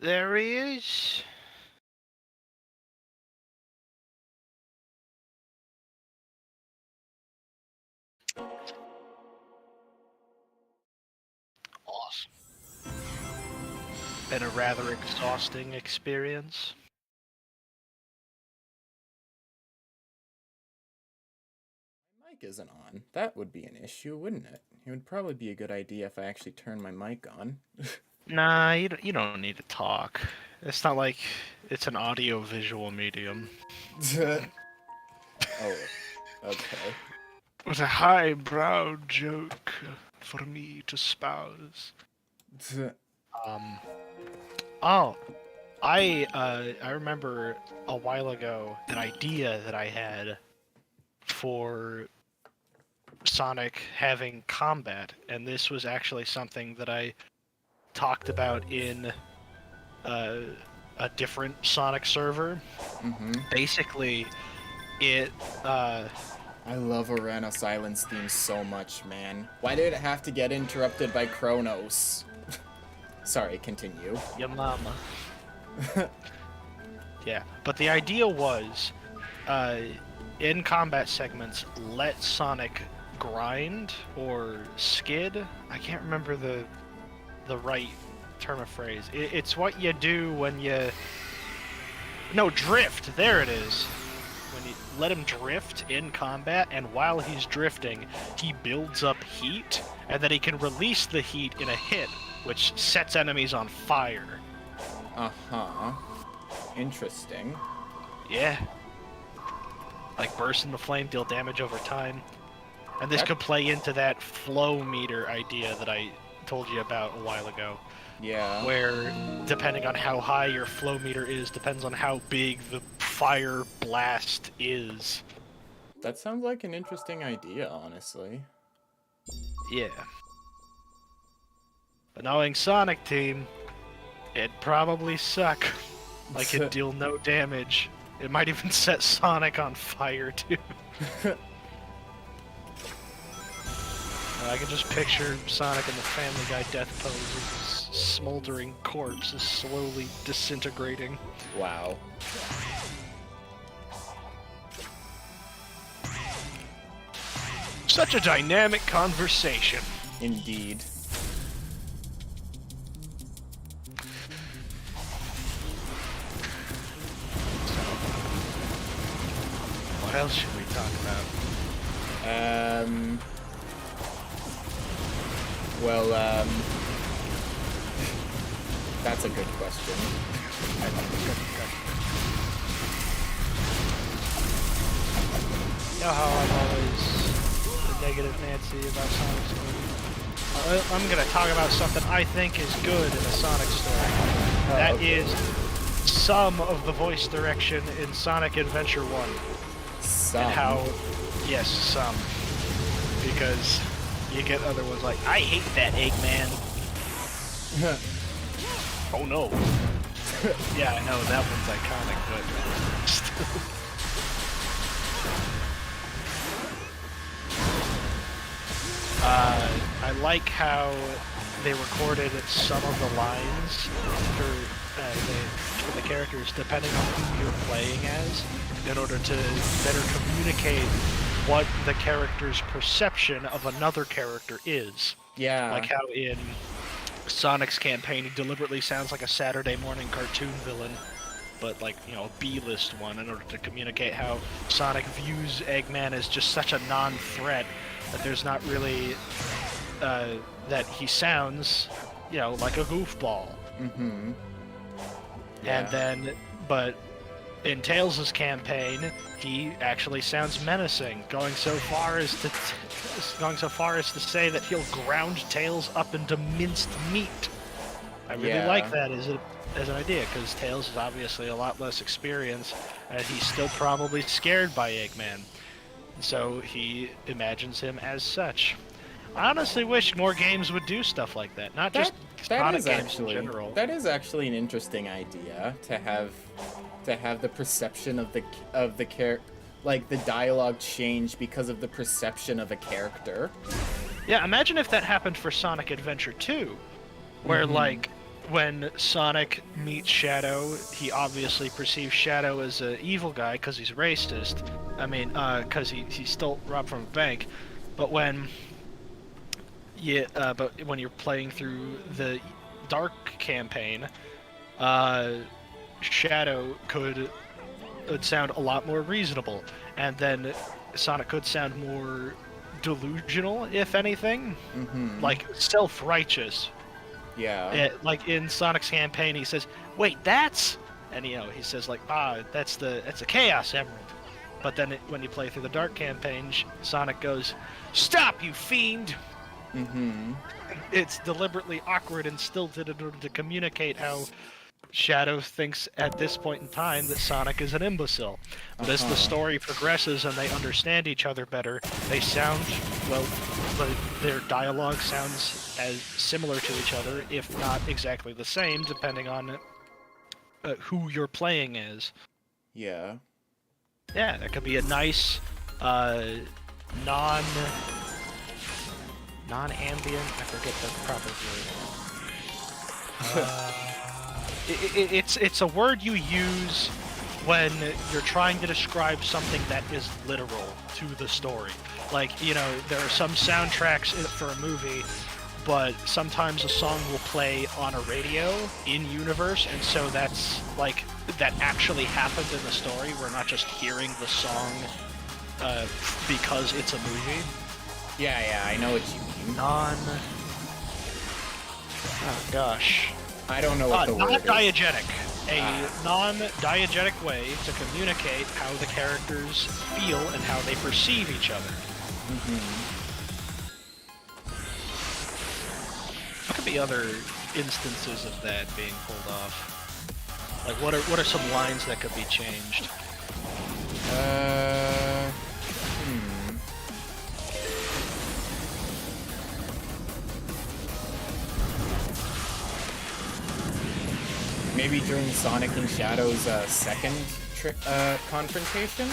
There he is. Awesome. Been a rather exhausting experience. My mic isn't on. That would be an issue, wouldn't it? It would probably be a good idea if I actually turned my mic on. Nah, you don't need to talk. It's not like it's an audio-visual medium. Oh, okay. It was a highbrow joke for me to spouse. Um. Oh, I remember a while ago an idea that I had for Sonic having combat, and this was actually something that I talked about in uh, a different Sonic server. Mm-hmm. Basically, it I love Arena Silence theme so much, man. Why did it have to get interrupted by Kronos? Sorry, continue. your mama. Yeah, but the idea was, in combat segments, let Sonic grind or skid. I can't remember the right term of phrase. It's what you do when you... No, drift. There it is. When you let him drift in combat, and while he's drifting, he builds up heat, and then he can release the heat in a hit, which sets enemies on fire. Uh-huh. Interesting. Yeah. Like burst into flame, deal damage over time. And this That- could play into that flow meter idea that I told you about a while ago. Yeah. Where, depending on how high your flow meter is, depends on how big the fire blast is. That sounds like an interesting idea, honestly. Yeah. But knowing Sonic Team, it'd probably suck. Like, it'd deal no damage. It might even set Sonic on fire, too. I can just picture Sonic in the Family Guy death pose as his smoldering corpse is slowly disintegrating. Wow. Such a dynamic conversation. Indeed. What else should we talk about? Well, that's a good question. You know how I'm always the negative Nancy about Sonic story? I'm gonna talk about something I think is good in a Sonic story. That okay. is some of the voice direction in Sonic Adventure 1. Some. And how, yes, some. Because you get other ones like, I hate that Eggman. Oh no. Yeah, I know, that one's iconic, but still. I like how they recorded some of the lines for the characters depending on who you're playing as, in order to better communicate what the character's perception of another character is. Yeah. Like how in Sonic's campaign he deliberately sounds like a Saturday morning cartoon villain, but like, you know, a B-list one, in order to communicate how Sonic views Eggman as just such a non-threat that there's not really, that he sounds, you know, like a goofball. Mm-hmm. Yeah. And then, but in Tails' campaign, he actually sounds menacing, going so far as to say that he'll ground Tails up into minced meat. I really like that as an idea, because Tails is obviously a lot less experienced, and he's still probably scared by Eggman. So he imagines him as such. I honestly wish more games would do stuff like that, not just Sonic games in general. That is actually an interesting idea to have the perception of the character, like the dialogue change because of the perception of a character. Yeah, imagine if that happened for Sonic Adventure 2, where like when Sonic meets Shadow, he obviously perceives Shadow as an evil guy because he's racist. I mean, because he stole robbed from a bank. But when but when you're playing through the Dark campaign, Shadow would sound a lot more reasonable, and then Sonic could sound more delusional, if anything, like self-righteous. Yeah. Like in Sonic's campaign, he says, "Wait, that's," and he says like, that's a Chaos Emerald." But then when you play through the Dark campaign, Sonic goes, "Stop, you fiend!" It's deliberately awkward and stilted in order to communicate how Shadow thinks at this point in time that Sonic is an imbecile. But as the story progresses and they understand each other better, they sound, well, their dialogue sounds as similar to each other, if not exactly the same, depending on who you're playing as. Yeah. Yeah, that could be a nice, non-ambient, I forget the proper word. It's a word you use when you're trying to describe something that is literal to the story. Like, there are some soundtracks for a movie, but sometimes a song will play on a radio in universe, and so that's like that actually happened in the story. We're not just hearing the song because it's a movie. Yeah, I know what you mean. Oh gosh. I don't know what the word is. Non-diegetic. A non-diegetic way to communicate how the characters feel and how they perceive each other. There could be other instances of that being pulled off. Like, what are some lines that could be changed? Maybe during Sonic and Shadow's second confrontation?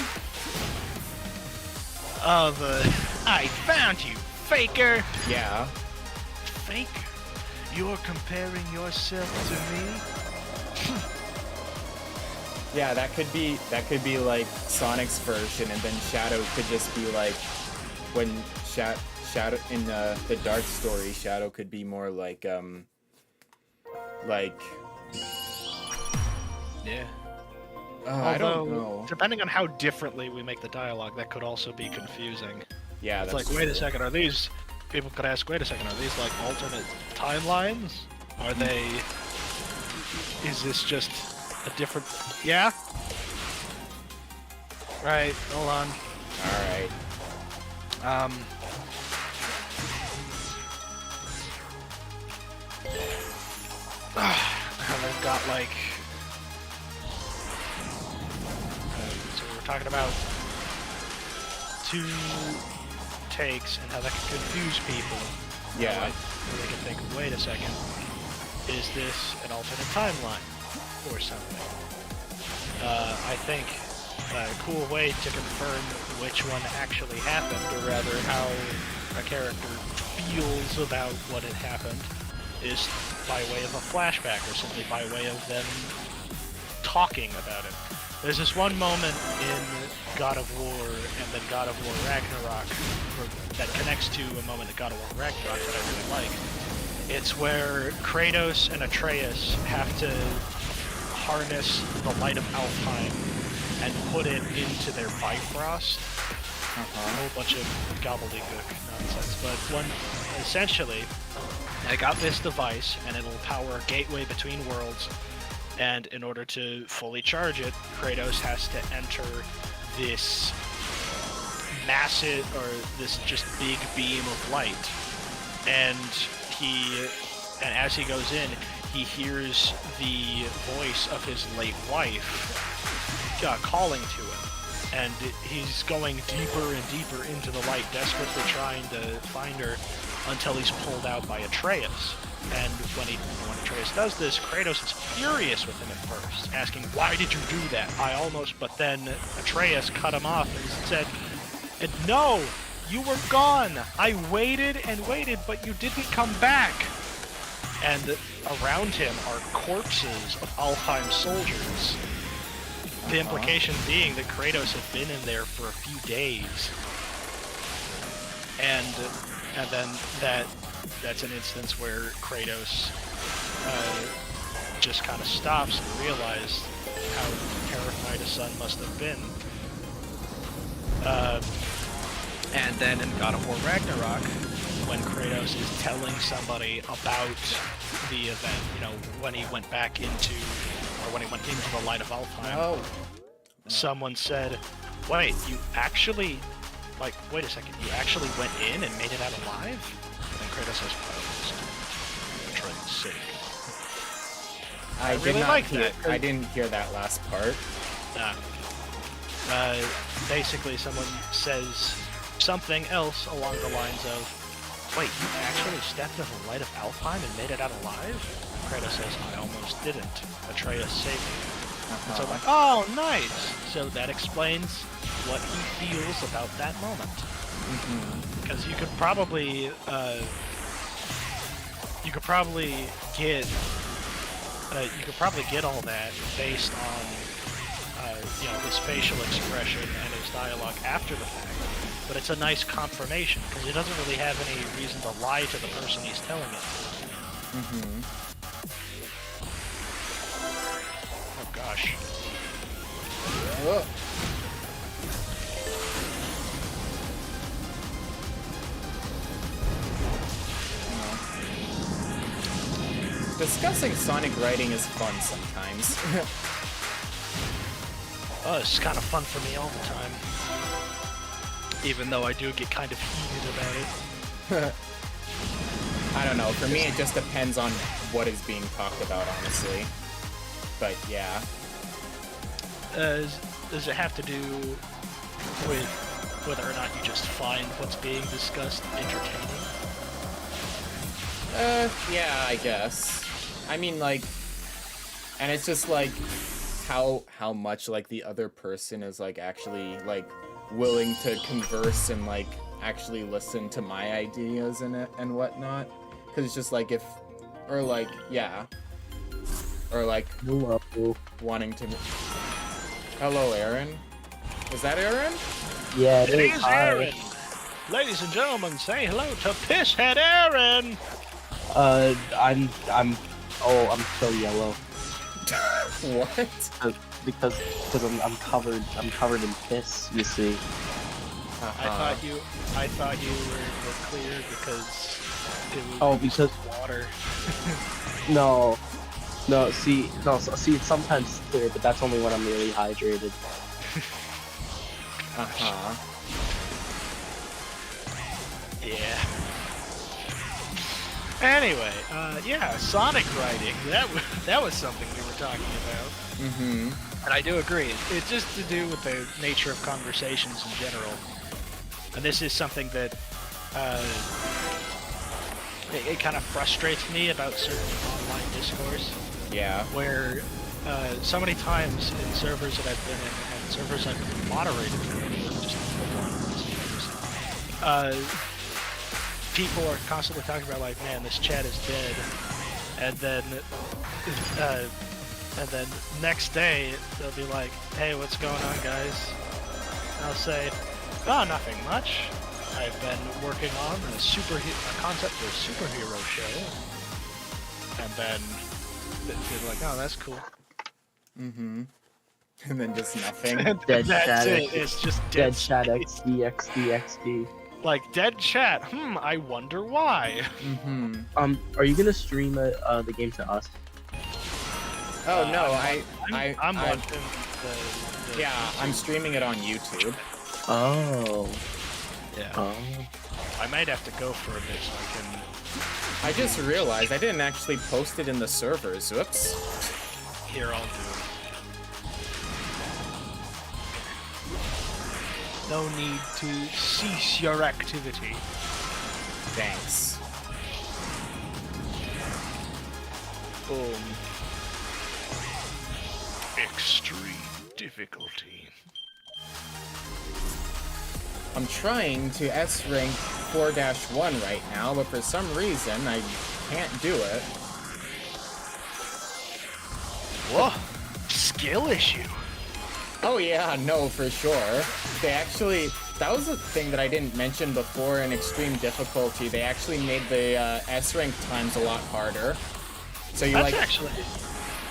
I found you, faker! Yeah. Faker? You're comparing yourself to me? Yeah, that could be like Sonic's version, and then Shadow could just be like, when Shadow in the Dark story, Shadow could be more like yeah. I don't know. Depending on how differently we make the dialogue, that could also be confusing. Yeah, It's that's like, wait a true. second, are these... People could ask, wait a second, are these like alternate timelines? Are they... Is this just a different... Yeah? Right, hold on. Alright. And they've got like... so we're talking about two takes and how that can confuse people. Yeah. They can think, wait a second, is this an alternate timeline or something? I think a cool way to confirm which one actually happened, or rather how a character feels about what had happened, is by way of a flashback, or simply by way of them talking about it. There's this one moment in God of War and then God of War Ragnarok that connects to a moment in God of War Ragnarok that I really like. It's where Kratos and Atreus have to harness the light of Alfheim and put it into their Bifrost. A whole bunch of gobbledygook nonsense. But essentially, I got this device and it'll power a gateway between worlds. And in order to fully charge it, Kratos has to enter this massive, or this just big beam of light. And as he goes in, he hears the voice of his late wife calling to him. And he's going deeper and deeper into the light, desperately trying to find her, until he's pulled out by Atreus. And when Atreus does this, Kratos is furious with him at first, asking, "Why did you do that? But then Atreus cut him off and said, "No, you were gone. I waited and waited, but you didn't come back." and around him are corpses of Alfheim soldiers. The implication being that Kratos had been in there for a few days, and then that's an instance where Kratos just kind of stops and realizes how terrified his son must have been. And then in God of War Ragnarok, when Kratos is telling somebody about the event, you know, when he went back into, or when he went into the light of Alfheim, someone said, wait, you actually, like, wait a second, you actually went in and made it out alive? And then Kratos says, for Atreus' sake. I really like that. I didn't hear that last part. Basically, someone says something else along the lines of, wait, you actually stepped into the light of Alfheim and made it out alive? Kratos says, I almost didn't. Atreus saved me. And so I'm like, oh, nice! So that explains what he feels about that moment. Because you could probably get all that based on you know, his facial expression and his dialogue after the fact. But it's a nice confirmation because he doesn't really have any reason to lie to the person he's telling it. Oh gosh. Whoa. Discussing Sonic writing is fun sometimes. Oh, it's kind of fun for me all the time. Even though I do get kind of heated about it. I don't know, for me it just depends on what is being talked about, honestly. But yeah. Does it have to do with whether or not you just find what's being discussed entertaining? Yeah, I guess. I mean, like, and it's just like how much like the other person is like actually like willing to converse and like actually listen to my ideas and whatnot. Because it's just like if, or like, yeah, or like wanting to. Hello, Aaron. Is that Aaron? Yeah, It is Aaron. Ladies and gentlemen, say hello to Pisshead Aaron. I'm so yellow. What? Because I'm covered in piss, you see. I thought you were clear because it was because water. see, sometimes it's clear, but that's only when I'm really hydrated. Yeah. Anyway, yeah, Sonic writing. That was something we were talking about. And I do agree. It's just to do with the nature of conversations in general. And this is something that it kind of frustrates me about certain online discourse. Yeah. Where so many times in servers that I've been in and servers I've moderated for, just people are constantly talking about like, man, this chat is dead, and then next day they'll be like, hey, what's going on, guys? And I'll say, oh, nothing much. I've been working on a concept for a superhero show, and then they're like, oh, that's cool. And then just nothing. Dead That's chat. it. It's just Dead chat XD. Like dead chat. I wonder why. Are you gonna stream the game to us? Oh no, I'm watching the yeah, I'm streaming it on YouTube. Oh. Yeah. Oh. I might have to go for a bit so I I just realized I didn't actually post it in the servers. Oops. can. Here, I'll do it. No need to cease your activity. Thanks. Boom. Extreme difficulty. I'm trying to S rank 4-1 right now, but for some reason I can't do it. Whoa, skill issue. Oh yeah, no, for sure. They actually, that was a thing that I didn't mention before in extreme difficulty. They actually made the S rank times a lot harder. So you That's like, actually.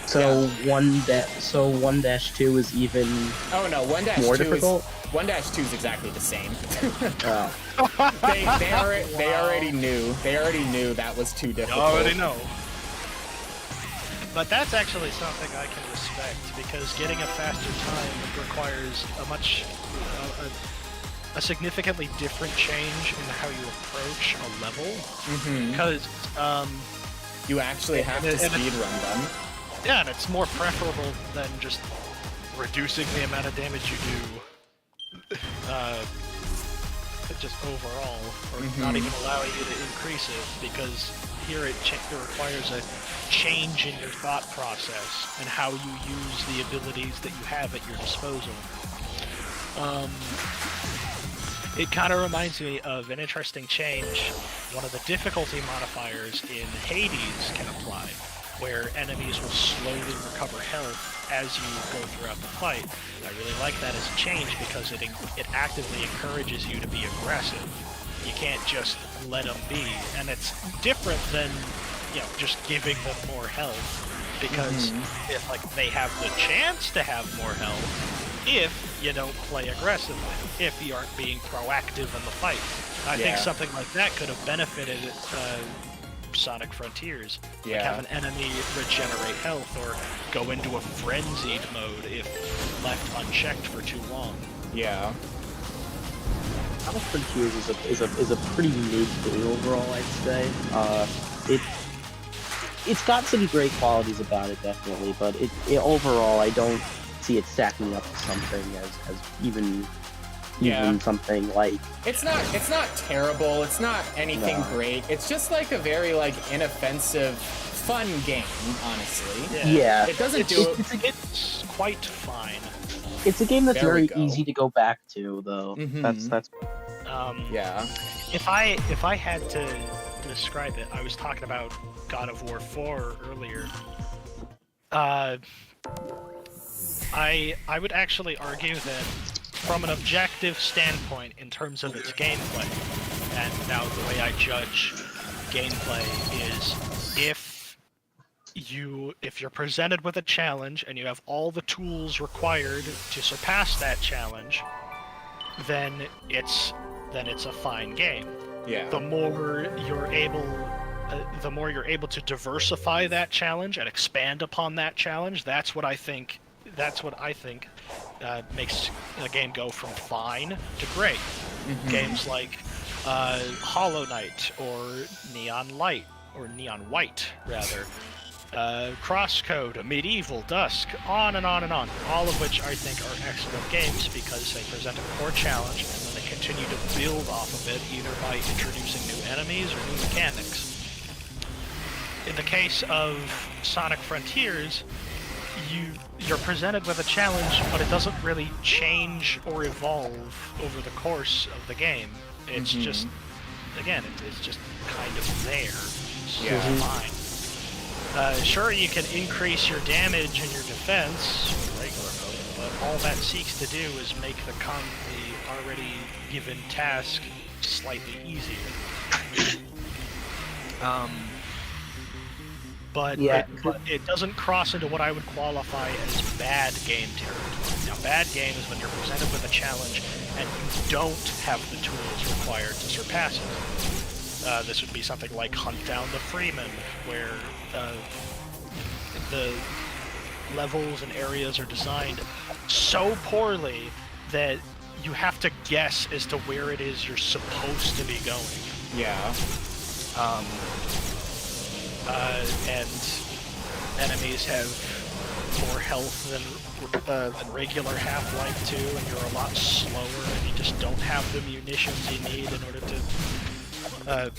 So 1-2 is even oh no, 1-2 more is, difficult. 1-2 is exactly the same. Uh, They already knew. They already knew that was too You difficult. already know. But that's actually something I can respect, because getting a faster time requires a significantly different change in how you approach a level. Mhm. Because, You actually have to and it- speedrun them. yeah, and it's more preferable than just reducing the amount of damage you do, just overall, or not even allowing you to increase it, because here it requires a change in your thought process and how you use the abilities that you have at your disposal. It kind of reminds me of an interesting change. One of the difficulty modifiers in Hades can apply, where enemies will slowly recover health as you go throughout the fight. I really like that as a change because it actively encourages you to be aggressive. You can't just let them be, and it's different than, you know, just giving them more health, because if like they have the chance to have more health if you don't play aggressively, if you aren't being proactive in the fight. I think Yeah. something like that could have benefited Sonic Frontiers. Like Yeah. have an enemy regenerate health or go into a frenzied mode if left unchecked for too long. Yeah. Sonic Frontiers is a pretty mid game overall, I'd say. It's got some great qualities about it, definitely, but it overall I don't see it stacking up to something as even something like It's not terrible. It's not anything No. great. It's just like a very like inoffensive, fun game, honestly. yeah. It doesn't It's, do it's quite fine. It's a game that's There we very go. easy to go back to, though. Mhm. That's Yeah. If I had to describe it, I was talking about God of War 4 earlier. I would actually argue that from an objective standpoint, in terms of its gameplay, and now the way I judge gameplay is if you're presented with a challenge and you have all the tools required to surpass that challenge, then it's a fine game. Yeah. The more you're able to diversify that challenge and expand upon that challenge, that's what I think makes a game go from fine to great. Games like Hollow Knight or Neon Light, or Neon White rather, Crosscode, Medieval, Dusk, on and on and on, all of which I think are excellent games because they present a core challenge and then they continue to build off of it, either by introducing new enemies or new mechanics. In the case of Sonic Frontiers, you're presented with a challenge, but it doesn't really change or evolve over the course of the game. It's just, again, it's just kind of there. So Yeah. it's fine. Sure, you can increase your damage and your defense regular mode, but all that seeks to do is make the already given task slightly easier. But it doesn't cross into what I would qualify as bad game territory. Now, bad game is when you're presented with a challenge and you don't have the tools required to surpass it. This would be something like Hunt Down the Freeman, where the levels and areas are designed so poorly that you have to guess as to where it is you're supposed to be going. Yeah. And enemies have more health than regular Half-Life 2, and you're a lot slower, and you just don't have the munitions you need in order to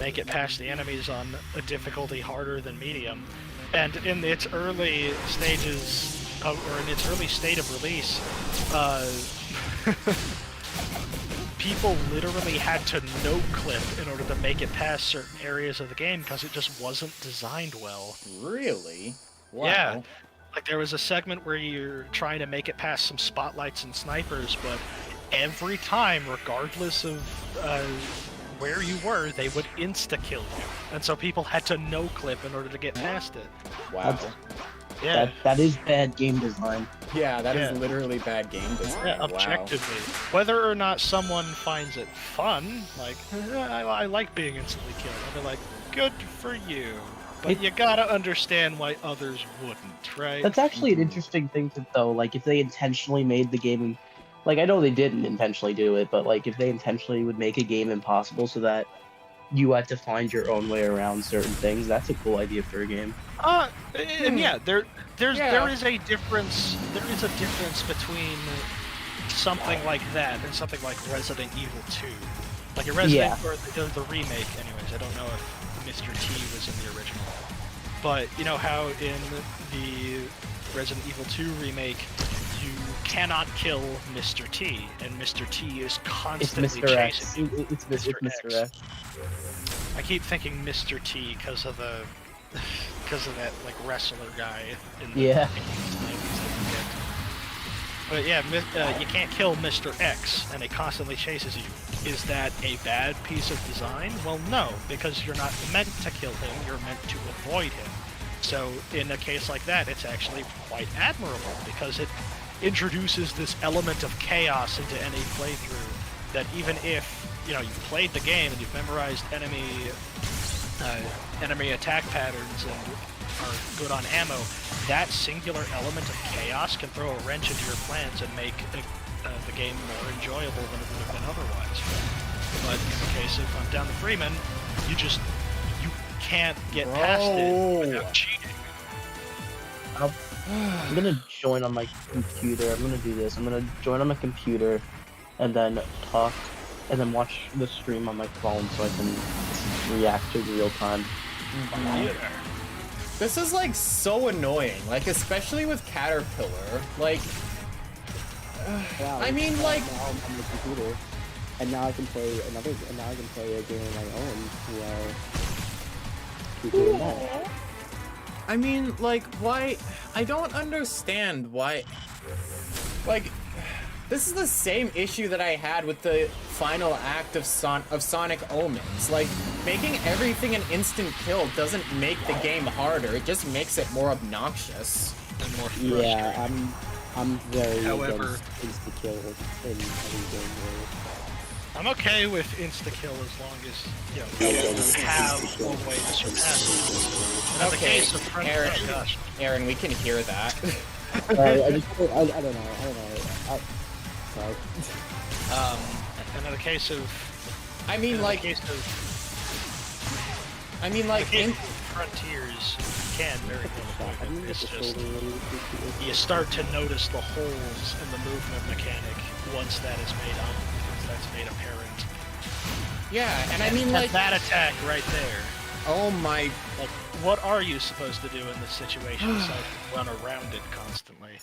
make it past the enemies on a difficulty harder than medium. And in its early stages, or in its early state of release, people literally had to no-clip in order to make it past certain areas of the game because it just wasn't designed well. Really? Wow. Yeah. Like there was a segment where you're trying to make it past some spotlights and snipers, but every time, regardless of where you were, they would insta-kill you. And so people had to no-clip in order to get past it. Wow. Yeah. That is bad game design. Yeah, that is Yeah. literally bad game design. Yeah, Wow. objectively. Whether or not someone finds it fun, like, I like being instantly killed, I'll be like, good for you. But you gotta understand why others wouldn't, right? That's actually an interesting thing to though. Like if they intentionally made the game, like I know they didn't intentionally do it, but like if they intentionally would make a game impossible so that you had to find your own way around certain things, that's a cool idea for a game. And yeah, there Yeah. is a difference. There is a difference between something like that and something like Resident Evil 2. Like a Resident or the remake, anyways. I don't know if Mr. T was in the original, but you know how in the Resident Evil 2 remake you cannot kill Mr. T, and Mr. T is It's constantly Mr. X. chasing you. It's Mr. X. I keep thinking Mr. T because of that like wrestler guy in the Yeah. 80s, 90s, I forget. But yeah, you can't kill Mr. X, and it constantly chases you. Is that a bad piece of design? Well, no, because you're not meant to kill him, you're meant to avoid him. So in a case like that, it's actually quite admirable, because it introduces this element of chaos into any playthrough that even if, you know, you've played the game and you've memorized enemy attack patterns and are good on ammo, that singular element of chaos can throw a wrench into your plans and make the game more enjoyable than it would have been otherwise. But in the case of Down the Freeman, you can't get past it without cheating. I'm gonna join on my computer. I'm gonna do this. I'm gonna join on my computer, and then talk, and then watch the stream on my phone so I can react to it in real time. This is like so annoying, like especially with Caterpillar. Like, I mean, like, now I'm on the computer, and now I can play and now I can play a game of my own while doing that. I mean, like, why? I don't understand why. Like, this is the same issue that I had with the final act of Sonic Omens. Like, making everything an instant kill doesn't make the game harder. It just makes it more obnoxious. And more frustrating. Yeah, I'm very However- against insta-kill in every game. I'm okay with insta-kill as long as, you know, you have one way to surpass it. And in the Okay, case of Aaron. oh gosh. Aaron, we can hear that. I don't know. Sorry. And in the case of, I mean, in like, the case of in, Frontiers, you can very well I avoid didn't it. get It's the just shoulder really quickly. you start to notice the holes in the movement mechanic once that is made up, once that's made apparent. yeah, and I mean, And like, that attack right there. oh my, Like, what are you supposed to do in this situation aside from run around it constantly?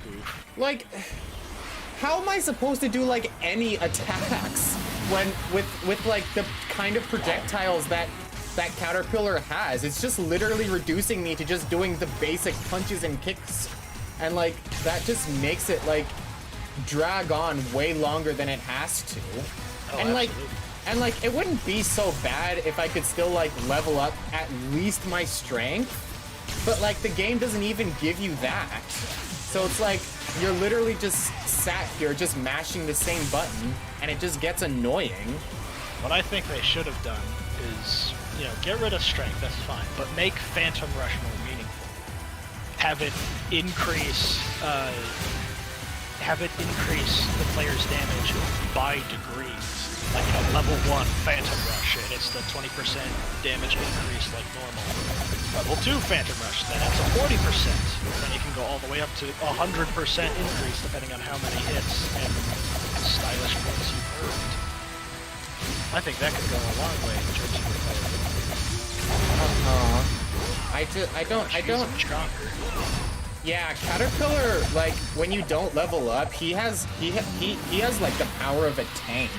Oof. like, how am I supposed to do like any attacks when with like the kind of projectiles that Caterpillar has? It's just literally reducing me to just doing the basic punches and kicks, and like that just makes it like drag on way longer than it has to. Oh, and like absolutely. and like it wouldn't be so bad if I could still like level up at least my strength, but like the game doesn't even give you that. So it's like you're literally just sat here just mashing the same button, and it just gets annoying. What I think they should have done is, you know, get rid of strength, that's fine, but make Phantom Rush more meaningful. Have it increase the player's damage by degrees. Like, you know, level 1 Phantom Rush, and it's the 20% damage increase like normal. Level 2 Phantom Rush, then it's a 40%. Then you can go all the way up to 100% increase depending on how many hits and stylish points you've earned. I think that could go a long way in terms of I don't. Stronger. Yeah, Caterpillar, like when you don't level up, he has like the power of a tank.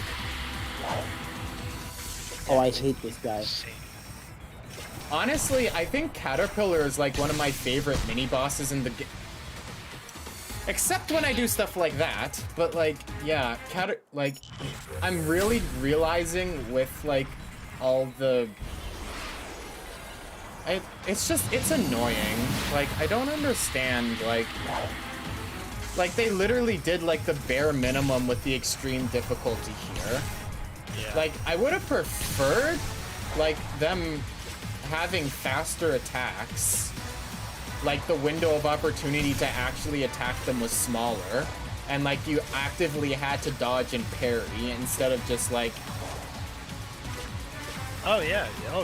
Oh, I hate this guy. Insane. Honestly, I think Caterpillar is like one of my favorite mini bosses in the game. Except when I do stuff like that, but like, yeah, I'm really realizing with like all the, it's annoying. Like, I don't understand, like they literally did like the bare minimum with the extreme difficulty here. Yeah. Like, I would have preferred like them having faster attacks. Like, the window of opportunity to actually attack them was smaller, and like you actively had to dodge and parry instead of just like. Oh yeah, I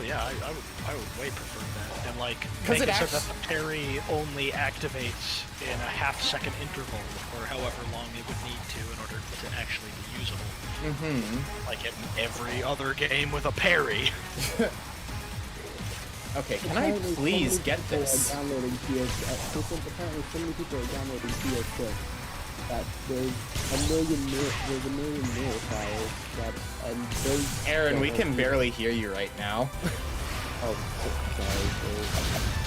would way prefer that. And like, 'Cause make it it so actu- that the parry only activates in a half-second interval, or however long it would need to in order to actually be usable. Mm-hmm. Like in every other game with a parry. Okay, can I Apparently, please so many get people this? Are downloading apparently, so many people are downloading PS6 that there's a million more files that, and those. Aaron, we don't can have- barely hear you right now. Oh, sorry.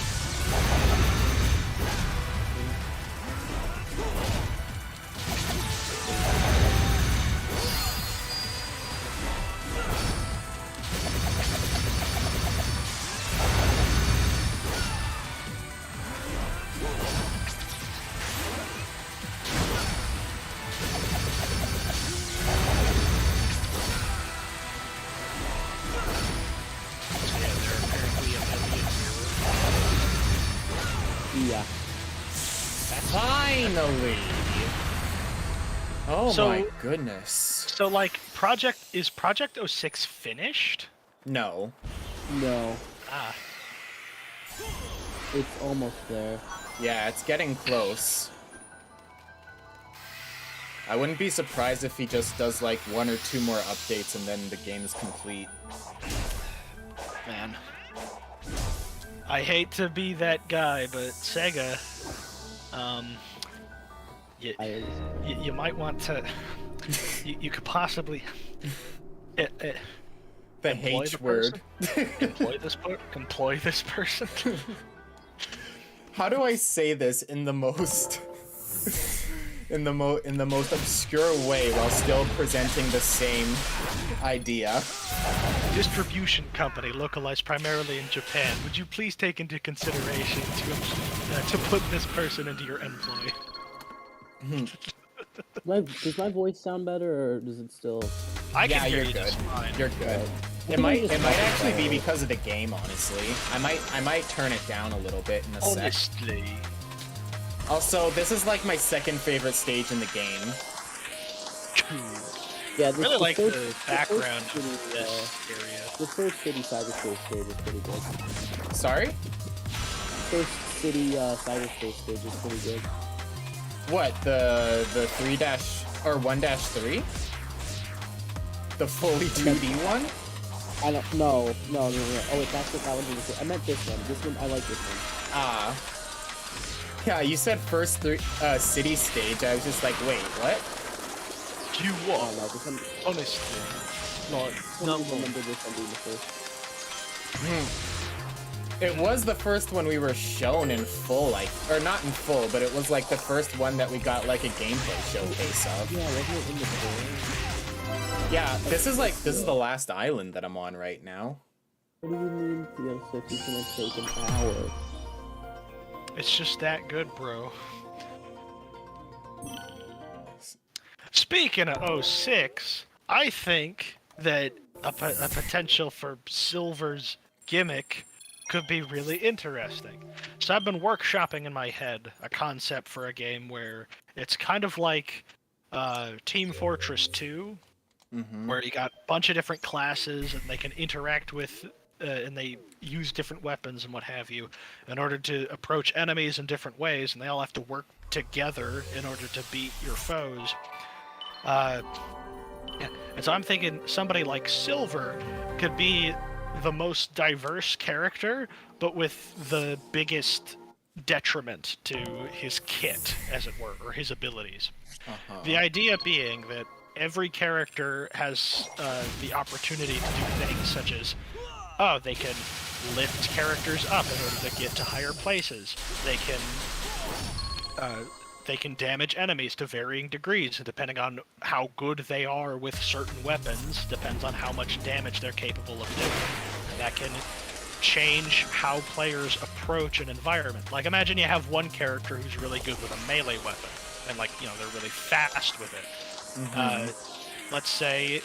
Yeah, they're apparently a million Yeah. Finally! Oh So- my goodness. So like, is Project 06 finished? No. No, Ah, it's almost there. Yeah, it's getting close. I wouldn't be surprised if he just does like 1 or 2 more updates and then the game is complete. man. I hate to be that guy, but Sega, you, I you might want to, you could possibly, The Employ H the word. employ this person. How do I say this in the most in the most obscure way while still presenting the same idea? Distribution company localized primarily in Japan. Would you please take into consideration to put this person into your employ? does my voice sound better, or does it still? I can Yeah, hear you're you good. just fine. You're good. I It think might I just actually be got it. because of the game, honestly. I might turn it down a little bit in a sec. Honestly. Also, this is like my second favorite stage in the game. Yeah, I really like the first background city, of this area. the first city cyberspace stage is pretty good. Sorry? First city cyberspace stage is pretty good. What, the 3 dash or 1-3? The fully 2D one? I don't. No. Oh wait, that's what that one is. I meant this one. This one, I like this one. Ah. Yeah, you said first city stage. I was just like, wait, what? You I what? don't know. This one. Honestly. Like, I no. don't remember this one being the first. It was the first one we were shown in full, like, or not in full, but it was like the first one that we got like a gameplay showcase of. Yeah, wasn't it in the story? Yeah, this is the last island that I'm on right now. What do you mean PS6 is gonna take an hour? It's just that good, bro. Speaking of 06, I think that a potential for Silver's gimmick could be really interesting. So I've been workshopping in my head a concept for a game where it's kind of like Team Fortress 2, where you got a bunch of different classes and they can interact with and they use different weapons and what have you in order to approach enemies in different ways, and they all have to work together in order to beat your foes. Yeah. And so I'm thinking somebody like Silver could be the most diverse character, but with the biggest detriment to his kit, as it were, or his abilities. The idea being that every character has the opportunity to do things such as, oh, they can lift characters up in order to get to higher places. They can damage enemies to varying degrees, depending on how good they are with certain weapons, depends on how much damage they're capable of doing. And that can change how players approach an environment. Like, imagine you have one character who's really good with a melee weapon, and like, you know, they're really fast with it. Let's say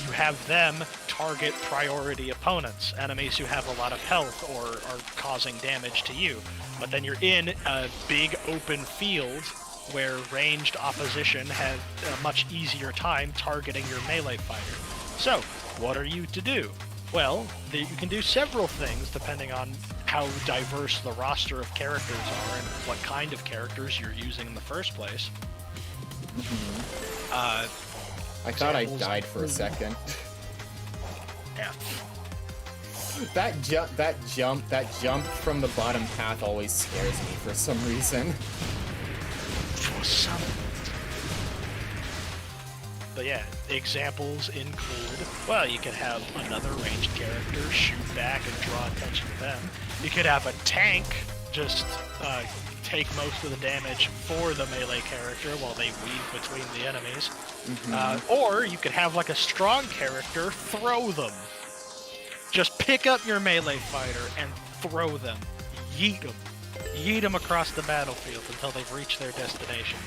you have them target priority opponents, enemies who have a lot of health or are causing damage to you. But then you're in a big open field where ranged opposition have a much easier time targeting your melee fighter. So, what are you to do? Well, you can do several things depending on how diverse the roster of characters are and what kind of characters you're using in the first place. I thought I died for a second. Yeah. That jump from the bottom path always scares me for some reason. For some. But yeah, examples include, well, you could have another ranged character shoot back and draw attention to them. You could have a tank just take most of the damage for the melee character while they weave between the enemies. Or you could have like a strong character throw them. Just pick up your melee fighter and throw them. Yeet them. Yeet them across the battlefield until they've reached their destination.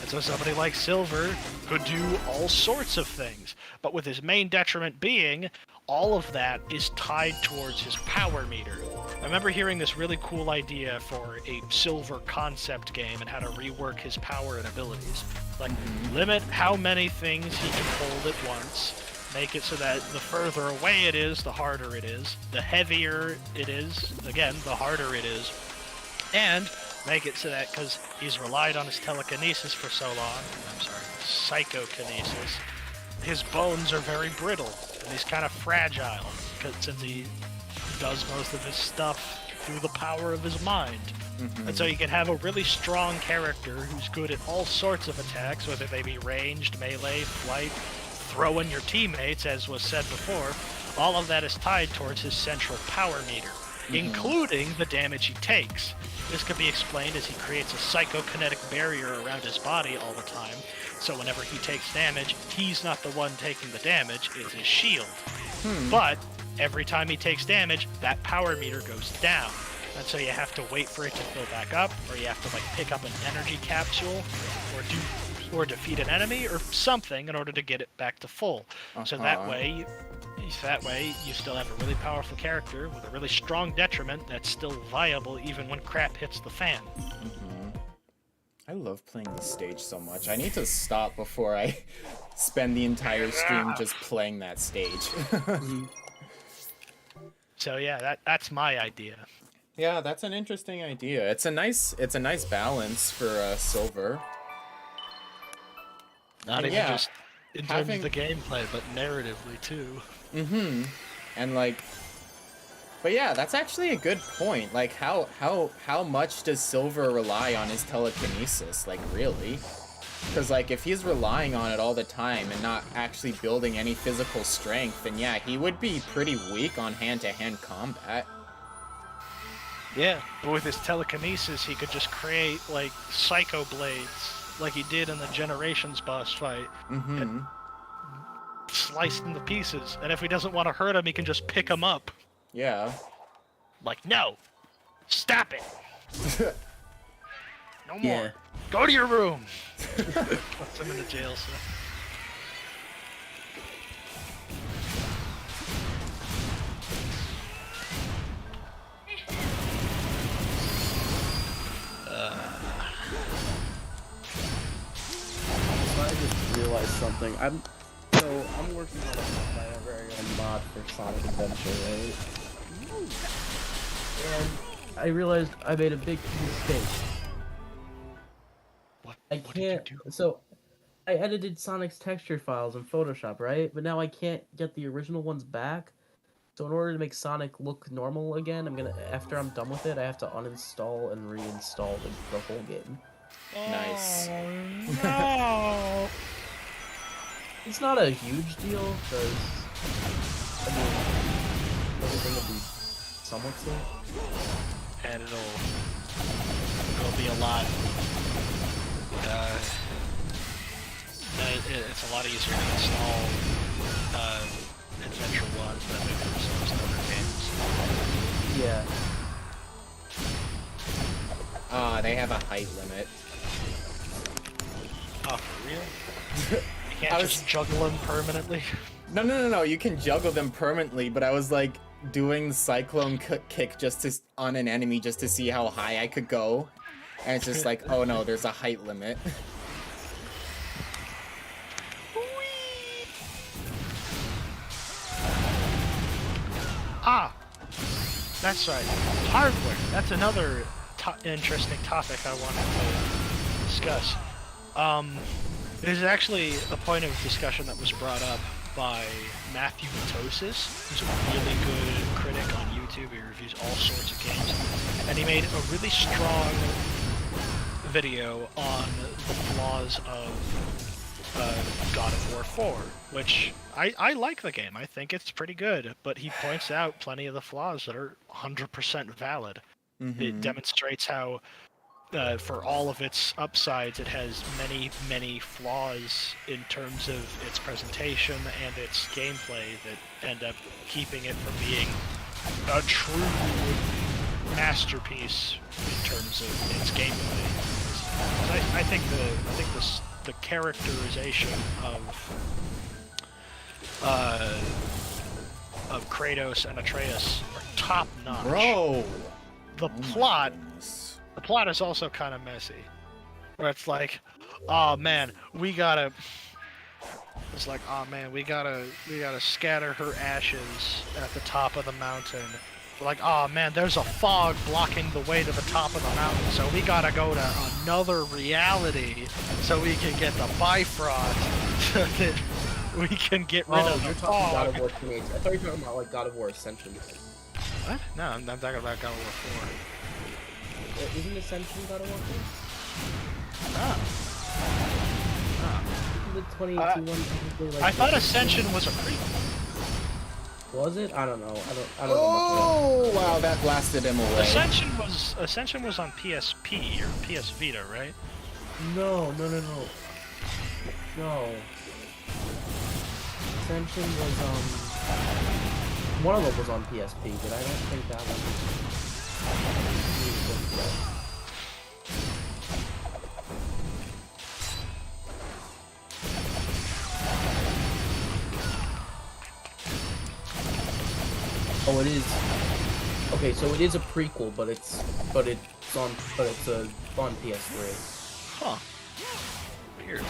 And so somebody like Silver could do all sorts of things, but with his main detriment being all of that is tied towards his power meter. I remember hearing this really cool idea for a Silver concept game and how to rework his power and abilities. Like, limit how many things he can hold at once, make it so that the further away it is, the harder it is, the heavier it is, again, the harder it is, and make it so that, because he's relied on his telekinesis for so long, psychokinesis, his bones are very brittle, and he's kind of fragile, since he does most of his stuff through the power of his mind. And so you can have a really strong character who's good at all sorts of attacks, whether they be ranged, melee, flight, throwing your teammates, as was said before. All of that is tied towards his central power meter, including the damage he takes. This can be explained as he creates a psychokinetic barrier around his body all the time, so whenever he takes damage, he's not the one taking the damage, it's his shield. But every time he takes damage, that power meter goes down. And so you have to wait for it to fill back up, or you have to like pick up an energy capsule, or defeat an enemy, or something in order to get it back to full. So that way you still have a really powerful character with a really strong detriment that's still viable even when crap hits the fan. I love playing this stage so much. I need to stop before I spend the entire stream just playing that stage. So yeah, that's my idea. Yeah, that's an interesting idea. It's a nice balance for Silver. Not And even yeah, just in terms of the gameplay, but narratively too. And like, but yeah, that's actually a good point. Like, how much does Silver rely on his telekinesis? Like, really? Because like, if he's relying on it all the time and not actually building any physical strength, then yeah, he would be pretty weak on hand-to-hand combat. Yeah, but with his telekinesis, he could just create like psycho blades, like he did in the Generations boss fight. And slice them to pieces, and if he doesn't want to hurt him, he can just pick him up. Yeah. Like, no! Stop it! No more! Yeah. Go to your room! Puts him in the jail cell. So I just realized something. I'm working on my very own mod for Sonic Adventure, right? And I realized I made a big mistake. What I did can't. you do? So I edited Sonic's texture files in Photoshop, right? But now I can't get the original ones back. So in order to make Sonic look normal again, after I'm done with it, I have to uninstall and reinstall the whole game. Nice. No! It's not a huge deal, because, I mean, everything will be somewhat safe. And it'll be a lot. It's a lot easier to install Adventure 1 than it is most other games. Yeah. They have a height limit. Oh, for real? You can't I just juggle them permanently? No. You can juggle them permanently, but I was like doing the cyclone kick just to on an enemy just to see how high I could go, and it's just like, oh no, there's a height limit. Ah! That's right. Hardware. That's another interesting topic I wanted to discuss. There's actually a point of discussion that was brought up by Matthew Matosis, who's a really good critic on YouTube. He reviews all sorts of games. And he made a really strong video on the flaws of God of War 4, which I like the game. I think it's pretty good, but he points out plenty of the flaws that are 100% valid. Mm-hmm. It demonstrates how, for all of its upsides, it has many, many flaws in terms of its presentation and its gameplay that end up keeping it from being a true masterpiece in terms of its gameplay. I think the characterization of Kratos and Atreus are top notch. Bro, The plot is also kind of messy, where it's like, oh man, we gotta scatter her ashes at the top of the mountain. Like, oh man, there's a fog blocking the way to the top of the mountain, so we gotta go to another reality so we can get the Bifrost, so that we can get rid of you're the talking God fog. of War Teenage. I thought you were talking about like God of War Ascension. What? No, I'm talking about God of War 4. Isn't Ascension God of War 4? Ah. Isn't the 2018 one technically like? I thought Ascension was a prequel. Was it? I don't know. I don't know. Oh wow, that blasted him away. Ascension was on PSP or PS Vita, right? No. Ascension was one of them was on PSP, but I don't think that one was. Oh, it is. Okay, so it is a prequel, but it's on PS3. Huh. Weird.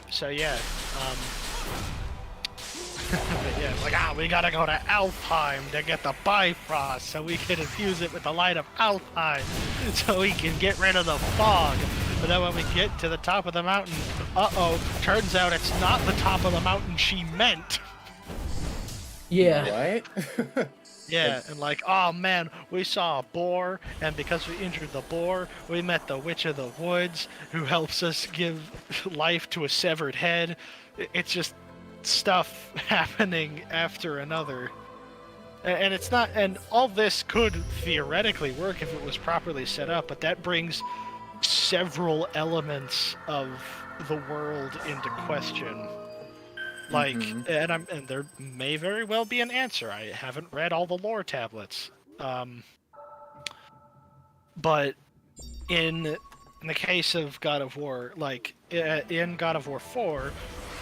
So yeah, but yeah, like, we gotta go to Alfheim to get the Bifrost so we can infuse it with the light of Alfheim so we can get rid of the fog. But then when we get to the top of the mountain, turns out it's not the top of the mountain she meant. Yeah. What? Yeah, and like, oh man, we saw a boar, and because we injured the boar, we met the Witch of the Woods, who helps us give life to a severed head. It's just stuff happening after another. And it's not, and all this could theoretically work if it was properly set up, but that brings several elements of the world into question. Like, and there may very well be an answer. I haven't read all the lore tablets. But in the case of God of War, like, in God of War 4,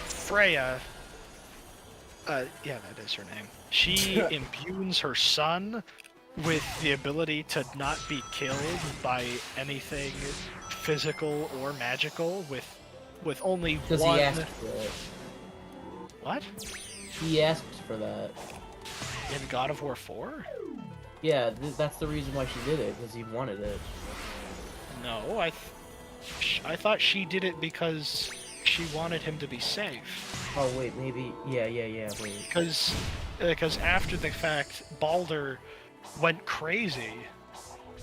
Freya, yeah, that is her name. She imbues her son with the ability to not be killed by anything physical or magical, with only Because one... he asked for it. What? He asked for that. In God of War 4? Yeah, that's the reason why she did it, because he wanted it. No, I thought she did it because she wanted him to be safe. Oh wait, maybe. Yeah. Wait. Because after the fact, Baldur went crazy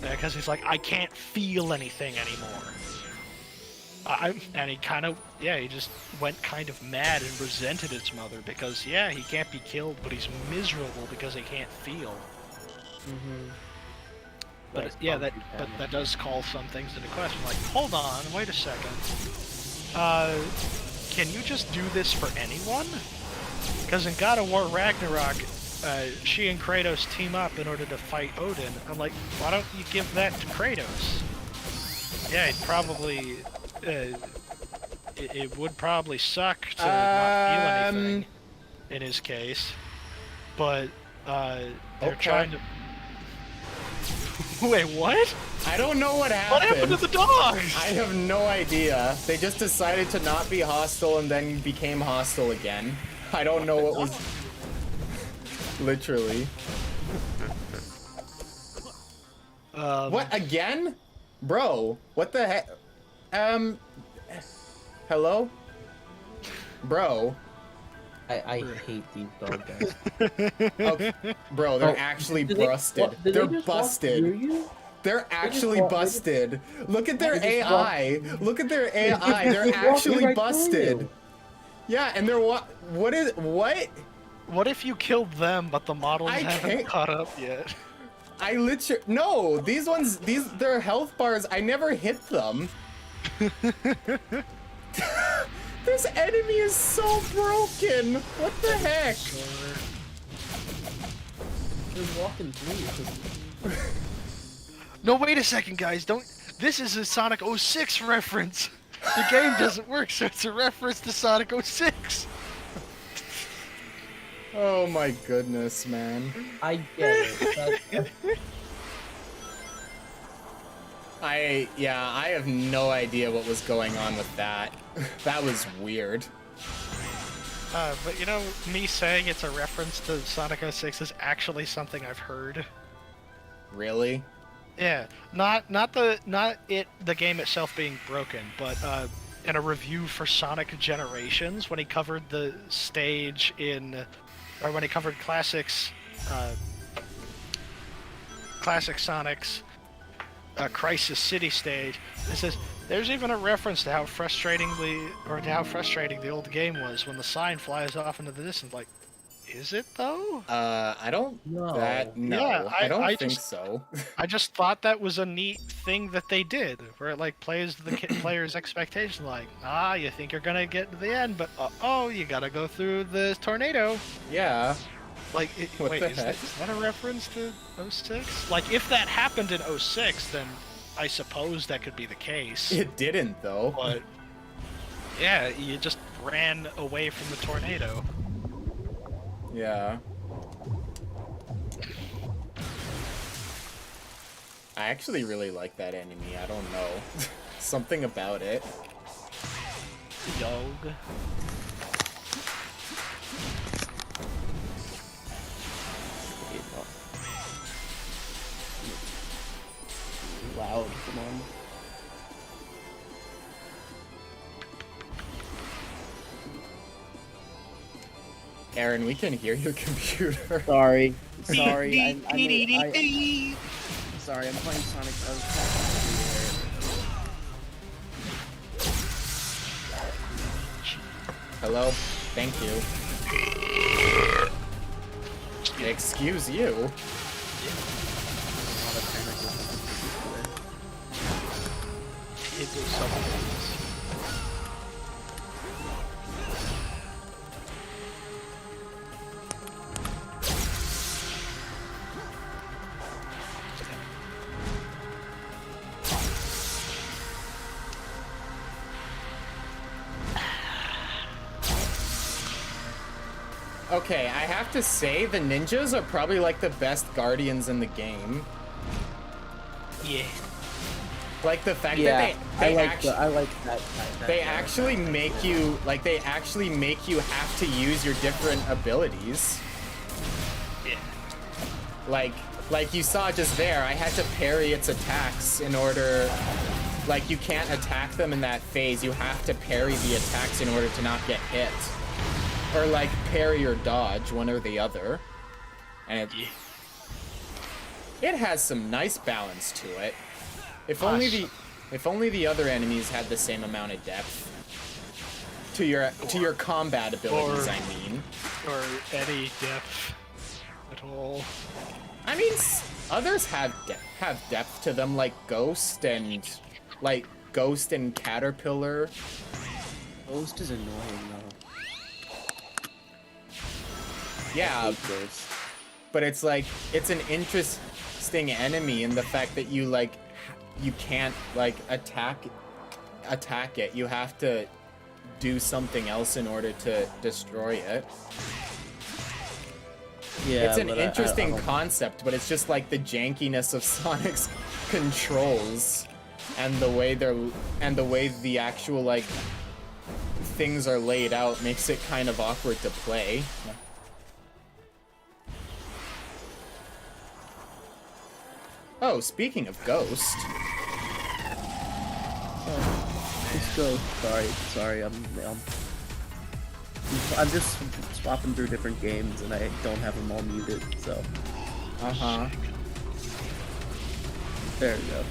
because he's like, I can't feel anything anymore. And he kind of, he just went kind of mad and resented his mother because, he can't be killed, but he's miserable because he can't feel. Mm-hmm. But that does call some things into question. Like, hold on, wait a second. Can you just do this for anyone? Because in God of War Ragnarok, she and Kratos team up in order to fight Odin. I'm like, why don't you give that to Kratos? Yeah, he'd probably. It would probably suck to not feel anything in his case, but they're trying to. Wait, what? I don't know what happened. What happened to the dogs? I have no idea. They just decided to not be hostile and then became hostile again. I don't know what was. Literally. What again? Bro, what the heck? Hello? Bro. I hate these dog guys. Okay. Bro, they're actually busted. They're busted. They're actually busted. Look at their AI. Look at their AI. They're actually busted. Yeah, and they're what? What if you killed them, but the models haven't caught up yet? I literally no. These ones, their health bars. I never hit them. This enemy is so broken. What the heck? They're walking through. No, wait a second, guys. Don't. This is a Sonic 06 reference. The game doesn't work, so it's a reference to Sonic 06. Oh my goodness, man. I get it. I have no idea what was going on with that. That was weird. But you know, me saying it's a reference to Sonic 06 is actually something I've heard. Really? Yeah, not the game itself being broken, but in a review for Sonic Generations when he covered the stage or when he covered Classic Sonic's Crisis City stage, it says there's even a reference to how frustrating the old game was when the sign flies off into the distance. Like, is it though? I don't. No. Yeah, I don't think so. I just thought that was a neat thing that they did, where it like plays the player's expectation. Like, you think you're gonna get to the end, but you gotta go through the tornado. Yeah. Like, What the is heck? that a reference to 06? Like, if that happened in 06, then I suppose that could be the case. It didn't though. But yeah, you just ran away from the tornado. Yeah. I actually really like that enemy. I don't know. Something about it. Yog. Loud, come on. Aaron, we can hear your computer. Sorry. Sorry. I'm sorry, I'm playing Sonic. I was Hello? Thank you. Excuse you. It was something. Okay, I have to say the ninjas are probably like the best guardians in the game. Yeah. Like the fact yeah, that they I like that. they actually make you have to use your different abilities. Yeah. Like you saw just there, I had to parry its attacks in order. Like you can't attack them in that phase. You have to parry the attacks in order to not get hit. Or like parry or dodge, one or the other. And it has some nice balance to it. If only If only the other enemies had the same amount of depth to your combat abilities. Or- I mean, Or any depth at all. I mean, others have depth to them, like Ghost and Caterpillar. Ghost is annoying though. Yeah, Ghost. but it's like it's an interesting enemy in the fact that you can't like attack it. You have to do something else in order to destroy it. Yeah, It's an but interesting I don't- concept, but it's just like the jankiness of Sonic's controls and the way the actual like things are laid out makes it kind of awkward to play. Oh, speaking of Ghost. Just go. Sorry. I'm just swapping through different games and I don't have them all muted, so Uh-huh. there we go.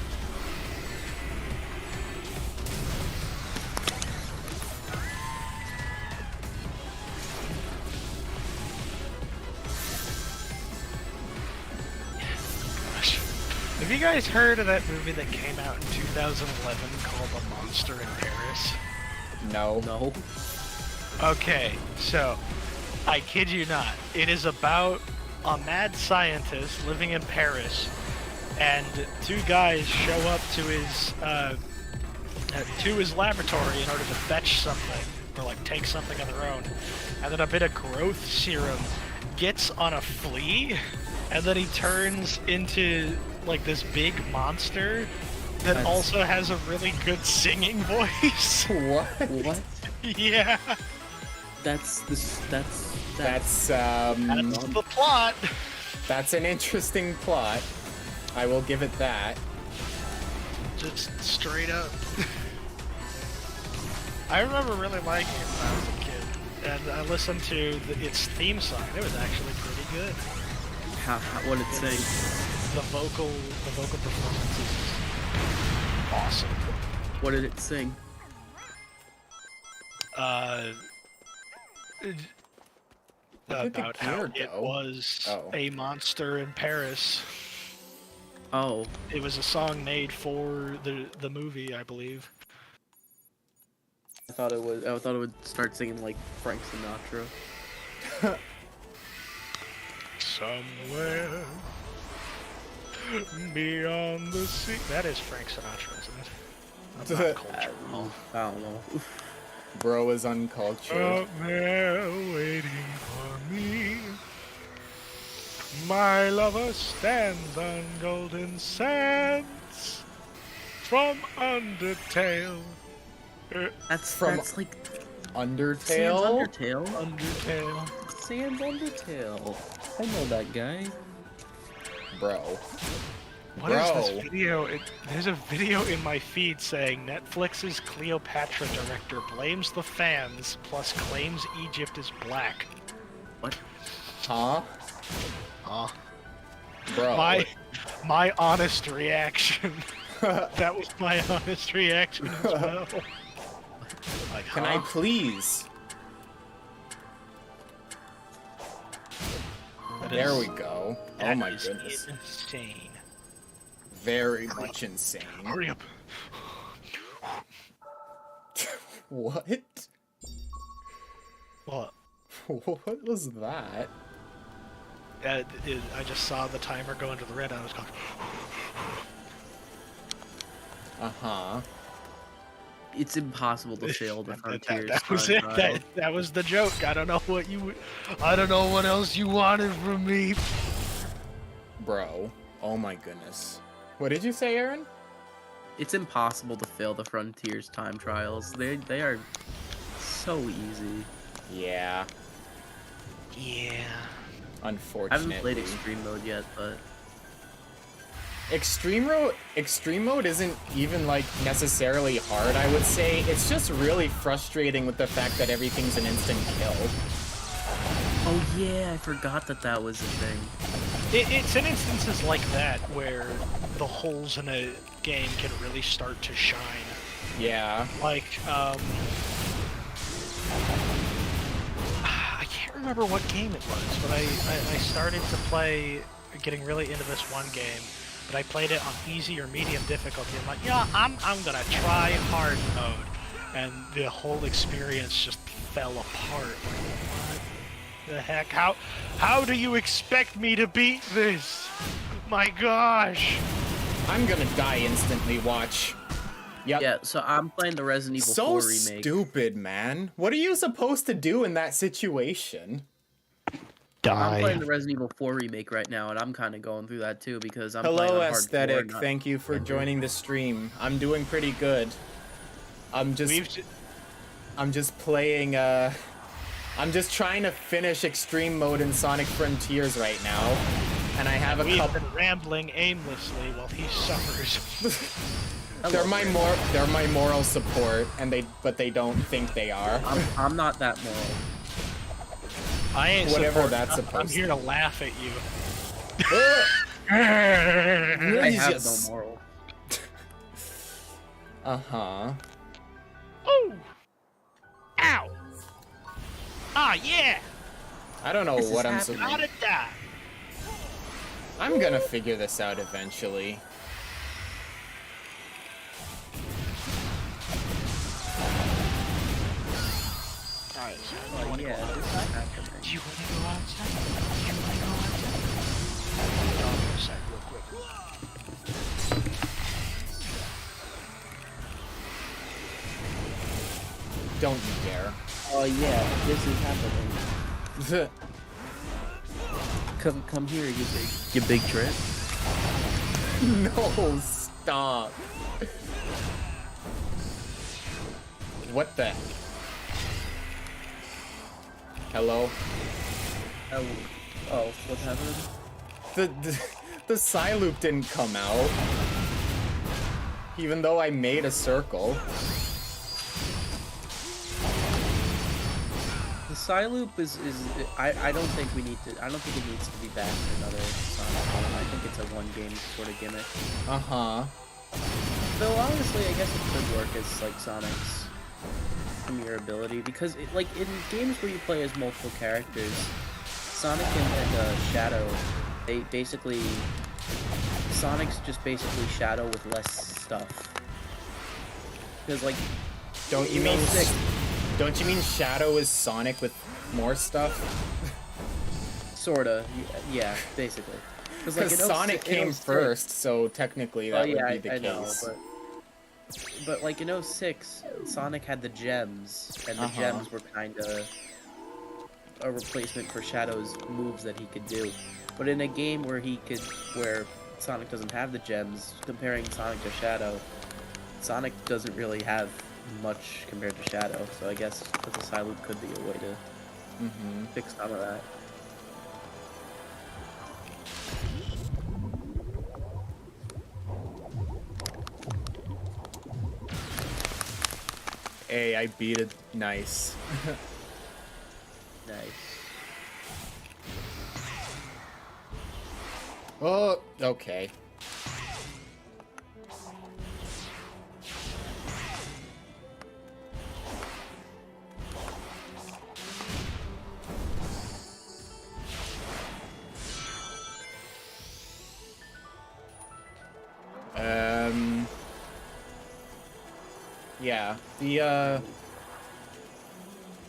Gosh. Have you guys heard of that movie that came out in 2011 called A Monster in Paris? No. No. Okay, so, I kid you not, it is about a mad scientist living in Paris, and two guys show up to his laboratory in order to fetch something, or like take something on their own, and then a bit of growth serum gets on a flea, and then he turns into like this big monster that That's- also has a really good singing voice. What? What? Yeah. That's That's The plot. that's an interesting plot. I will give it that. Just straight up. I remember really liking it when I was a kid, and I listened to its theme song. It was actually pretty good. what it say? The vocal performance is awesome. What did it sing? Where did the About how gear it go? was Oh. a monster in Paris. Oh, It was a song made for the movie, I believe. I thought it would start singing like Frank Sinatra. Somewhere beyond the sea. That is Frank Sinatra, isn't it? I'm not cultured. I don't know. Bro is uncultured. Out there waiting for me. My lover stands on golden sands from Undertale. That's Undertale? like Sans Undertale. Undertale. Sans Undertale. I know that guy. Bro. What is this Bro. video? There's a video in my feed saying Netflix's Cleopatra director blames the fans, plus claims Egypt is black. What? Huh? Huh? Bro. My honest reaction. That was my honest reaction as well. Like, Can I please? That There is- we go. Oh that my is goodness. insane. Very much insane. Hurry up. What? What? What was that? I just saw the timer go into the red and I was going, Uh-huh. It's impossible to fail the Frontiers. that was time it. trial. That was the joke. I don't know what else you wanted from me. Bro. Oh my goodness. What did you say, Aaron? It's impossible to fail the Frontiers time trials. They are so easy. Yeah. Yeah. I Unfortunately. haven't played Extreme Mode yet, but Extreme mode isn't even like necessarily hard, I would say. It's just really frustrating with the fact that everything's an instant kill. oh yeah, I forgot that was a thing. It's in instances like that where the holes in a game can really start to shine. Yeah. Like, I can't remember what game it was, but I started to play, getting really into this one game, but I played it on easy or medium difficulty. I'm like, yeah, I'm gonna try hard mode, and the whole experience just fell apart. Like, what the heck? How do you expect me to beat this? My gosh! I'm gonna die instantly, watch. Yep. Yeah, so I'm playing the Resident Evil So 4 remake. stupid, man. What are you supposed to do in that situation? I'm playing the Resident Evil 4 remake right now, and I'm kind of going through that too because I'm playing Hello, on hardcore, Aesthetic. not Thank you for standard. joining the stream. I'm doing pretty good. I'm just playing, I'm just trying to finish Extreme Mode in Sonic Frontiers right now. And I have a We've couple... been rambling aimlessly while he suffers. They're my moral support, and but they don't think they are. I'm not that moral. I ain't Whatever support- that's I'm supposed here to laugh at you. I have Jesus. no moral. Uh-huh. Oh! Ow! Ah, yeah! I don't know This is what I'm happening. How did that? I'm gonna figure this out eventually. Alright, so Oh, yeah, this is happening. do you want to go outside? Do you want to go outside? I'll go outside real quick. Don't you dare. Oh yeah, this is happening. Come here, you big trip. No, stop. What the? Hello? Oh, what's happening? The Psyloop didn't come out. Even though I made a circle. The Psyloop is I don't think we need to. I don't think it needs to be back in another Sonic game. I think it's a one game sort of gimmick. Uh-huh. Though honestly, I guess it could work as like Sonic's premier ability because like in games where you play as multiple characters, Sonic and Shadow, they basically Sonic's just basically Shadow with less stuff. Because like, Don't you mean Shadow is Sonic with more stuff? sorta, yeah, basically. Because Sonic came first, so technically that would be the I case. know, but like in 06, Sonic had the gems, and the gems were kind of a replacement for Shadow's moves that he could do. But in a game where Sonic doesn't have the gems, comparing Sonic to Shadow, Sonic doesn't really have much compared to Shadow. So I guess the Psyloop could be a way to fix some of that. Hey, I beat it. Nice. Nice. Oh, okay. Yeah,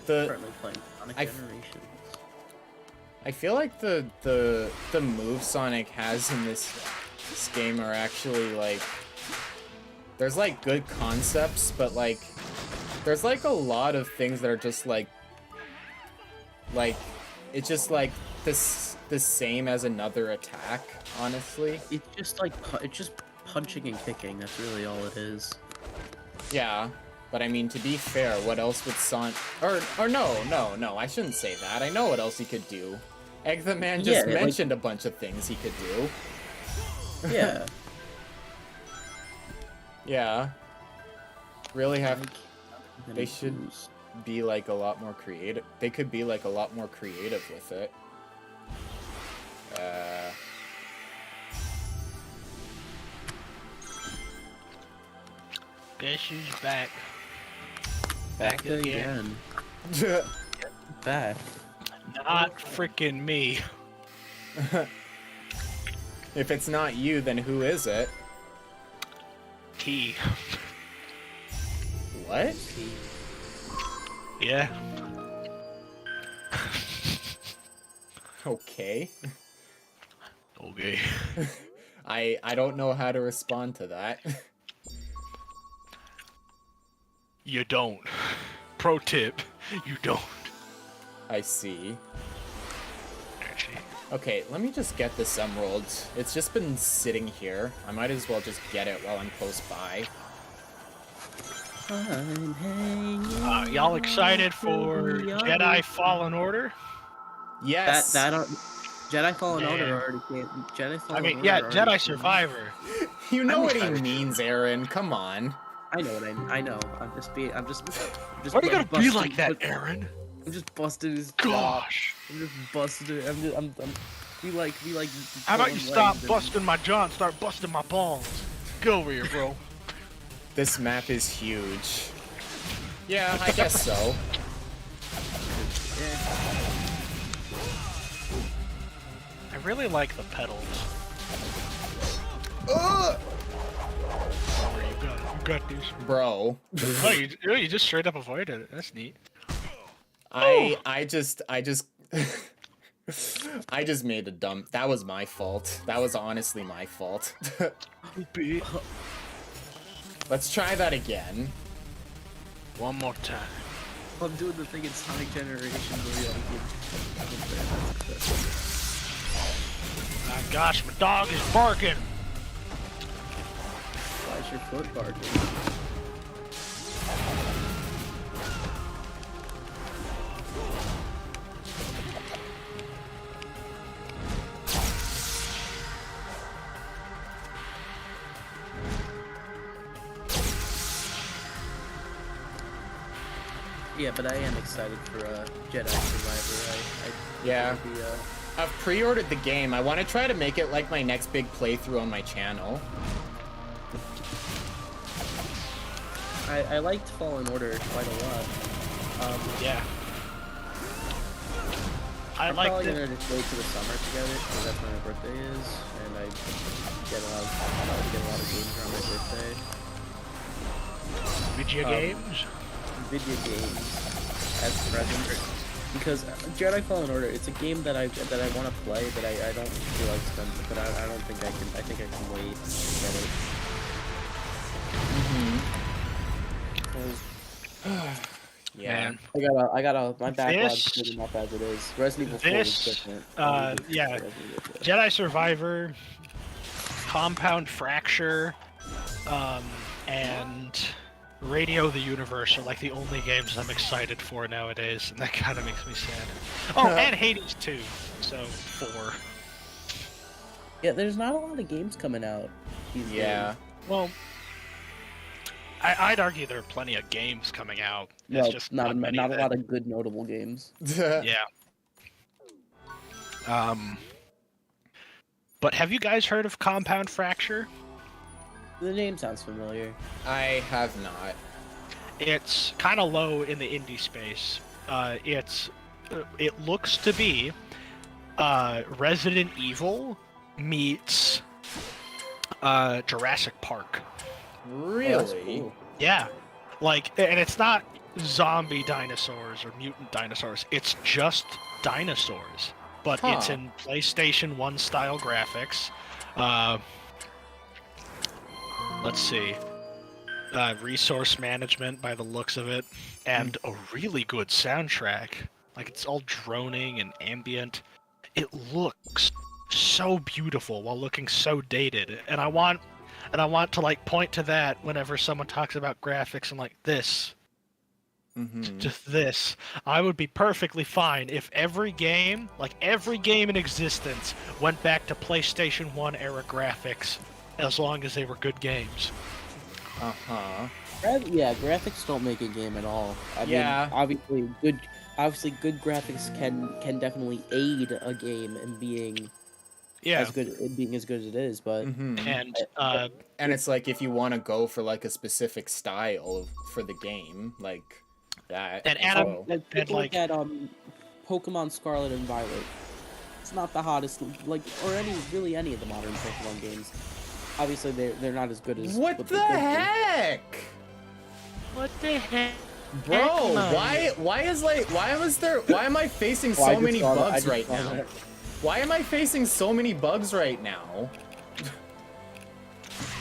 Currently playing Sonic I- Generations. I feel like the moves Sonic has in this game are actually like there's like good concepts, but like there's like a lot of things that are just like it's just like the same as another attack, honestly. It's just like it's just punching and kicking. That's really all it is. Yeah, but I mean, to be fair, what else would Sonic... Or no, I shouldn't say that. I know what else he could do. Egg the Man just Yeah, like- mentioned a bunch of things he could do. Yeah. Yeah. Really have... Then They he should- lose. be like a lot more creative. They could be like a lot more creative with it. Guess who's back? Back again. Back. Not freaking me. If it's not you, then who is it? T. What? Yeah. Okay. Okay. I don't know how to respond to that. You don't. Pro tip, you don't. I see. Actually. Okay, let me just get this emerald. It's just been sitting here. I might as well just get it while I'm close by. I'm hanging Y'all excited for Jedi Fallen Order? Yes. Jedi Fallen Yeah. Order already came. Jedi Fallen Order. Yeah, already Jedi came. Survivor. You know I'm what he excited. means, Aaron. Come on. I know what I know. I'm just Why are you gonna be busting- like that, Aaron? I'm just busting his jaw. Gosh. I'm just busting it. I'm we like How about you pulling stop legs and- busting my jaw and start busting my balls? Get over here, bro. This map is huge. Yeah, I guess so. Yeah. I really like the pedals. Ugh! You got this. Bro. Oh, you just straight up avoided it. That's neat. I just I just made a dumb. That was my fault. That was honestly my fault. Let's try that again. One more time. I'm doing the thing in Sonic Generations where you My gosh, my dog is barking. Why is your foot barking? Yeah, but I am excited for Jedi Survivor. Yeah. It'll be, I've pre-ordered the game. I want to try to make it like my next big playthrough on my channel. I liked Fallen Order quite a lot. Yeah. I I'm liked probably it. gonna just wait till the summer to get it because that's when my birthday is, and I get a lot of games around my birthday. Video games. Video games as present because Jedi Fallen Order, it's a game that I want to play, but I don't feel like spending. But I don't think I can. I think I can wait to get it. Yeah. Man. I got my backlog's This- good enough as it is. Resident Evil 4 is This, different. yeah. Resident Evil 4. Jedi Survivor, Compound Fracture, and Radio the Universe are like the only games I'm excited for nowadays, and that kind of makes me sad. Oh, and Hades 2, so 4. Yeah, there's not a lot of games coming out. These Yeah. days. Well, I'd argue there are plenty of games coming out. It's Well, just not many a that- lot of good notable games. Yeah. But have you guys heard of Compound Fracture? The name sounds familiar. I have not. It's kind of low in the indie space. It looks to be Resident Evil meets Jurassic Park. Really? Oh, that's cool. Yeah, like, and it's not zombie dinosaurs or mutant dinosaurs. It's just dinosaurs, but it's Huh. in PlayStation 1 style graphics. Let's see. Resource management by the looks of it, and a really good soundtrack. Like, it's all droning and ambient. It looks so beautiful while looking so dated, and I want to like point to that whenever someone talks about graphics and like this. Mm-hmm. Just this. I would be perfectly fine if every game in existence, went back to PlayStation 1 era graphics, as long as they were good games. Uh-huh. Yeah, graphics don't make a game at all. I Yeah. mean, obviously good graphics can definitely aid a game in being Yeah, as good it being as good as it is, but and And it's like if you want to go for like a specific style for the game, like that. And as Adam- well. like and, people like- look at Pokemon Scarlet and Violet. It's not the hottest, like, or any of the modern Pokemon games. Obviously, they're not as good as What they the could be. heck? what the heck? Bro, Heckman. why am I facing Oh, I so just many saw that- I bugs just right saw now? that. Why am I facing so many bugs right now?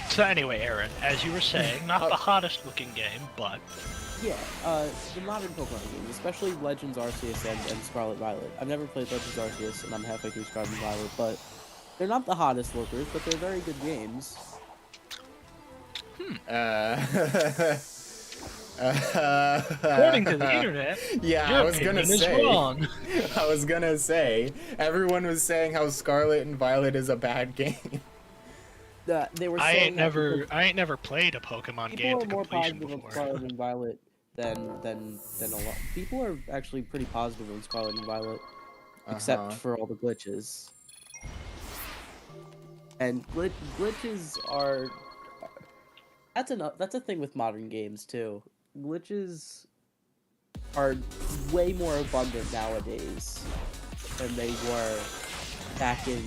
So anyway, Aaron, as you were saying, not the hottest looking game, but Yeah, the modern Pokemon games, especially Legends Arceus and Scarlet Violet. I've never played Legends Arceus, and I'm halfway through Scarlet Violet, but they're not the hottest lookers, but they're very good games. according to the internet, Yeah, your I was gonna opinion is say. wrong. I was gonna say. Everyone was saying how Scarlet and Violet is a bad game. They were I saying ain't that never played a Pokemon people game are to more completion positive on before. Scarlet and Violet than a lot. People are actually pretty positive on Scarlet and Violet, except Uh-huh. for all the glitches. And glitches are that's a thing with modern games too. Glitches are way more abundant nowadays than they were back in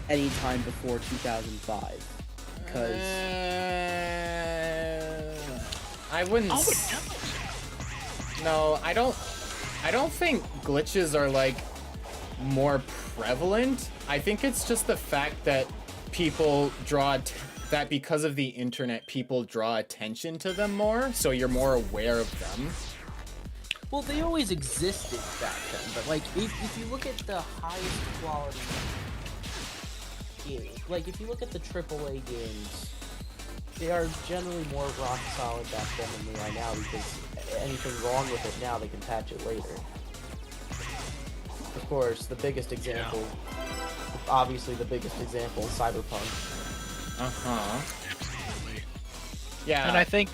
any time before 2005. Because I wouldn't. Oh, No, I don't think glitches are like more prevalent. I think it's just the fact that people that because of the internet, people draw attention to them more, so you're more aware of them. well, they always existed back then, but like if you look at the highest quality games, like if you look at the AAA games, they are generally more rock solid back then than they are now, because anything wrong with it now, they can patch it later. Of course, the biggest example, obviously the biggest example, Cyberpunk. Uh-huh. Absolutely. Yeah. And I think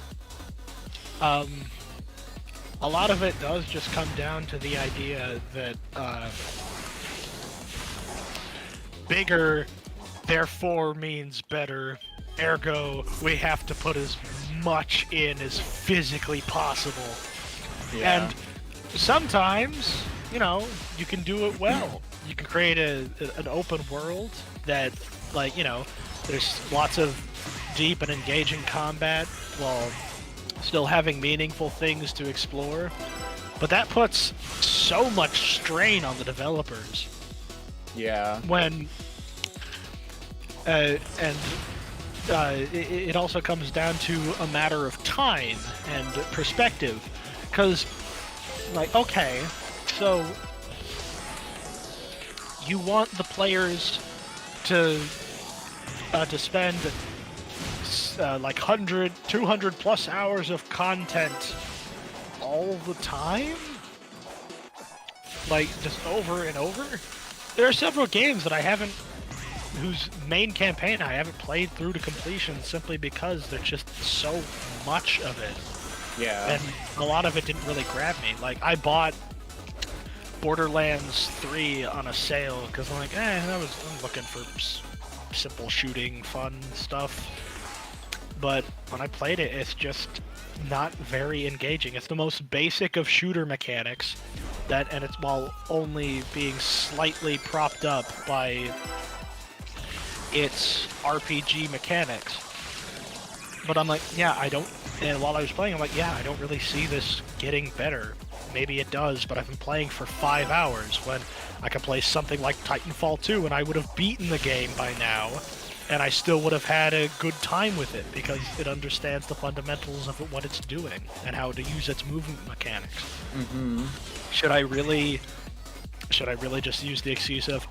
a lot of it does just come down to the idea that bigger therefore means better, ergo we have to put as much in as physically possible. yeah. And sometimes, you know, you can do it well. You can create an open world that, like, you know, there's lots of deep and engaging combat while still having meaningful things to explore. But that puts so much strain on the developers yeah. when it also comes down to a matter of time and perspective, because, like, okay, so you want the players to spend like 100, 200 plus hours of content all the time, like just over and over. There are several games that whose main campaign I haven't played through to completion simply because there's just so much of it, Yeah. and a lot of it didn't really grab me. Like, I bought Borderlands 3 on a sale because I'm like, I'm looking for simple shooting, fun stuff. But when I played it, it's just not very engaging. It's the most basic of shooter mechanics, and it's while only being slightly propped up by its RPG mechanics. But I'm like, and while I was playing, I'm like, I don't really see this getting better. Maybe it does, but I've been playing for 5 hours when I could play something like Titanfall 2 and I would have beaten the game by now, and I still would have had a good time with it because it understands the fundamentals of what it's doing and how to use its movement mechanics. Mm-hmm. Should I really just use the excuse of,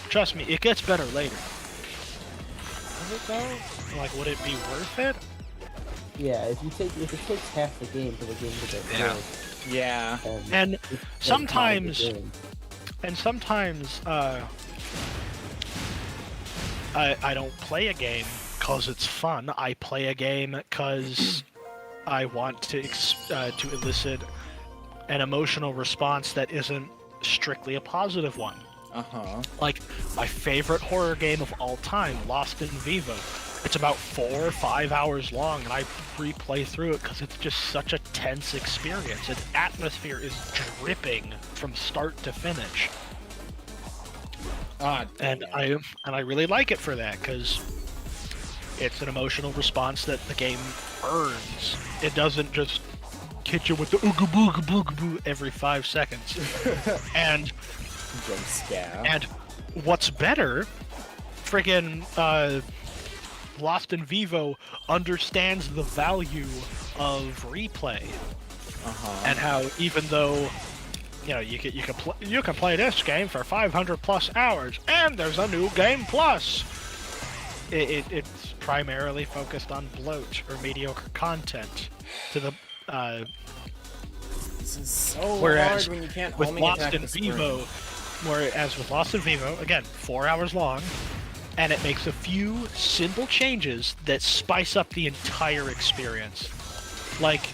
trust me, it gets better later? Does it though? Like, would it be worth it? Yeah, if it takes half the game for the game to get Yeah. good, Yeah. then And it's just sometimes, not a good game. I don't play a game because it's fun. I play a game because I want to elicit an emotional response that isn't strictly a positive one. Uh-huh. Like, my favorite horror game of all time, Lost in Vivo. It's about 4 or 5 hours long, and I replay through it because it's just such a tense experience. Its atmosphere is dripping from start to finish. And I really like it for that, because it's an emotional response that the game earns. It doesn't just hit you with the ooga booga booga boo every 5 seconds. And Jump scare. and what's better, friggin' Lost in Vivo understands the value of replay, and how even though you can play this game for 500 plus hours, and there's a new game plus. It's primarily focused on bloat or mediocre content. To the This is so whereas hard when you can't with homing Lost attack in the spring. Vivo, whereas with Lost in Vivo, again, 4 hours long, and it makes a few simple changes that spice up the entire experience. Like,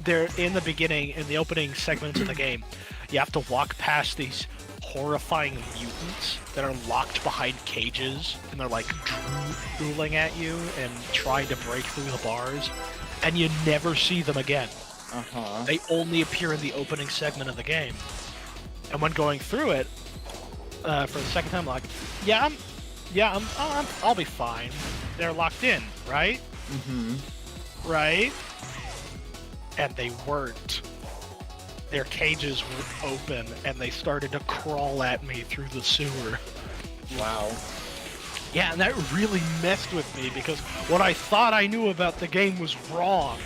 there in the beginning, in the opening segments of the game, you have to walk past these horrifying mutants that are locked behind cages, and they're like drooling at you and trying to break through the bars, and you never see them again. They only appear in the opening segment of the game. And when going through it for the second time, like, I'll be fine. They're locked in, right? Right? And they weren't. Their cages were open, and they started to crawl at me through the sewer. Wow. Yeah, and that really messed with me, because what I thought I knew about the game was wrong.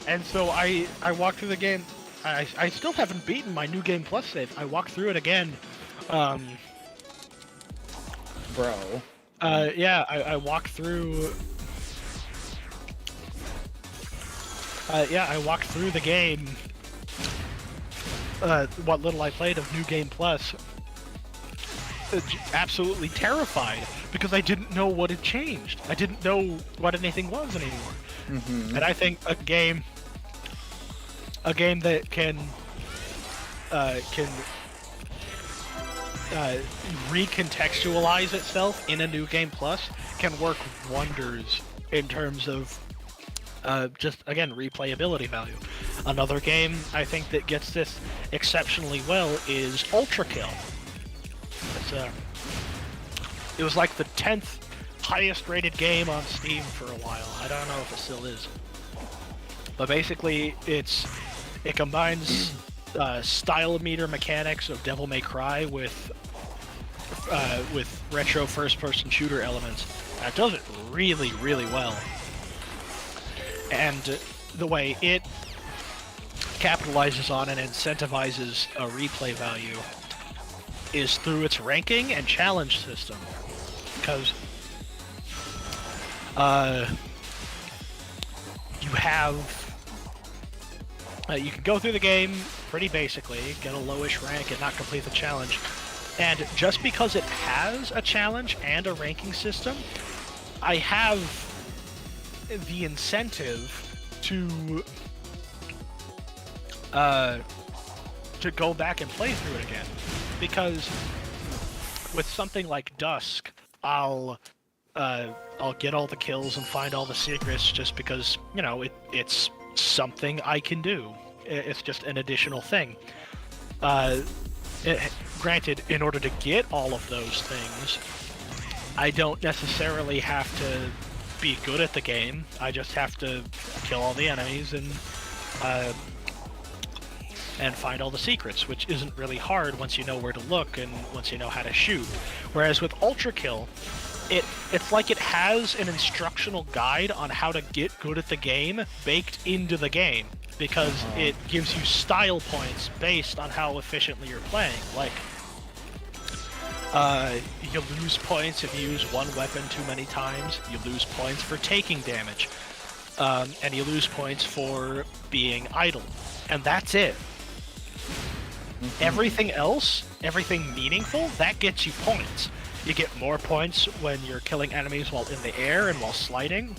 And so I walked through the game. I still haven't beaten my New Game Plus save. I walked through it again. Bro. I walked through... I walked through the game. What little I played of New Game Plus. Absolutely terrified, because I didn't know what had changed. I didn't know what anything was anymore. And I think a game that can recontextualize itself in a New Game Plus can work wonders in terms of just, again, replayability value. Another game I think that gets this exceptionally well is Ultra Kill. It was like the 10th highest rated game on Steam for a while. I don't know if it still is. But basically, it combines style meter mechanics of Devil May Cry with retro first-person shooter elements. And it does it really, really well. And the way it capitalizes on and incentivizes a replay value is through its ranking and challenge system. Because you can go through the game pretty basically, get a lowish rank and not complete the challenge. And just because it has a challenge and a ranking system, I have the incentive to go back and play through it again. Because with something like Dusk, I'll get all the kills and find all the secrets just because, it's something I can do. It's just an additional thing. Granted, in order to get all of those things, I don't necessarily have to be good at the game. I just have to kill all the enemies and find all the secrets, which isn't really hard once you know where to look and once you know how to shoot. Whereas with Ultra Kill, it's like it has an instructional guide on how to get good at the game baked into the game, because it gives you style points based on how efficiently you're playing. Like, you lose points if you use one weapon too many times, you lose points for taking damage, and you lose points for being idle. And that's it. Everything else, everything meaningful, that gets you points. You get more points when you're killing enemies while in the air and while sliding.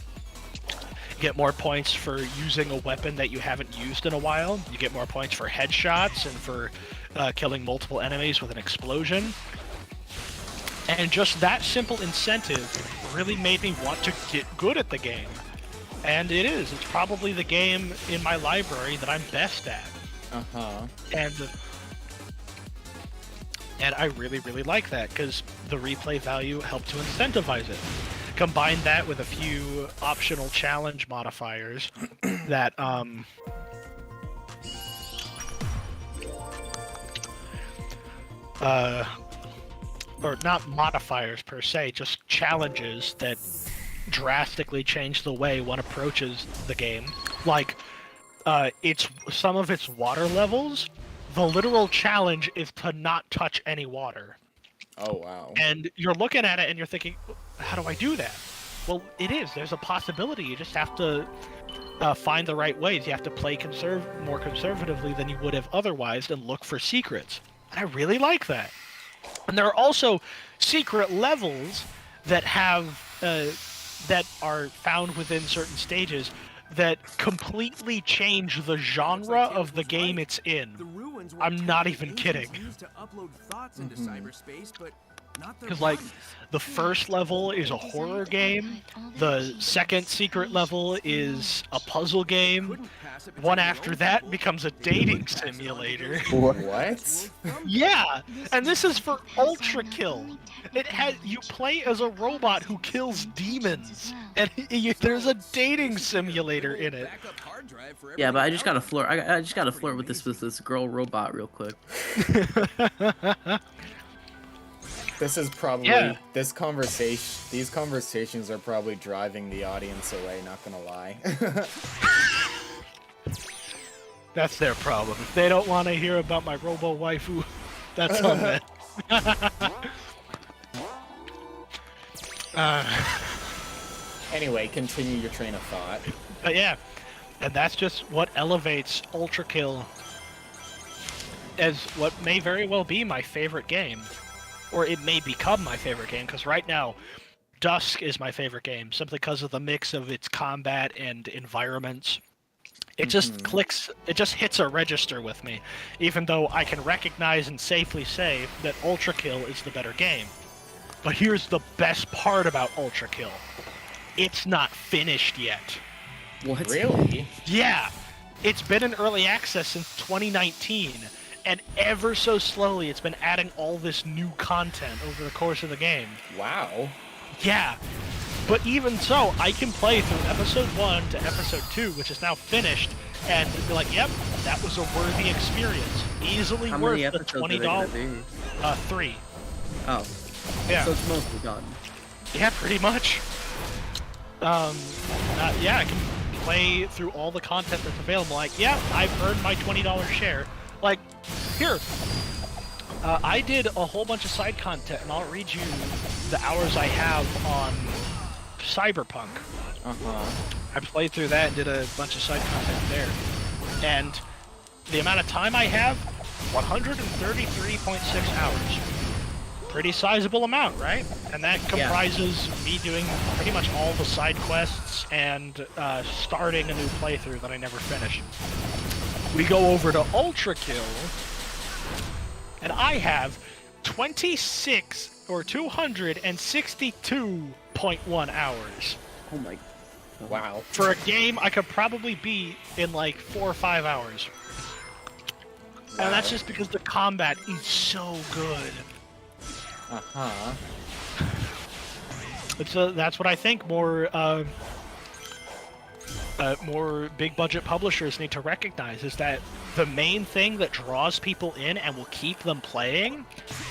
get more points for using a weapon that you haven't used in a while. You get more points for headshots and for killing multiple enemies with an explosion. And just that simple incentive really made me want to get good at the game. And it is. It's probably the game in my library that I'm best at. Uh-huh. And I really, really like that, because the replay value helped to incentivize it. Combine that with a few optional challenge modifiers that, or not modifiers per se, just challenges that drastically change the way one approaches the game. Like, some of its water levels, the literal challenge is to not touch any water. Oh, wow. And you're looking at it and you're thinking, how do I do that? Well, it is. There's a possibility. You just have to find the right ways. You have to play more conservatively than you would have otherwise and look for secrets. And I really like that. And there are also secret levels that have that are found within certain stages that completely change the genre of the game it's in. I'm not even kidding. Because, like, the first level is a horror game, the second secret level is a puzzle game, one after that becomes a dating simulator. What? Yeah, and this is for Ultra Kill. You play as a robot who kills demons, and there's a dating simulator in it. Yeah, but I just gotta flirt. I just gotta flirt with this girl robot real quick. This is probably these conversations are probably driving the audience away, not gonna lie. That's their problem. If they don't want to hear about my robo waifu, that's on them. Anyway, continue your train of thought. But yeah, and that's just what elevates Ultra Kill as what may very well be my favorite game. Or it may become my favorite game, because right now, Dusk is my favorite game, simply because of the mix of its combat and environments. It just clicks, it just hits a register with me, even though I can recognize and safely say that Ultra Kill is the better game. But here's the best part about Ultra Kill. It's not finished yet. What? Really? Yeah, it's been in early access since 2019. And ever so slowly, it's been adding all this new content over the course of the game. Wow. Yeah. But even so, I can play through episode 1 to episode 2, which is now finished, and be like, yep, that was a worthy experience. Easily How worth many the episodes are $20. there gonna be? 3. Oh. Yeah. So it's mostly done. Yeah, pretty much. Yeah, I can play through all the content that's available. Like, yeah, I've earned my $20 share. Like, here, I did a whole bunch of side content, and I'll read you the hours I have on Cyberpunk. Uh-huh. I played through that and did a bunch of side content there. And the amount of time I have, 133.6 hours. Pretty sizable amount, right? And that comprises me doing pretty much all the side quests and starting a new playthrough that I never finished. We go over to Ultra Kill, and I have 26 or 262.1 hours. Oh my. Wow. For a game I could probably beat in like 4 or 5 hours. Wow. And that's just because the combat is so good. Uh-huh. That's what I think more big budget publishers need to recognize, is that the main thing that draws people in and will keep them playing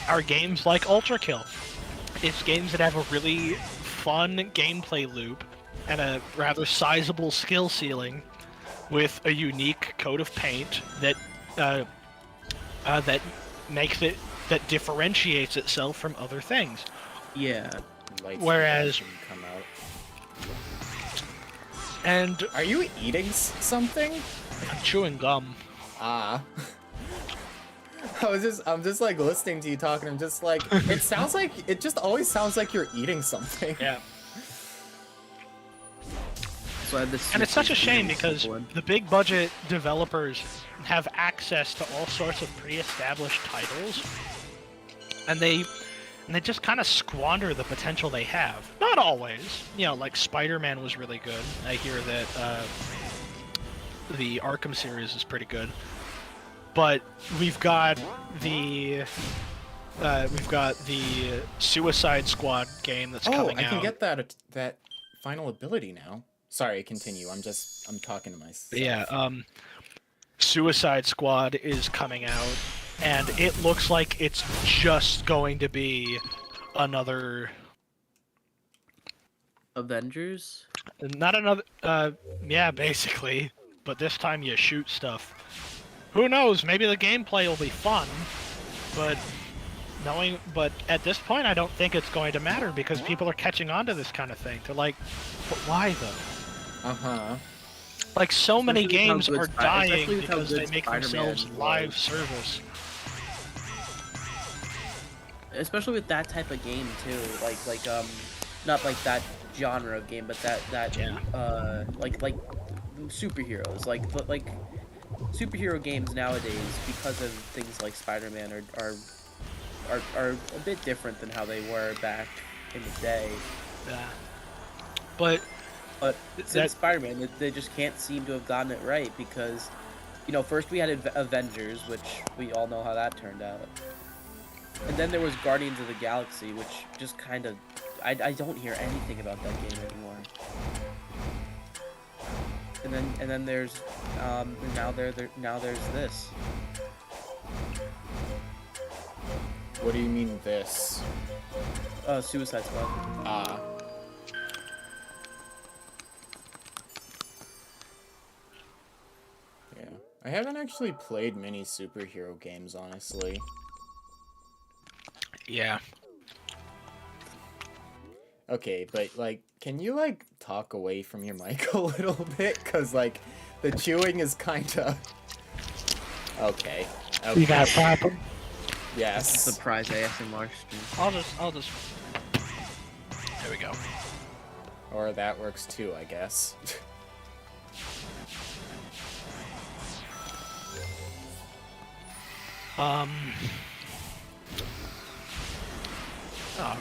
are games like Ultra Kill. It's games that have a really fun gameplay loop and a rather sizable skill ceiling with a unique coat of paint that that differentiates itself from other things. Yeah. Lights Whereas- can come out. And Are you eating something? I'm chewing gum. Ah. I'm just like listening to you talking. I'm just like, it just always sounds like you're eating something. Yeah. also had this. And it's such a shame Super because one. the big budget developers have access to all sorts of pre-established titles, and they just kind of squander the potential they have. Not always, you know, like Spider-Man was really good. I hear that the Arkham series is pretty good, but we've got the Suicide Squad game that's Oh, coming I out. can get that final ability now. Sorry, continue. I'm talking to myself. Yeah, Suicide Squad is coming out, and it looks like it's just going to be another, Avengers. not another, yeah, basically, but this time you shoot stuff. Who knows, maybe the gameplay will be fun, but at this point I don't think it's going to matter because people are catching on to this kind of thing. They're like, but why though? Uh-huh. Like, so many Especially with how games good are dying especially with how because good they make Spider-Man themselves was. live service. Especially with that type of game too, like not like that genre of game, but that Yeah. like superheroes, like superhero games nowadays, because of things like Spider-Man are a bit different than how they were back in the day. Yeah. But But that- since Spider-Man, they just can't seem to have gotten it right because, you know, first we had Avengers, which we all know how that turned out. And then there was Guardians of the Galaxy, which just kind of... I don't hear anything about that game anymore. And then there's... now there's this. What do you mean this? Suicide Squad. Ah. Yeah. I haven't actually played many superhero games, honestly. yeah. Okay, but, like, can you, like, talk away from your mic a little bit? Because, like, the chewing is kinda... Okay. You got a problem? Yes. Surprise ASMR stream. I'll just. There we go. Or that works too, I guess. Alright.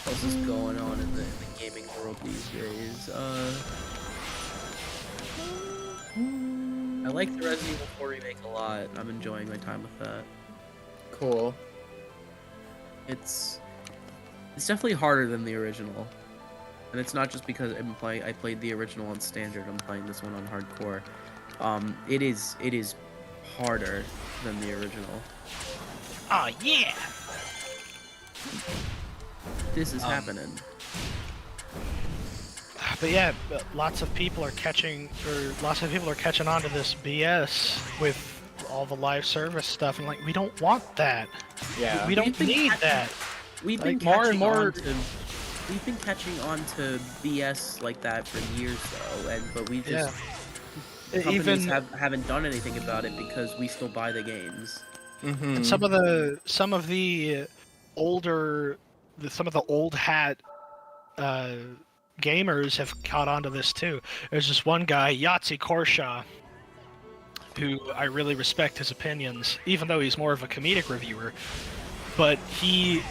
What's is going on in the gaming world these days? I like the Resident Evil 4 remake a lot. I'm enjoying my time with that. Cool. It's definitely harder than the original, and it's not just because I played the original on standard. I'm playing this one on hardcore. It is harder than the original. Oh yeah. This is happening. But yeah, lots of people are catching on to this BS with all the live service stuff, and like, we don't want that. Yeah. We don't think need that. We've been Like, more and catching more- on to we've been catching on to BS like that for years though, but we just companies Even haven't done anything about it because we still buy the games. Mm-hmm. some of the old hat gamers have caught on to this too. There's this one guy, Yahtzee Korshaw, who I really respect his opinions, even though he's more of a comedic reviewer. But he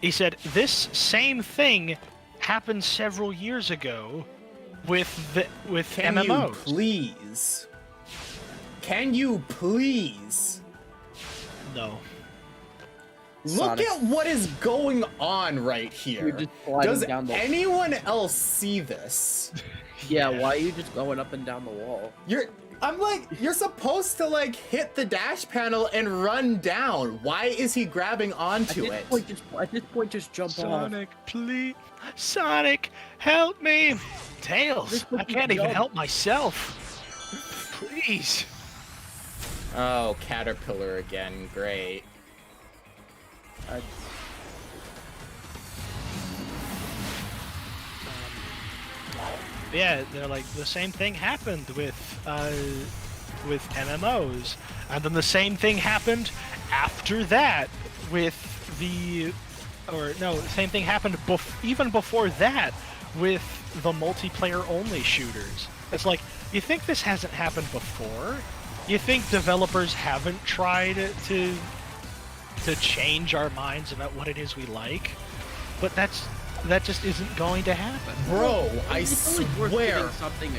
said this same thing happened several years ago with Can MMOs. you please? Can you please? No. Look Sonic. at what is going on right You're here. just sliding Does down the anyone else see this? Yeah, why are you just going up and down the wall? I'm like, you're supposed to like hit the dash panel and run down. Why is he grabbing onto it? At this point, just jump off. Sonic, please. Sonic, help me. Tails, This I would be can't even dumb. help myself. Please. Oh, caterpillar again. Great. Yeah, they're like, the same thing happened with with MMOs. And then the same thing happened after that with same thing happened even before that with the multiplayer-only shooters. It's like, you think this hasn't happened before? You think developers haven't tried to change our minds about what it is we like? But that just isn't going to happen. Bro, I It's always worth swear. giving something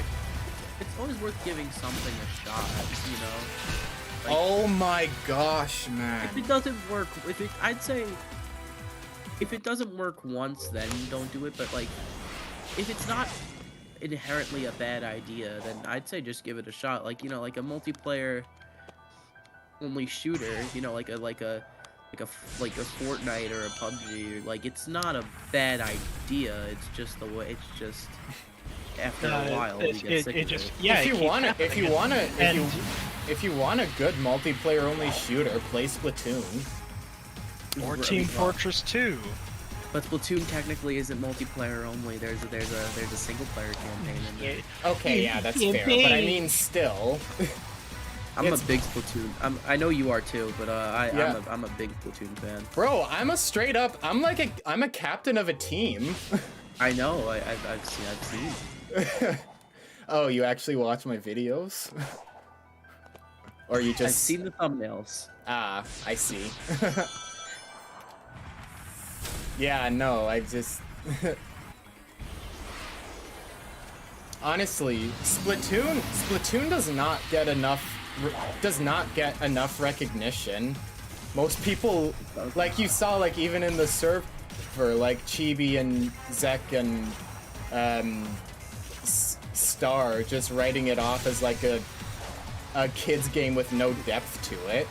it's always worth giving something a shot, you know? Like, Oh my gosh, if man. it doesn't work, I'd say if it doesn't work once, then don't do it. But like, if it's not inherently a bad idea, then I'd say just give it a shot. Like, you know, like a multiplayer only shooter, you know, like a Fortnite or a PUBG. Like, it's not a bad idea. It's just the way. It's just after a while you get sick of it. Yeah, if it you keeps want happening. if you want a good multiplayer only shooter, play Splatoon. Or Team Fortress 2. But Splatoon technically isn't multiplayer only. There's a single player campaign in there. Okay, yeah, that's fair. But I mean, still. I'm It's- a big Splatoon. I know you are too, but Yeah. I'm a big Splatoon fan. Bro, I'm a captain of a team. I know. I've seen. Oh, you actually watch my videos? Or you I've just seen the thumbnails. Ah, I see. Yeah, no, I just honestly, Splatoon does not get enough recognition. Most people, like you saw, like even in the server, like Chibi and Zek and Star just writing it off as like a kid's game with no depth to it.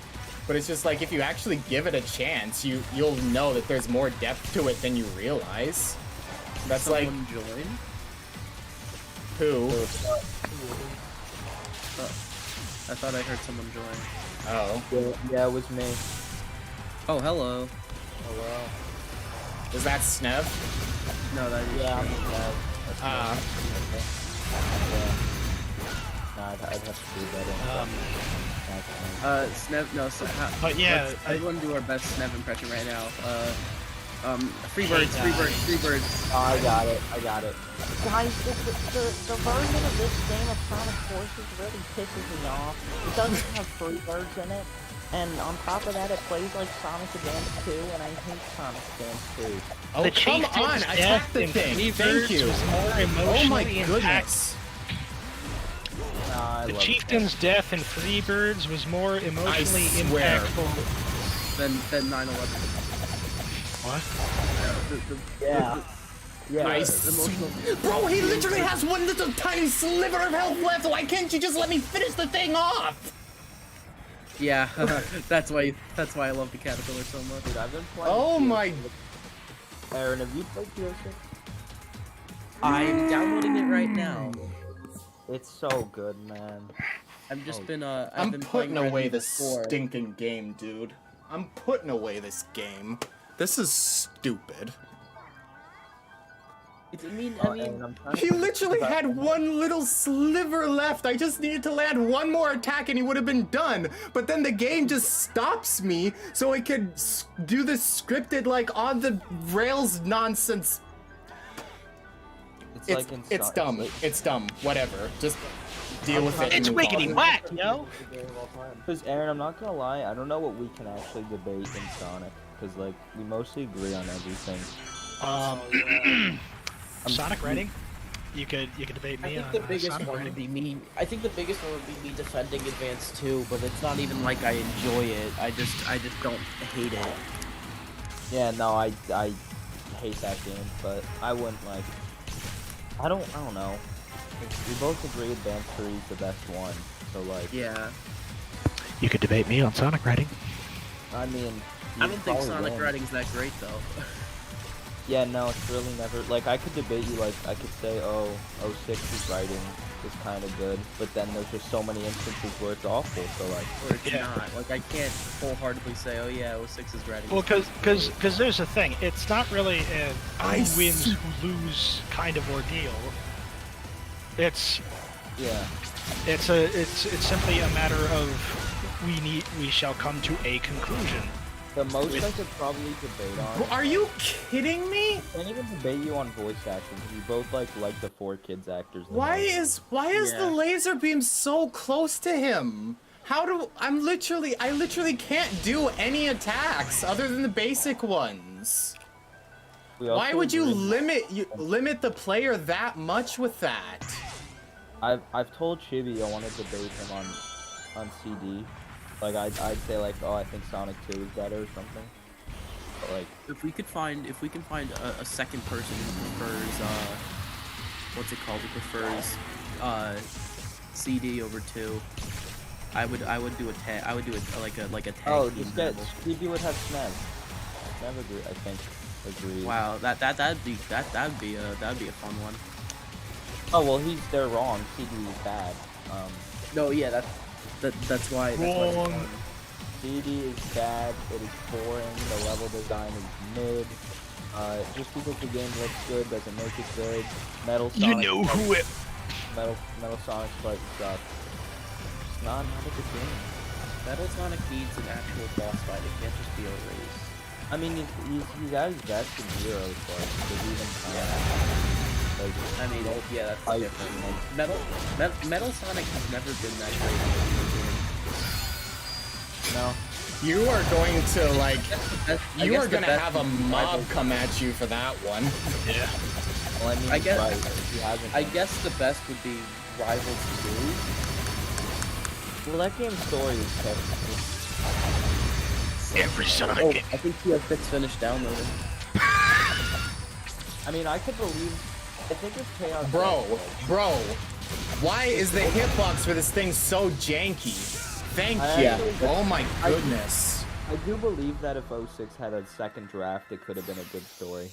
But it's just like, if you actually give it a chance, you'll know that there's more depth to it than you realize. That's like, Someone join. who? I thought I heard someone join. Oh, Yeah, it was me. Oh, hello. Hello. is that Snev? No, that is. Yeah, I'm glad. Ah, Nah, I'd have to do better. Snev. No. So, But yeah, let's everyone do our best Snev impression right now. Freebirds. Oh, I got it. Guys, the version of this game of Sonic Forces really pisses me off. It doesn't have Freebirds in it, and on top of that, it plays like Sonic Advance 2, and I hate Sonic Advance 2. oh, the come Chieftain's on! death Attack the in thing. Freebirds Thank you. was more Oh my emotionally goodness! Nah, I The love Chieftain's death in Freebirds was more emotionally swear. impactful. Then 9/11. What? Yeah. Yeah. I emotional. Bro, he literally has one little tiny sliver of health left. Why can't you just let me finish the thing off? Yeah, that's why I love the Caterpillar so much. Dude, I've been playing. Oh PS6. my! Aaron, have you played PS6? I'm downloading it right now. It's so good, man. I've just Oh. been I'm been putting playing away Resident this Evil 4. stinking game, dude. I'm putting away this game. This is stupid. I mean, Aaron, I'm trying to He think literally about- had one little sliver left. I just needed to land one more attack and he would have been done. But then the game just stops me so it could do this scripted, like, on the rails nonsense. It's, like It's dumb. It's dumb. Whatever. Just deal with it. It's and move wickety on. whack, yo! Because Aaron, I'm not gonna lie, I don't know what we can actually debate in Sonic. Because like we mostly agree on everything. Sonic writing? You could debate I me think on the biggest Sonic one writing. would be me. I think the biggest one would be me defending Advance 2, but it's not even like I enjoy it. I just don't hate it. Yeah, no, I hate that game, but I wouldn't like. I don't know. We both agree Advance 3 is the best one, so like. Yeah, You could debate me on Sonic writing. I mean. I you'd don't think probably Sonic win. writing's that great though. Yeah, no, it's really never. Like, I could debate you, like, I could say, oh, 06's writing is kind of good, but then there's just so many instances where it's awful, so, like. Or it's Yeah. not. Like I can't wholeheartedly say, oh yeah, 06 is writing. Well, because there's the thing. It's not really a I who wins, see. who lose kind of ordeal. It's Yeah. It's simply a matter of we shall come to a conclusion. The most I could probably debate on. Are you kidding me? I can't even debate you on voice acting because you both like the 4Kids actors. the Why most. is Yeah. the laser beam so close to him? I literally can't do any attacks other than the basic ones. We Why also would you agree- limit the player that much with that? I've told Chibi I want to debate him on CD. Like I'd say like, oh, I think Sonic 2 is better or something. But like, If we can find a second person who prefers what's it called? Who prefers CD over 2, I would do a tag. I would do it like a tag. oh, team just get battle. Chibi would have Snez. Snez agree, I think. Agreed. Wow, that'd be a fun one. Oh well, they're wrong. CD is bad. No, yeah, that's why. Wrong. CD is bad. It is boring. The level design is mid. Just because the game looks good doesn't make it good. Metal Sonic. You know who it. Metal Sonic fight stuff. It's not a good game. Metal Sonic needs an actual boss fight. It can't just be a race. I mean, he's at his best in Heroes, but there's even like, I mean, yeah, that's I- different. Metal Sonic has never been that great. no. You are going to like I you guess are the gonna best have a would be mob Rival. come at you for that one. Yeah. Well, I mean, I guess- right, he hasn't. I guess the best would be Rivals 2. Well, that game's story is technically. Every Sonic Oh, game. I think PS6 finished downloading. I mean, I could believe. I think it's Chaos. Bro, why is the hitbox for this thing so janky? Thank you. Yeah. Oh my goodness. I do believe that if 06 had a second draft, it could have been a good story.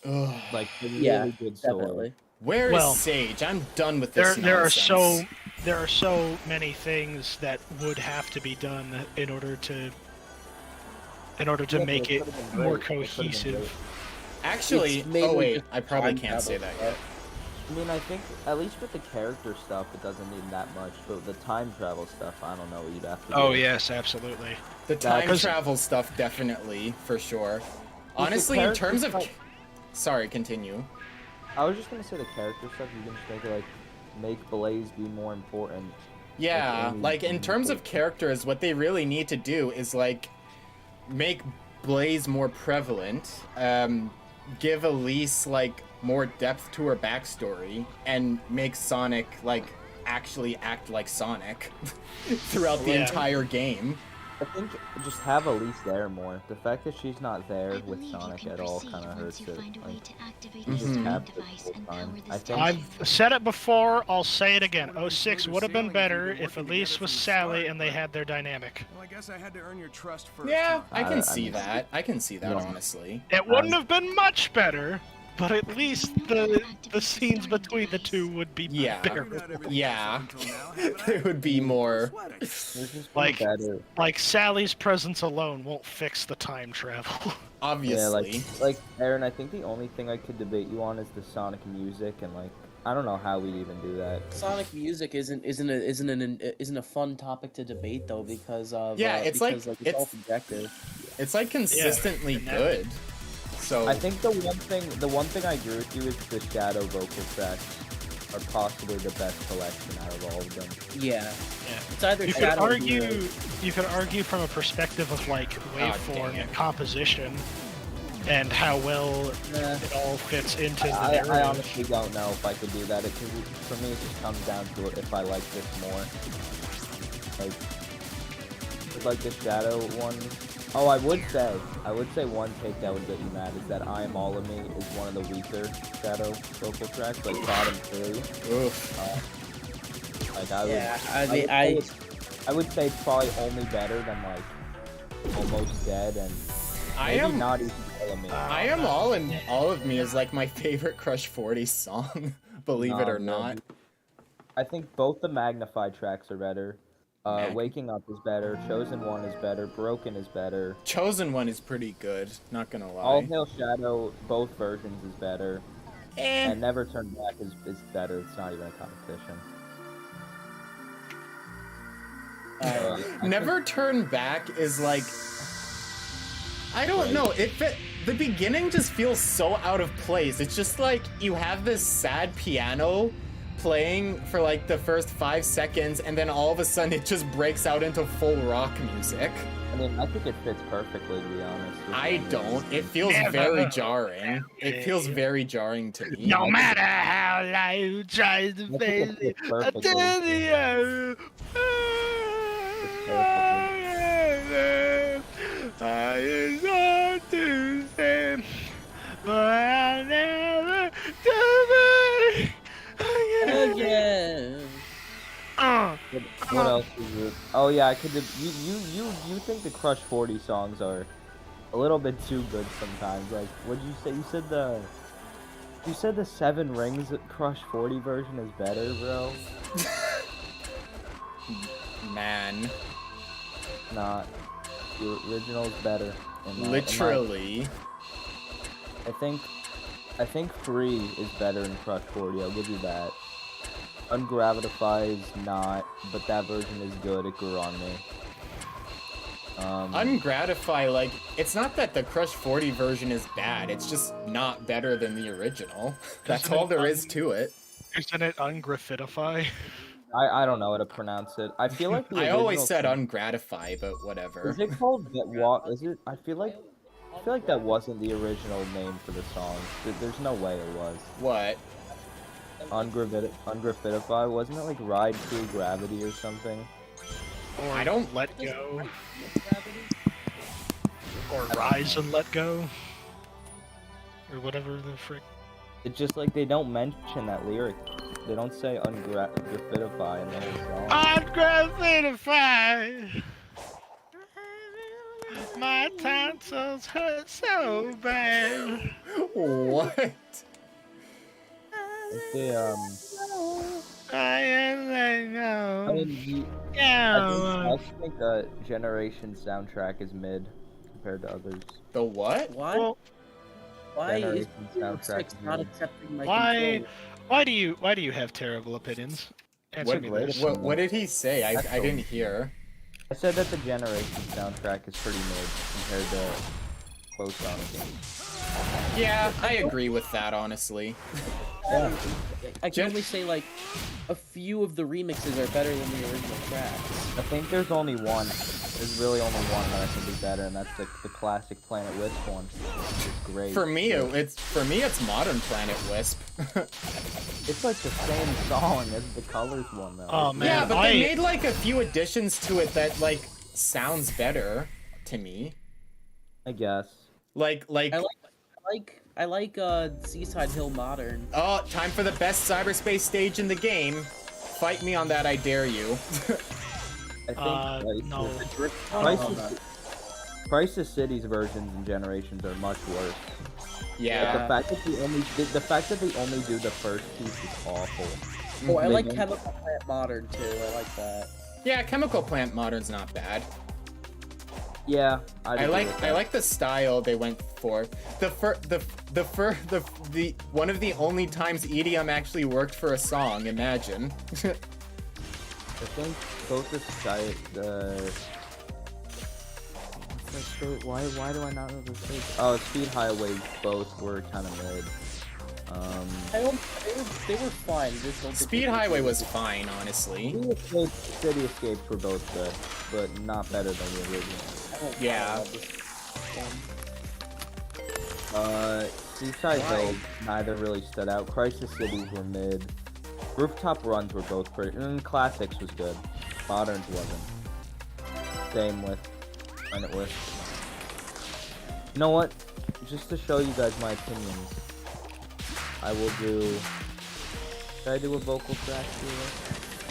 Ugh. Like, a really Yeah, good story. definitely. Where is Well, Sage? I'm done with There this are nonsense. so many things that would have to be done in order to Yeah, make but it could've been more great. It could've been cohesive. great. Actually, It's mainly oh wait, just I probably time can't say travel that yet. I mean, I think at least with the character stuff, it doesn't need that much. But the time travel stuff, I don't know what you'd have to do. Oh yes, absolutely. The time Because- travel stuff, definitely, for sure. the Honestly, in character terms of... stuff- Sorry, continue. I was just gonna say the character stuff. You can just make it like make Blaze be more important. Yeah, Amy like, in and terms Blaze. of characters, what they really need to do is, like, make Blaze more prevalent, give Elise, like, more depth to her backstory, and make Sonic, like, actually act like Sonic throughout the Yeah. entire game. I think just have Elise there more. The fact that she's not there with Sonic at all kind of hurts it. Like, you just Mhm. have the whole time. I think I've said it before, I'll say it again. 06 would have been better if Elise was Sally and they had their dynamic. Well, I guess I had to earn your trust first. Yeah, I I can see mean- that. I can see that, Yeah. honestly. It wouldn't have been much better, but at least the scenes between the two would be Yeah. bearable. Yeah. It would be more... it's just like- better. Like Sally's presence alone won't fix the time travel. Obviously. Yeah, like Aaron, I think the only thing I could debate you on is the Sonic music, and like I don't know how we'd even do that. Sonic music isn't a fun topic to debate though because of Yeah, it's like- because, it's it's- all subjective. It's, like, consistently and that- good. So... I think the one thing I agree with you is the Shadow vocal tracks are possibly the best collection out of all of them. Yeah, Yeah. it's either You could Shadow argue Hero- you could argue from a perspective of like dang waveform it. and composition and how well Nah. it all fits into the I narrative. honestly don't know if I could do that because for me it just comes down to if I like this more. Like the Shadow one. Oh, I would say one take that would get you mad is that I Am All of Me is one of the weaker Shadow vocal tracks, like bottom 3. Oof. Like I would. Yeah, I would mean, say I would say it's probably only better than like Almost Dead and I maybe am... Not Even All of Me. I Am All of Me is like my favorite Crush 40 song, believe it or No, not. I think both the Magnify tracks are better. Mag- Waking Up is better. Chosen One is better. Broken is better. Chosen One is pretty good, not gonna All lie. Hail Shadow, both versions is better. Eh. And Never Turn Back is better. It's not even a competition. Never Turn Back is like, I don't know. The beginning just feels so out of place. It's just like you have this sad piano playing for like the first 5 seconds, and then all of a sudden it just breaks out into full rock music. I mean, I think it fits perfectly, to be honest. I don't. It feels very jarring. It feels very jarring to me. No matter how life tries to I think fade it fits me, I perfectly. tell you, I is all to say, but I'll never do it Again. What else is it? Oh yeah, I could. You think the Crush 40 songs are a little bit too good sometimes? Like, what'd you say? You said the Seven Rings Crush 40 version is better, bro. Man, Not. The original is better. literally. I think 3 is better than Crush 40. I'll give you that. Ungravitify is not, but that version is good. It grew on me. Ungratify, like, it's not that the Crush 40 version is bad, it's just not better than the original. That's all there is to it. Isn't it ungraffitify? I don't know how to pronounce it. I feel like the I always original- said ungratify, but whatever. Is it called Get Walk? Is it? I feel like that wasn't the original name for the song. There's no way it was. What? Ungraffitify, wasn't it like Ride Through Gravity or something? Or I don't- let go. Or rise and let go. Or whatever the frick. It's just like they don't mention that lyric. They don't say ungraffitify in the whole song. Ungraffitify. My tonsils hurt so bad. What? It's the, I am I know. mean, Yeah. I think the Generation soundtrack is mid compared to others. The what? Why? Well, Why is Generation Hero soundtrack 6 is not mid. accepting my Why? controller? Why do you have terrible opinions? Answer me this. What did he say? I didn't hear. I said that the Generation soundtrack is pretty mid compared to both songs. Yeah, I agree with that, honestly. I can only say like a few of the remixes are better than the original tracks. I think there's only one. There's really only one that I think is better, and that's the classic Planet Wisp one. It's great. For me, it's Modern Planet Wisp. It's like the same song as the Colors one, though. Oh man, Yeah, but they made like a few additions to it that like sounds better to me. I guess. Like I like Seaside Hill Modern. oh, time for the best cyberspace stage in the game. Fight me on that, I dare you. I think no. Crisis Cities versions and generations are much worse. Yeah. The fact that they only do the first piece is awful. Oh, I They like don't- Chemical Plant Modern too. I like that. Yeah, Chemical Plant Modern's not bad. Yeah, I like the style they went for. The one of the only times EDM actually worked for a song. Imagine. I think both why do I not know the stage? Oh, Speed Highway both were kind of mid. They were fine. Just don't Speed Highway was fine, honestly. City Escapes were both good, but not better than the original. Yeah. Seaside Hill neither really stood out. Crisis Cities were mid. Rooftop Runs were both pretty. And Classics was good. Moderns wasn't. Same with Planet Wisp. You know what? Just to show you guys my opinions, I will do. Should I do a vocal track here?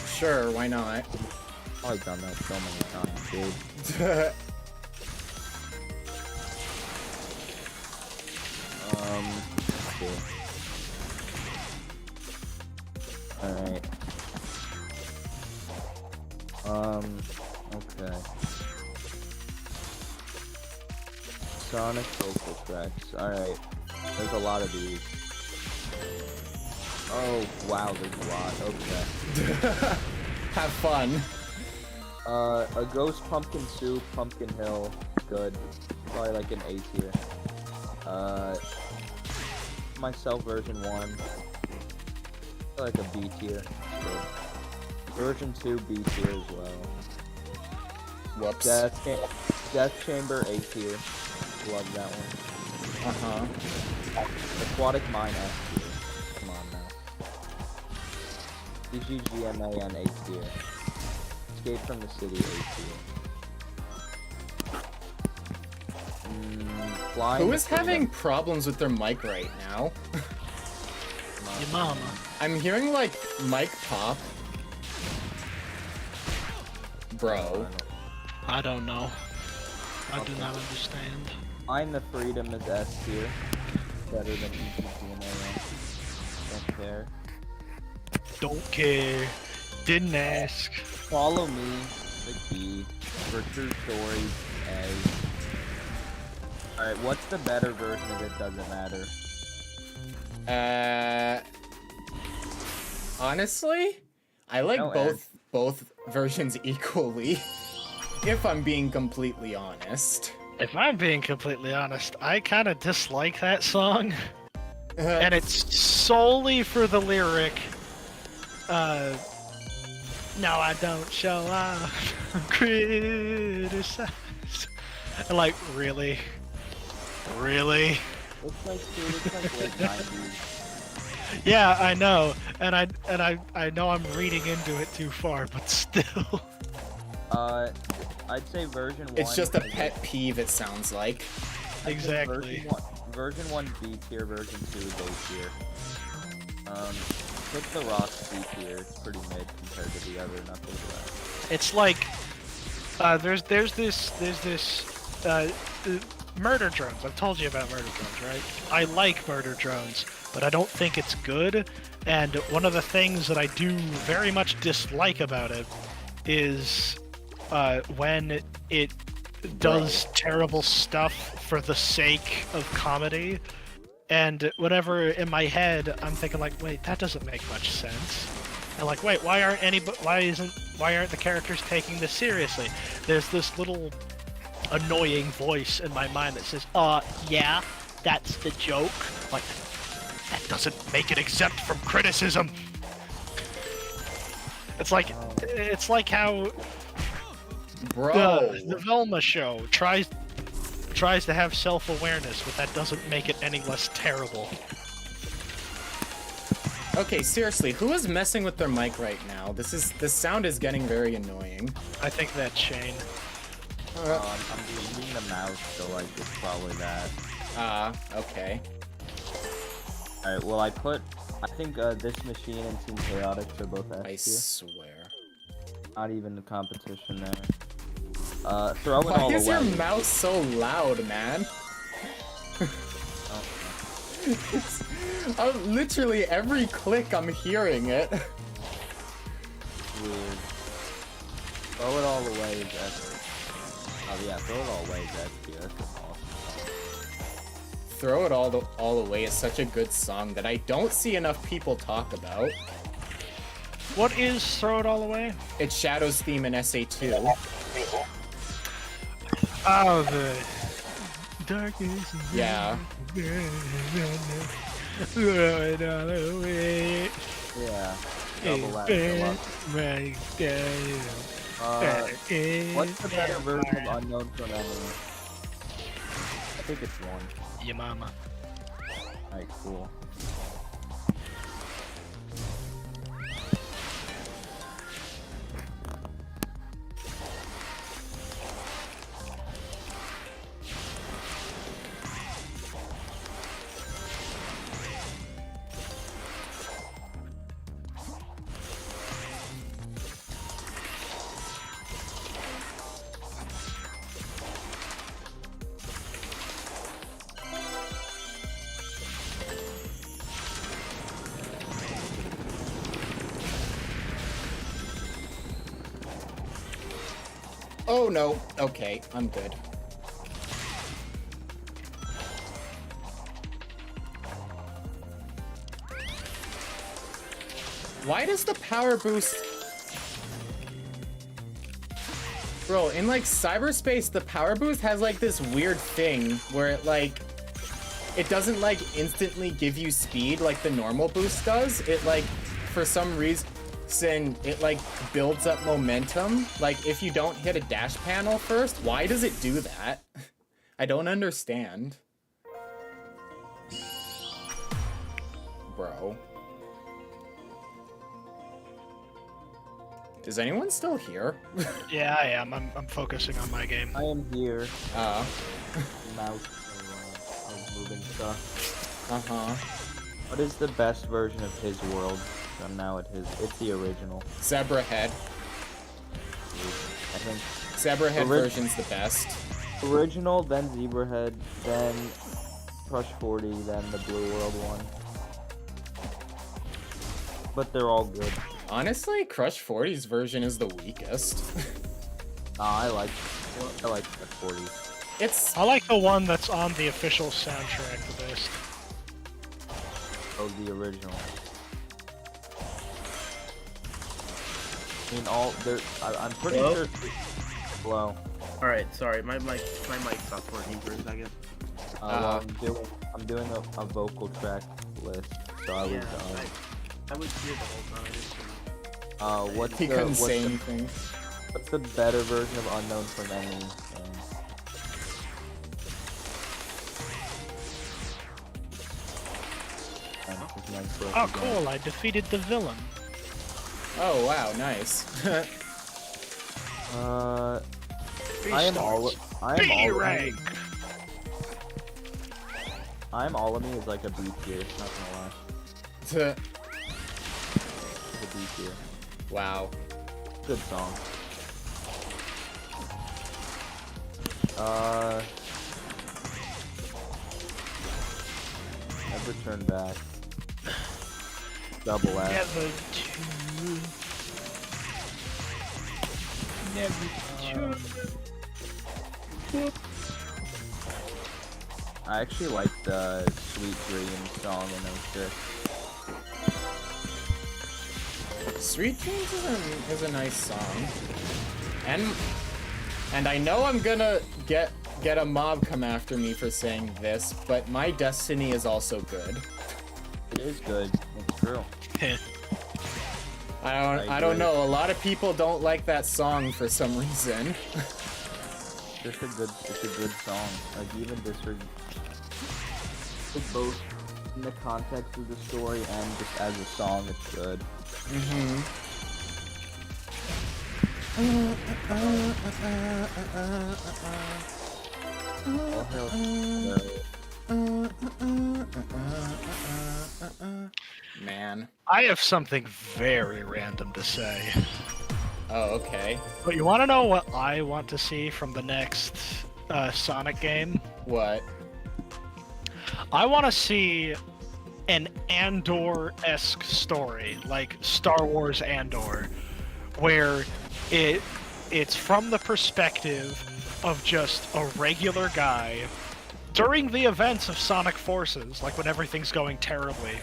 Sure, why not? I've done that so many times, dude. Let's see. Alright. Okay. Sonic vocal tracks. Alright. There's a lot of these. Oh, wow, there's a lot. Okay. Have fun. A Ghost Pumpkin Soup, Pumpkin Hill, good. Probably like an A tier. Myself version 1, like a B tier. Good. Version 2, B tier as well. Whoops. Death Chamber, A tier. Love that one. Aquatic Mine, S tier. Come on now. CGGMAN, A tier. Escape from the City, A tier. Flying Who to is Freedom. having problems with their mic right now? Your mama. I'm hearing like mic pop. Bro. I don't know. I do not understand. Find the Freedom is S tier. Better than EGGMAN. Don't care. Don't care. Didn't ask. Follow Me, the B. For True Stories, A. Alright, what's the better version of It Doesn't Matter? Honestly, I like No, both versions equally. If I'm being completely honest. If I'm being completely honest, I kind of dislike that song, and it's solely for the lyric. No, I don't show off. Criticize. Like, really? Really? It's like, dude, it's like late 90s. Yeah, I know, and I know I'm reading into it too far, but still. I'd say version 1. It's just a pet peeve, it sounds like. Exactly. Version 1 B tier, version 2 is A tier. Pick the Rock C tier. It's pretty mid compared to the other Knuckles rap. It's like, there's this Murder Drones. I've told you about Murder Drones, right? I like Murder Drones, but I don't think it's good. And one of the things that I do very much dislike about it is when it does terrible stuff for the sake of comedy. And whenever in my head I'm thinking like, wait, that doesn't make much sense. And like, wait, why aren't the characters taking this seriously? There's this little annoying voice in my mind that says, yeah, that's the joke. Like, that doesn't make it exempt from criticism. It's like how Bro. the Velma show tries to have self-awareness, but that doesn't make it any less terrible. Okay, seriously, who is messing with their mic right now? This sound is getting very annoying. I think that's Shane. I'm using the mouse, so like it's probably that. Okay. Alright, well I think This Machine and Team Chaotix are both I S tier. swear. Not even a competition there. Throw it Why all is away. your mouse so loud, man? Literally every click I'm hearing it. Weird. Throw it all away is S. Oh yeah, throw it all away is S tier. That's an awesome song. Throw It All Away is such a good song that I don't see enough people talk about. What is Throw It All Away? It's Shadow's theme in SA2. Oh, the darkness. Yeah. Throw it all away. Yeah. It's Double F, been double right there. What's the better version of Unknown Phenomena? I think it's 1. Your mama. Alright, cool. Oh no. Okay, I'm good. Why does the power boost... Bro, in like cyberspace, the power boost has like this weird thing where it like it doesn't like instantly give you speed like the normal boost does. It like for some reason it like builds up momentum. Like if you don't hit a dash panel first, why does it do that? I don't understand. Bro. Is anyone still here? Yeah, I am. I'm focusing on my game. I am here. Uh-huh. Mouse. I was moving stuff. Uh-huh. What is the best version of his world? I'm now at his. It's the original. Zebra Head. I think Zebra Head Ori- version's the best. original, then Zebrahead, then Crush 40, then the Blue World one. But they're all good. Honestly, Crush 40's version is the weakest. I like Crush 40. It's I like the one that's on the official soundtrack the best. Oh, the original. I mean, all there. I'm pretty Hello? sure. Hello. All right, sorry, my mic stopped working for a second. Well, I'm doing a vocal track list, so I was. I was here the whole time. What's he the couldn't what's say the, anything. what's the better version of Unknown from any game? Oh, cool! I defeated the villain. Oh wow, nice. I am all. B rank. I'm all of me is like a B tier. Not gonna lie, Tuh. it's a B tier. Wow. Good song. Never Turn Back. Double F. Never to. Never to. I actually like the Sweet Dream song in 06. Sweet Dreams is a nice song. And I know I'm gonna get a mob come after me for saying this, but My Destiny is also good. It is good. It's true. I don't know. A lot of people don't like that song for some reason. It's a good song. Like even it's both in the context of the story and just as a song, it's good. All hail Man. I have something very random to say. Oh, okay. But you want to know what I want to see from the next Sonic game? What? I want to see an Andor-esque story, like Star Wars Andor, where it's from the perspective of just a regular guy during the events of Sonic Forces, like when everything's going terribly.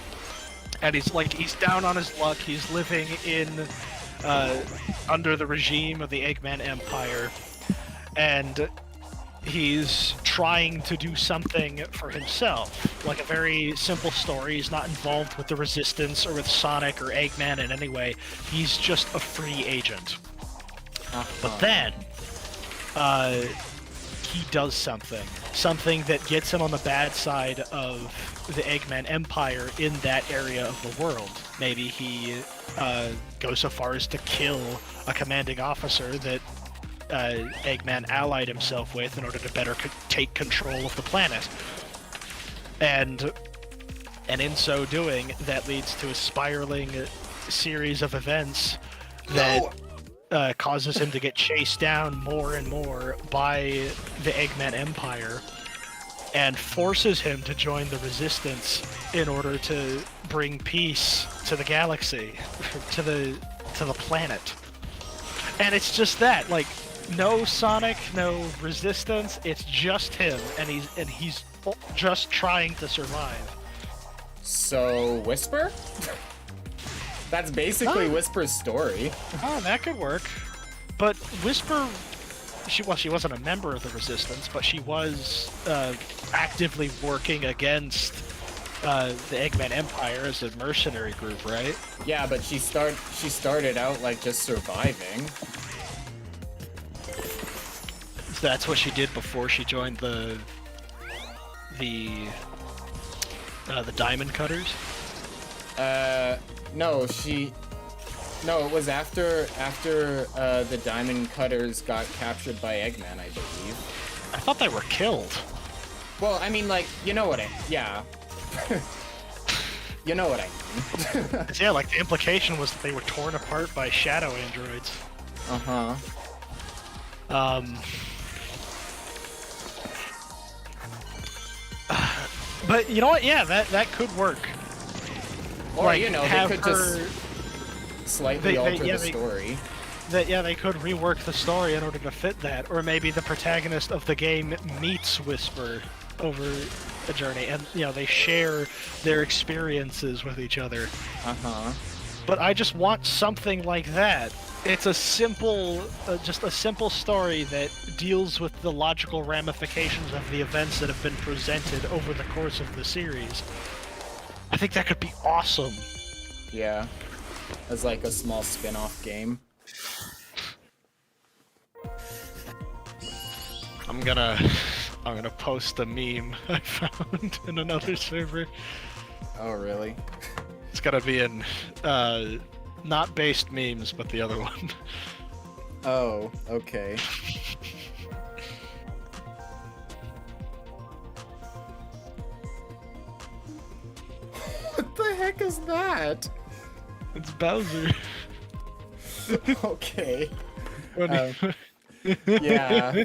And he's down on his luck, he's living in under the regime of the Eggman Empire, and he's trying to do something for himself. Like a very simple story. He's not involved with the Resistance or with Sonic or Eggman in any way. He's just a free agent. But then, he does something that gets him on the bad side of the Eggman Empire in that area of the world. Maybe he goes so far as to kill a commanding officer that Eggman allied himself with in order to better take control of the planet. And in so doing, that leads to a spiraling series of events that causes him to get chased down more and more by the Eggman Empire, and forces him to join the Resistance in order to bring peace to the galaxy, to the planet. And it's just that, like, no Sonic, no Resistance. It's just him, and he's just trying to survive. So, Whisper? That's basically Whisper's story. Oh, that could work. But Whisper she wasn't a member of the Resistance, but she was actively working against the Eggman Empire as a mercenary group, right? Yeah, but she started out like just surviving. That's what she did before she joined the Diamond Cutters. No, it was after the Diamond Cutters got captured by Eggman, I believe. I thought they were killed. Well, I mean, like, you know what yeah. You know what I mean. Yeah, like the implication was that they were torn apart by shadow androids. Uh-huh. But you know what? Yeah, that could work. Or, Like, you know, they have could her- just slightly alter the story. They could rework the story in order to fit that, or maybe the protagonist of the game meets Whisper over a journey, and they share their experiences with each other. Uh-huh. But I just want something like that. It's a simple, just a simple story that deals with the logical ramifications of the events that have been presented over the course of the series. I think that could be awesome. Yeah. As like a small spin-off game. I'm gonna post a meme I found in another server. Oh, really? It's gotta be in, not based memes, but the other one. Oh, okay. What the heck is that? It's Bowser. Okay. When he- Yeah.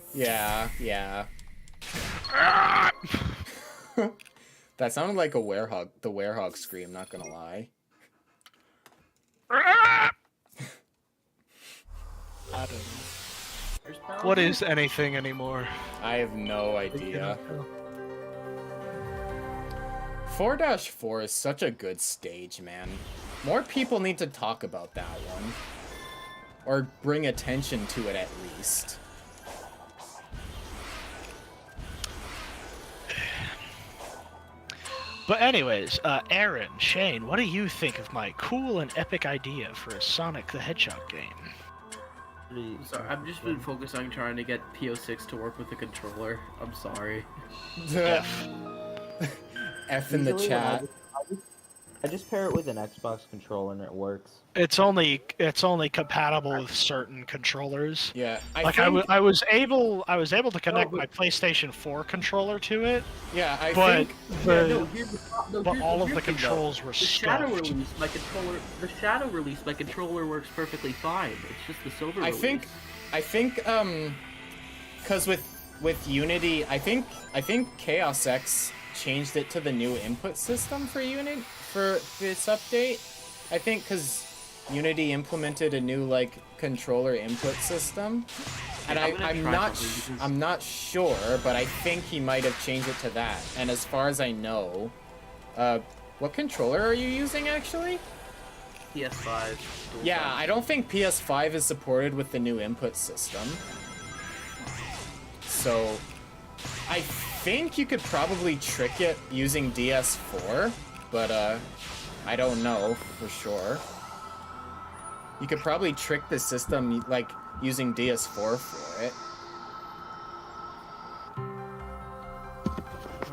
That sounded like a werehog, the werehog scream, not gonna lie. I don't know. What is anything anymore? I have no idea. 4-4 is such a good stage, man. More people need to talk about that one. Or bring attention to it at least. But anyways, Aaron, Shane, what do you think of my cool and epic idea for a Sonic the Hedgehog game? Sorry, I've just been focused on trying to get PO6 to work with the controller. I'm sorry. F in the Usually when chat. I just pair it with an Xbox controller and it works. It's only compatible with certain controllers. Yeah, I was able to connect my PlayStation 4 controller to it, Yeah, I but think. but all of the controls were The shadow stuffed. release, my controller works perfectly fine. It's just the silver I release. think, cause with Unity, I think Chaos X changed it to the new input system for Unity for this update. I think cause Unity implemented a new like controller input system, and I'm gonna I'm try not something because- I'm not sure, but I think he might have changed it to that. And as far as I know, what controller are you using actually? PS5. Yeah, I don't think PS5 is supported with the new input system. So, I think you could probably trick it using DS4, but I don't know for sure. You could probably trick the system like using DS4 for it.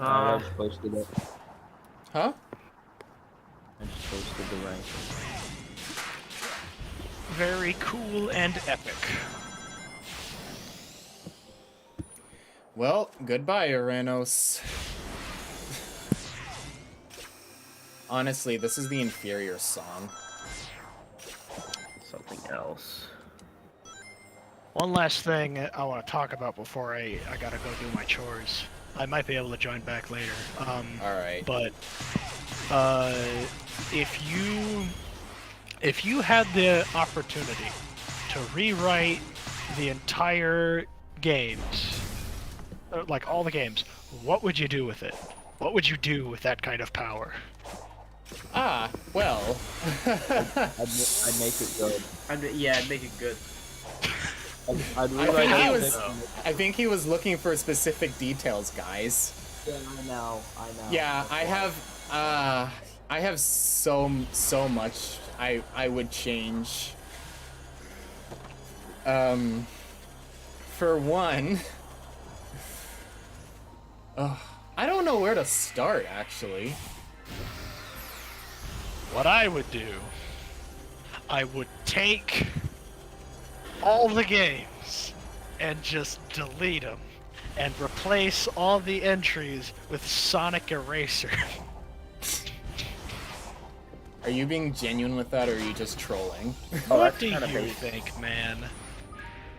I just posted it. Huh? I just posted the rank. Very cool and epic. Well, goodbye, Uranus. Honestly, this is the inferior song. Something else. One last thing I want to talk about before I gotta go do my chores. I might be able to join back later. Alright. But if you had the opportunity to rewrite the entire games, like all the games, what would you do with it? What would you do with that kind of power? Ah, well. I'd make it good. I'd make it good. I'd I rewrite think he it. was. I think he was looking for specific details, guys. Yeah, I know. Yeah, I have so much I would change. For one, I don't know where to start actually. What I would do, I would take all the games and just delete them and replace all the entries with Sonic Eraser. Are you being genuine with that, or are you just trolling? What do you think, man?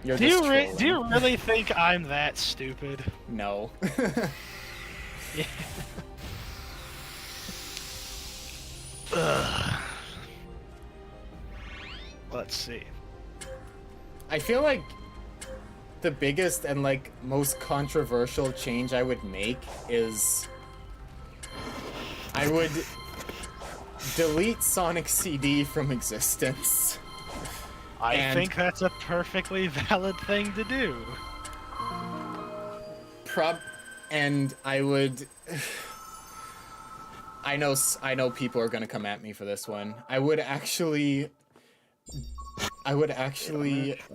You're Do just you, trolling. do you really think I'm that stupid? No. Ugh. Let's see. I feel like the biggest and like most controversial change I would make is I would delete Sonic CD from existence. I And- think that's a perfectly valid thing to do. And I would I know people are going to come at me for this one. I would actually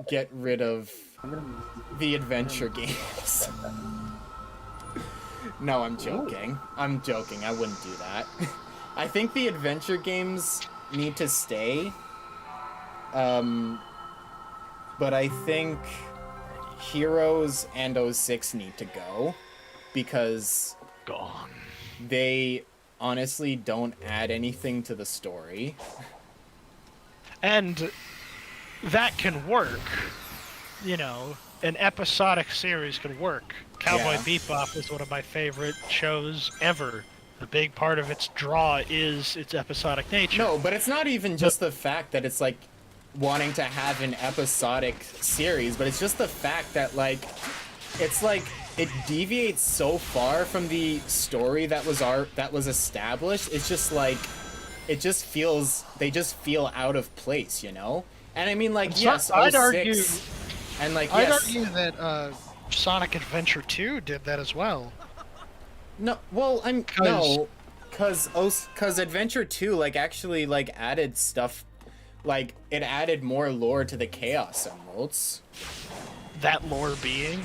get rid of the adventure games. No, I'm joking. I'm joking. I wouldn't do that. I think the adventure games need to stay. But I think Heroes and 06 need to go because Gone. they honestly don't add anything to the story. And that can work. You know, an episodic series can work. Cowboy Yeah. Bebop is one of my favorite shows ever. A big part of its draw is its episodic nature. No, but it's not even just the fact that it's like wanting to have an episodic series, but it's just the fact that like it's like it deviates so far from the story that was established. It's just like they just feel out of place, you know? And I mean like So- yes, I'd 06 argue- and like I'd yes. argue that Sonic Adventure 2 did that as well. No, well, cause Adventure 2 like actually like added stuff, like it added more lore to the Chaos Emeralds, That lore being.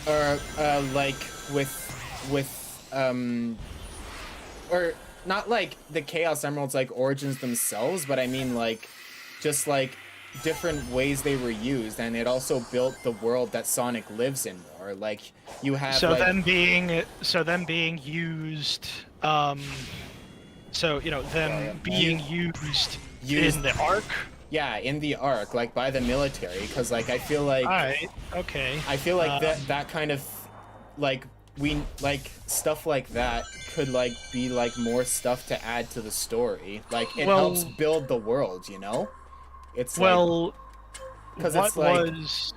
or like or not like the Chaos Emeralds like origins themselves, but I mean like just like different ways they were used, and it also built the world that Sonic lives in more. Like you have So like, them being used, so you know them being used in the arc. yeah, in the arc, like by the military, because like I feel like Alright, okay. I feel like that kind of like we like stuff like that could like be like more stuff to add to the story. Like it Well- helps build the world, you know? It's Well, 'cause what it's like- was?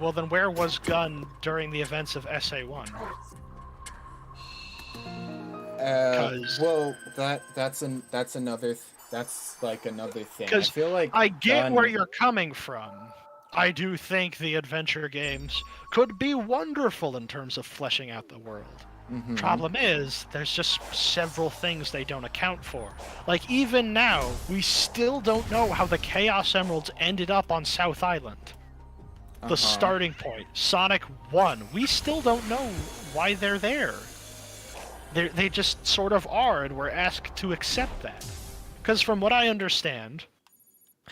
Well, then where was Gun during the events of SA1? well that's like another thing. I 'Cause feel like I get Gun- where you're coming from. I do think the adventure games could be wonderful in terms of fleshing out the world. Mhm. Problem is, there's just several things they don't account for. Like, even now, we still don't know how the Chaos Emeralds ended up on South Island. The starting point, Sonic 1. We still don't know why they're there. They just sort of are, and we're asked to accept that. Because from what I understand,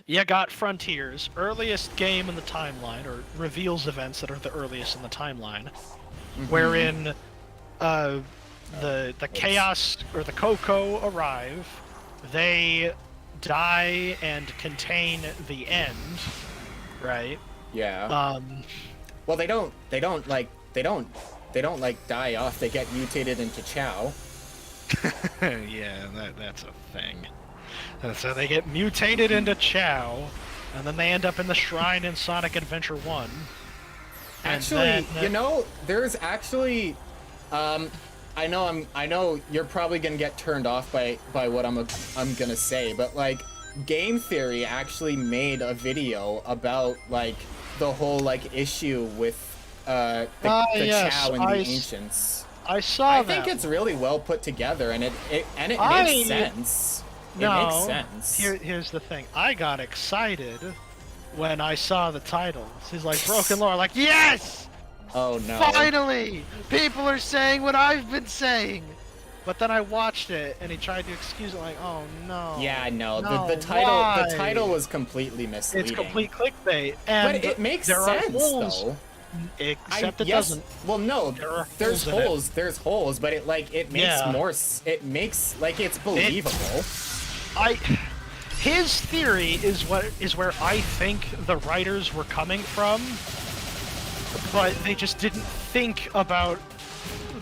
you got Frontiers, earliest game in the timeline, or reveals events that are the earliest in the timeline, wherein the Chaos or the Coco arrive, they die and contain the end, right? Yeah. Well, they don't like die off. They get mutated into Chow. Yeah, that's a thing. So they get mutated into Chow, and then they end up in the shrine in Sonic Adventure 1. And Actually, then- you know, there's actually, I know you're probably gonna get turned off by what I'm gonna say, but like, Game Theory actually made a video about like the whole like issue with the yes, Chow and the Ancients. I saw I that. think it's really well put together, and it makes sense. No, It makes sense. Here's the thing. I got excited when I saw the titles. He's like, Broken Lore, like, yes! Oh no. Finally! People are saying what I've been saying! But then I watched it, and he tried to excuse it, like, oh no. Yeah, no, No, the why? title was completely misleading. It's complete clickbait, and But it makes there are sense holes, though. except it yes, doesn't. Well, no, There are there's holes in it. holes. There's holes, but it makes Yeah. it makes like it's believable. His theory is where I think the writers were coming from, but they just didn't think about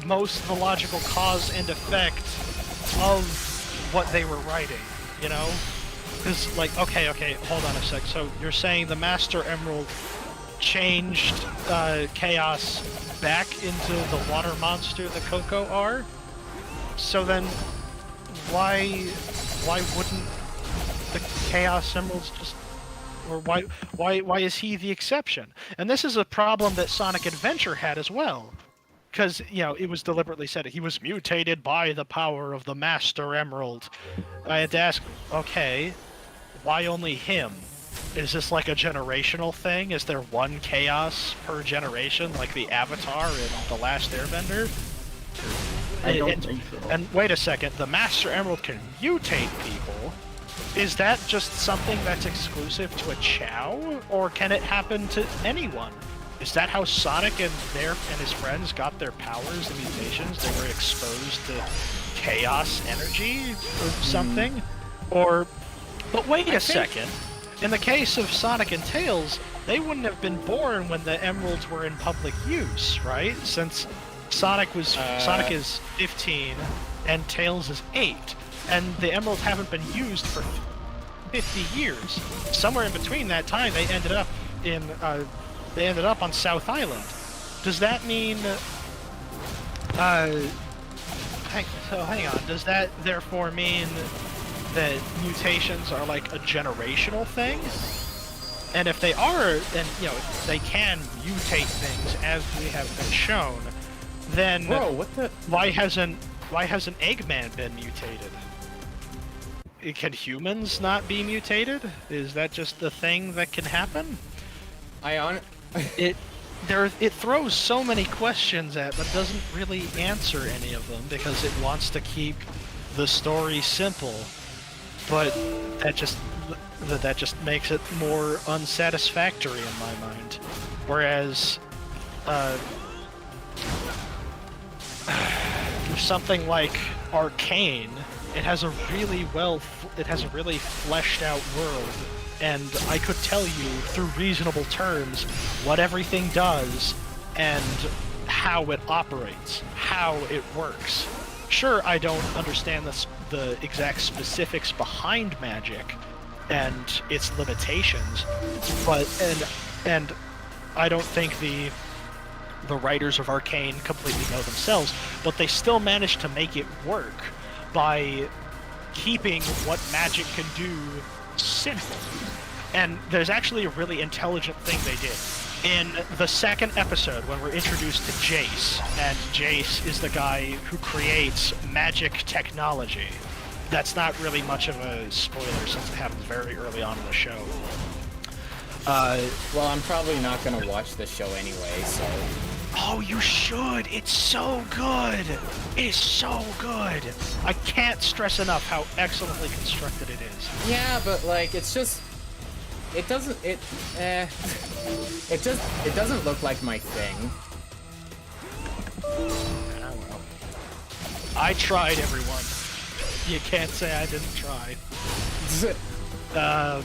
most of the logical cause and effect of what they were writing, you know? Because, like, okay, hold on a sec. So you're saying the Master Emerald changed Chaos back into the water monster the Coco are? So then, why wouldn't the Chaos Emeralds just, or why is he the exception? And this is a problem that Sonic Adventure had as well, because it was deliberately said he was mutated by the power of the Master Emerald. I had to ask, okay, why only him? Is this like a generational thing? Is there one Chaos per generation, like the Avatar in The Last Airbender? I don't think so. And wait a second, the Master Emerald can mutate people. Is that just something that's exclusive to a Chow, or can it happen to anyone? Is that how Sonic and his friends got their powers and mutations? They were exposed to chaos energy or something? But wait a second. In the case of Sonic and Tails, they wouldn't have been born when the emeralds were in public use, right? Since Sonic is 15 and Tails is 8, and the emeralds haven't been used for 50 years. Somewhere in between that time, they ended up on South Island. Does that mean? Hang on. Does that therefore mean that mutations are like a generational thing? And if they are, then they can mutate things as we have been shown. Then why hasn't Eggman been mutated? Can humans not be mutated? Is that just a thing that can happen? It throws so many questions at, but doesn't really answer any of them because it wants to keep the story simple. But that just makes it more unsatisfactory in my mind. Whereas, something like Arcane, it has a really fleshed out world, and I could tell you through reasonable terms what everything does and how it operates, how it works. Sure, I don't understand the exact specifics behind magic and its limitations, but and I don't think the writers of Arcane completely know themselves, but they still managed to make it work by keeping what magic can do simple. And there's actually a really intelligent thing they did. In the second episode, when we're introduced to Jace, and Jace is the guy who creates magic technology. That's not really much of a spoiler since it happens very early on in the show. Well, I'm probably not gonna watch the show anyway, so... Oh, you should! It's so good! It is so good! I can't stress enough how excellently constructed it is. Yeah, but like, it's just... It doesn't look like my thing. I don't know. I tried, everyone. You can't say I didn't try. But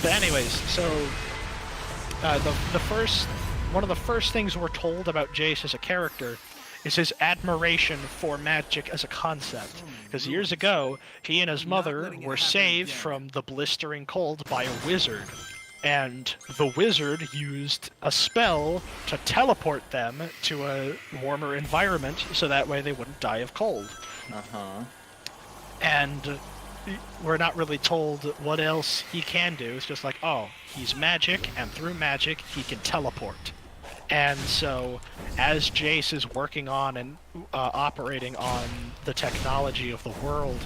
anyways, so one of the first things we're told about Jace as a character is his admiration for magic as a concept. Because years ago, he and his mother were saved from the blistering cold by a wizard. And the wizard used a spell to teleport them to a warmer environment so that way they wouldn't die of cold. Uh-huh. And we're not really told what else he can do. It's just like, oh, he's magic, and through magic, he can teleport. And so, as Jace is working on and operating on the technology of the world,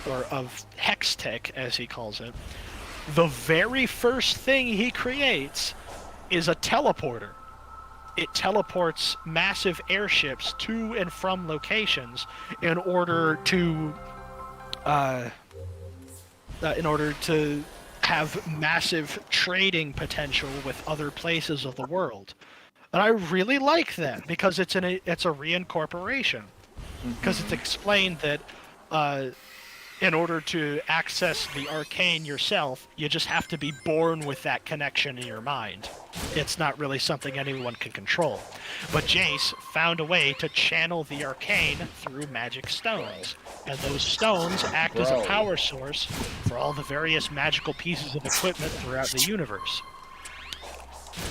or of Hextech, as he calls it, the very first thing he creates is a teleporter. It teleports massive airships to and from locations in order to have massive trading potential with other places of the world. And I really like that because it's a reincorporation. Because it's explained that in order to access the arcane yourself, you just have to be born with that connection in your mind. It's not really something anyone can control. But Jace found a way to channel the arcane through magic stones. And those stones act as a power source for all the various magical pieces of equipment throughout the universe.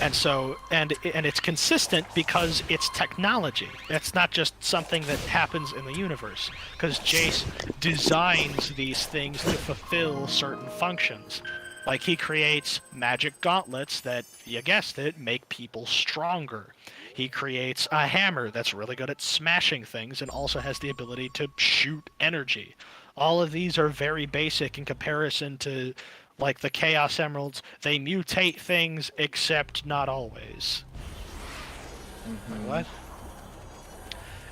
And so, and it's consistent because it's technology. It's not just something that happens in the universe. Because Jace designs these things to fulfill certain functions. Like he creates magic gauntlets that, you guessed it, make people stronger. He creates a hammer that's really good at smashing things and also has the ability to shoot energy. All of these are very basic in comparison to like the Chaos Emeralds. They mutate things, except not always. What?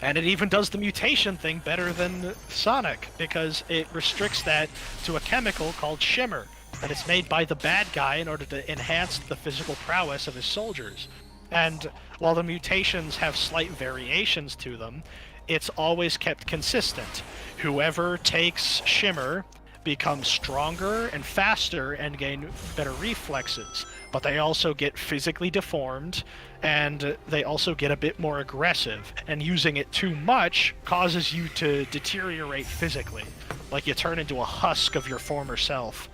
And it even does the mutation thing better than Sonic, because it restricts that to a chemical called Shimmer, and it's made by the bad guy in order to enhance the physical prowess of his soldiers. And while the mutations have slight variations to them, it's always kept consistent. Whoever takes Shimmer become stronger and faster and gain better reflexes, but they also get physically deformed and they also get a bit more aggressive, and using it too much causes you to deteriorate physically, like you turn into a husk of your former self.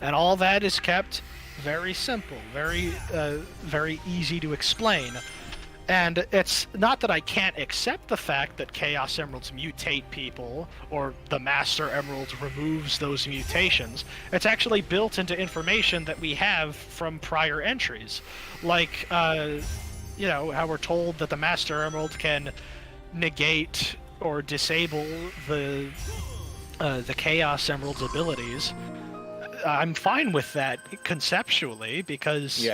And all that is kept very simple, very easy to explain. And it's not that I can't accept the fact that Chaos Emeralds mutate people, or the Master Emeralds removes those mutations. It's actually built into information that we have from prior entries. Like, you know, how we're told that the Master Emerald can negate or disable the Chaos Emerald's abilities. I'm fine with that conceptually, because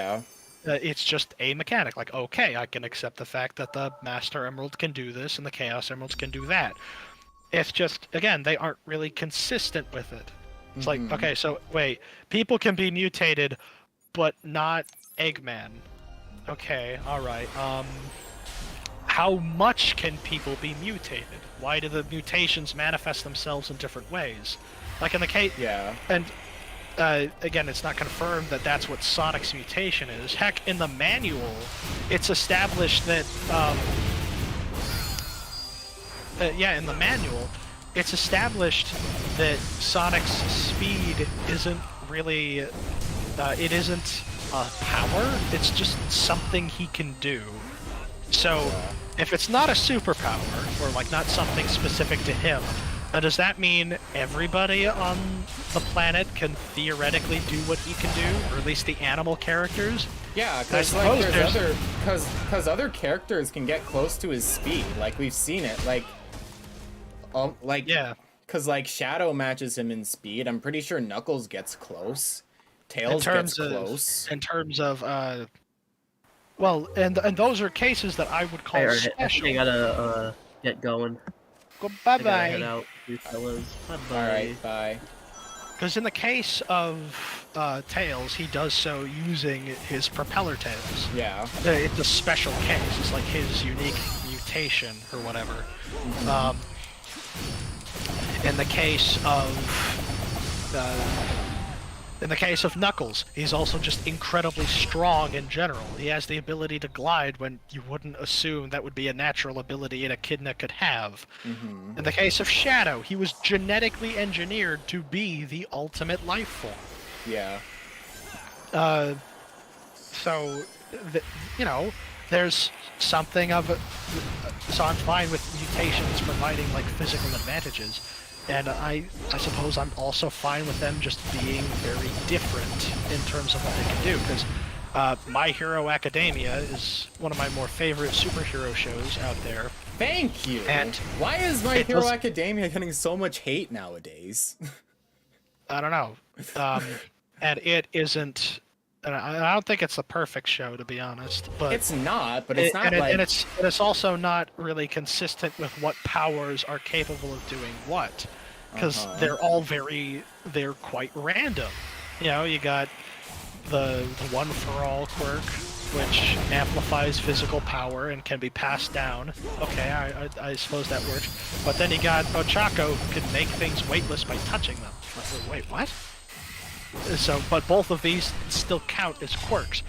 it's just a mechanic. Like, okay, I can accept the fact that the Master Emerald can do this and the Chaos Emeralds can do that. It's just, again, they aren't really consistent with it. It's like, okay, so wait, people can be mutated, but not Eggman. Okay, alright. How much can people be mutated? Why do the mutations manifest themselves in different ways? Like in the case... And... again, it's not confirmed that that's what Sonic's mutation is. Heck, in the manual, it's established that, in the manual, it's established that Sonic's speed isn't really, it isn't a power, it's just something he can do. So, if it's not a superpower, or like not something specific to him, does that mean everybody on the planet can theoretically do what he can do, or at least the animal characters? Yeah, because like other characters can get close to his speed. Like we've seen it. Because like Shadow matches him in speed. I'm pretty sure Knuckles gets close. Tails gets close. In terms of well, and those are cases that I would call special. I gotta get going. Bye bye. Head out, you fellas. Bye bye. Alright, bye. Because in the case of Tails, he does so using his propeller tails. Yeah. It's a special case. It's like his unique mutation or whatever. In the case of Knuckles, he's also just incredibly strong in general. He has the ability to glide when you wouldn't assume that would be a natural ability an echidna could have. In the case of Shadow, he was genetically engineered to be the ultimate life form. Yeah. So, you know, there's something of it. So I'm fine with mutations providing like physical advantages. and I suppose I'm also fine with them just being very different in terms of what they can do, because My Hero Academia is one of my more favorite superhero shows out there. Thank you. And why is My it Hero was- Academia getting so much hate nowadays? I don't know. And it isn't. And I don't think it's the perfect show, to be honest. But It's not, but it's not like... and it's also not really consistent with what powers are capable of doing what, because they're quite random. You know, you got the One for All quirk, which amplifies physical power and can be passed down. Okay, I suppose that works. But then you got Ochako, who can make things weightless by touching them. Wait, what? So, but both of these still count as quirks.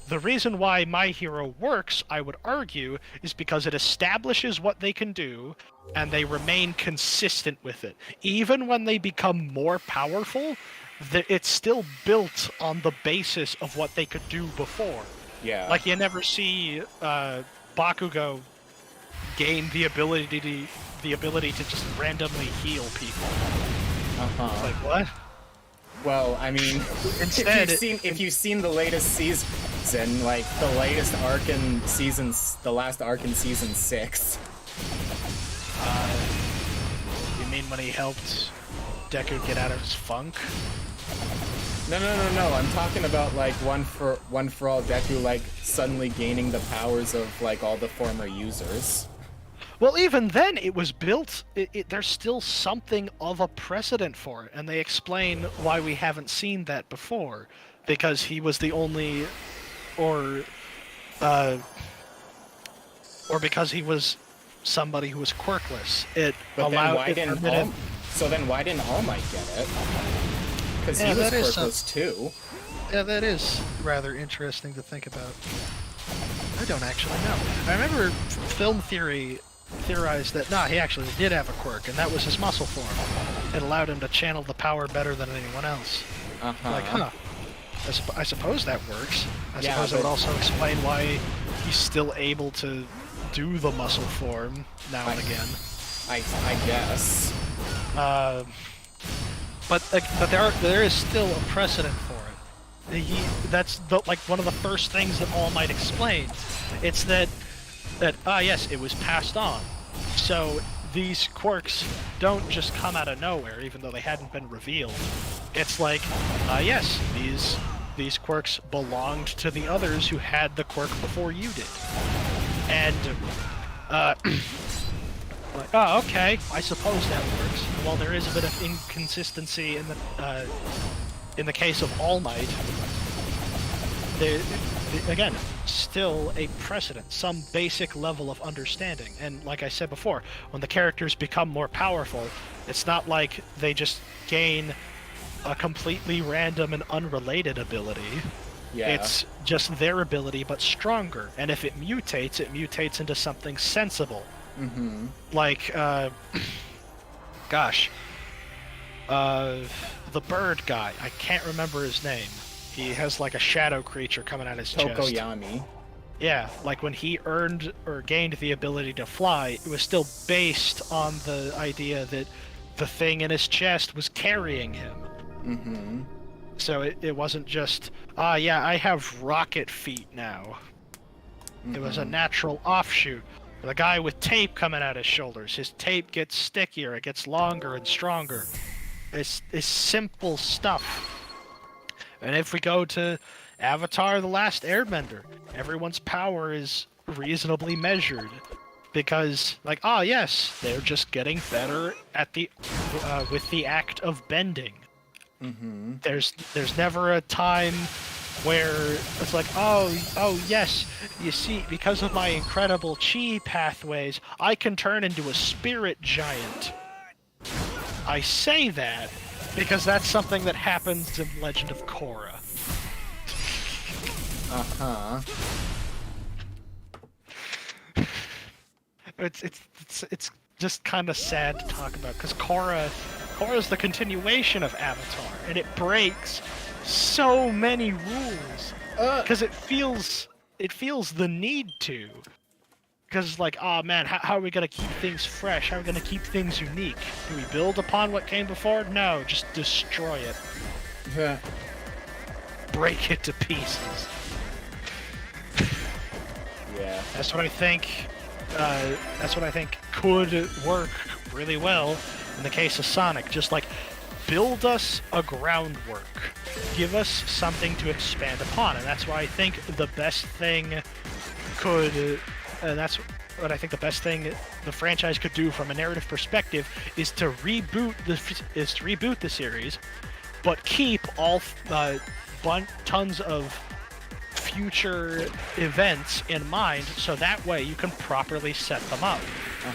The reason why My Hero works, I would argue, is because it establishes what they can do, and they remain consistent with it. Even when they become more powerful, it's still built on the basis of what they could do before. Yeah. Like, you never see Bakugo gain the ability to just randomly heal people. Like, what? Well, I mean, Instead, if you've seen the latest season, like the latest arc in the last arc in season 6. You mean when he helped Deku get out of his funk? No. I'm talking about like One for All Deku, like suddenly gaining the powers of like all the former users. Well, even then, it was built. There's still something of a precedent for it, and they explain why we haven't seen that before, because he was the only, or because he was somebody who was quirkless. But then why didn't All Might get it? Because he was quirkless too. Yeah, that is rather interesting to think about. I don't actually know. I remember Film Theory theorized that, he actually did have a quirk, and that was his muscle form. It allowed him to channel the power better than anyone else. Like, I suppose that works. I suppose it would also explain why he's still able to do the muscle form now and again. I guess. But there is still a precedent for it. That's like one of the first things that All Might explains. It's that yes, it was passed on. So these quirks don't just come out of nowhere, even though they hadn't been revealed. It's like, yes, these quirks belonged to the others who had the quirk before you did. And, like, oh, okay, I suppose that works. While there is a bit of inconsistency in the case of All Might, again, still a precedent, some basic level of understanding. And like I said before, when the characters become more powerful, it's not like they just gain a completely random and unrelated ability. Yeah. It's just their ability, but stronger. And if it mutates into something sensible. Mm-hmm. Like, the bird guy. I can't remember his name. He has like a shadow creature coming out his chest. Tokoyami. Yeah, like when he earned or gained the ability to fly, it was still based on the idea that the thing in his chest was carrying him. Mm-hmm. So it wasn't just, yeah, I have rocket feet now. It was a natural offshoot. The guy with tape coming out his shoulders, his tape gets stickier, it gets longer and stronger. It's simple stuff. And if we go to Avatar: The Last Airbender, everyone's power is reasonably measured. Because, like, yes, they're just getting better at with the act of bending. Mm-hmm. There's never a time where it's like, oh yes, you see, because of my incredible chi pathways, I can turn into a spirit giant. I say that because that's something that happens in Legend of Korra. Uh-huh. It's just kind of sad to talk about, because Korra's the continuation of Avatar, and it breaks so many rules because it feels the need to. Because like, oh man, how are we gonna keep things fresh? How are we gonna keep things unique? Do we build upon what came before? No, just destroy it. Yeah. Break it to pieces. Yeah. That's what I think. That's what I think could work really well in the case of Sonic. Just like build us a groundwork, give us something to expand upon, and that's why I think the best thing could. That's what I think the best thing the franchise could do from a narrative perspective is to reboot the series, but keep all tons of future events in mind, so that way you can properly set them up.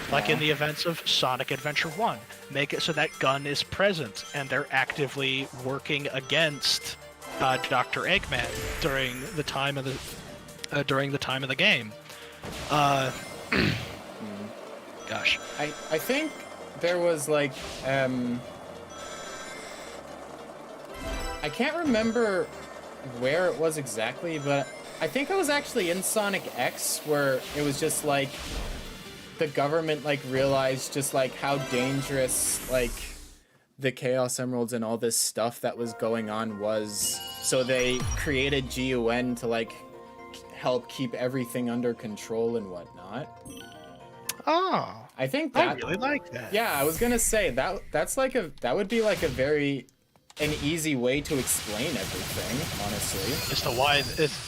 Like in the events of Sonic Adventure 1, make it so that Gun is present and they're actively working against Dr. Eggman during the time of the game. Gosh. I think there was like I can't remember where it was exactly, but I think it was actually in Sonic X where it was just like the government like realized just like how dangerous like the Chaos Emeralds and all this stuff that was going on was, so they created GUN to like help keep everything under control and whatnot. Oh, I think I that, really like that. yeah, I was gonna say that would be like an easy way to explain everything, honestly. As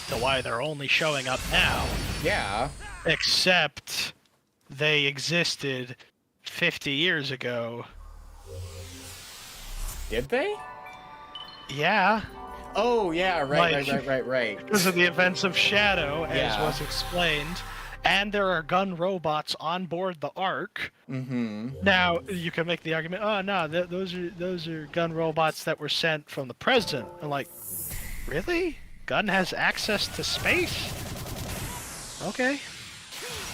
to why they're only showing up now. Yeah. Except they existed 50 years ago. Did they? Yeah. Oh yeah, right. Because of the events of Shadow, as Yeah. was explained. And there are gun robots on board the Ark. Mm-hmm. Now you can make the argument, oh no, those are gun robots that were sent from the president. I'm like, really? Gun has access to space? Okay.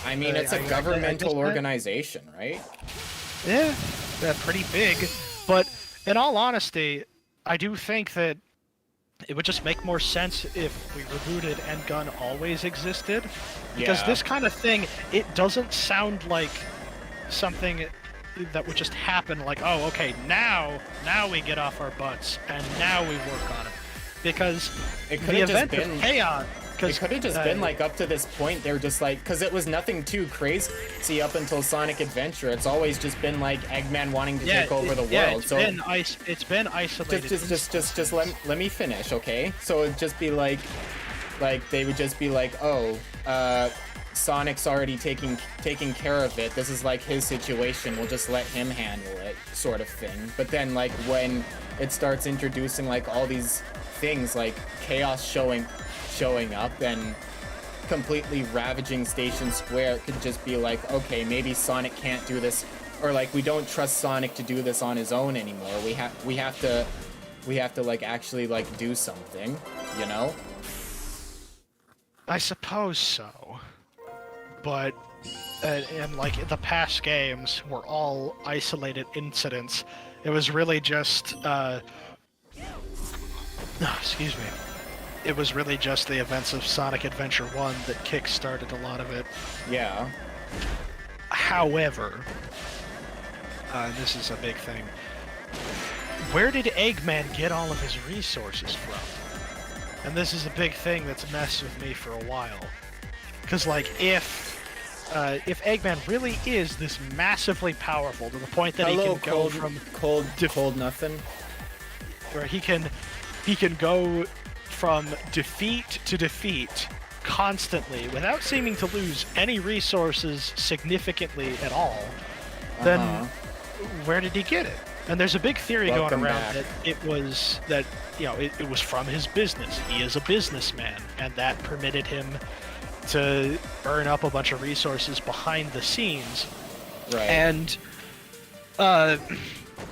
I mean, it's a I governmental guess that- organization, right? Yeah, they're pretty big. But in all honesty, I do think that it would just make more sense if we rebooted and Gun always existed. Because Yeah. this kind of thing, it doesn't sound like something that would just happen like, oh, okay, now we get off our butts and now we work on it. Because It could the have just event been of Chaos... It could have just been like up to this point they're just like, because it was nothing too crazy up until Sonic Adventure. It's always just been like Eggman wanting to take over the world. It's So been isolated. just let me finish, okay? So it'd just be like they would just be like, oh, Sonic's already taking care of it. This is like his situation. We'll just let him handle it, sort of thing. But then like when it starts introducing like all these things like Chaos showing up and completely ravaging Station Square, it could just be like, okay, maybe Sonic can't do this, or like we don't trust Sonic to do this on his own anymore. We have to like actually like do something, you know? I suppose so. But and like the past games were all isolated incidents. It was really just excuse me. It was really just the events of Sonic Adventure 1 that kick-started a lot of it. Yeah. However, this is a big thing. Where did Eggman get all of his resources from? And this is a big thing that's messed with me for a while. Because, like, if Eggman really is this massively powerful to the point that he can go from cold nothing, where he can go from defeat to defeat constantly without seeming to lose any resources significantly at all, then where did he get it? And there's a big theory going around that it was from his business. He is a businessman, and that permitted him to burn up a bunch of resources behind the scenes. right? And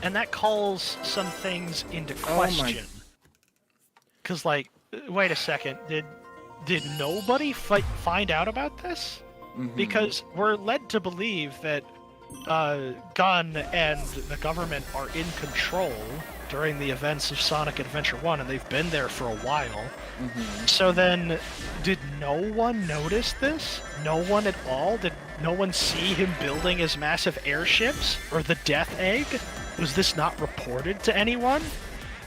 that calls some things into question. Because, like, wait a second, did nobody find out about this? Mhm. Because we're led to believe that Gun and the government are in control during the events of Sonic Adventure 1, and they've been there for a while. Mm-hmm. So then, did no one notice this? No one at all? Did no one see him building his massive airships? Or the Death Egg? Was this not reported to anyone?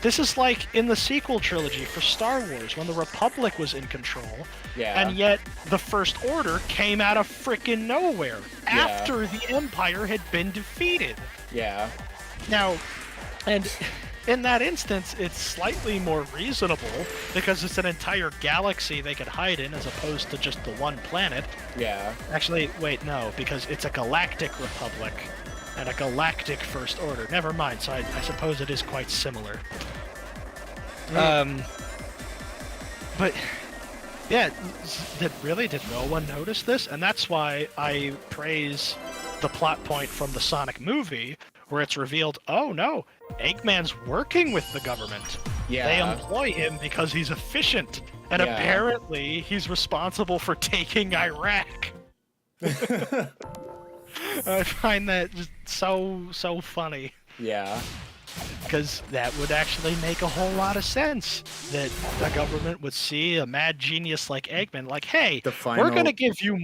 This is like in the sequel trilogy for Star Wars, when the Republic was in control, Yeah. and yet the First Order came out of frickin' nowhere after the Empire had been defeated. Yeah. Now, and in that instance, it's slightly more reasonable because it's an entire galaxy they could hide in as opposed to just the one planet. Yeah. Actually, wait, no, because it's a galactic republic and a galactic First Order. Never mind, so I suppose it is quite similar. But, yeah, did no one notice this? And that's why I praise the plot point from the Sonic movie, where it's revealed, oh no, Eggman's working with the government. Yeah. They employ him because he's efficient, and Yeah. apparently he's responsible for taking Iraq. I find that just so funny, Yeah. because that would actually make a whole lot of sense. That the government would see a mad genius like Eggman, like, hey, The we're final- gonna give you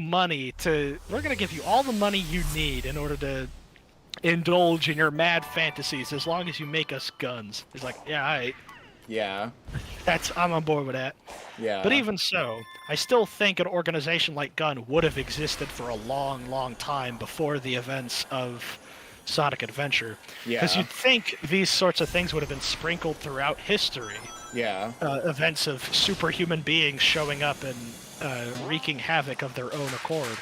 all the money you need in order to indulge in your mad fantasies, as long as you make us guns. He's like, yeah, Yeah. I'm on board with that. Yeah. But even so, I still think an organization like Gun would have existed for a long time before the events of Sonic Adventure. Because Yeah. you'd think these sorts of things would have been sprinkled throughout history. Yeah. Events of superhuman beings showing up and wreaking havoc of their own accord.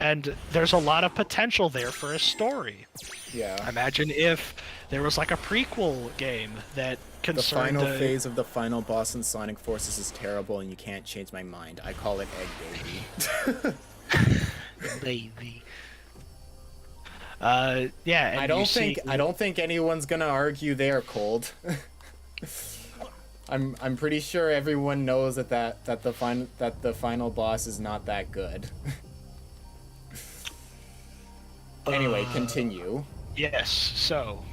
And there's a lot of potential there for a story. Yeah. Imagine if there was like a prequel game that The concerned final phase of the final boss in Sonic Forces is terrible, and you can't change my mind. I call it Egg Baby. baby. Yeah, and I don't think anyone's gonna argue they are cold. I'm pretty sure everyone knows that the final boss is not that good. Anyway, continue. Yes, so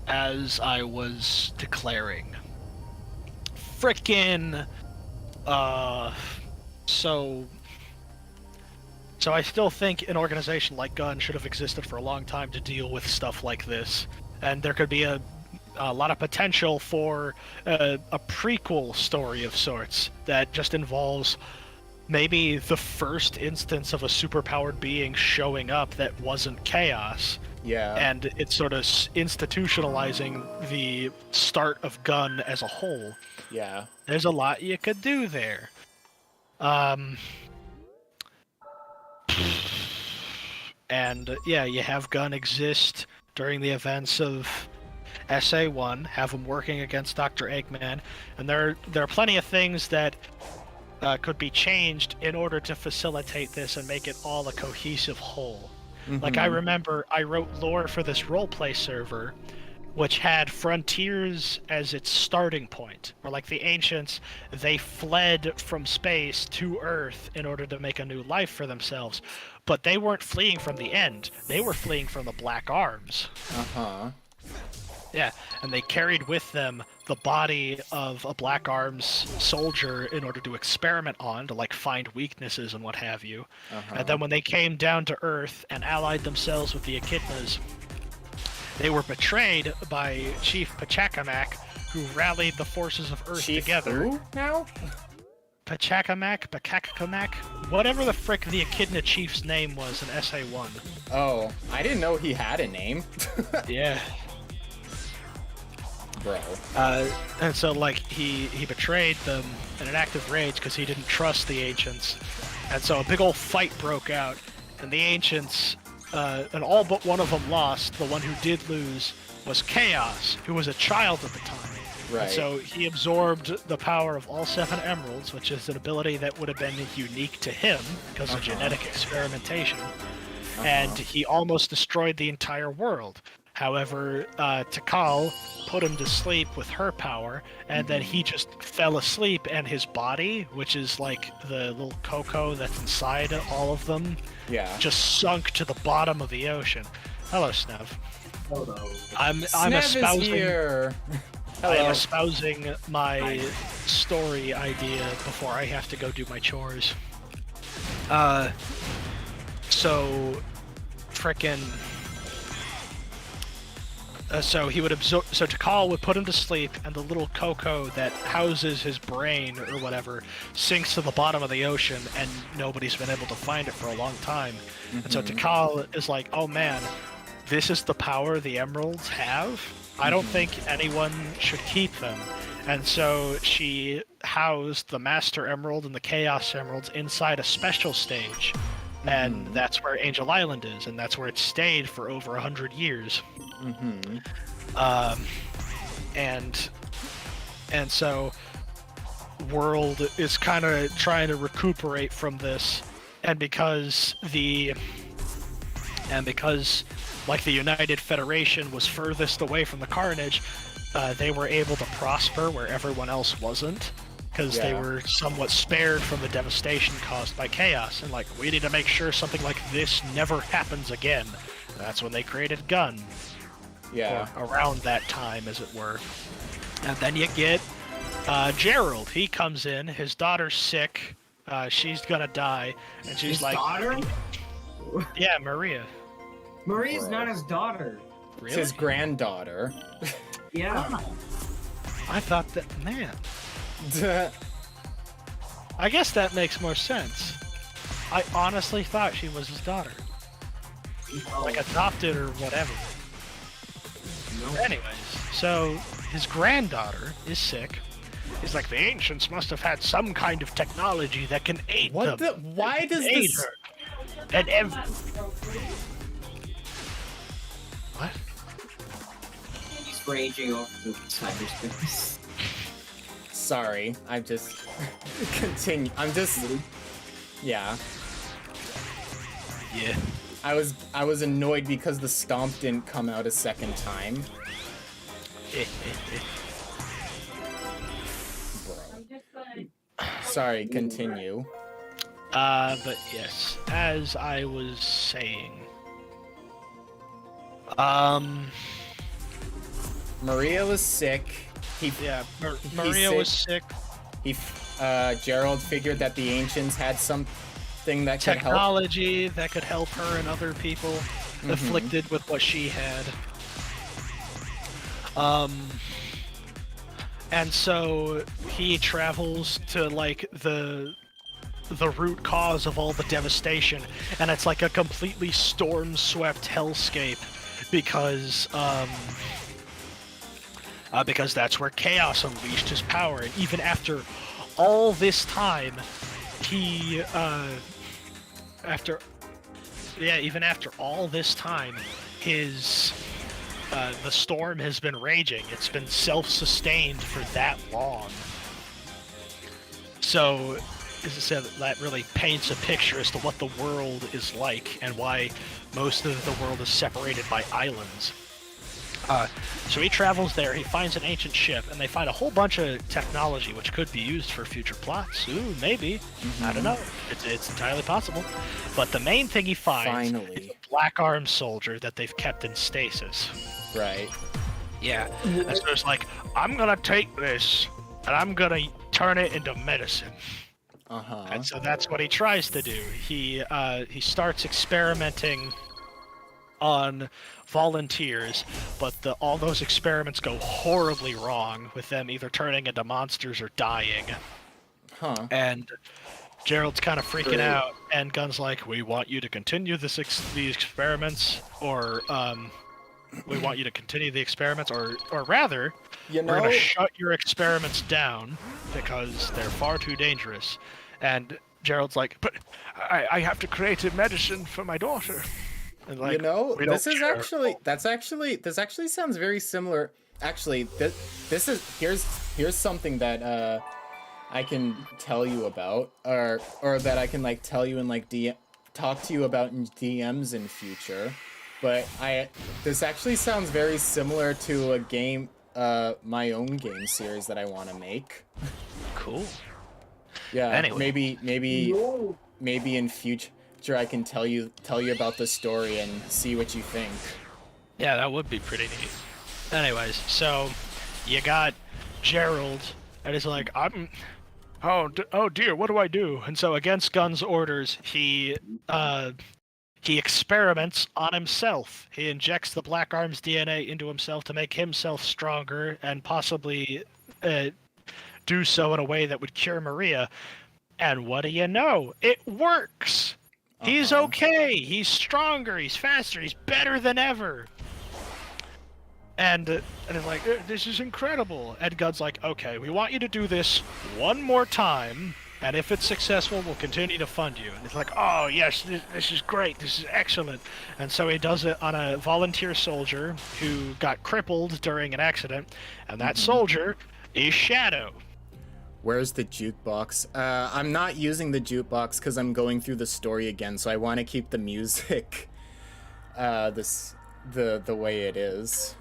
as I was declaring, frickin' so I still think an organization like Gun should have existed for a long time to deal with stuff like this, and there could be a lot of potential for a prequel story of sorts that just involves maybe the first instance of a superpowered being showing up that wasn't Chaos. Yeah. And it's sort of institutionalizing the start of Gun as a whole. Yeah. There's a lot you could do there. And yeah, you have Gun exist during the events of SA1, have him working against Dr. Eggman, and there are plenty of things that could be changed in order to facilitate this and make it all a cohesive whole. Like, I remember I wrote lore for this roleplay server, which had Frontiers as its starting point. Where, like, the Ancients, they fled from space to Earth in order to make a new life for themselves. But they weren't fleeing from the end. They were fleeing from the Black Arms. Uh-huh. Yeah, and they carried with them the body of a Black Arms soldier in order to experiment on, to like find weaknesses and what have you. And then when they came down to Earth and allied themselves with the Echidnas, they were betrayed by Chief Pachacamac, who rallied the forces of Earth Chief together. who now? Pachacamac, whatever the frick the Echidna chief's name was in SA1. Oh, I didn't know he had a name. Yeah. Bro. And so, like, he betrayed them in an act of rage because he didn't trust the Ancients. And so a big old fight broke out, and the Ancients, and all but one of them lost. The one who did lose was Chaos, who was a child at the time. Right. And so he absorbed the power of all 7 emeralds, which is an ability that would have been unique to him because of genetic experimentation. And he almost destroyed the entire world. However, Tikal put him to sleep with her power, and then he just fell asleep, and his body, which is like the little cocoa that's inside all of them, Yeah. just sunk to the bottom of the ocean. Hello, Snev. Hello. I'm Snev is espousing. here. I am Hello. espousing my story idea before I have to go do my chores. So, frickin'. So he would absorb. So Tikal would put him to sleep, and the little Coco that houses his brain or whatever sinks to the bottom of the ocean, and nobody's been able to find it for a long time. And so Tikal is like, "Oh man, this is the power the emeralds have. I don't think anyone should keep them." And so she housed the Master Emerald and the Chaos Emeralds inside a special stage. And that's where Angel Island is, and that's where it stayed for over 100 years. And so World is kind of trying to recuperate from this, and because like the United Federation was furthest away from the carnage, they were able to prosper where everyone else wasn't. Because they were somewhat spared from the devastation caused by chaos, and like, we need to make sure something like this never happens again. That's when they created Gun. Yeah. Or around that time, as it were. And then you get Gerald. He comes in, his daughter's sick, she's gonna die, and she's His like... daughter? Yeah, Maria. Maria's not his daughter. It's Really? his granddaughter. Yeah. I thought that... Man. I guess that makes more sense. I honestly thought she was his daughter. Like adopted or whatever. Anyways, so his granddaughter is sick. He's like, the ancients must have had some kind of technology that can aid What them. the? Why does Aid this? her. And What? He's raging over the cyberspace. Sorry, I'm just continue. I'm just. Yeah. Yeah. I was annoyed because the stomp didn't come out a second time. Sorry, continue. But yes, as I was saying, Maria was sick. yeah, Maria was sick. Gerald figured that the ancients had something that could help. Technology that could help her and other people afflicted with what she had. And so he travels to like the root cause of all the devastation, and it's like a completely storm-swept hellscape because that's where Chaos unleashed his power. And even after all this time, even after all this time, the storm has been raging. It's been self-sustained for that long. So, as I said, that really paints a picture as to what the world is like and why most of the world is separated by islands. So he travels there, he finds an ancient ship, and they find a whole bunch of technology which could be used for future plots. Ooh, maybe. I don't know. It's entirely possible. But the main thing he finds is a black armed soldier that they've kept in stasis. Right. Yeah. And so it's like, I'm gonna take this, and I'm gonna turn it into medicine. And so that's what he tries to do. He starts experimenting on volunteers, but all those experiments go horribly wrong, with them either turning into monsters or dying. And Gerald's kind of freaking out, and Gun's like, we want you to continue these experiments, or we want you to continue the experiments, or rather, we're gonna shut your experiments down because they're far too dangerous. And Gerald's like, but I have to create a medicine for my daughter. And like, this actually sounds very similar. Actually, here's something that I can tell you about, or that I can like tell you and like talk to you about in DMs in future. But this actually sounds very similar to a game, my own game series that I want to make. Cool. Yeah. Anyway. Maybe in future I can tell you about the story and see what you think. Yeah, that would be pretty neat. Anyways, so you got Gerald, and he's like, oh dear, what do I do? And so, against Gunn's orders, he experiments on himself. He injects the Black Arms DNA into himself to make himself stronger and possibly do so in a way that would cure Maria. And what do you know? It works! He's okay. He's stronger. He's faster. He's better than ever. And it's like, this is incredible. And Gunn's like, okay, we want you to do this one more time, and if it's successful, we'll continue to fund you. And it's like, oh yes, this is great. This is excellent. And so he does it on a volunteer soldier who got crippled during an accident, and that soldier is Shadow. Where's the jukebox? I'm not using the jukebox because I'm going through the story again, so I want to keep the music the way it is.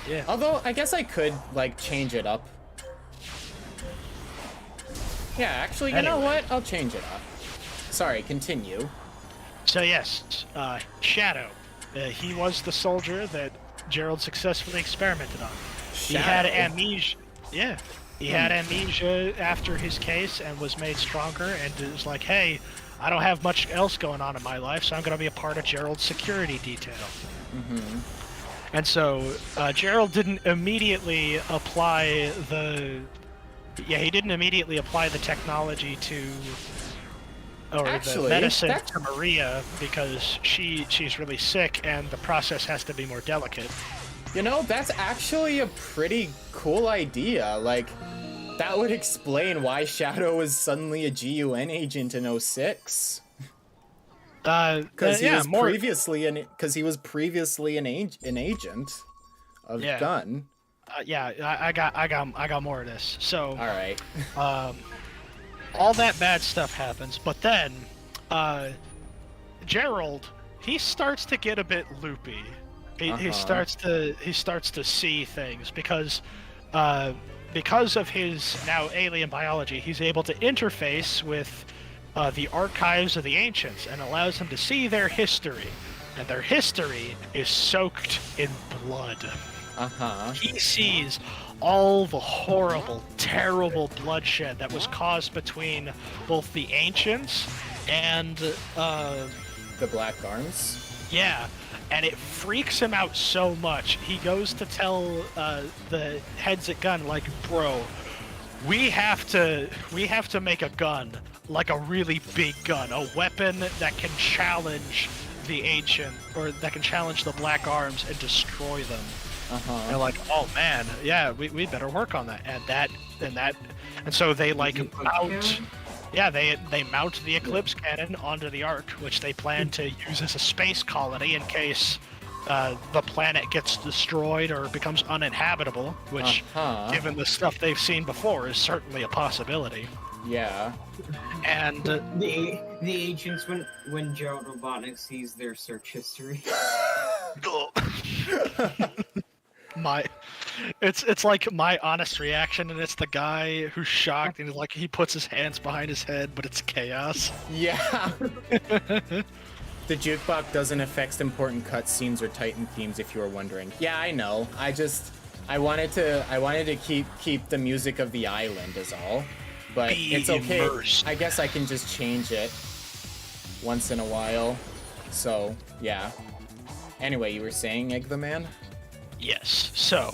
Yeah. Although I guess I could like change it up. Yeah, actually, you know what? I'll change it up. Sorry, continue. So yes, Shadow. He was the soldier that Gerald successfully experimented on. He had amnesia. Yeah. He had amnesia after his case and was made stronger, and it was like, hey, I don't have much else going on in my life, so I'm going to be a part of Gerald's security detail. And so Gerald didn't immediately apply the... Yeah, he didn't immediately apply the technology to... Or Actually, the medicine to Maria because she's really sick and the process has to be more delicate. You know, that's actually a pretty cool idea. Like, that would explain why Shadow is suddenly a GUN agent in 06. Because he was previously an agent of Gunn. I got more of this. So, all right. all that bad stuff happens, but then Gerald, he starts to get a bit loopy. He starts to see things because of his now alien biology. He's able to interface with the archives of the ancients and allows him to see their history, and their history is soaked in blood. He sees all the horrible, terrible bloodshed that was caused between both the ancients and the Black Arms. Yeah. And it freaks him out so much. He goes to tell the heads at Gunn, like, bro, we have to make a gun, like a really big gun, a weapon that can challenge the ancient, or that can challenge the Black Arms and destroy them. And they're like, oh man, yeah, we better work on that. And so they like mount. Yeah, they mount the Eclipse Cannon onto the Ark, which they plan to use as a space colony in case the planet gets destroyed or becomes uninhabitable, which, given the stuff they've seen before, is certainly a possibility. Yeah. And the ancients, when Gerald Robotnik sees their search history. It's like my honest reaction, and it's the guy who's shocked and like he puts his hands behind his head, but it's chaos. Yeah. The jukebox doesn't affect important cutscenes or Titan themes, if you were wondering. Yeah, I know. I wanted to keep the music of the island is all, but it's okay. Immersed. I guess I can just change it once in a while. So yeah. Anyway, you were saying, Egg the Man? Yes. So,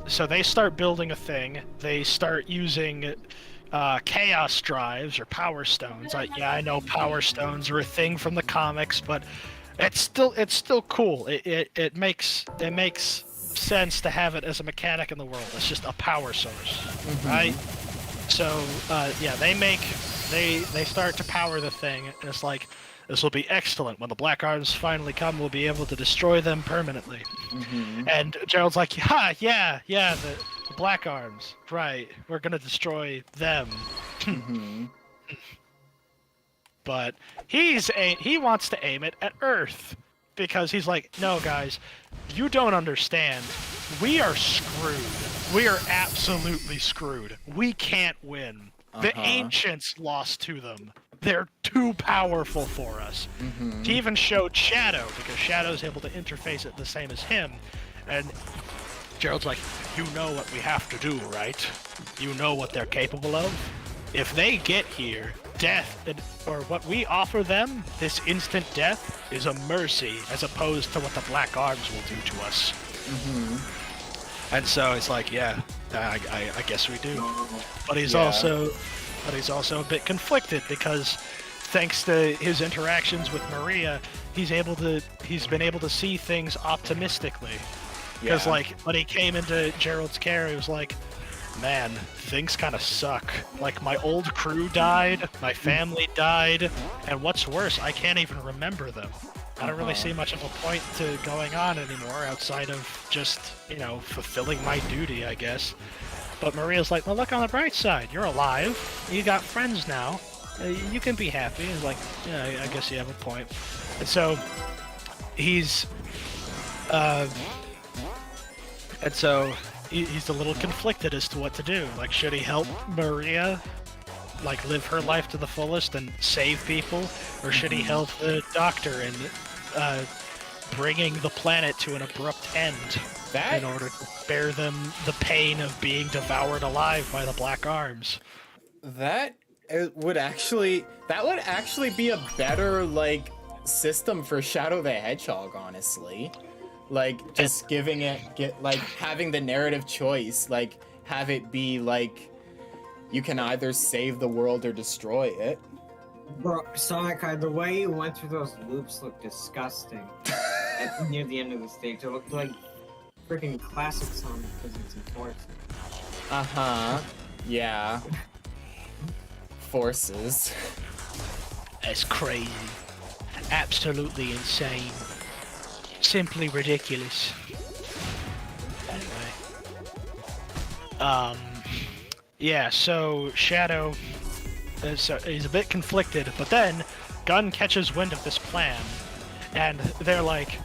so they start building a thing. They start using chaos drives or power stones. I know power stones are a thing from the comics, but it's still cool. It makes sense to have it as a mechanic in the world. It's just a power source, right? So yeah, they start to power the thing, and it's like, this will be excellent. When the Black Arms finally come, we'll be able to destroy them permanently. And Gerald's like, yeah, the Black Arms, right? We're gonna destroy them. But he wants to aim it at Earth because he's like, no, guys, you don't understand. We are screwed. We are absolutely screwed. We can't win. The ancients lost to them. They're too powerful for us. He even showed Shadow, because Shadow's able to interface it the same as him. And Gerald's like, you know what we have to do, right? You know what they're capable of? If they get here, death, or what we offer them, this instant death, is a mercy, as opposed to what the Black Arms will do to us. And so it's like, yeah, I guess we do. But he's also a bit conflicted, because thanks to his interactions with Maria, he's been able to see things optimistically. Because like when he came into Gerald's care, he was like, man, things kind of suck. Like, my old crew died, my family died, and what's worse, I can't even remember them. I don't really see much of a point to going on anymore outside of just, fulfilling my duty, I guess. But Maria's like, well, look on the bright side. You're alive. You got friends now. You can be happy. He's like, yeah, I guess you have a point. And so he's a little conflicted as to what to do. Like, should he help Maria, like, live her life to the fullest and save people, or should he help the doctor in bringing the planet to an abrupt end in order to spare them the pain of being devoured alive by the Black Arms? That would actually be a better, like, system for Shadow the Hedgehog, honestly. Like, just having the narrative choice, like, have it be, like, you can either save the world or destroy it. Bro, Sonic, the way you went through those loops looked disgusting. Near the end of the stage, it looked like freaking classic Sonic physics and forces. Yeah. Forces. That's crazy. Absolutely insane. Simply ridiculous. Anyway. Yeah, so Shadow, he's a bit conflicted, but then Gun catches wind of this plan, and they're like,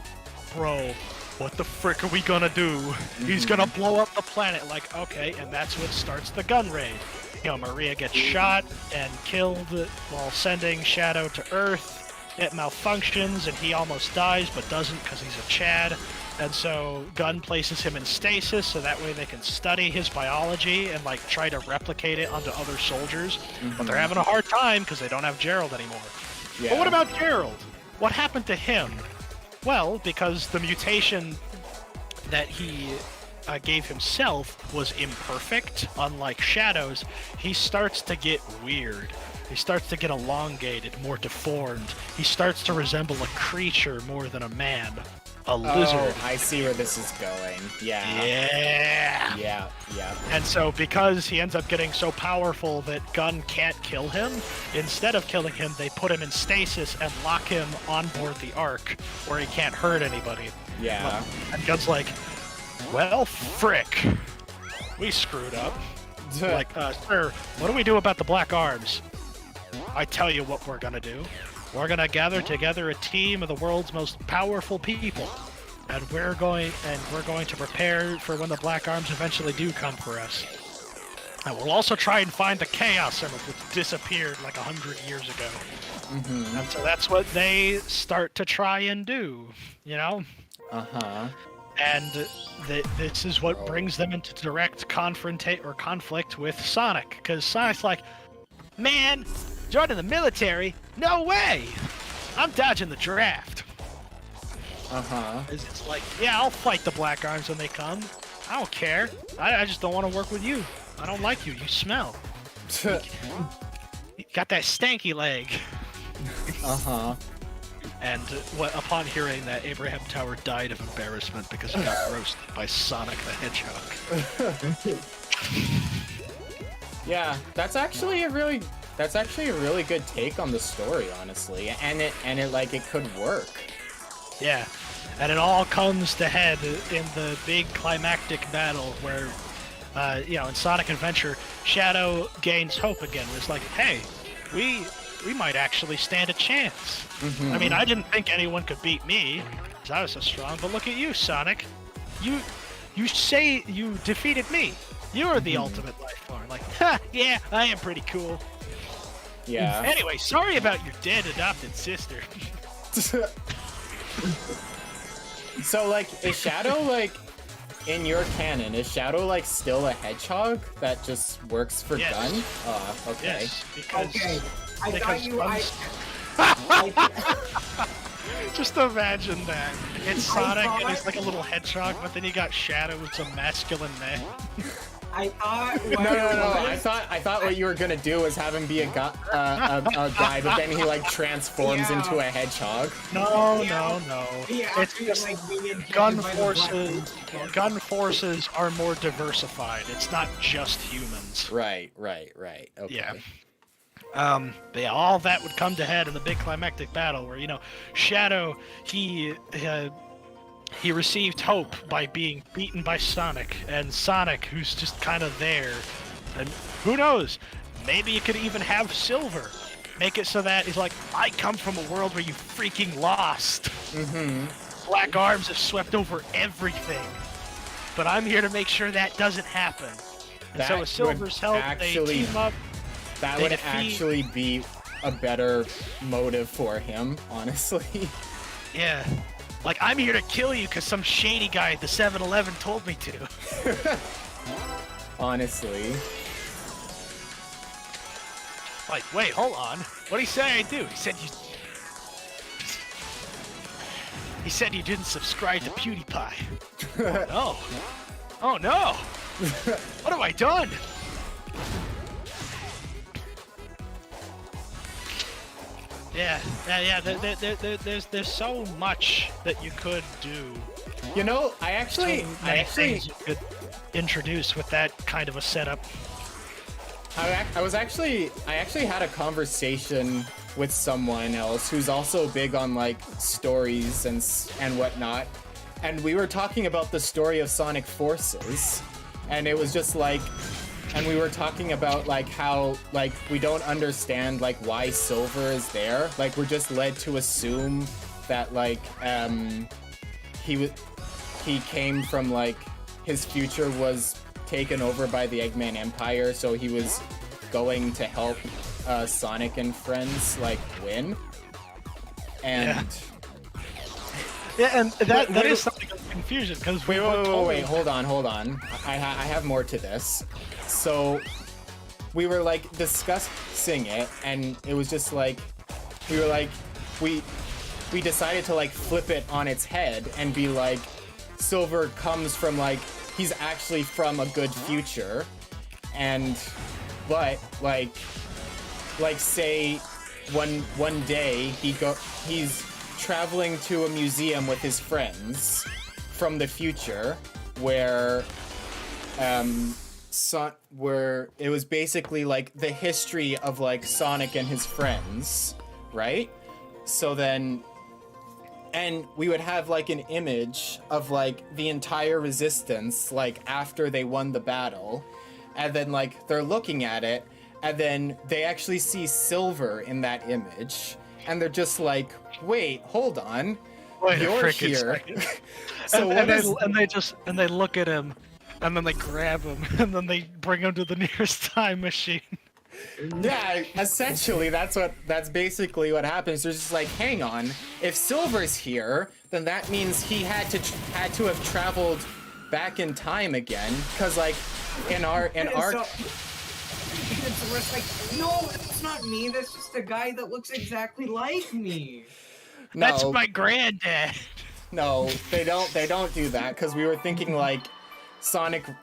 bro, what the frick are we gonna do? He's gonna blow up the planet. Like, okay, and that's what starts the gun raid. Maria gets shot and killed while sending Shadow to Earth. It malfunctions, and he almost dies, but doesn't because he's a Chad. And so Gun places him in stasis, so that way they can study his biology and, like, try to replicate it onto other soldiers. But they're having a hard time because they don't have Gerald anymore. Yeah. But what about Gerald? What happened to him? Well, because the mutation that he gave himself was imperfect, unlike Shadow's, he starts to get weird. He starts to get elongated, more deformed. He starts to resemble a creature more than a man. A lizard. Oh, I see where this is going. Yeah. Yeah. And so because he ends up getting so powerful that Gun can't kill him, instead of killing him, they put him in stasis and lock him on board the Ark, where he can't hurt anybody. Yeah. And Gun's like, well, frick. We screwed up. Like, sir, what do we do about the Black Arms? I tell you what we're gonna do. We're gonna gather together a team of the world's most powerful people, and we're going to prepare for when the Black Arms eventually do come for us. And we'll also try and find the Chaos Emerald, which disappeared like 100 years ago. And so that's what they start to try and do, And this is what brings them into direct conflict with Sonic, because Sonic's like, man, joining the military? No way! I'm dodging the draft. It's like, yeah, I'll fight the Black Arms when they come. I don't care. I just don't want to work with you. I don't like you. You smell. You got that stanky leg. And upon hearing that, Abraham Tower died of embarrassment because he got roasted by Sonic the Hedgehog. Yeah, that's actually a really good take on the story, honestly, and it could work. Yeah, and it all comes to head in the big climactic battle where, in Sonic Adventure, Shadow gains hope again. It's like, hey, we might actually stand a chance. I mean, I didn't think anyone could beat me, because I was so strong, but look at you, Sonic. You say you defeated me. You're the ultimate life form. Like, ha, yeah, I am pretty cool. Yeah. Anyway, sorry about your dead adopted sister. So, like, is Shadow, like, in your canon, is Shadow, like, still a hedgehog that just works for Yes. Gun? Okay. Yes, because Okay, I because thought you. Guns- just imagine that. It's Sonic and he's like a little hedgehog, but then you got Shadow with some masculine man. I thought. No, I thought what you were gonna do was have him be a guy, but then he like transforms Yeah. into a hedgehog. No. Yeah, It's after, just like, being injected gun by the forces. black Gun forces are more diversified. It's not just humans. Right. Okay. Yeah. But yeah, all that would come to head in the big climactic battle where, Shadow, he received hope by being beaten by Sonic, and Sonic, who's just kind of there, and who knows, maybe you could even have Silver. Make it so that he's like, I come from a world where you freaking lost. Mm-hmm. Black Arms have swept over everything. But I'm here to make sure that doesn't happen. And so That with Silver's would help, actually- they team up. That They would defeat- actually be a better motive for him, honestly. Yeah. Like, I'm here to kill you because some shady guy at the 7-Eleven told me to. Honestly. Like, wait, hold on. What'd he say I do? He said you didn't subscribe to PewDiePie. Oh. Oh no! What have I done? Yeah. There's so much that you could do. You know, I So actually many things you could introduce with that kind of a setup. I actually had a conversation with someone else who's also big on like stories and whatnot, and we were talking about the story of Sonic Forces, and it was just like, and we were talking about like how like we don't understand like why Silver is there. Like we're just led to assume that like he came from like his future was taken over by the Eggman Empire, so he was going to help Sonic and friends like win. And Yeah, and that is something of confusion because wait, hold on. I have more to this. So we were like discussing it, and it was just like we decided to like flip it on its head and be like, Silver comes from like he's actually from a good future, but say one day he's traveling to a museum with his friends from the future where where it was basically like the history of like Sonic and his friends, right? So then, and we would have like an image of like the entire resistance like after they won the battle, and then like they're looking at it, and then they actually see Silver in that image, and they're just like, wait, hold on, Wait a you're frickin' here. second. So and they look at him, and then they grab him, and then they bring him to the nearest time machine. Yeah, essentially, that's basically what happens. They're just like, hang on, if Silver's here, then that means he had to have traveled back in time again, because like in our It's worse, like, no, it's not me. That's just a guy that looks exactly like me. That's No. my granddad. No, they don't do that, because we were thinking like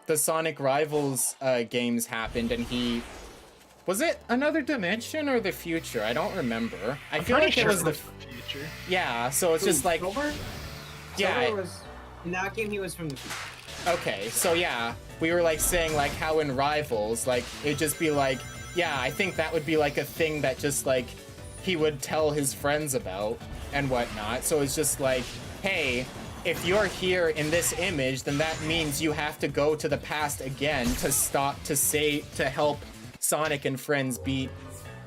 the Sonic Rivals games happened, and he was it another dimension or the future? I don't remember. I feel Pretty like sure it was the future. yeah. So it's just like Silver? yeah. Silver was, in that game, he was from the future. Okay, so yeah, we were like saying like how in Rivals, like it'd just be like, yeah, I think that would be like a thing that just like he would tell his friends about and whatnot. So it's just like, hey, if you're here in this image, then that means you have to go to the past again to help Sonic and friends beat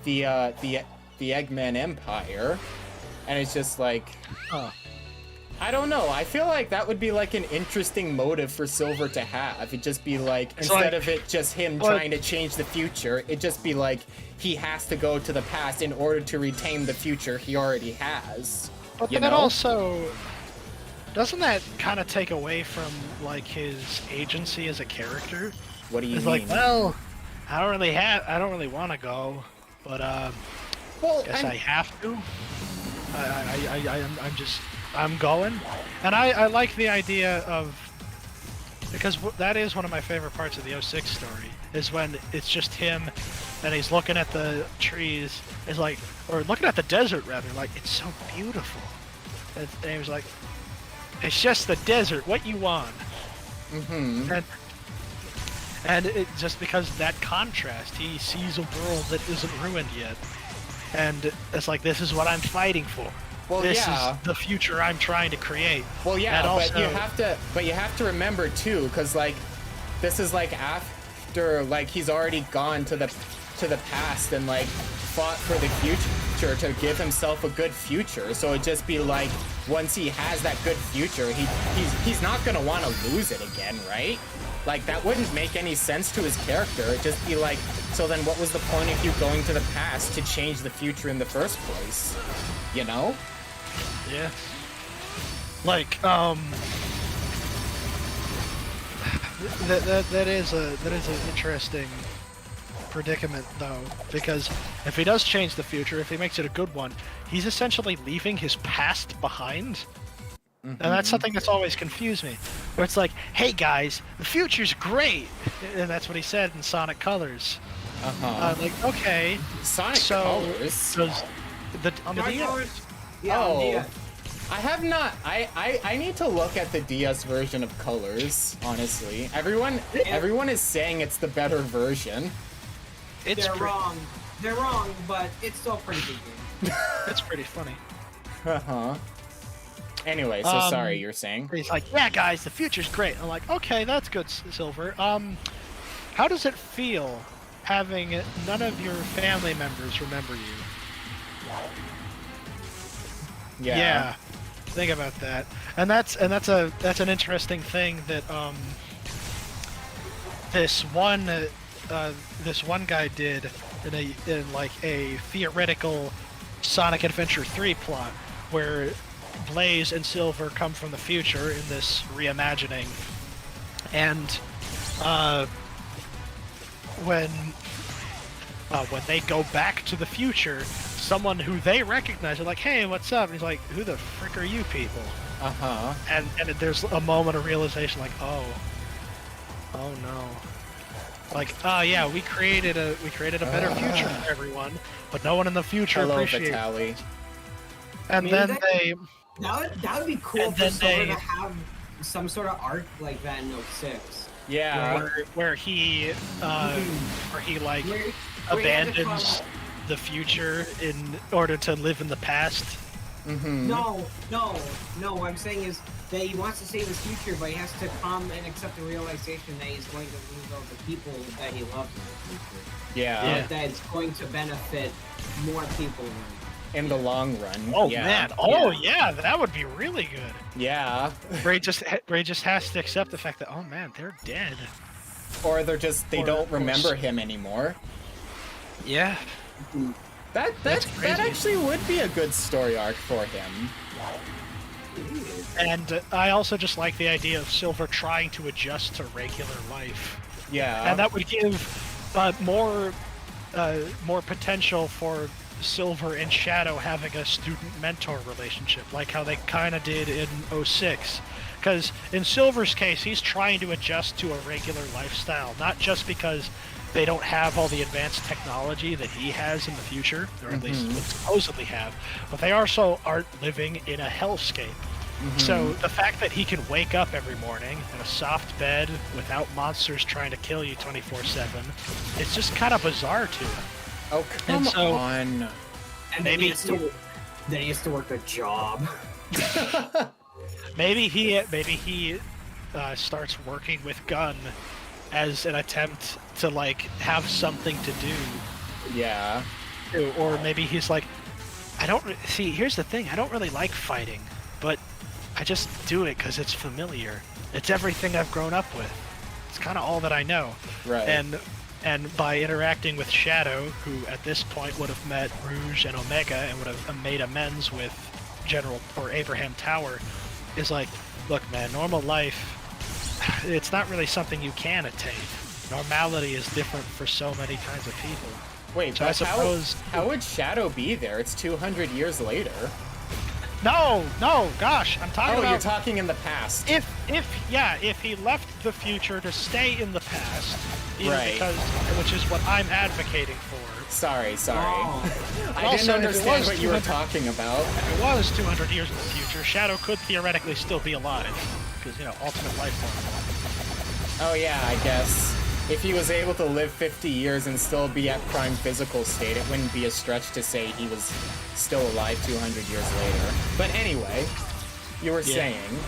the Eggman Empire. And it's just like, I don't know. I feel like that would be like an interesting motive for Silver to have. It'd just be like, It's instead like- of it just him Well- trying to change the future, it'd just be like he has to go to the past in order to retain the future he already has. But You that know? also doesn't that kind of take away from like his agency as a character? What do you It's mean? like, well, I don't really want to go, but well, guess I have to. I'm going, and I like the idea of, because that is one of my favorite parts of the 06 story, is when it's just him and he's looking at the trees, is like, or looking at the desert rather, like, it's so beautiful, and he was like, it's just the desert, what you want? Mm-hmm. And it just because of that contrast, he sees a world that isn't ruined yet, and it's like, this is what I'm fighting for. Well, This yeah. is the future I'm trying to create. Well, yeah, And but also- you have to remember too, because like this is like after like he's already gone to the past and like fought for the future to give himself a good future. So it'd just be like once he has that good future, he's not gonna want to lose it again, right? Like that wouldn't make any sense to his character. It'd just be like, so then what was the point of you going to the past to change the future in the first place? You know? Yeah. Like, that is an interesting predicament though, because if he does change the future, if he makes it a good one, he's essentially leaving his past behind. And that's something that's always confused me. Where it's like, hey guys, the future's great! And that's what he said in Sonic Colors. Like, okay, Sonic so Colors. does on the Dark DS? Colors? Yeah, Oh. yeah. I have not. I need to look at the DS version of Colors. Honestly, everyone is saying it's the better version. It's They're wrong. They're wrong, but it's still a pretty good game. It's pretty funny. Uh-huh. Anyway, so sorry, you're saying? He's like, yeah, guys, the future's great. I'm like, okay, that's good, Silver. How does it feel having none of your family members remember you? Yeah. Think about that. And that's an interesting thing that this one guy did in like a theoretical Sonic Adventure 3 plot where Blaze and Silver come from the future in this reimagining, and when they go back to the future, someone who they recognize are like, "Hey, what's up?" And he's like, "Who the frick are you people?" Uh-huh. And there's a moment of realization, like, oh no, like, oh yeah, we created a better future for everyone, but no one in the future Hello, appreciates. Vitaly. And Maybe then that- they. That would be cool And for then Silver they- to have some sort of arc like that in 06. Yeah. where he like Where he had to abandons the future in order to live in the past. Mm-hmm. No. What I'm saying is that he wants to save his future, but he has to come and accept the realization that he's going to lose all the people that he loves in the future. Yeah. Yeah. That it's going to benefit more people. In the long run. Oh yeah. man! Oh yeah, that would be really good. Yeah. Where he just has to accept the fact that, oh man, they're dead. Or they Or- don't or remember s- him anymore. Yeah. That That's crazy. actually would be a good story arc for him. And I also just like the idea of Silver trying to adjust to regular life. Yeah. And that would give more potential for Silver and Shadow having a student-mentor relationship, like how they kind of did in 06. Because in Silver's case, he's trying to adjust to a regular lifestyle, not just because they don't have all the advanced technology that he has in the future, or at least would supposedly have, but they also aren't living in a hellscape. So the fact that he can wake up every morning in a soft bed without monsters trying to kill you 24/7, it's just kind of bizarre to him. Oh, come so- on. And Maybe then he has to work a job. Maybe he starts working with Gun as an attempt to like have something to do, Yeah. or maybe he's like, I don't see. Here's the thing: I don't really like fighting, but I just do it because it's familiar. It's everything I've grown up with. It's kind of all that I know. Right. And by interacting with Shadow, who at this point would have met Rouge and Omega and would have made amends with General or Abraham Tower, is like, look, man, normal life, it's not really something you can attain. Normality is different for so many kinds of people. Wait, So I but suppose- how would Shadow be there? It's 200 years later. No, gosh, I'm talking Oh, about you're talking in the past. if he left the future to stay in the past, Right. because which is what I'm advocating for. Sorry. Oh. I Also, didn't if it understand was what you were 200 talking about. If it was 200 years in the future, Shadow could theoretically still be alive, because ultimate life form. Oh yeah, I guess. If he was able to live 50 years and still be at prime physical state, it wouldn't be a stretch to say he was still alive 200 years later. But anyway, you were saying...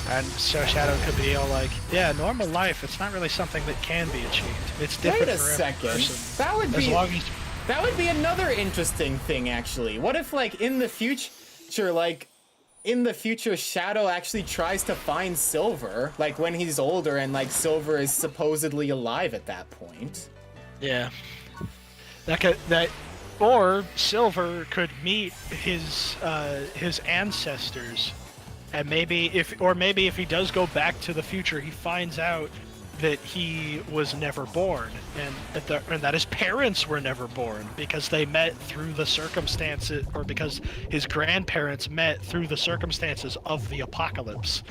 And so Shadow could be all like, yeah, normal life, it's not really something that can be achieved. It's different Wait a for every second. person. That would As be... long as That would be another interesting thing, actually. What if, like, in the future, Shadow actually tries to find Silver, like, when he's older and, like, Silver is supposedly alive at that point? Yeah. Or Silver could meet his ancestors, and maybe if he does go back to the future, he finds out that he was never born, and that his parents were never born because they met through the circumstances, or because his grandparents met through the circumstances of the apocalypse,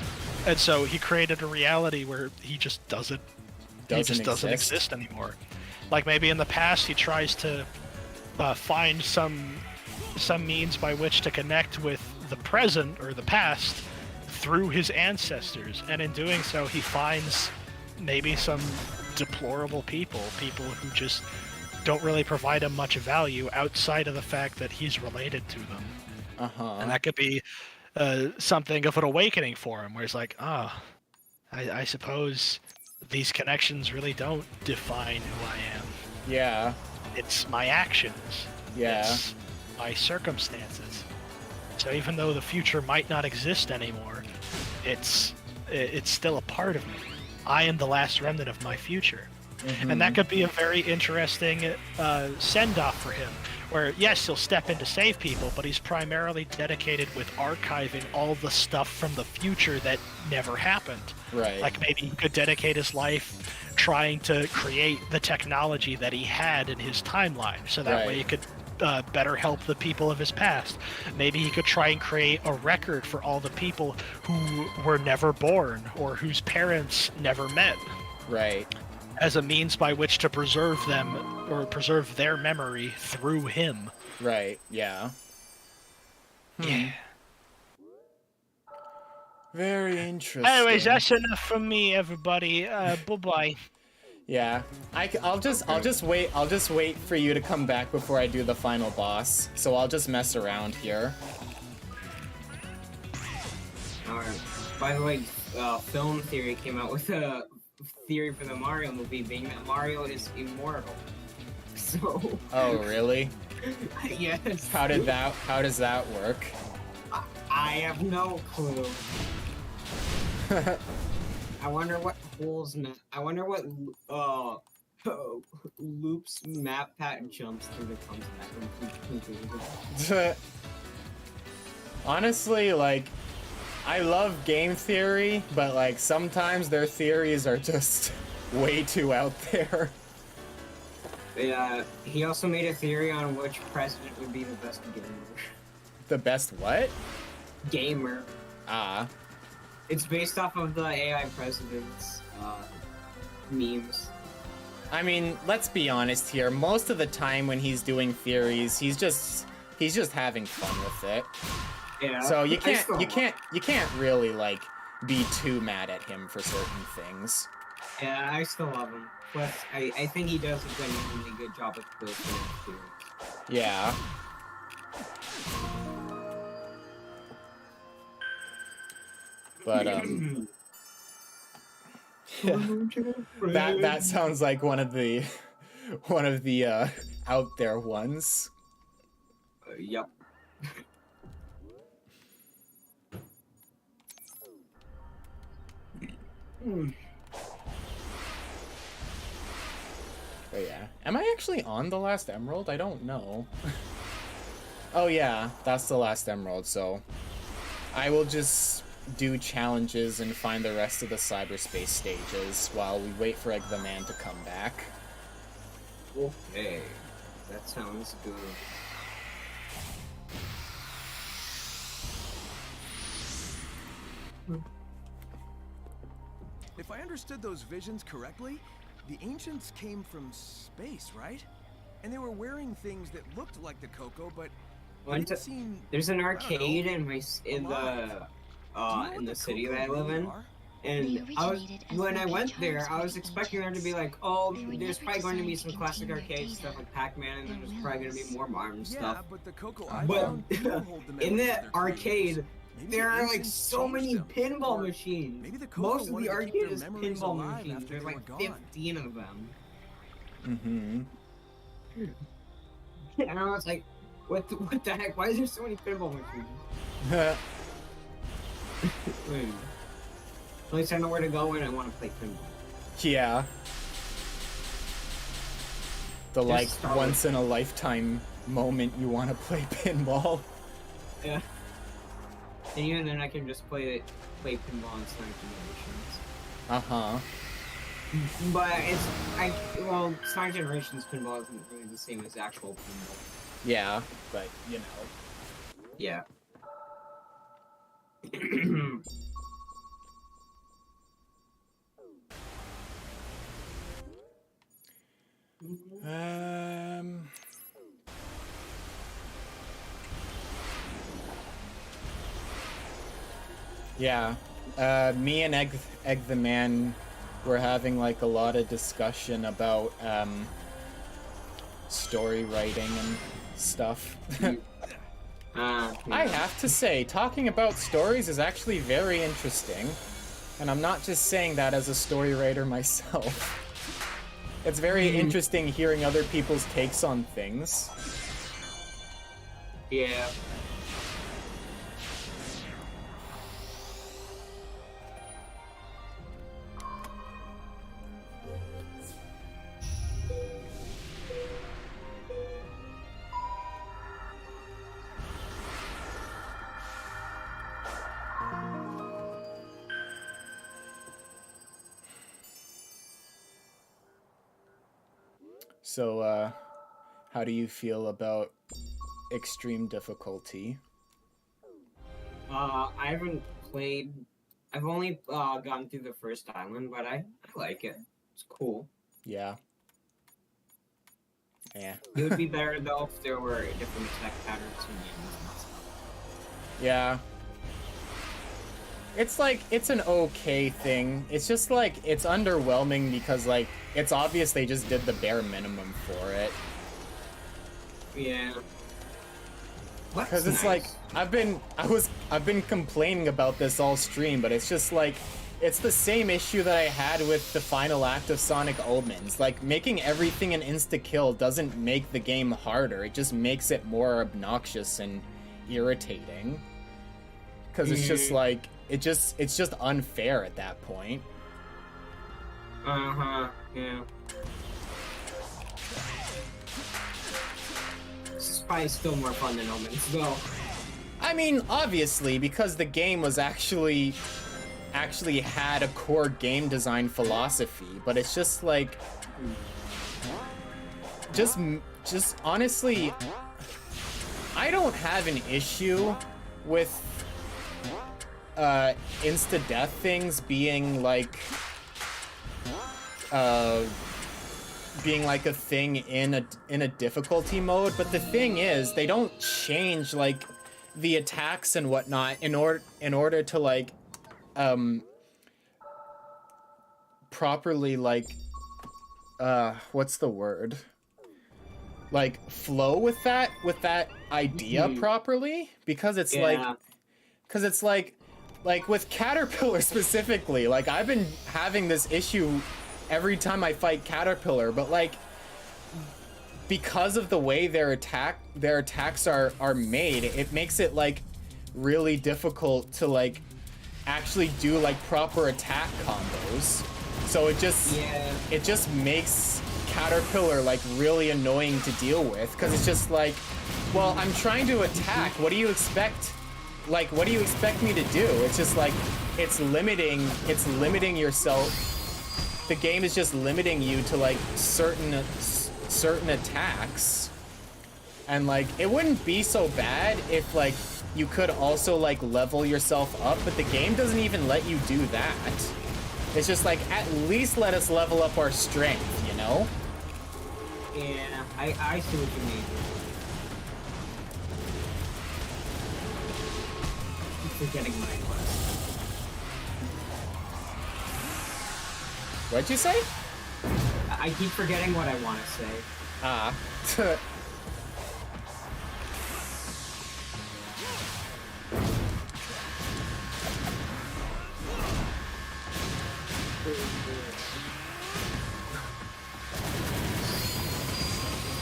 and so he created a reality where he just doesn't exist anymore. Like maybe in the past he tries to find some means by which to connect with the present or the past through his ancestors, and in doing so he finds maybe some deplorable people who just don't really provide him much value outside of the fact that he's related to them. And that could be something of an awakening for him, where he's like, I suppose these connections really don't define who I am. Yeah. It's my actions. Yeah. It's my circumstances. So even though the future might not exist anymore, it's still a part of me. I am the last remnant of my future. And that could be a very interesting send-off for him, where yes, he'll step in to save people, but he's primarily dedicated with archiving all the stuff from the future that never happened. Right. Like maybe he could dedicate his life trying to create the technology that he had in his timeline, so that way he could better help the people of his past. Maybe he could try and create a record for all the people who were never born or whose parents never met. Right. As a means by which to preserve them or preserve their memory through him. Right, yeah. Yeah. Very interesting. Anyways, that's enough from me, everybody. Bye-bye. Yeah, I'll just wait for you to come back before I do the final boss. So I'll just mess around here. Alright. By the way, Film Theory came out with a theory for the Mario movie, being that Mario is immortal. So. Oh really? Yes. How does that work? I have no clue. I wonder what I wonder what Loop's map pattern jumps through that comes to that. Honestly, like, I love game theory, but like sometimes their theories are just way too out there. Yeah, he also made a theory on which president would be the best gamer. The best what? Gamer. Ah. It's based off of the AI president's memes. I mean, let's be honest here. Most of the time when he's doing theories, he's just having fun with it. Yeah. So you can't really like be too mad at him for certain things. Yeah, I still love him. Plus, I think he does a genuinely good job with the theories. Yeah. But that sounds like one of the out there ones. Yep. But yeah. Am I actually on the last emerald? I don't know. Oh yeah, that's the last emerald, so I will just do challenges and find the rest of the cyberspace stages while we wait for Egg the Man to come back. Okay, that sounds good. If I understood those visions correctly, the ancients came from space, right? And they were wearing things that looked like the Coco, but they didn't seem, There's an I don't arcade know, in alive. Do you know in what the city Coco that I live really in. are? And when I went there, I was expecting there to be like, oh, there's probably going to be some classic arcade stuff like Pac-Man, and then there's probably going to be more modern Yeah, stuff. but the Coco I But found don't hold the in memories the of their arcade, creators. Maybe there the are like ancients so changed many them, pinball or machines. maybe the Coco Most of the wanted to keep arcade their is memories pinball alive machines. after There's they were like gone. 15 of them. Mm-hmm. And I was like, what the heck? Why is there so many pinball machines? At least I know where to go when I want to play pinball. Yeah. The Just like start once in a lifetime moment you want to play pinball. Yeah. And even then I can just play pinball in Sonic Generations. Uh-huh. But Sonic Generations pinball isn't really the same as actual pinball. Yeah, but you know. Yeah. Um. Yeah, me and Egg the Man were having like a lot of discussion about story writing and stuff. I have to say, talking about stories is actually very interesting, and I'm not just saying that as a story writer myself. It's very interesting hearing other people's takes on things. Yeah. So, how do you feel about extreme difficulty? I haven't played. I've only gone through the first island, but I like it. It's cool. Yeah. Yeah. It would be better though if there were different attack patterns and games and stuff. Yeah. It's like, it's an okay thing. It's just like, it's underwhelming because like, it's obvious they just did the bare minimum for it. Yeah. Because it's like, I've been complaining about this all stream, but it's just like, it's the same issue that I had with the final act of Sonic Omens. Like, making everything an insta-kill doesn't make the game harder, it just makes it more obnoxious and irritating. Because it's just like, it's just unfair at that point. Uh-huh, yeah. It's probably still more fun than Omens, though. I mean, obviously, because the game was actually had a core game design philosophy, but it's just like, just honestly, I don't have an issue with insta-death things being like a thing in a difficulty mode, but the thing is, they don't change like the attacks and whatnot in order to like properly like what's the word, like flow with that idea properly, because it's like with Caterpillar specifically, like I've been having this issue every time I fight Caterpillar, but like because of the way their attacks are made, it makes it like really difficult to like actually do like proper attack combos. So it just makes Caterpillar like really annoying to deal with, because it's just like, well, I'm trying to attack. What do you expect? Like, what do you expect me to do? It's just like, it's limiting yourself. The game is just limiting you to like certain attacks. And like, it wouldn't be so bad if like you could also like level yourself up, but the game doesn't even let you do that. It's just like, at least let us level up our strength, you know? Yeah, I see what you mean. I'm forgetting my quest. What'd you say? I keep forgetting what I want to say. Ah.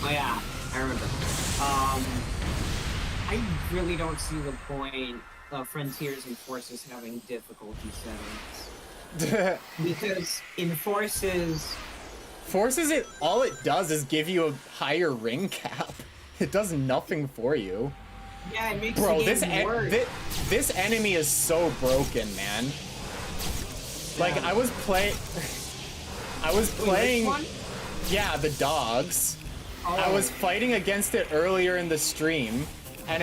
Oh yeah, I remember. I really don't see the point of Frontiers and Forces having difficulty settings. Because in Forces, all it does is give you a higher ring cap. It does nothing for you. yeah, it makes Bro, the game worse. this enemy is so broken, man. Like, I was playing, Wait, which one? yeah, the dogs. Oh. I was fighting against it earlier in the stream, and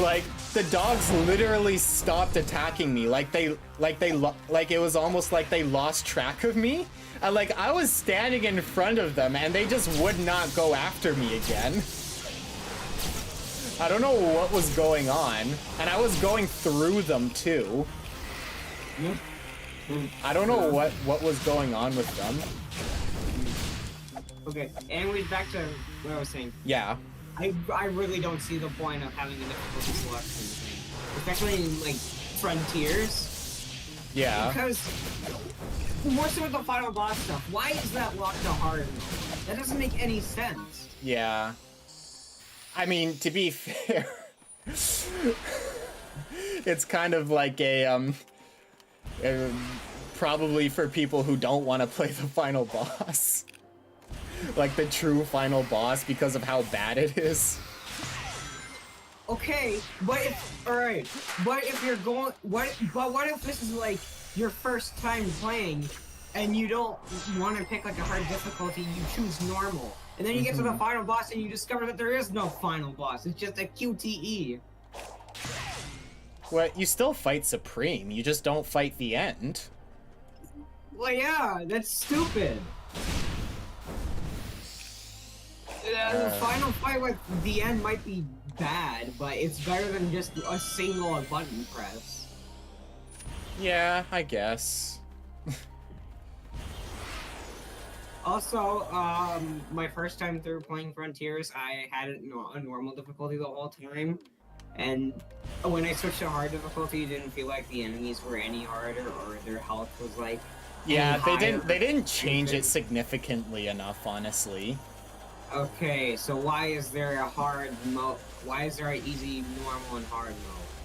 like, the dogs literally stopped attacking me. Like it was almost like they lost track of me. And like, I was standing in front of them, and they just would not go after me again. I don't know what was going on, and I was going through them too. I don't know what was going on with them. Okay, anyways, back to what I was saying. Yeah. I really don't see the point of having a difficulty selection thing, especially in like Frontiers. Yeah. Because more so with the final boss stuff, why is that locked to hard mode? That doesn't make any sense. Yeah. I mean, to be fair, it's kind of like a probably for people who don't want to play the final boss. Like the true final boss, because of how bad it is. Okay, but if you're going, what if this is like your first time playing, and you don't want to pick like a hard difficulty, you choose normal, and then you get to the final boss and you discover that there is no final boss, it's just a QTE. Well, you still fight Supreme, you just don't fight the end. Well, yeah, that's stupid. The final fight with the end might be bad, but it's better than just a single button press. Yeah, I guess. Also, my first time through playing Frontiers, I had a normal difficulty the whole time, and when I switched to hard difficulty, it didn't feel like the enemies were any harder, or their health was like. Yeah, they didn't change it significantly enough, honestly. Okay, so why is there a hard mode? Why is there an easy, normal, and hard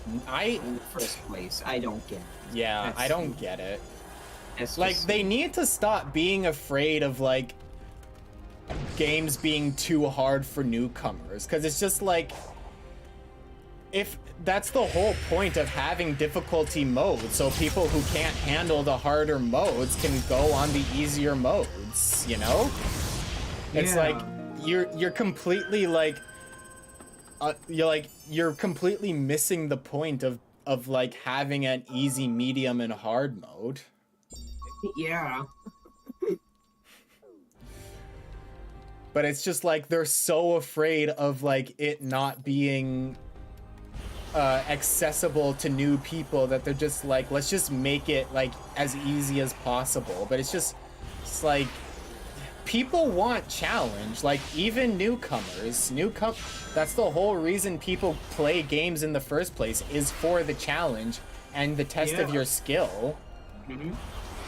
mode? In the first place, I don't get it. Yeah, I don't get it. It's Like, just- they need to stop being afraid of, like, games being too hard for newcomers, because it's just like, if that's the whole point of having difficulty modes, so people who can't handle the harder modes can go on the easier modes, you know? It's like, you're completely like, you're completely missing the point of like having an easy, medium, and hard mode. Yeah. But it's just like, they're so afraid of like it not being accessible to new people that they're just like, let's just make it like as easy as possible. But it's like, people want challenge, like even newcomers. That's the whole reason people play games in the first place, is for the challenge and the test of your skill.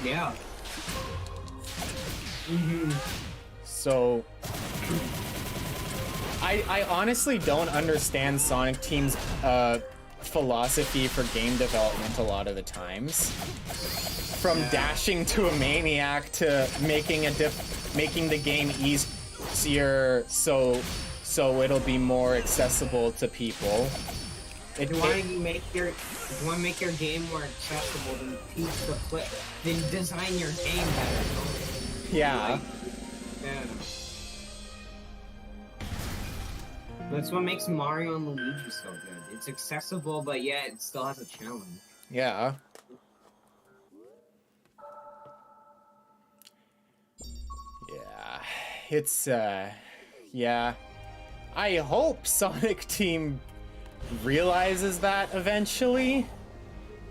Yeah. So I honestly don't understand Sonic Team's philosophy for game development a lot of the times. From dashing to a maniac to making the game easier so it'll be more accessible to people. If you want to make your game more accessible, then design your game better. Yeah. That's what makes Mario and Luigi so good. It's accessible, but yet it still has a challenge. Yeah. Yeah. It's, yeah. I hope Sonic Team realizes that eventually,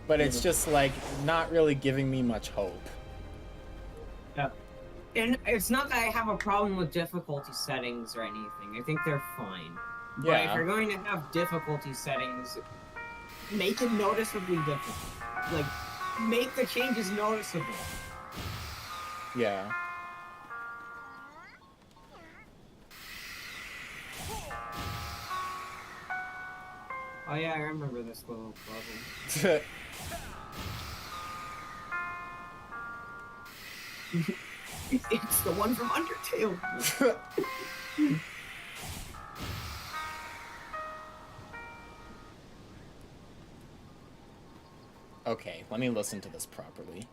but it's just, like, not really giving me much hope. Yeah. And it's not that I have a problem with difficulty settings or anything. I think they're fine. But Yeah. if you're going to have difficulty settings, make it noticeably difficult. Like, make the changes noticeable. Yeah. Oh yeah, I remember this little problem. It's the one from Undertale. Okay, let me listen to this properly.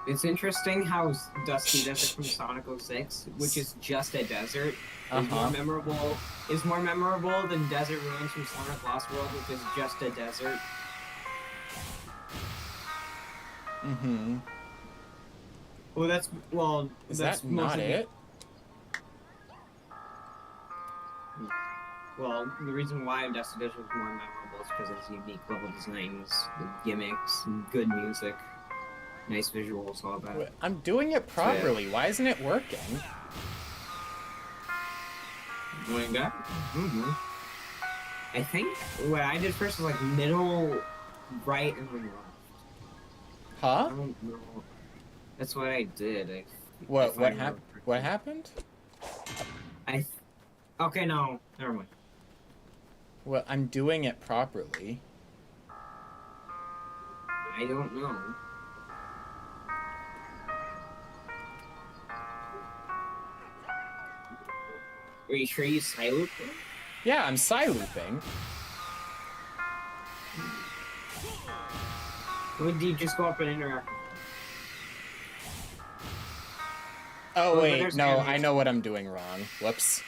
It's interesting how Dusty Desert from Sonic 06, which is just a desert, is more memorable than Desert Ruins from Sonic Lost World, which is just a desert. Mm-hmm. Well, Is that's that not mostly- it? Well, the reason why Dusty Desert is more memorable is because it's unique level designs, gimmicks, good music, nice visuals, all that. Wait, I'm doing it properly. Why isn't it working? Going back? Mm-hmm. I think what I did first was like middle, right, and then left. Huh? I don't know. That's what I did. What happened? Okay, no, never mind. Well, I'm doing it properly. I don't know. Are you sure you side looped it? Yeah, I'm side looping. Or did you just go up and interact? Oh Well, wait, there's no, animals. I know what I'm doing wrong. Whoops.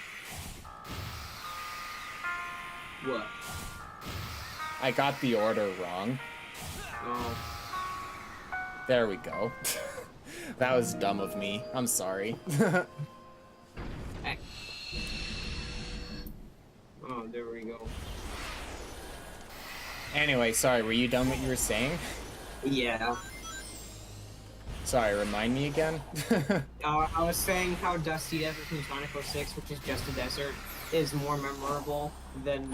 What? I got the order wrong. Oh. There we go. That was dumb of me. I'm sorry. Oh, there we go. Anyway, sorry, were you done what you were saying? Yeah. Sorry, remind me again? I was saying how Dusty Desert from Sonic 06, which is just a desert, is more memorable than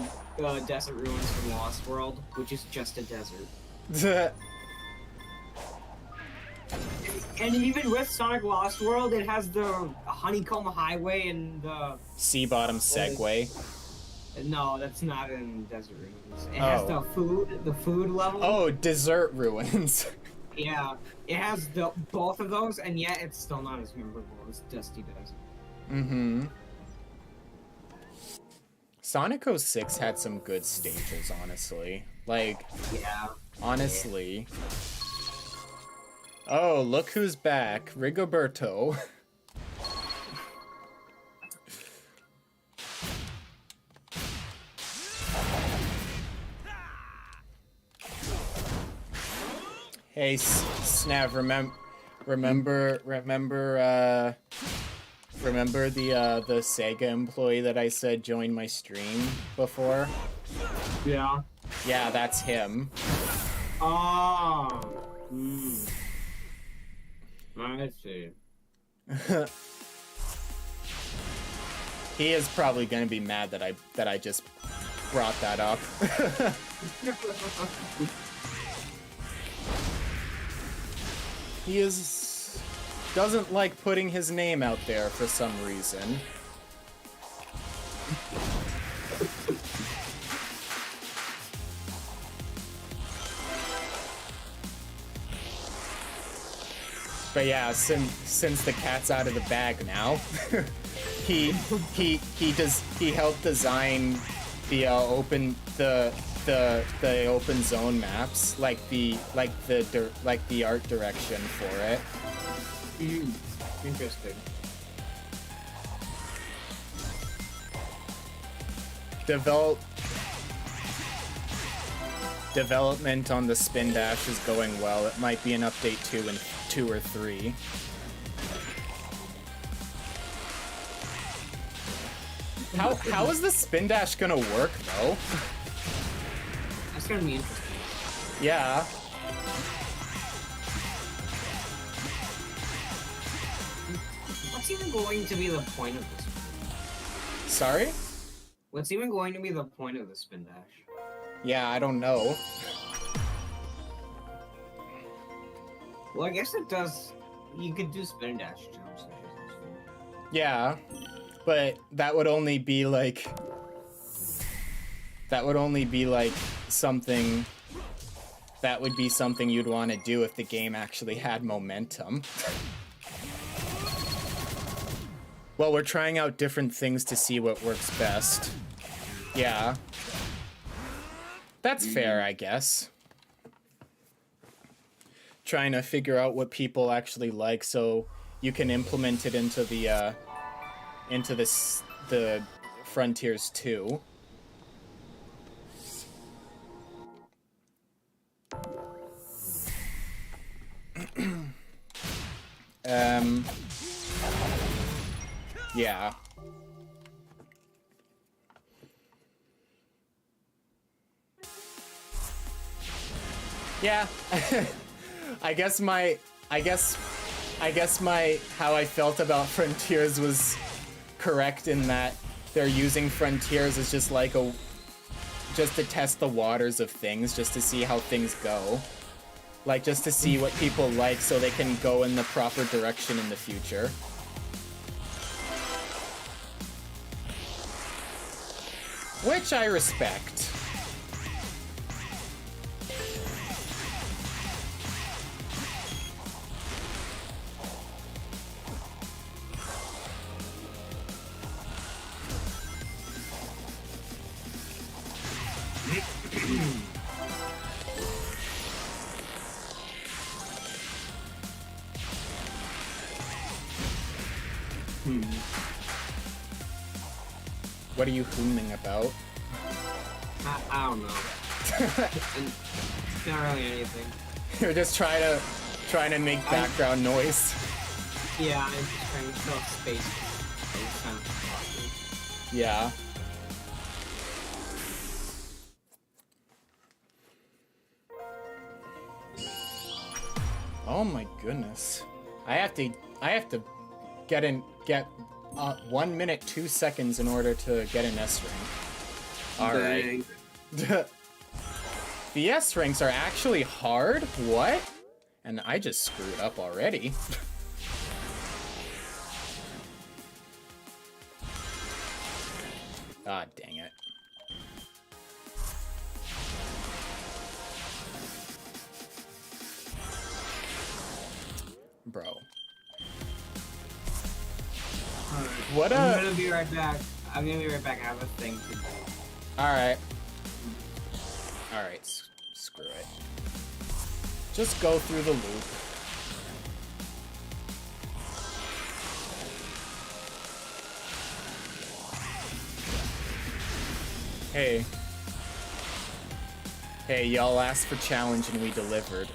Desert Ruins from Lost World, which is just a desert. And even with Sonic Lost World, it has the Honeycomb Highway and the... Sea bottom Segway. No, that's not in Desert Ruins. It has Oh. the food level. Oh, Desert Ruins. Yeah, it has both of those, and yet it's still not as memorable as Dusty Desert. Mm-hmm. Sonic 06 had some good stages, honestly. Like, Yeah. honestly. Oh, look who's back. Rigoberto. Hey, Snav, remember the Sega employee that I said joined my stream before? Yeah. Yeah, that's him. Oh. I see. He is probably gonna be mad that I just brought that up. He is doesn't like putting his name out there for some reason. But yeah, since the cat's out of the bag now, he helped design the open zone maps, like the art direction for it. Interesting. Development on the Spin Dash is going well. It might be an update 2 or 3. How is the Spin Dash gonna work though? That's gonna be interesting. Yeah. What's even going to be the point of this? Sorry? What's even going to be the point of the Spin Dash? Yeah, I don't know. Well, I guess it does. You could do Spin Dash jumps. Yeah, but that would only be like something. That would be something you'd want to do if the game actually had momentum. Well, we're trying out different things to see what works best. Yeah. That's fair, I guess. Trying to figure out what people actually like so you can implement it into the Frontiers 2. Yeah. Yeah. I guess my how I felt about Frontiers was correct in that they're using Frontiers as just to test the waters of things, just to see how things go. Like, just to see what people like so they can go in the proper direction in the future. Which I respect. What are you humming about? I don't know. It's not really anything. You're just trying to make background noise. Yeah, I'm just trying to fill space. Yeah. Oh my goodness. I have to get 1 minute 2 seconds in order to get an S rank. Alright. The S ranks are actually hard? What? And I just screwed up already. Ah, dang it. Bro. What I'm gonna be right back. I have a thing to do. Alright. Alright, screw it. Just go through the loop. Hey. Hey, y'all asked for challenge and we delivered.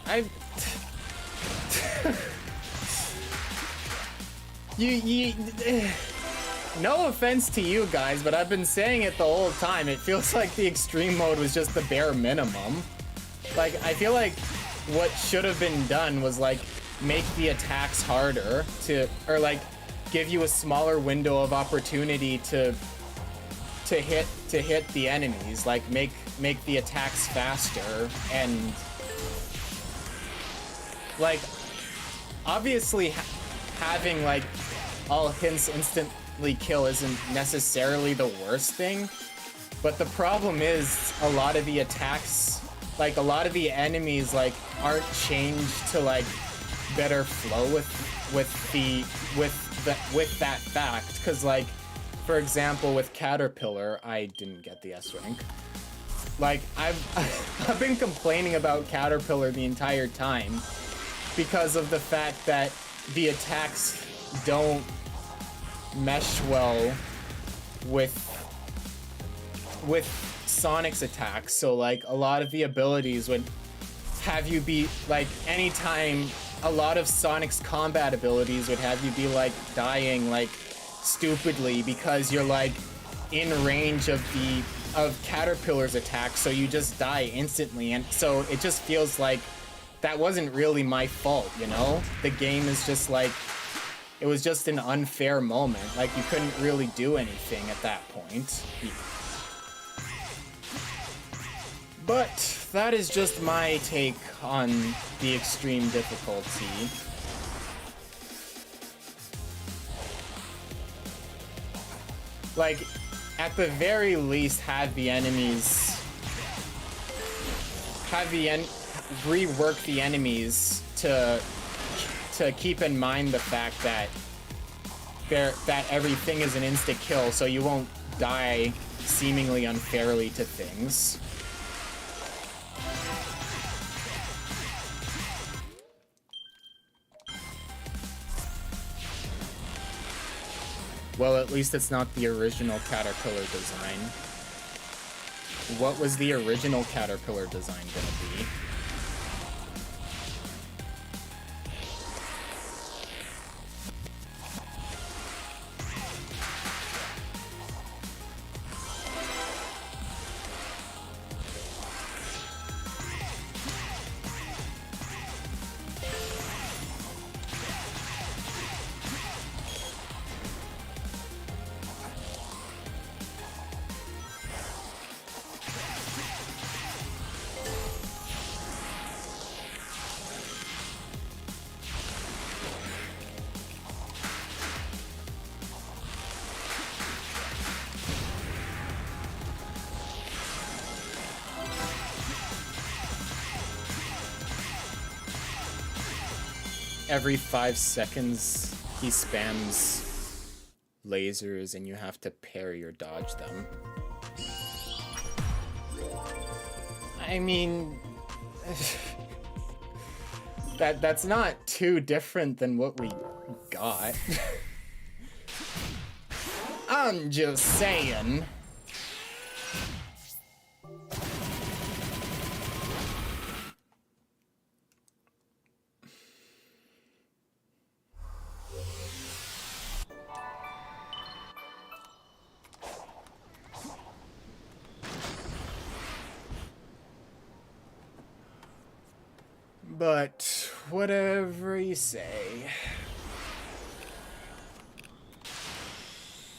No offense to you guys, but I've been saying it the whole time. It feels like the extreme mode was just the bare minimum. Like, I feel like what should have been done was, like, make the attacks harder or like, give you a smaller window of opportunity to hit the enemies. Like, make the attacks faster and, like, obviously having like all hits instantly kill isn't necessarily the worst thing, but the problem is a lot of the attacks, like a lot of the enemies, like aren't changed to like better flow with that fact. Because like, for example, with Caterpillar, I didn't get the S rank. Like I've been complaining about Caterpillar the entire time because of the fact that the attacks don't mesh well with Sonic's attacks. So like a lot of the abilities would have you be like, anytime a lot of Sonic's combat abilities would have you be like dying like stupidly because you're like in range of Caterpillar's attack, so you just die instantly. And so it just feels like that wasn't really my fault, you know? The game is just like, it was just an unfair moment. Like, you couldn't really do anything at that point. But that is just my take on the extreme difficulty. Like, at the very least, have the enemies... rework the enemies to keep in mind the fact that everything is an insta-kill, so you won't die seemingly unfairly to things. Well, at least it's not the original Caterpillar design. What was the original Caterpillar design gonna be? Every 5 seconds, he spams lasers and you have to parry or dodge them. I mean... that's not too different than what we got. I'm just saying. But whatever you say.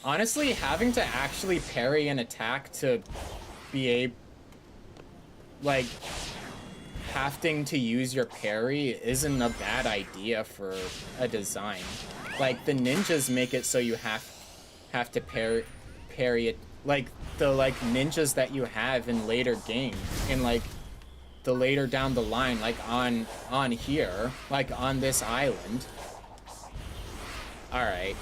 Honestly, having to actually parry an attack to be like, having to use your parry isn't a bad idea for a design. Like, the ninjas make it so you have to parry it. Like, the ninjas that you have in later games, in like the later down the line, like on here, like on this island. Alright.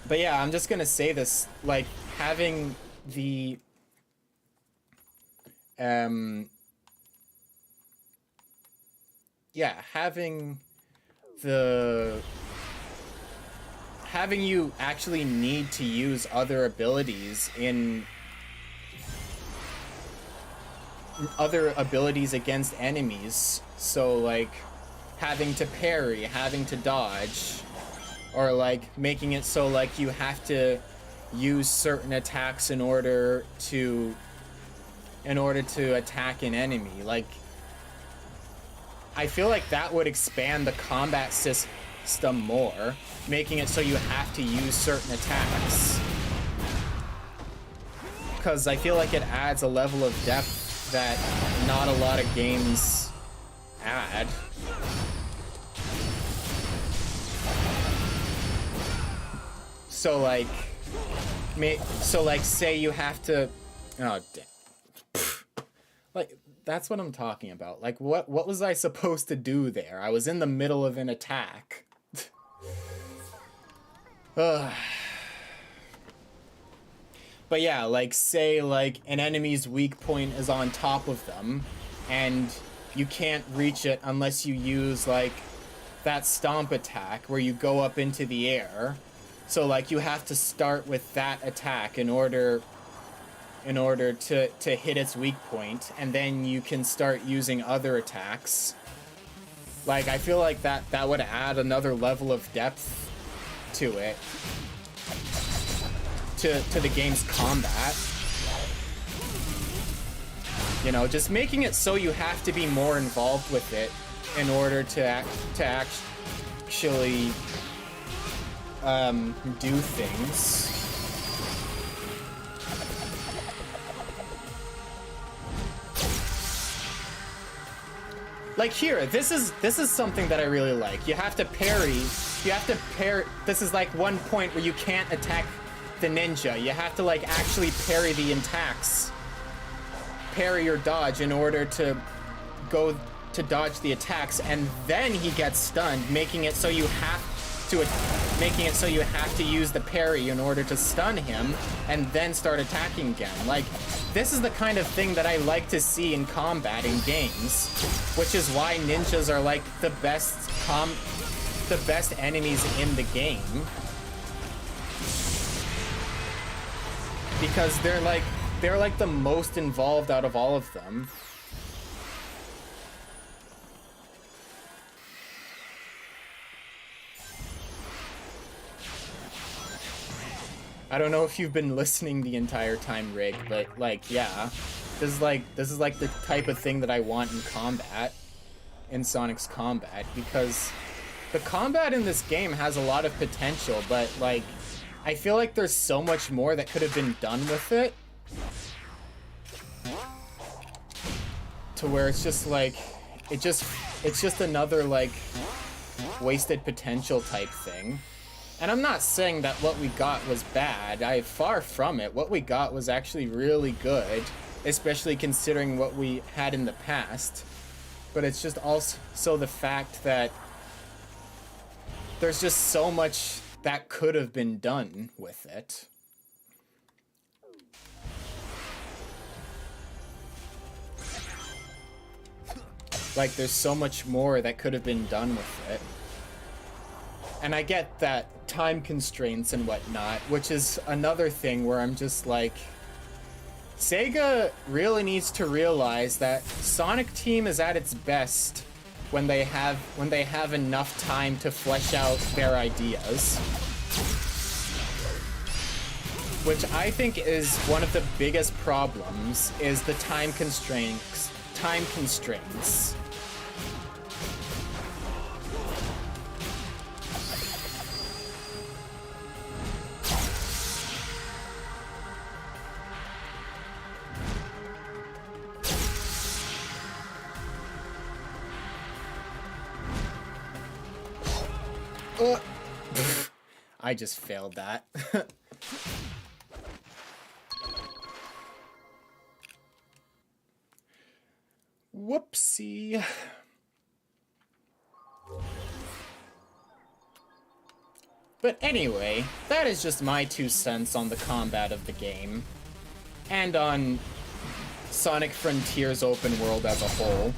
But yeah, I'm just gonna say this, like, having the having you actually need to use other abilities against enemies, so like having to parry, having to dodge, or like making it so like you have to use certain attacks in order to attack an enemy. Like, I feel like that would expand the combat system more, making it so you have to use certain attacks, because I feel like it adds a level of depth that not a lot of games add. So like, say you have to, oh damn, like that's what I'm talking about. Like, what was I supposed to do there? I was in the middle of an attack. But yeah, like say like an enemy's weak point is on top of them, and you can't reach it unless you use like that stomp attack where you go up into the air. So like you have to start with that attack in order to hit its weak point, and then you can start using other attacks. Like I feel like that would add another level of depth to it, to the game's combat. You know, just making it so you have to be more involved with it in order to actually do things. Like here, this is something that I really like. You have to parry. This is like one point where you can't attack the ninja. You have to like actually parry the attacks. Parry or dodge in order to go to dodge the attacks, and then he gets stunned, making it so you have to use the parry in order to stun him and then start attacking again. Like, this is the kind of thing that I like to see in combat in games, which is why ninjas are like the best enemies in the game, because they're like the most involved out of all of them. I don't know if you've been listening the entire time, Rig, but like, yeah, this is like the type of thing that I want in combat, in Sonic's combat, because the combat in this game has a lot of potential, but like, I feel like there's so much more that could have been done with it, to where it's just like, it's just another like wasted potential type thing. And I'm not saying that what we got was bad. Far from it. What we got was actually really good, especially considering what we had in the past. But it's just also the fact that there's just so much that could have been done with it. Like, there's so much more that could have been done with it. And I get that time constraints and whatnot, which is another thing where I'm just like, Sega really needs to realize that Sonic Team is at its best when they have enough time to flesh out their ideas. Which I think is one of the biggest problems, is the time constraints. I just failed that. Whoopsie. But anyway, that is just my 2 cents on the combat of the game, and on Sonic Frontiers open world as a whole.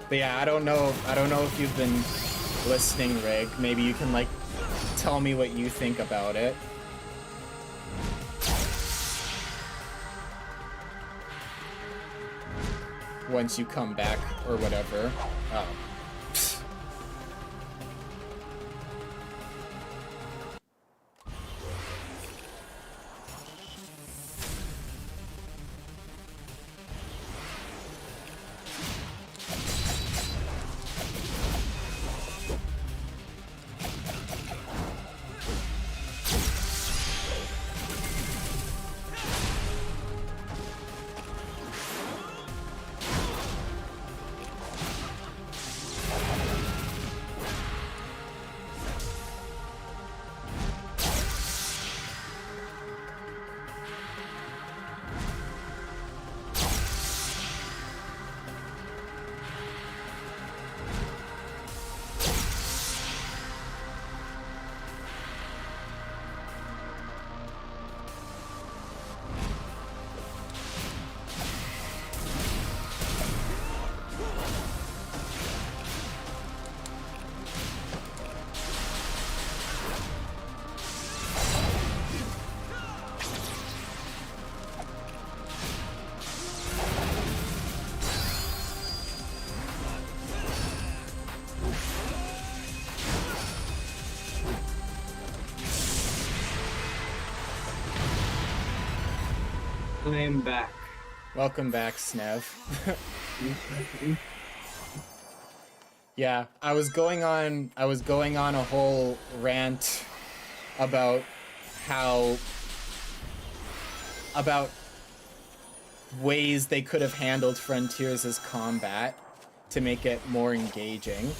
But yeah, I don't know if you've been listening, Rig. Maybe you can like tell me what you think about it. Once you come back or whatever. Oh. I'm back. Welcome back, Snev. Yeah, I was going on a whole rant about ways they could have handled Frontiers' combat to make it more engaging.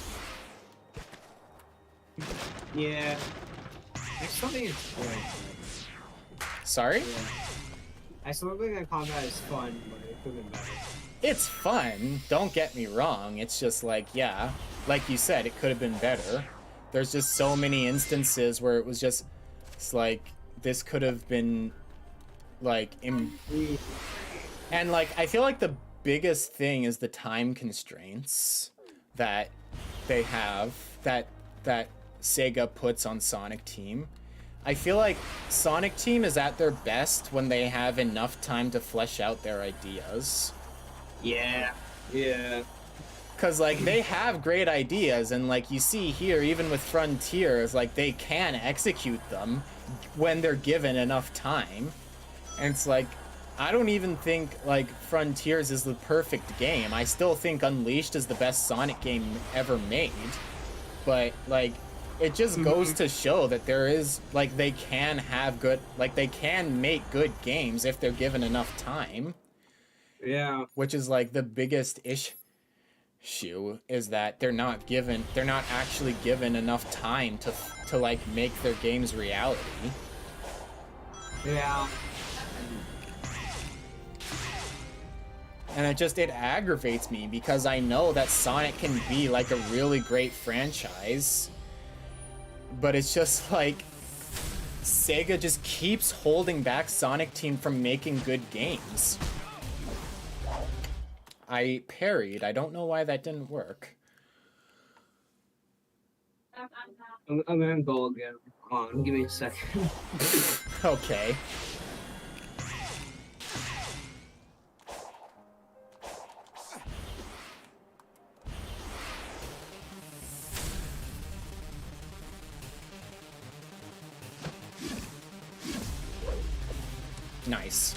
Yeah. I still think it's good. Sorry? Yeah. I still think the combat is fun, but it could have been better. It's fun, don't get me wrong. It's just like, yeah, like you said, it could have been better. There's just so many instances where it was just, it's like, this could have been, like, and, like, I feel like the biggest thing is the time constraints that they have, that Sega puts on Sonic Team. I feel like Sonic Team is at their best when they have enough time to flesh out their ideas. Yeah. Yeah. Cause like they have great ideas, and like you see here, even with Frontiers, like they can execute them when they're given enough time. And it's like, I don't even think like Frontiers is the perfect game. I still think Unleashed is the best Sonic game ever made. But like, it just goes to show that there is, like, they can have good, like they can make good games if they're given enough time. Yeah. Which is like the biggest issue is that they're not actually given enough time to like make their games reality. Yeah. And it aggravates me because I know that Sonic can be like a really great franchise, but it's just like Sega just keeps holding back Sonic Team from making good games. I parried. I don't know why that didn't work. I'm gonna go again. Hold on, give me a second. Okay. Nice.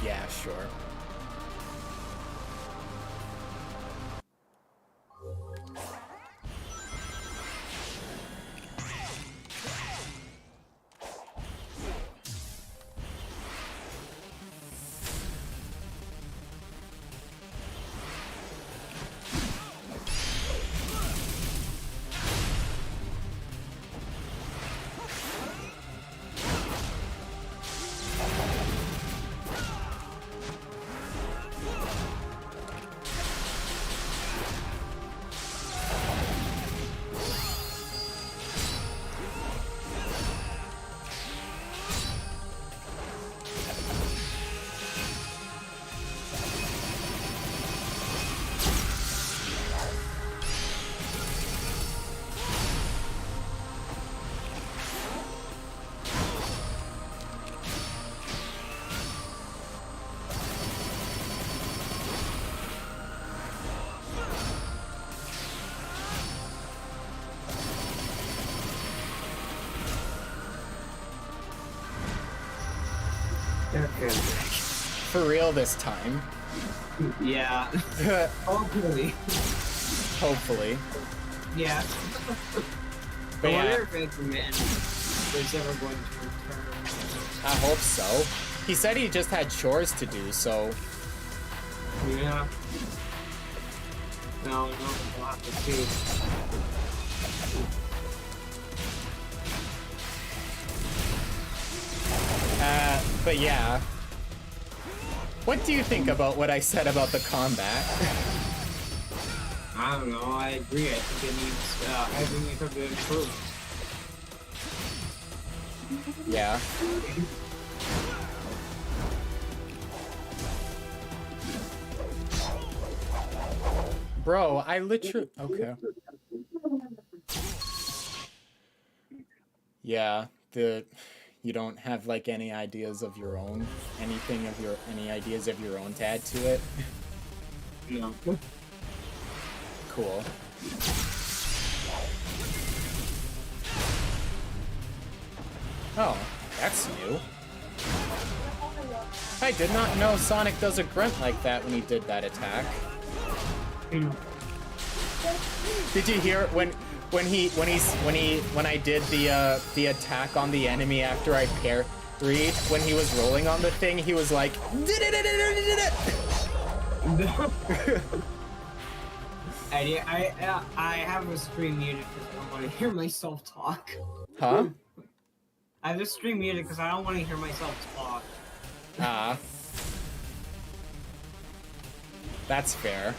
Yeah, sure. Okay. For real this time. Yeah. Hopefully. Hopefully. Yeah. But I yeah, wonder if Anchorman is ever going to return. I hope so. He said he just had chores to do, so... Yeah. No, we'll have to see. But yeah. What do you think about what I said about the combat? I don't know. I agree. I think it needs. I think it could be improved. Yeah. Bro, I literally... Okay. Yeah, you don't have like any ideas of your own, any ideas of your own to add to it? No. Cool. Oh, that's new. I did not know Sonic does a grunt like that when he did that attack. Did you hear when I did the attack on the enemy after I parried, when he was rolling on the thing, he was like I have a stream muted because I don't want to hear myself talk. Huh? I have a stream muted because I don't want to hear myself talk. Ah. That's fair.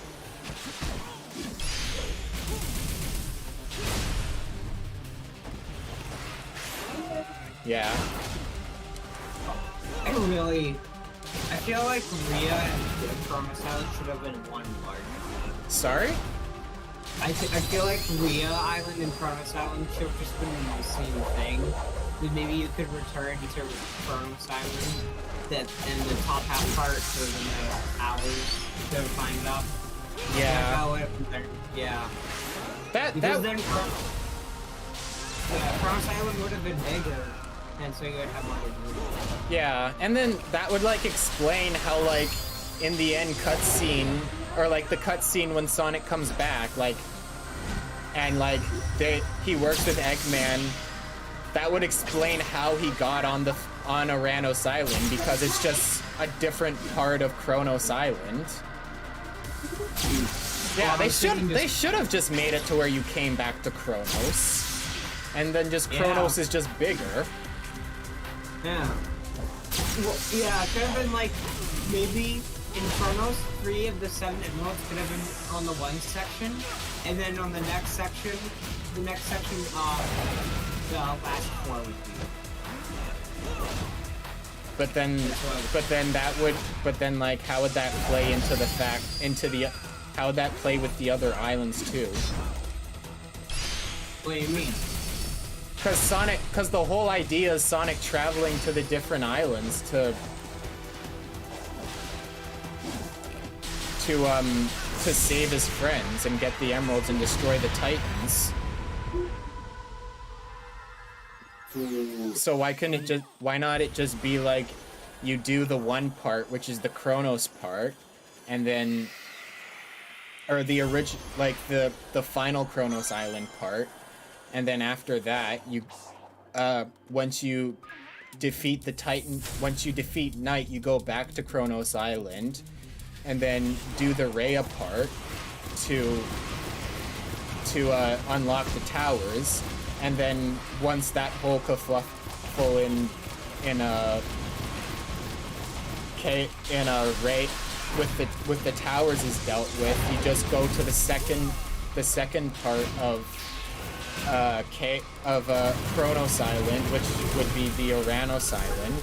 Yeah. I feel like Rhea and Promise Island should have been one part. Sorry? I feel like Rhea Island and Promise Island should have just been the same thing. Then maybe you could return to Promise Island, that in the top half part for the hours to find up. Yeah. Yeah. That Then Promise Island would have been bigger, and so you would have more to do. Yeah, and then that would like explain how like in the end cutscene, or like the cutscene when Sonic comes back, like, and like he works with Eggman. That would explain how he got on Aranos Island, because it's just a different part of Kronos Island. Yeah, they should have just made it to where you came back to Kronos, and then just Kronos is just bigger. Yeah. Well, yeah, it could have been like, maybe in Kronos, 3 of the 7 emeralds could have been on the one section, and then on the next section, the last 4 would be. But then like, how would that play how would that play with the other islands too? What do you mean? Because the whole idea is Sonic traveling to the different islands to save his friends and get the emeralds and destroy the Titans. So why not it just be like, you do the one part, which is the Kronos part, and then, or the original, like the final Kronos Island part, and then after that, you, once you defeat the Titan, once you defeat Knight, you go back to Kronos Island, and then do the Rhea part to unlock the towers, and then once that whole kerfuffle in a raid with the towers is dealt with, you just go to the second part of Kronos Island, which would be the Aranos Island,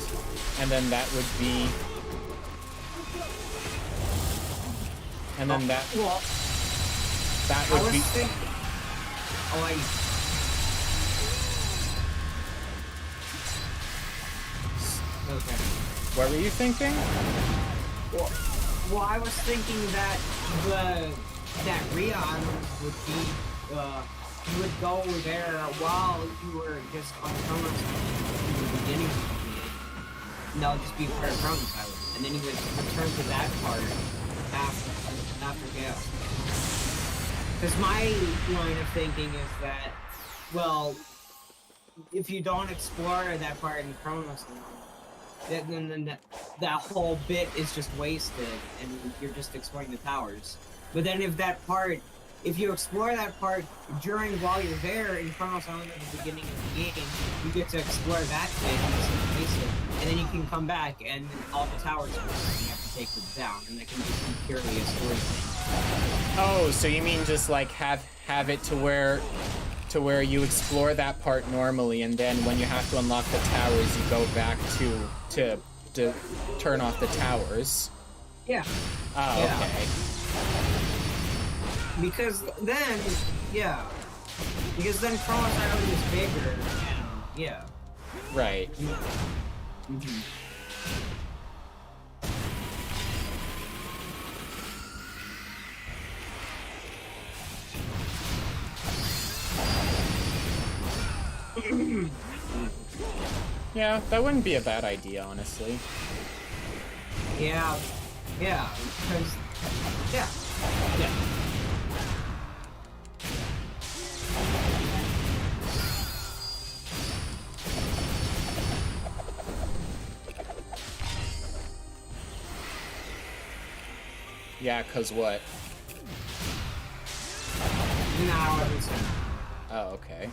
and then that would be, and then that would be. Okay. What were you thinking? Well, I was thinking that that Rhea Island would be, you would go there while you were just on Kronos Island in the beginning of the game. And that would just be part of Kronos Island. And then you would return to that part after Gale. Because my line of thinking is that, well, if you don't explore that part in Kronos Island, then that whole bit is just wasted, and you're just exploring the towers. But then if that part if you explore that part while you're there in Chronos Island at the beginning of the game, you get to explore that place, and then you can come back and all the towers are there and you have to take them down, and that can be purely a story thing. Oh, so you mean just like have it to where you explore that part normally, and then when you have to unlock the towers, you go back to turn off the towers. Yeah. Oh, Yeah. okay. Because then Chronos Island is bigger, and yeah. Right. Mm-hmm. Yeah, that wouldn't be a bad idea, honestly. Yeah, because, yeah. Yeah, 'cause what? No, I haven't seen it. Oh, okay.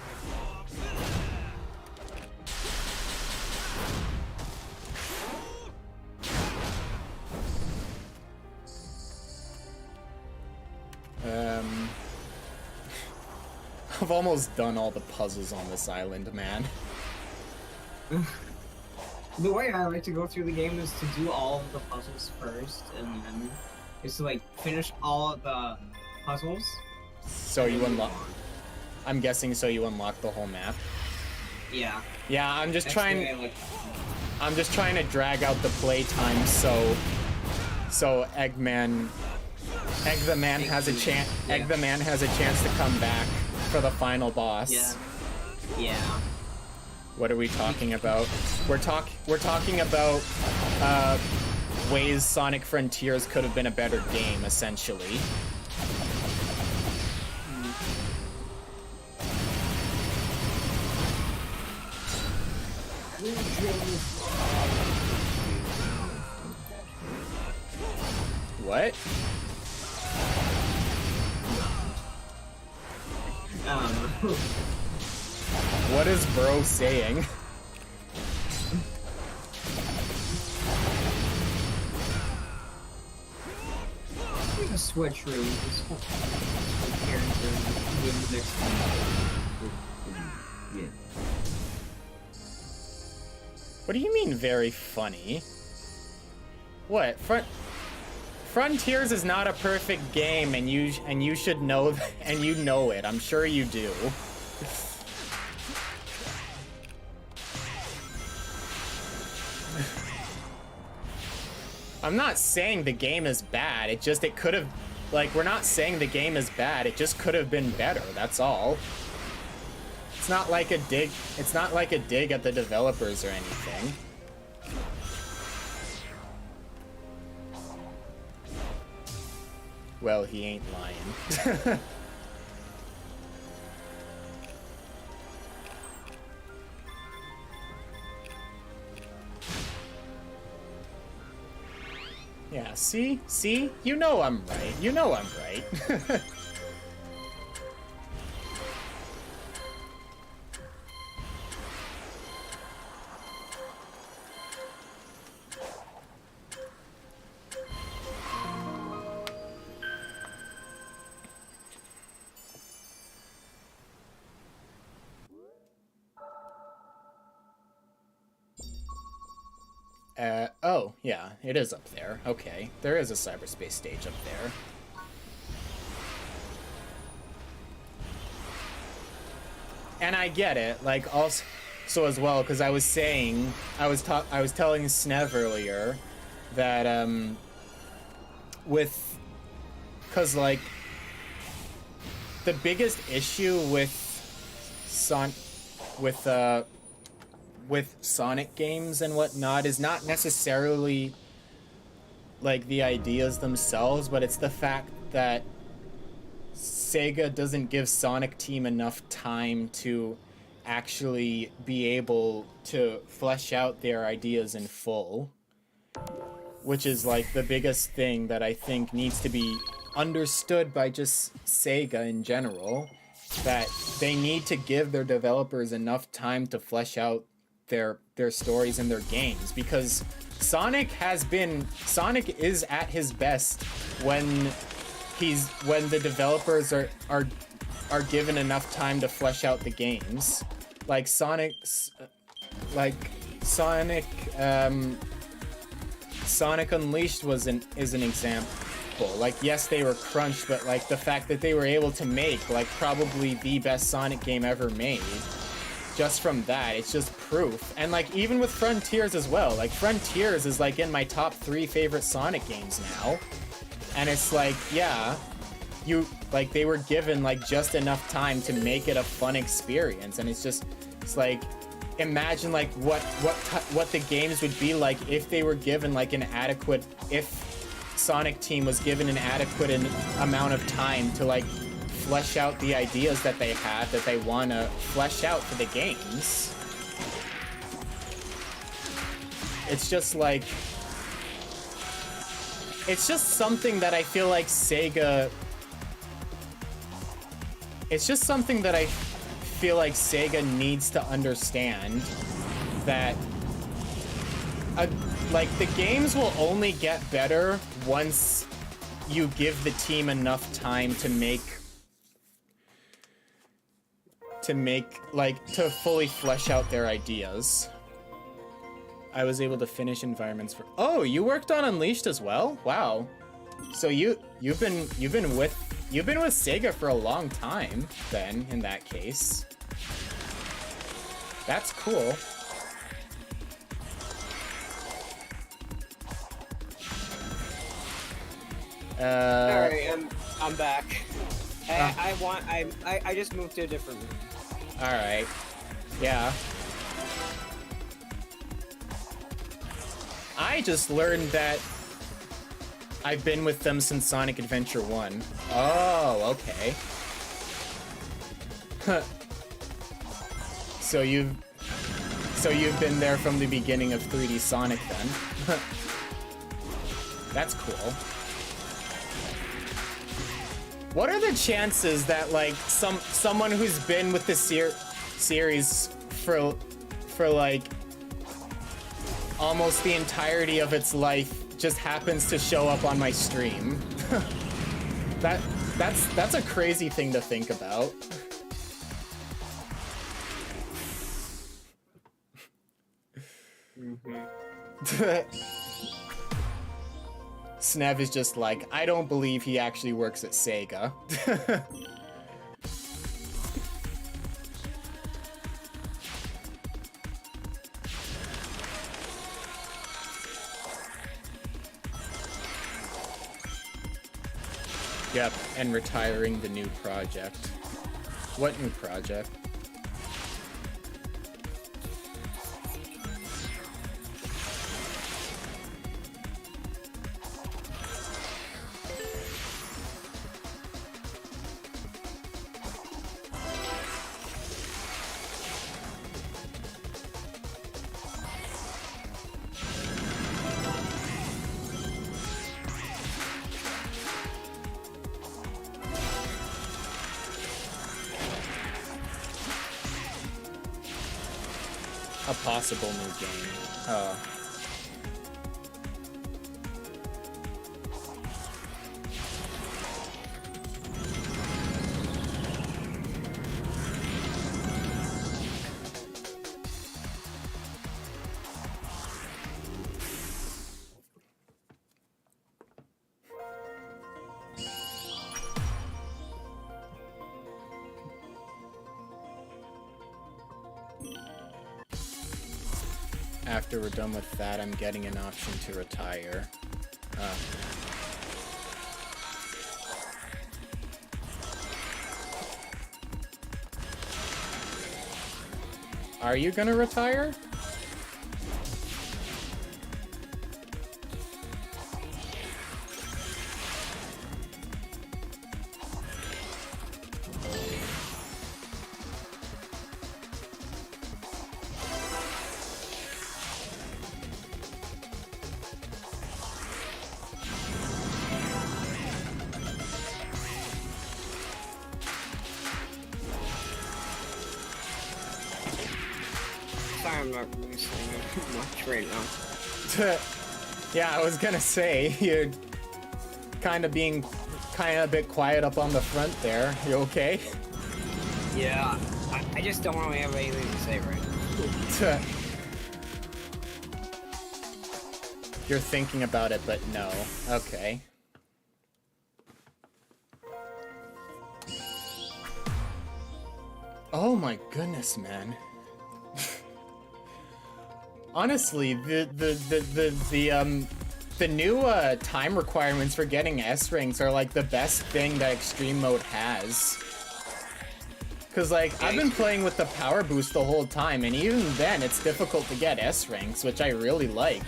I've almost done all the puzzles on this island, man. The way I like to go through the game is to do all of the puzzles first, and then is to like finish all of the puzzles. So you unlock... I'm guessing so you unlock the whole map? Yeah. Yeah, I'm just That's trying... the way I like I'm just trying to drag out the playtime so Egg the Man has a chance. Yeah. Egg the Man has a chance to come back for the final boss. Yeah. What are we talking about? We're talking about ways Sonic Frontiers could have been a better game, essentially. What? What is bro saying? Switch room. What do you mean very funny? What? Frontiers is not a perfect game, and you should know and you know it. I'm sure you do. I'm not saying the game is bad. It could have, like, we're not saying the game is bad. It just could have been better. That's all. It's not like a dig. It's not like a dig at the developers or anything. Well, he ain't lying. Yeah, see? You know I'm right. You know I'm right. Oh, yeah, it is up there. Okay, there is a cyberspace stage up there. And I get it, like, also as well, because I was telling Snev earlier that, because, like, the biggest issue with Sonic games and whatnot is not necessarily like the ideas themselves, but it's the fact that Sega doesn't give Sonic Team enough time to actually be able to flesh out their ideas in full. which is like the biggest thing that I think needs to be understood by just Sega in general, that they need to give their developers enough time to flesh out their stories and their games, because Sonic is at his best when the developers are given enough time to flesh out the games. Like Sonic Unleashed is an example. Like, yes, they were crunched, but like the fact that they were able to make like probably the best Sonic game ever made, just from that, it's just proof. And like even with Frontiers as well, like Frontiers is like in my top 3 favorite Sonic games now, and it's like, yeah, they were given like just enough time to make it a fun experience, and it's like, imagine like what the games would be like if they were given like if Sonic Team was given an adequate amount of time to like flesh out the ideas that they have that they want to flesh out for the games. It's just like, it's just something that I feel like Sega needs to understand, that like the games will only get better once you give the team enough time to fully flesh out their ideas. I was able to finish environments for... Oh, you worked on Unleashed as well? Wow. So you've been with Sega for a long time then, in that case. That's cool. Alright, I'm back. I just moved to a different room. Alright. Yeah. I just learned that I've been with them since Sonic Adventure 1. Oh, okay. So you've been there from the beginning of 3D Sonic then. That's cool. What are the chances that like someone who's been with the series for like almost the entirety of its life just happens to show up on my stream? That's a crazy thing to think about. Snev is just like, I don't believe he actually works at Sega. Yep, and retiring the new project. What new project? A possible new game. Oh. After we're done with that, I'm getting an option to retire. Are you gonna retire? I'm not really saying much right now. Yeah, I was gonna say, you're kind of being a bit quiet up on the front there. You okay? Yeah, I just don't really have anything to say right now. You're thinking about it, but no. Okay. Oh my goodness, man. Honestly, the new time requirements for getting S ranks are like the best thing that Extreme Mode has. Cause like I've been playing with the power boost the whole time, and even then it's difficult to get S ranks, which I really like.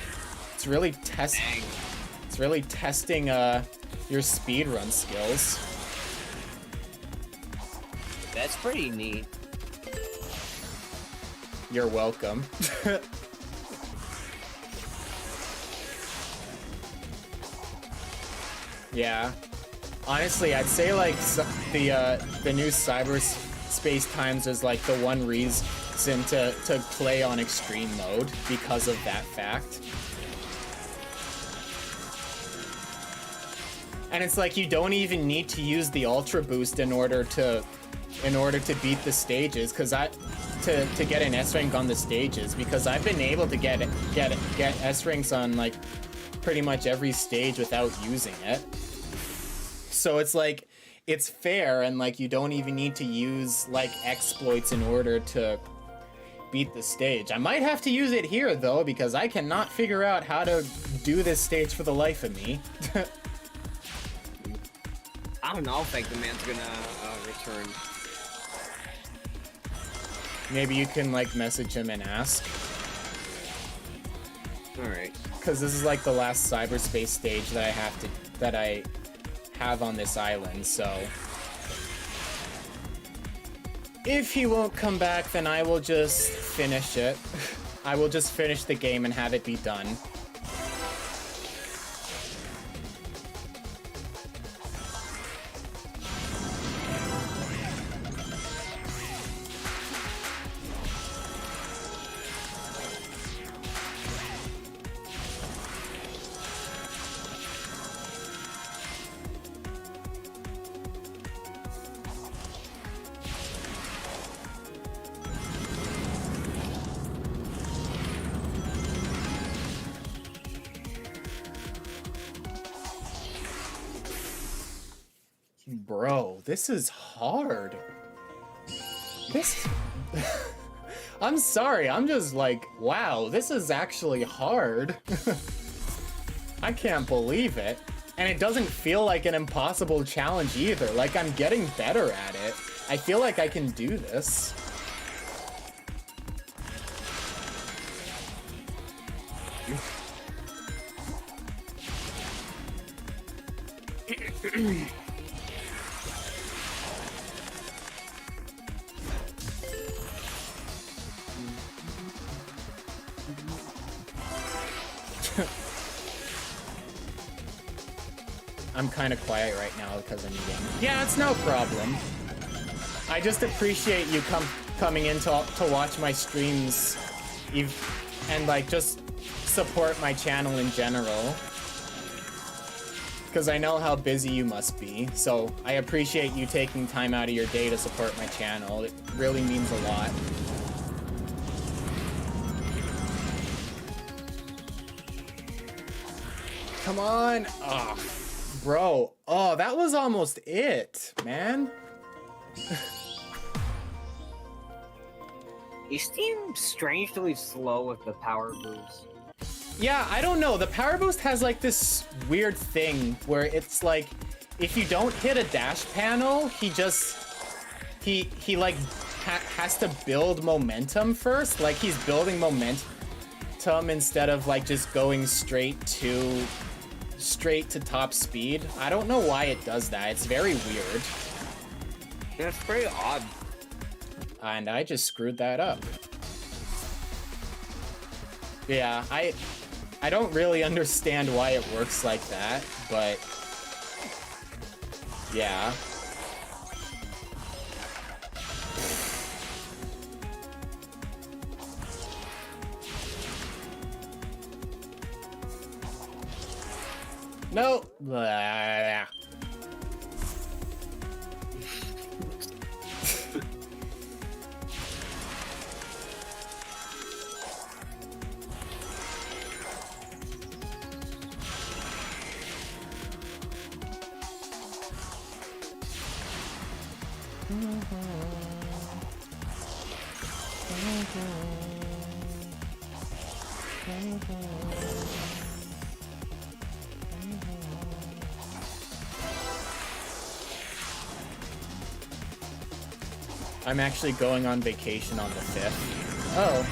It's really testing your speedrun skills. That's pretty neat. You're welcome. Yeah. Honestly, I'd say like the new cyberspace times is like the one reason to play on extreme mode because of that fact. And it's like you don't even need to use the ultra boost in order to beat the stages, because to get an S rank on the stages, because I've been able to get S ranks on like pretty much every stage without using it. So it's like it's fair, and like you don't even need to use like exploits in order to beat the stage. I might have to use it here though, because I cannot figure out how to do this stage for the life of me. I don't know if like the man's gonna return. Maybe you can like message him and ask. Alright. Because this is like the last cyberspace stage that I have on this island, so if he won't come back, then I will just finish it. I will just finish the game and have it be done. Bro, this is hard. I'm sorry, I'm just like, wow, this is actually hard. I can't believe it. And it doesn't feel like an impossible challenge either. Like, I'm getting better at it. I feel like I can do this. I'm kind of quiet right now because I'm eating. Yeah, it's no problem. I just appreciate you coming in to watch my streams and like just support my channel in general. Because I know how busy you must be, so I appreciate you taking time out of your day to support my channel. It really means a lot. Come on! Oh, bro. Oh, that was almost it, man. You seem strangely slow with the power boost. Yeah, I don't know. The power boost has like this weird thing where it's like if you don't hit a dash panel, he like has to build momentum first. Like he's building momentum instead of like just going straight to top speed. I don't know why it does that. It's very weird. That's pretty odd. And I just screwed that up. Yeah, I don't really understand why it works like that, but yeah. No. Blah. I'm actually going on vacation on the 5th. Oh.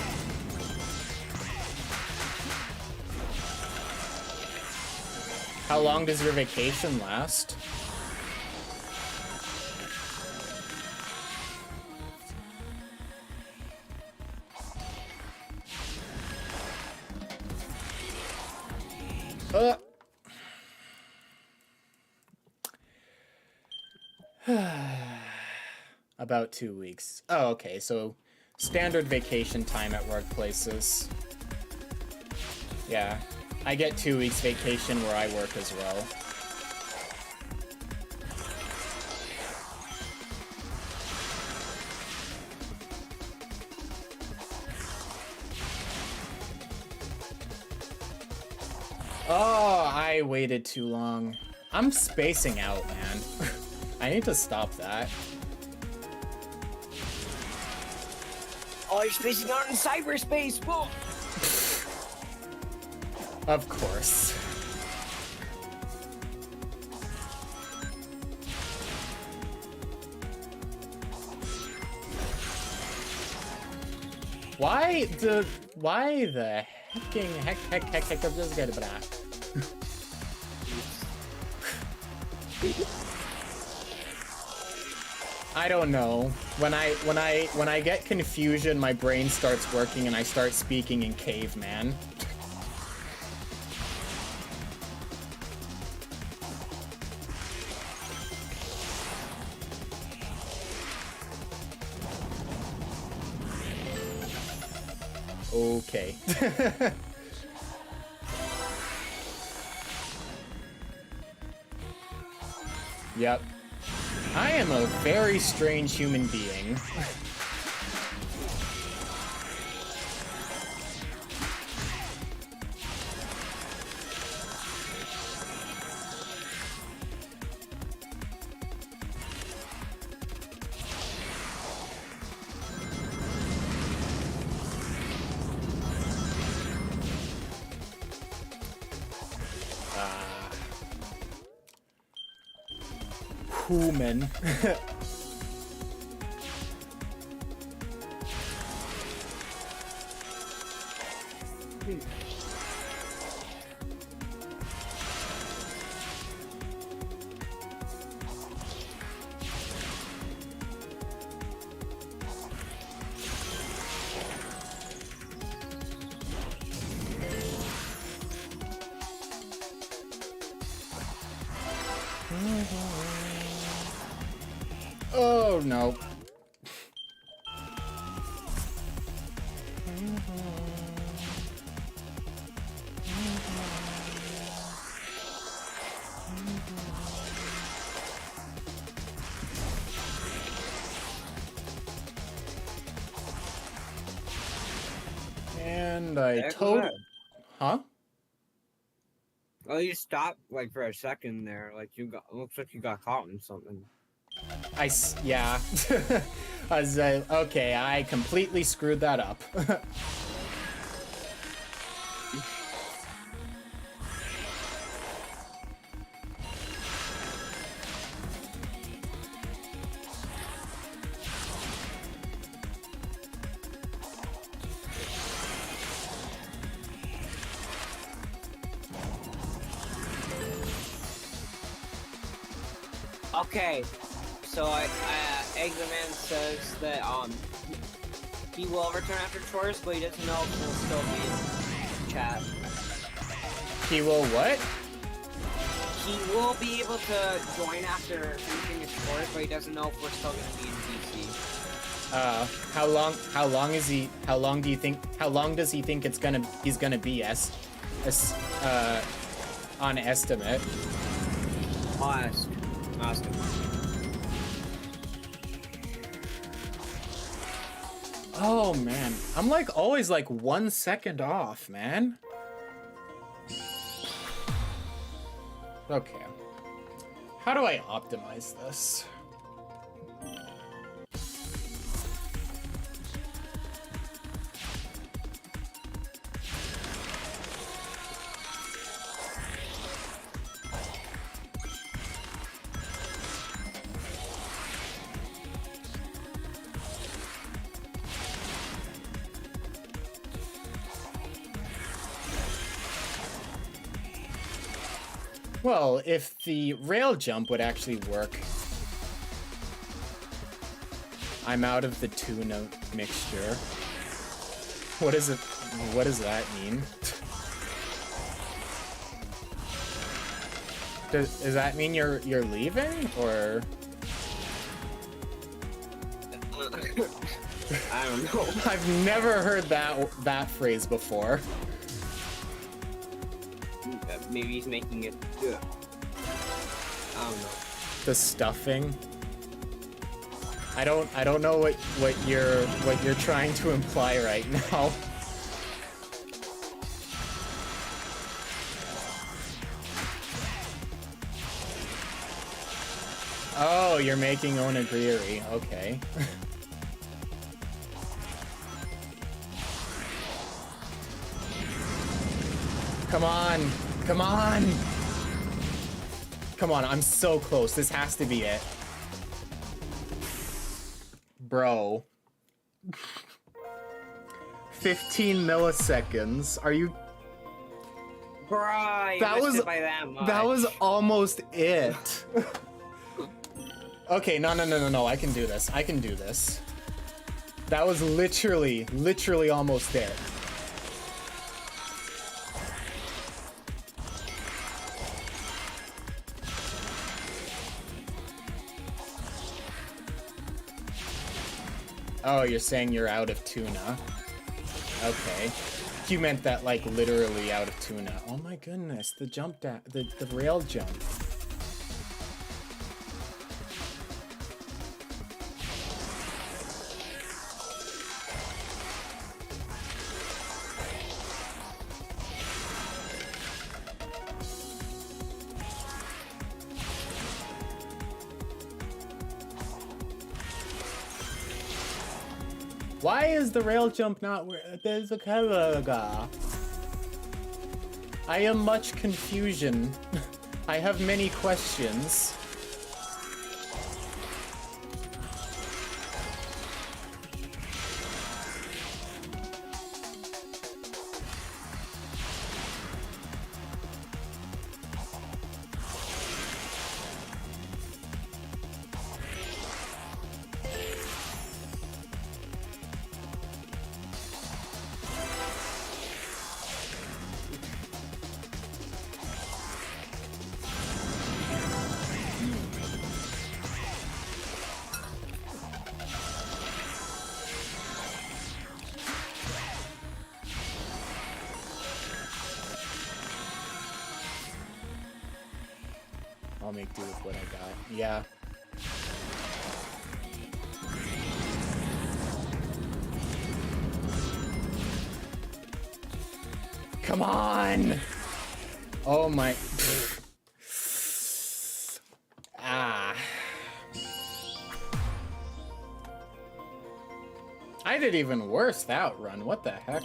How long does your vacation last? About 2 weeks. Oh, okay, so standard vacation time at workplaces. Yeah, I get 2 weeks vacation where I work as well. Oh, I waited too long. I'm spacing out, man. I need to stop that. Oh, you're spacing out in cyberspace! Whoa! Of course. Why the hecking heck I'm just gonna I don't know. When I get confusion, my brain starts working and I start speaking in caveman. Okay. Yep. I am a very strange human being. Human. Oh no. And I told... Huh? Oh, you stopped like for a second there. Like you got, looks like you got caught in something. Yeah. Okay, I completely screwed that up. Okay, so Examan says that he will return after chores, but he doesn't know if he'll still be in chat. He will what? He will be able to join after finishing his chores, but he doesn't know if we're still gonna be in DC. How long does he think he's gonna be on estimate. Ask him. Oh man, I'm like always like 1 second off, man. Okay. How do I optimize this? Well, if the rail jump would actually work. I'm out of the tuna mixture. What is it? What does that mean? Does that mean you're leaving, or? I don't know. I've never heard that phrase before. Maybe he's making it. I don't know. The stuffing. I don't know what you're trying to imply right now. Oh, you're making onigiri. Okay. Come on. Come on. Come on, I'm so close. This has to be it. Bro. 15 milliseconds. Are you... Bro, that was almost it. Okay, no. I can do this. I can do this. That was literally almost it. Oh, you're saying you're out of tuna. Okay. You meant that, like, literally out of tuna. Oh my goodness, the jump down, the rail jump. Why is the rail jump not where there's a Kalaga? I am much confusion. I have many questions. I'll make do with what I got. Yeah. Come on! Oh my... Ah. I did even worse that run. What the heck?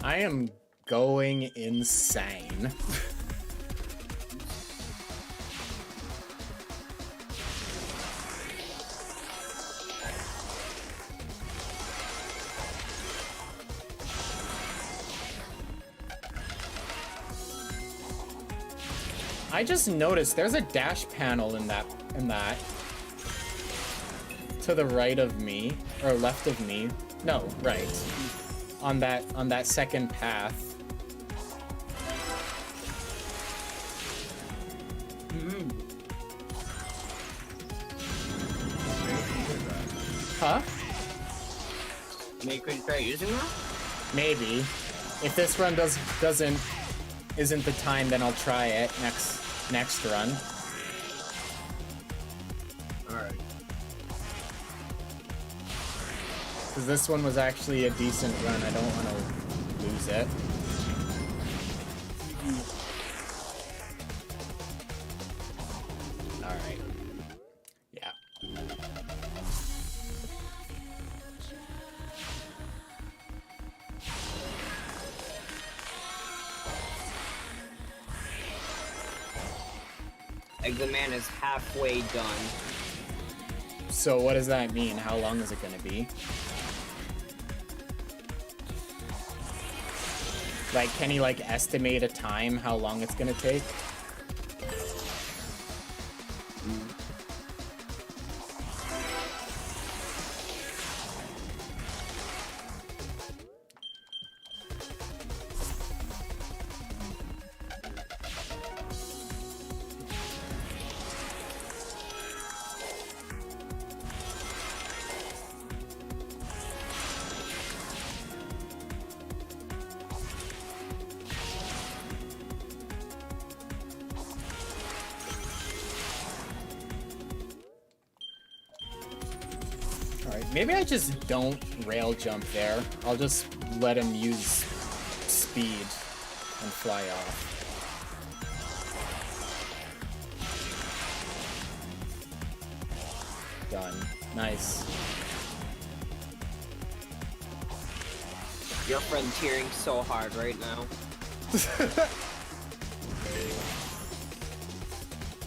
I am going insane. I just noticed there's a dash panel in that to the right of me, or left of me. No, right. On that second path. Huh? Maybe you could try using that? Maybe. If this run isn't the time, then I'll try it next run. Alright. Because this one was actually a decent run. I don't want to lose it. Alright. Yeah. Eggman is halfway done. So what does that mean? How long is it gonna be? Like, can he like estimate a time how long it's gonna take? Maybe I just don't rail jump there. I'll just let him use speed and fly off. Done. Nice. You're frontiering so hard right now.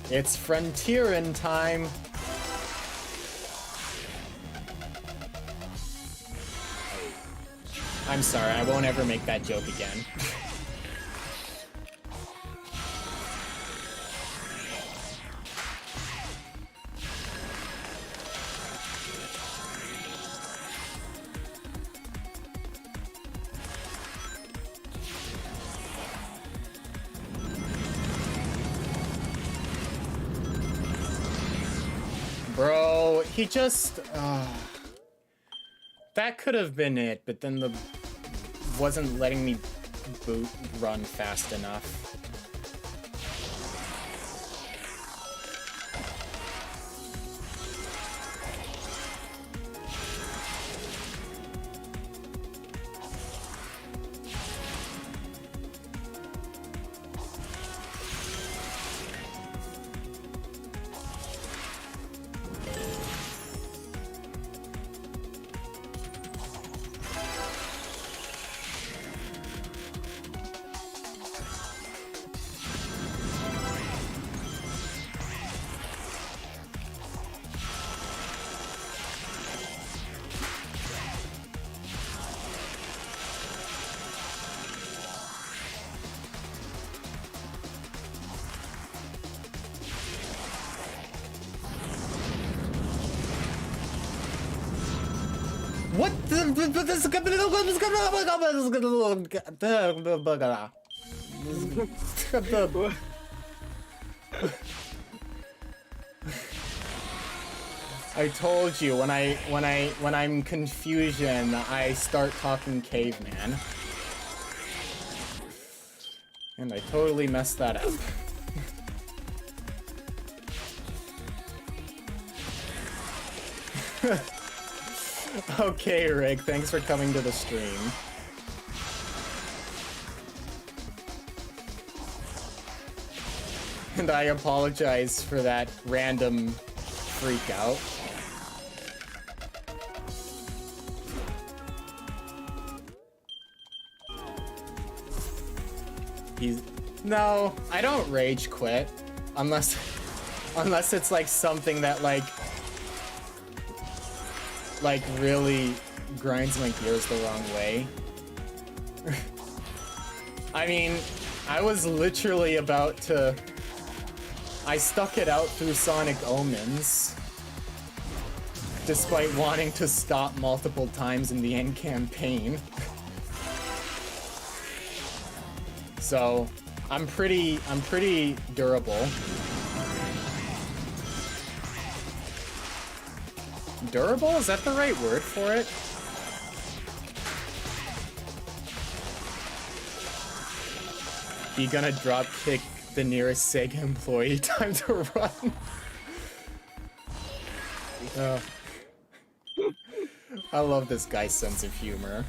It's frontierin' time. I'm sorry, I won't ever make that joke again. Bro, he just... that could have been it, but then the... wasn't letting me run fast enough. What the? I told you when I'm confusion, I start talking caveman. And I totally messed that up. Okay, Rick, thanks for coming to the stream. And I apologize for that random freak out. No, I don't rage quit unless it's like something that like really grinds my gears the wrong way. I mean, I was literally about to... I stuck it out through Sonic Omens. despite wanting to stop multiple times in the end campaign. So, I'm pretty durable. Durable? Is that the right word for it? You gonna drop kick the nearest Sega employee? Time to run. I love this guy's sense of humor.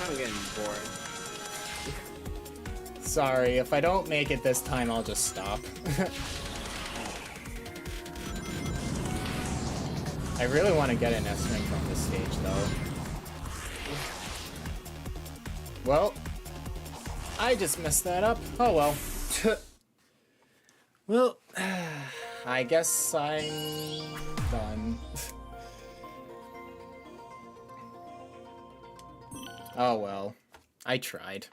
I'm getting bored. Sorry, if I don't make it this time, I'll just stop. I really want to get an S-ring from this stage, though. Well, I just messed that up. Oh well. Well, I guess I'm done. Oh well, I tried.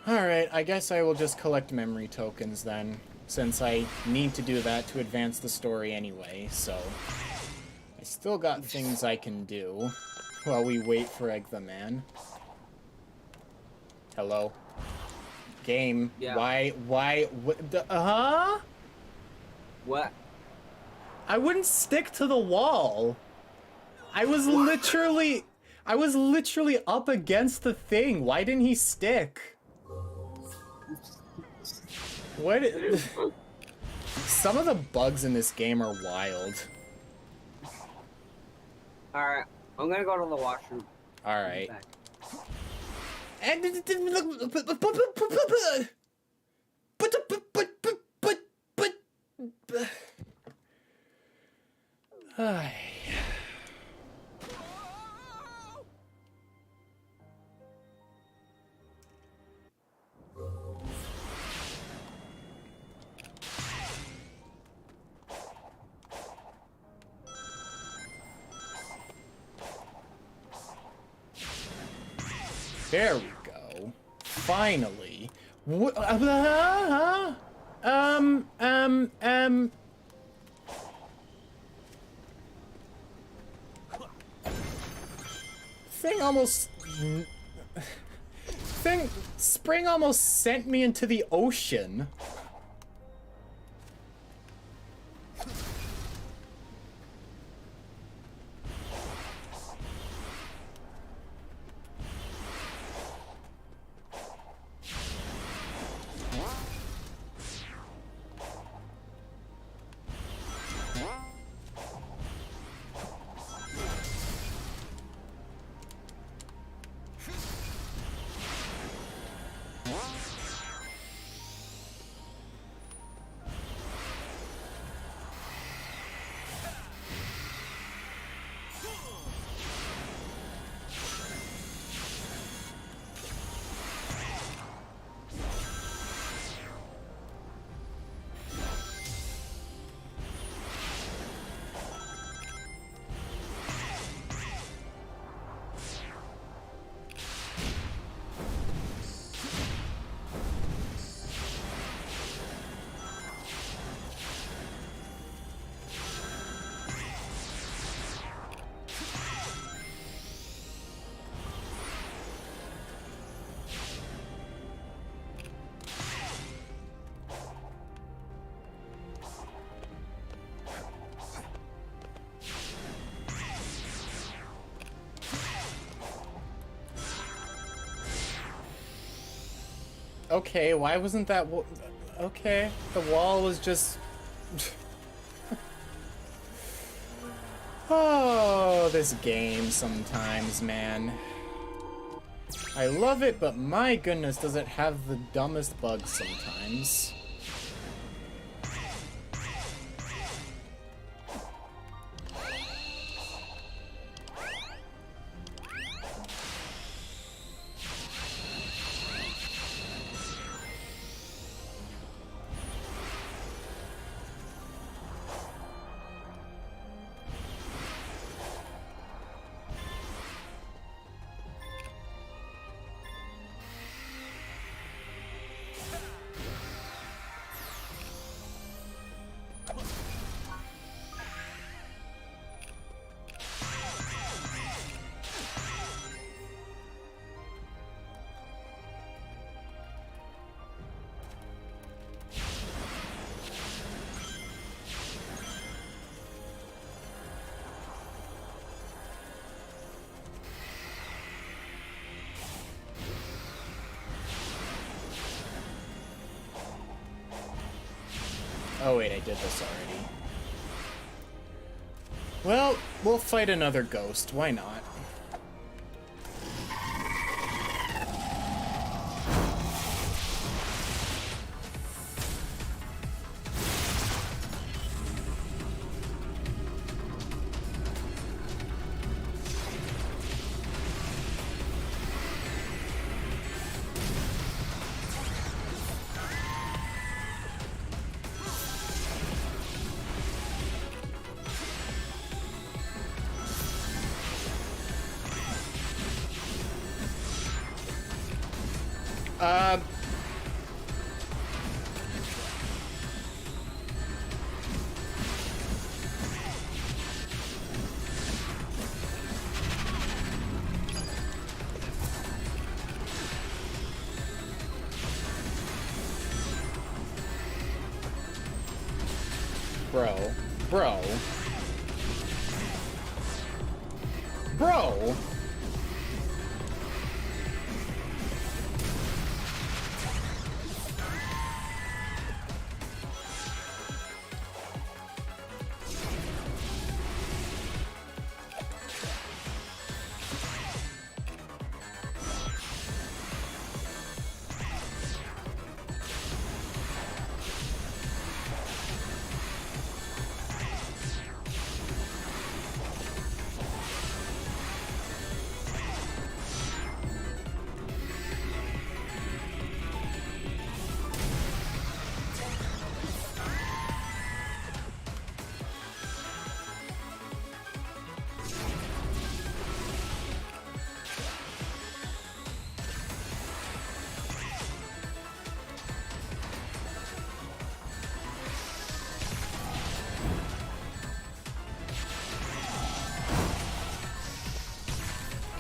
Alright, I guess I will just collect memory tokens then, since I need to do that to advance the story anyway, so... I still got things I can do while we wait for Egg the Man. Hello? Game, Yeah. why, huh? What? I wouldn't stick to the wall. I was literally up against the thing. Why didn't he stick? What? Some of the bugs in this game are wild. Alright, I'm gonna go to the washroom. Alright. Back. There we go. Finally. Spring almost sent me into the ocean. Okay, why wasn't that... Okay, the wall was just... Oh, this game sometimes, man. I love it, but my goodness, does it have the dumbest bugs sometimes. Oh wait, I did this already. Well, we'll fight another ghost, why not? Bro!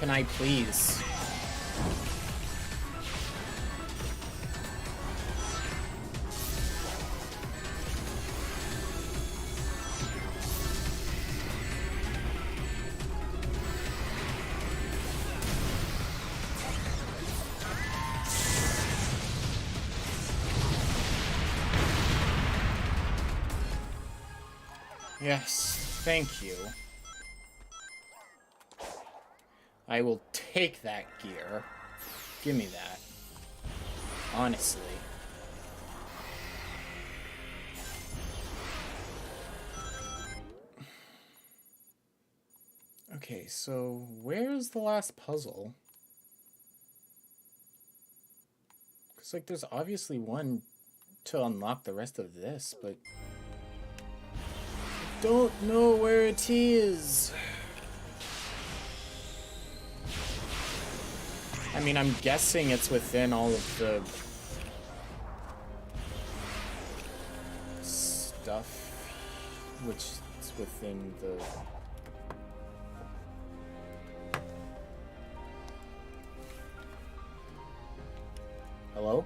Can I please? Yes, thank you. I will take that gear. Give me that. Honestly. Okay, so where's the last puzzle? Because, like, there's obviously one to unlock the rest of this, but... I don't know where it is. I mean, I'm guessing it's within all of the stuff, which is within the... Hello?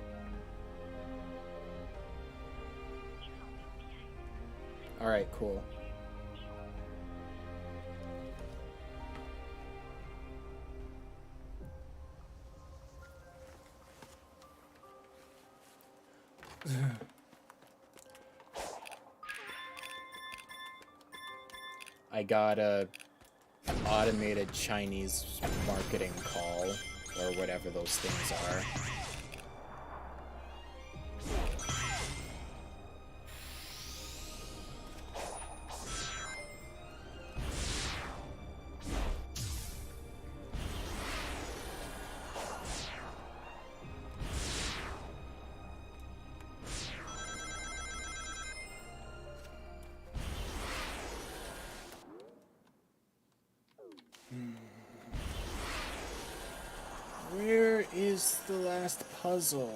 Alright, cool. I got a automated Chinese marketing call, or whatever those things are. Where is the last puzzle?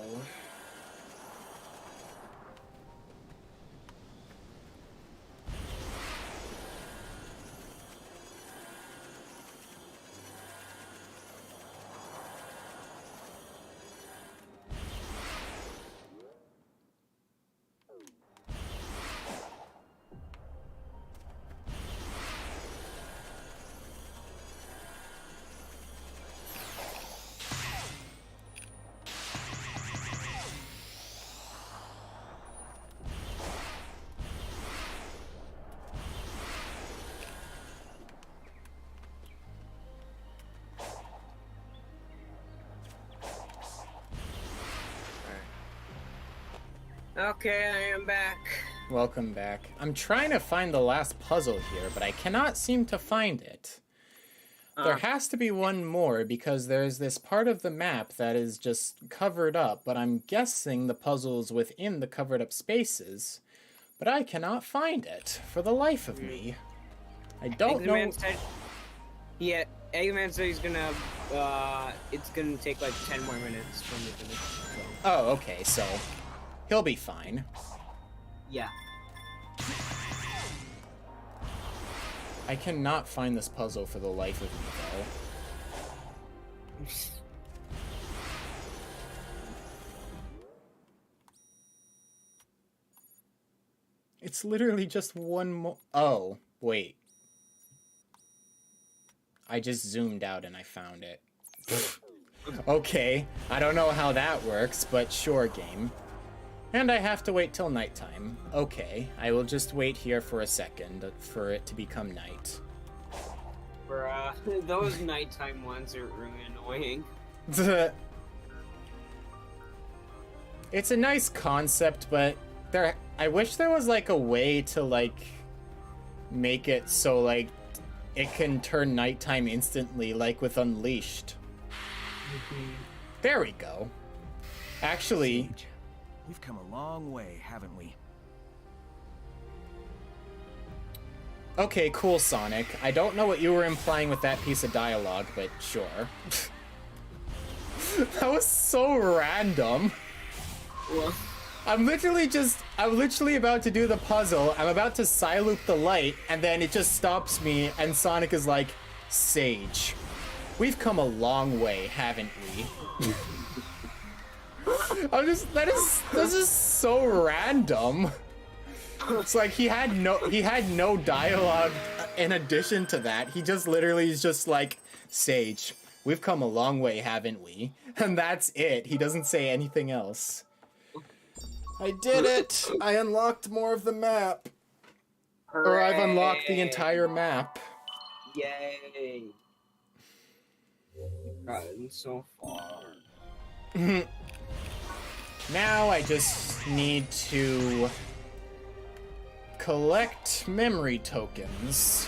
Okay, I am back. Welcome back. I'm trying to find the last puzzle here, but I cannot seem to find it. There has to be one more, because there's this part of the map that is just covered up, but I'm guessing the puzzle's within the covered up spaces, but I cannot find it for the life of me. I don't know. Yeah, Eggman said he's gonna, it's gonna take like 10 more minutes for me to finish. Oh, okay, so he'll be fine. Yeah. I cannot find this puzzle for the life of me, though. It's literally just one more. Oh, wait. I just zoomed out and I found it. Okay, I don't know how that works, but sure, game. And I have to wait till nighttime. Okay, I will just wait here for a second for it to become night. Bruh, those nighttime ones are really annoying. It's a nice concept, but I wish there was like a way to like make it so like it can turn nighttime instantly, like with Unleashed. There we go. Actually, We've come a long way, haven't we? okay, cool, Sonic. I don't know what you were implying with that piece of dialogue, but sure. That was so random. Well, I'm literally about to do the puzzle, I'm about to Psyloop the light, and then it just stops me, and Sonic is like, Sage, we've come a long way, haven't we? This is so random. It's like he had no dialogue in addition to that. He just literally is just like, Sage, we've come a long way, haven't we? And that's it. He doesn't say anything else. I did it! I unlocked more of the map. Or I've unlocked the entire map. yay! Gotten so far. Now I just need to collect memory tokens.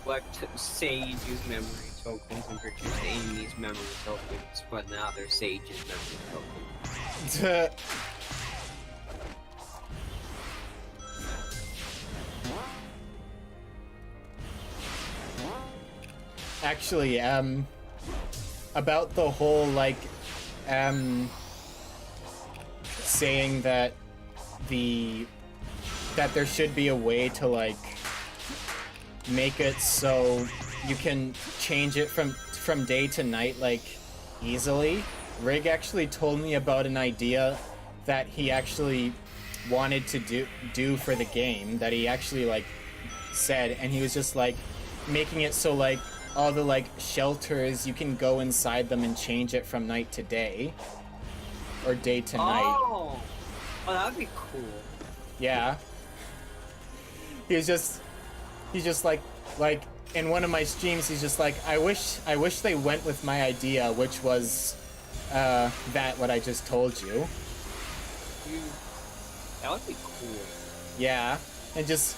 Collect Sage's memory tokens and purchase Amy's memory tokens, but now they're Sage's memory tokens. Actually, about the whole, like, saying that that there should be a way to, like, make it so you can change it from day to night, like, easily. Rig actually told me about an idea that he actually wanted to do for the game, that he actually, like, said, and he was just, like, making it so, like, all the, like, shelters, you can go inside them and change it from night to day. or day to night. Oh, that'd be cool. Yeah. He's just like in one of my streams, he's just like, I wish they went with my idea, which was what I just told you. Dude, that would be cool. Yeah, and just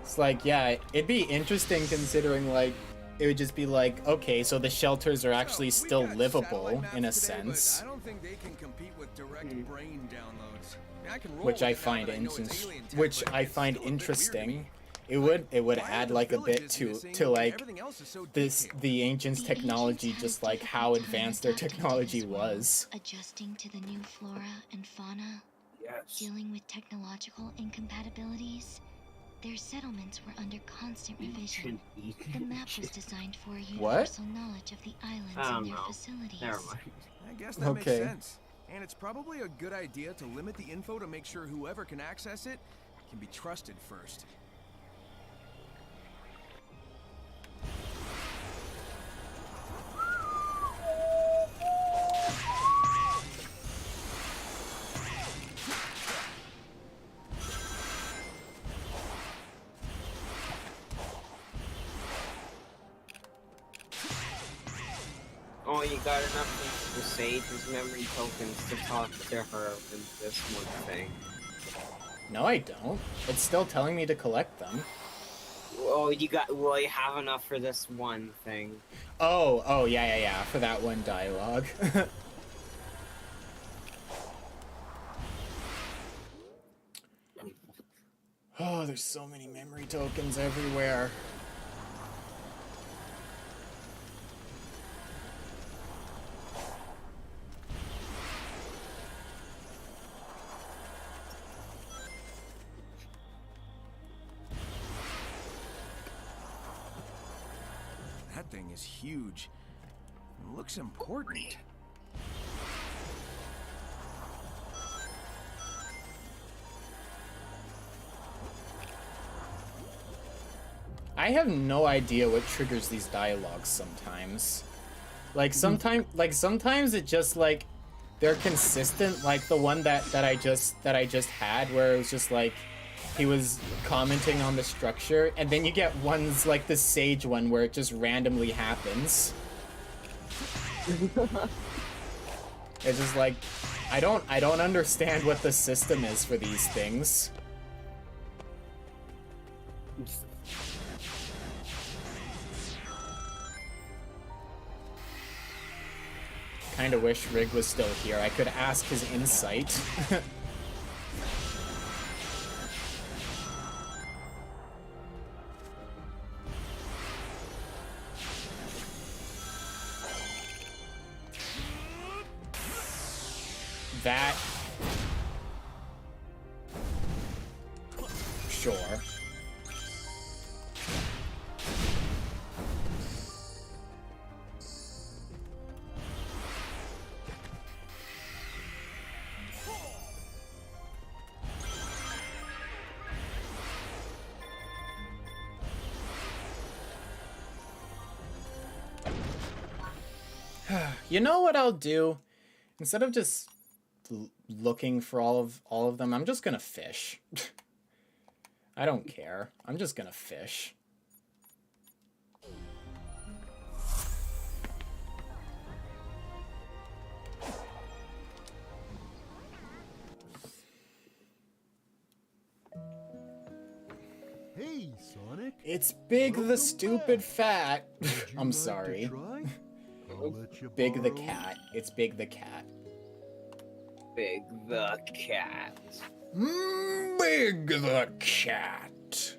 it's like, yeah, it'd be interesting considering like it would just be like, okay, so the shelters are actually still livable in a sense, I don't think they can compete with direct brain downloads. I can roll which I with that, find but know it's alien tech, which but I it's find still a bit weird to interesting. me. It would Why add are like a the bit villages missing to when like everything else is so the detailed? ancients' The technology, ancients just had a like how difficult time advanced their adapting to technology this world, was. adjusting to the new flora and fauna, Yes. dealing with technological incompatibilities. Their settlements were under constant revision. The map was designed for universal knowledge of the islands I and don't their know. facilities. Never mind. I guess that Okay. makes sense. And it's probably a good idea to limit the info to make sure whoever can access it can be trusted first. Oh, you got enough to Sage's memory tokens to talk to her in this one thing. No, I don't. It's still telling me to collect them. Well, you have enough for this one thing. Oh, yeah, for that one dialogue. Oh, there's so many memory tokens everywhere. That thing is huge. It looks important. I have no idea what triggers these dialogues sometimes. Like sometimes it just like they're consistent, like the one that I just had where it was just like he was commenting on the structure, and then you get ones like the Sage one where it just randomly happens. It's just like I don't understand what the system is for these things. Kinda wish Rig was still here. I could ask his insight. That... Sure. You know what I'll do? Instead of just looking for all of them, I'm just gonna fish. I don't care. I'm just gonna fish. Hey, Sonic. It's Big the Welcome Stupid back. Fat. Would you I'm like to sorry. try? I'll let you Big the borrow- Cat. It's Big the Cat. Big the cat. Big the Cat.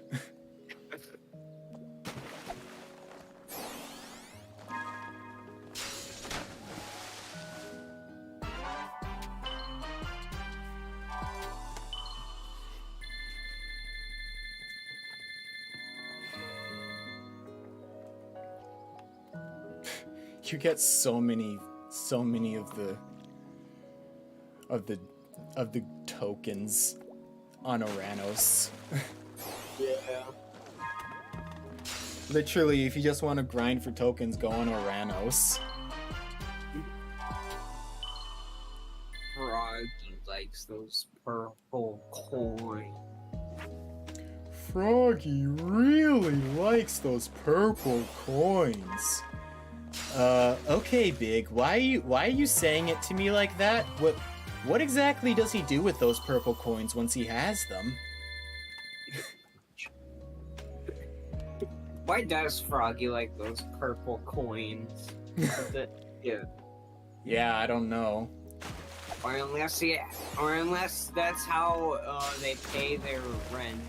You get so many of the tokens on Oranos. Yeah. Literally, if you just want to grind for tokens, go on Oranos. Right. likes those purple coins. Froggy really likes those purple coins. Okay, Big. Why are you saying it to me like that? What exactly does he do with those purple coins once he has them? Why does Froggy like those purple coins? Yeah. Yeah, I don't know. Or unless that's how they pay their rent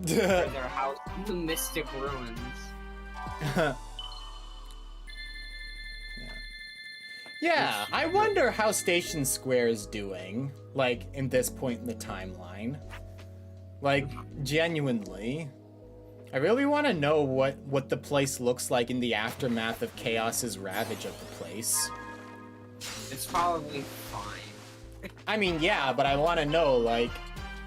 for their house in the Mystic Ruins. Yeah, I wonder how Station Square is doing, like, in this point in the timeline. Like, genuinely. I really want to know what the place looks like in the aftermath of Chaos's ravage of the place. It's probably fine. I mean, yeah, but I want to know, like,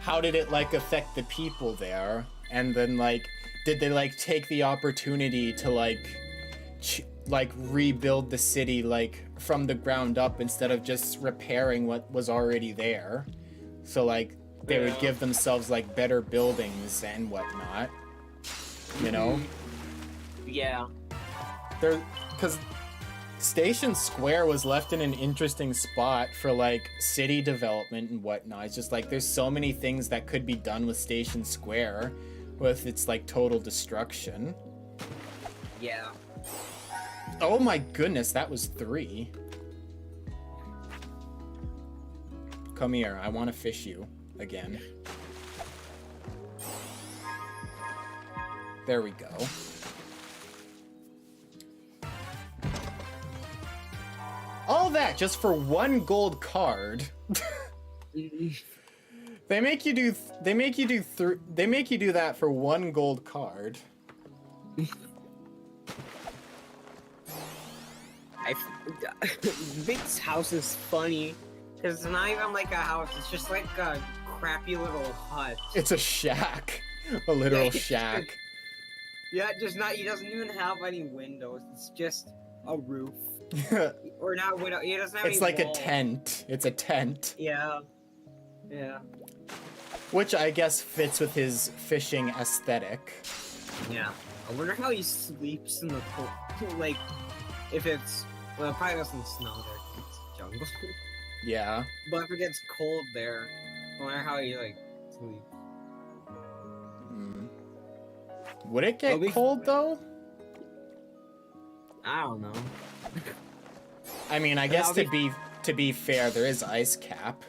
how did it, like, affect the people there? And then, like, did they, like, take the opportunity to, like, rebuild the city, like, from the ground up instead of just repairing what was already there? So, like, they would give themselves, like, better buildings and whatnot. You know? Yeah. Because Station Square was left in an interesting spot for, like, city development and whatnot. It's just, like, there's so many things that could be done with Station Square with its, like, total destruction. Yeah. Oh my goodness, that was 3. Come here, I want to fish you again. There we go. All that just for 1 gold card. They make you do that for 1 gold card. Vic's house is funny because it's not even like a house, it's just like a crappy little hut. It's a shack. A literal shack. Yeah, he doesn't even have any windows. It's just a roof. Or not window. He doesn't have It's any like a walls. tent. It's a tent. Yeah. Yeah. Which I guess fits with his fishing aesthetic. Yeah. I wonder how he sleeps in the cold. Like, if it's... Well, it probably doesn't snow there 'cause it's jungle. Yeah. But if it gets cold there, I wonder how he, like, sleeps. Would it get cold though? I don't know. I mean, I guess to be fair, there is ice cap.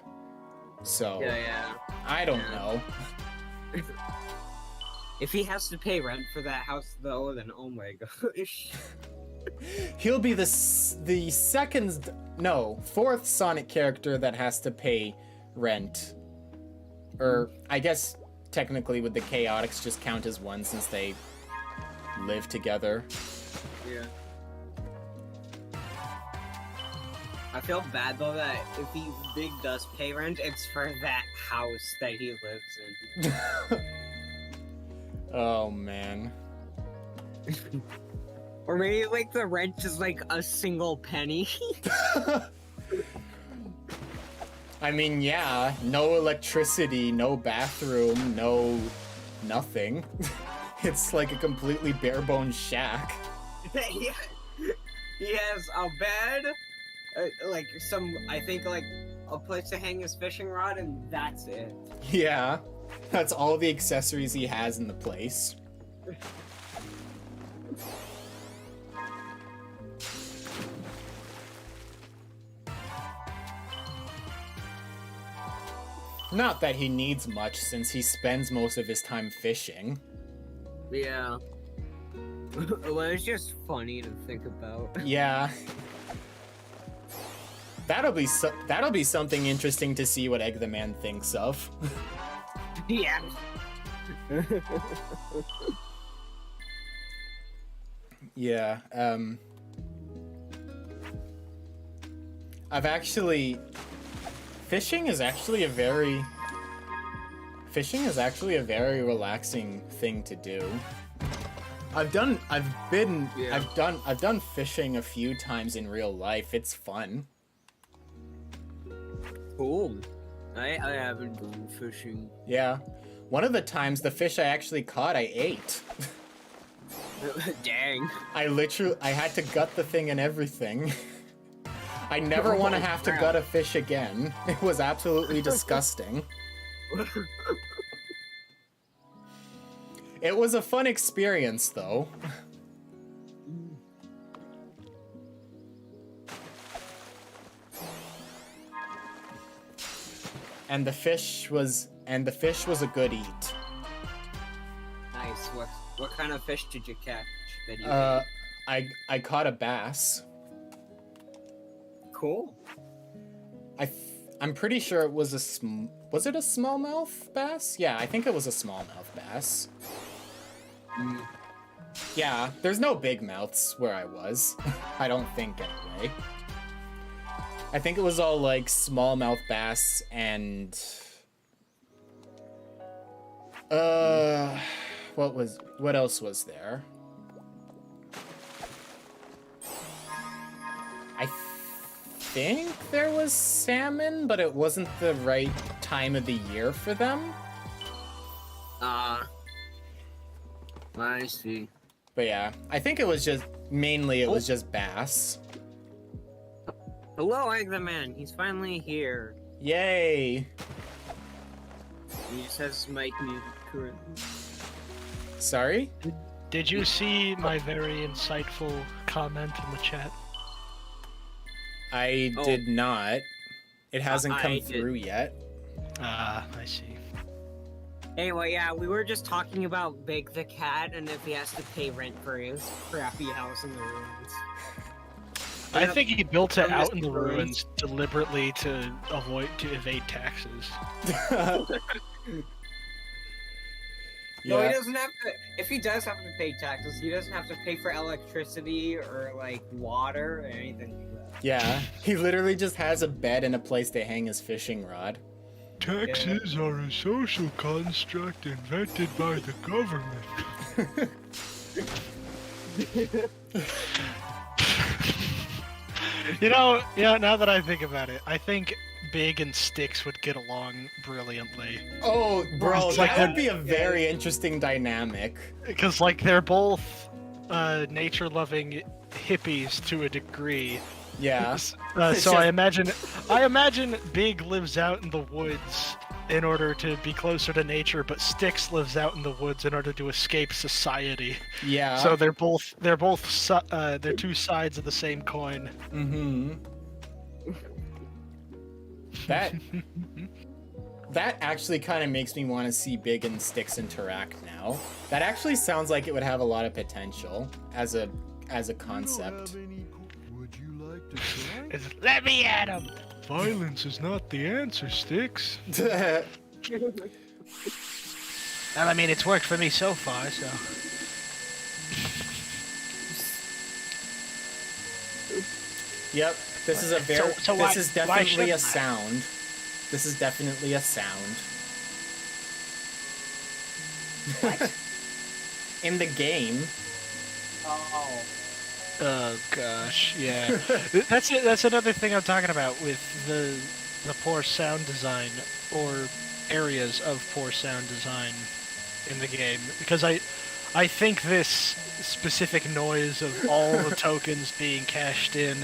So Yeah. I don't know. If he has to pay rent for that house though, then oh my gosh. He'll be the fourth Sonic character that has to pay rent. Or I guess technically would the Chaotix just count as one since they live together? Yeah. I feel bad though that if Big does pay rent, it's for that house that he lives in. Oh man. Or maybe like the rent is like a single penny. I mean, yeah, no electricity, no bathroom, no nothing. It's like a completely bare-bones shack. He has a bed, like I think like a place to hang his fishing rod, and that's it. Yeah, that's all the accessories he has in the place. Not that he needs much, since he spends most of his time fishing. Yeah. Well, it's just funny to think about. Yeah. That'll be something interesting to see what Egg the Man thinks of. Yeah. Yeah, Fishing is actually a very relaxing thing to do. I've done fishing a few times in real life. It's fun. Cool. I haven't gone fishing. Yeah. One of the times, the fish I actually caught, I ate. Dang. I had to gut the thing and everything. I never want to have to gut a fish again. It was absolutely disgusting. It was a fun experience, though. And the fish was a good eat. Nice. What kind of fish did you catch? That you ate? I caught a bass. Cool. I'm pretty sure it was was it a smallmouth bass? Yeah, I think it was a smallmouth bass. Yeah, there's no big mouths where I was. I don't think anyway. I think it was all like smallmouth bass and what else was there? I think there was salmon, but it wasn't the right time of the year for them. I see. But yeah, I think it was just mainly was just bass. Hello, Eggman. He's finally here. Yay! He says Mike music currently. Sorry? Did you see my very insightful comment in the chat? I did not. It hasn't come through yet. I see. Anyway, yeah, we were just talking about Big the Cat and if he has to pay rent for his crappy house in the ruins. I think he built it out in the ruins deliberately to evade taxes. No, he doesn't have to. If he does have to pay taxes, he doesn't have to pay for electricity or like water or anything like that. Yeah, he literally just has a bed and a place to hang his fishing rod. Taxes are a social construct invented by the government. You know, now that I think about it, I think Big and Sticks would get along brilliantly. Oh, bro, It's that like would be a very interesting dynamic. Because, like, they're both nature-loving hippies to a degree. Yeah. So I imagine Big lives out in the woods in order to be closer to nature, but Sticks lives out in the woods in order to escape society. Yeah. So they're two sides of the same coin. Mm-hmm. That actually kind of makes me want to see Big and Sticks interact now. That actually sounds like it would have a lot of potential as a concept. Would you like to try? Let me at him! Violence is not the answer, Sticks. Well, I mean, it's worked for me so far, so... Yep, this is a very. So this is definitely a I? sound. This is definitely a sound. What? In the game. Oh gosh, yeah. That's another thing I'm talking about with the poor sound design or areas of poor sound design in the game, because I think this specific noise of all the tokens being cashed in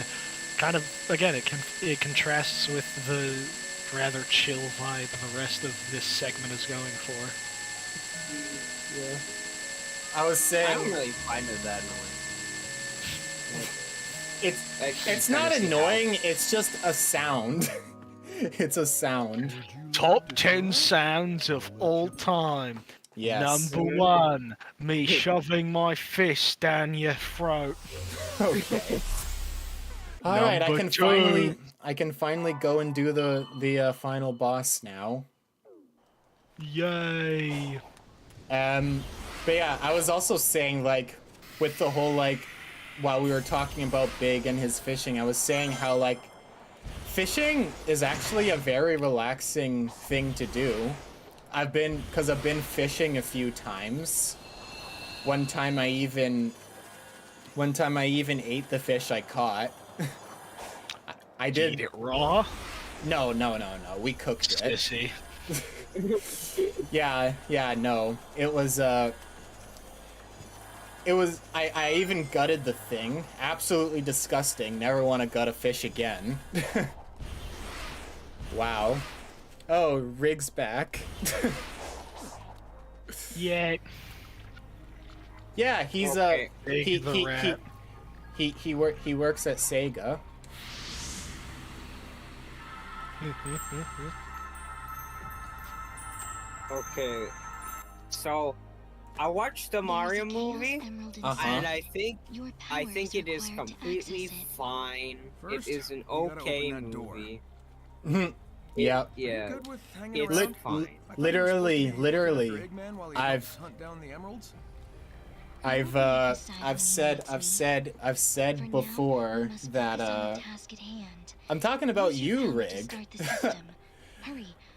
kind of, again, it contrasts with the rather chill vibe the rest of this segment is going for. Yeah. I was saying. I don't really find it that annoying. It's not annoying. It's just a sound. It's a sound. Top 10 sounds of all time. Yes. Number 1, me shoving my fist down your throat. Okay. All right, I can finally go and do the final boss now. Yay. But yeah, I was also saying, like, with the whole, like, while we were talking about Big and his fishing, I was saying how, like, fishing is actually a very relaxing thing to do. Because I've been fishing a few times. One time I even ate the fish I caught. I did. Eat it raw? No. We cooked it. Sissy. Yeah, no. It was I even gutted the thing. Absolutely disgusting. Never want to gut a fish again. Wow. Oh, Rig's back. Yeah. Yeah, he's Okay. he works at Sega. Okay, so I watched the Mario movie, and I think it is completely fine. First, it is an you gotta okay open that door. movie. Yeah. Yeah, Good with hanging it's around? fine. I thought you were Literally, supposed to be looking literally, after Eggman while he I've- helps hunt down the emeralds? I've said before that I'm talking about you, Rig.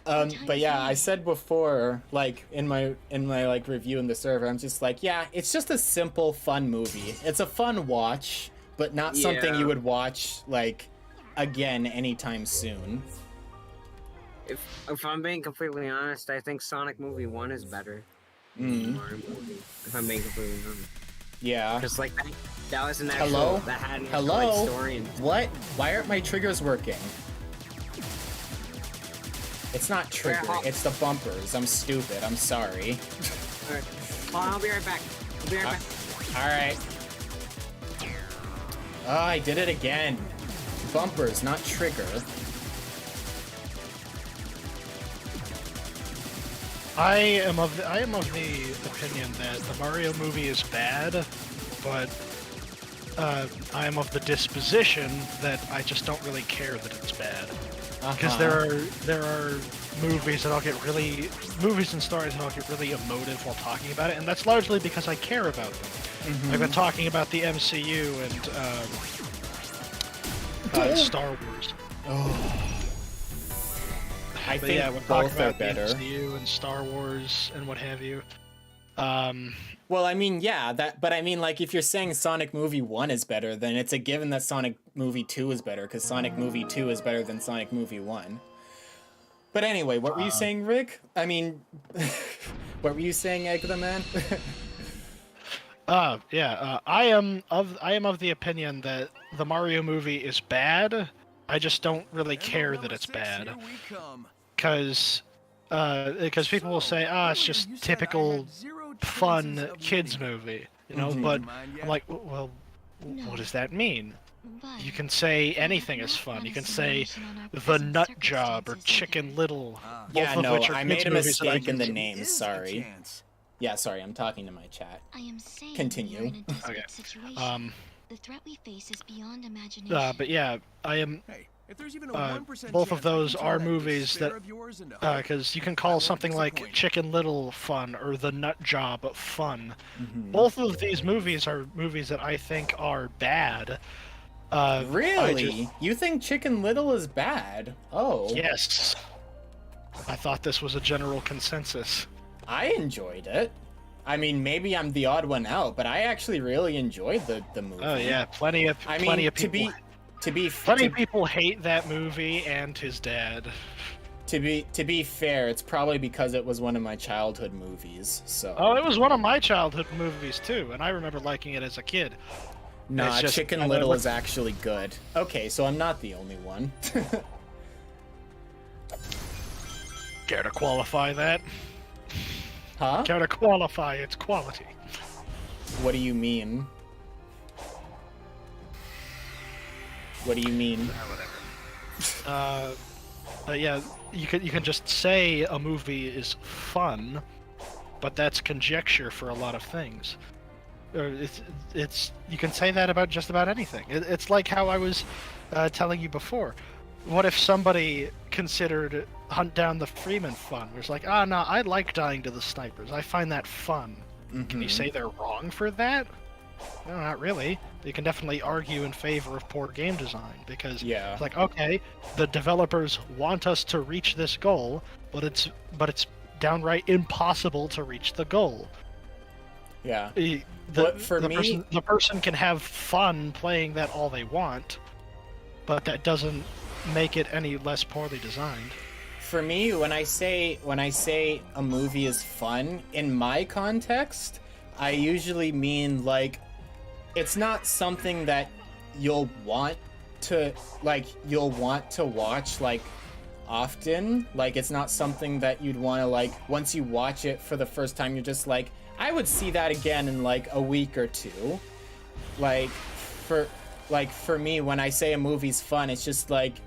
But yeah, I said before, like in my like review in the server, I'm just like, yeah, it's just a simple, fun movie. It's a fun watch, but not something Yeah. you would watch like again anytime soon. If I'm being completely honest, I think Sonic Movie 1 is better. Mm. Mario movie, if I'm being completely honest. Yeah. Because like that was an actual Hello? that had an Hello? actual story and What? Why aren't my triggers working? It's not trigger, it's the bumpers. I'm stupid. I'm sorry. Alright. Hold on, I'll be right back. I'll be right back. Alright. Oh, I did it again. Bumpers, not trigger. I am of the opinion that the Mario movie is bad, but I am of the disposition that I just don't really care that it's bad. Because there are movies and stories that I'll get really emotive while talking about it, and that's largely because I care about them. I've been talking about the MCU and Star Wars. I But think yeah, we're both talking are about the better. MCU and Star Wars and what have you. Well, I mean, yeah, but I mean, like, if you're saying Sonic Movie 1 is better, then it's a given that Sonic Movie 2 is better, because Sonic Movie 2 is better than Sonic Movie 1. But anyway, what were you saying, Rick? I mean, what were you saying, Egg the Man? I am of the opinion that the Mario movie is bad. I just don't really care that it's bad. Here we come. Because people will say, it's just typical fun kids movie, you know. But I'm like, well, what does that mean? You can say anything is fun. You can say The Nut Job or Chicken Little. Yeah, both of no, which are I made kids a movies that I mistake in the can- name, sorry. Yeah, sorry, I'm talking to my chat. Continue. Okay. The threat we face is beyond imagination. But yeah, I am. If there's even a 1% Both of chance I those can turn are that movies that, despair of yours into hope, because you can I call won't something like disappoint. Chicken Little fun or The Nut Job fun. Mm-hmm. Both of these movies are movies that I think are bad. Really? You think Chicken Little is bad? Oh. Yes. I thought this was a general consensus. I enjoyed it. I mean, maybe I'm the odd one out, but I actually really enjoyed the movie. Oh yeah, plenty of people. Plenty of people hate that movie and his dad. To be fair, it's probably because it was one of my childhood movies. So. Oh, it was one of my childhood movies too, and I remember liking it as a kid. Nah, It's just- Chicken I Little never- is actually good. Okay, so I'm not the only one. Care to qualify that? Huh? Care to qualify its quality? What do you mean? What do you mean? Yeah, you can just say a movie is fun, but that's conjecture for a lot of things. Or it's you can say that about just about anything. It's like how I was telling you before. What if somebody considered Hunt Down the Freeman fun? Where it's like, no, I like dying to the snipers. I find that fun. Can you say they're wrong for that? No, not really. You can definitely argue in favor of poor game design because it's like, okay, the developers want us to reach this goal, but it's downright impossible to reach the goal. Yeah. The person can have fun playing that all they want, but that doesn't make it any less poorly designed. For me, when I say a movie is fun, in my context, I usually mean like it's not something that you'll want to watch like often. Like it's not something that you'd want to like once you watch it for the first time, you're just like, I would see that again in like a week or two. For me, when I say a movie's fun, it's just like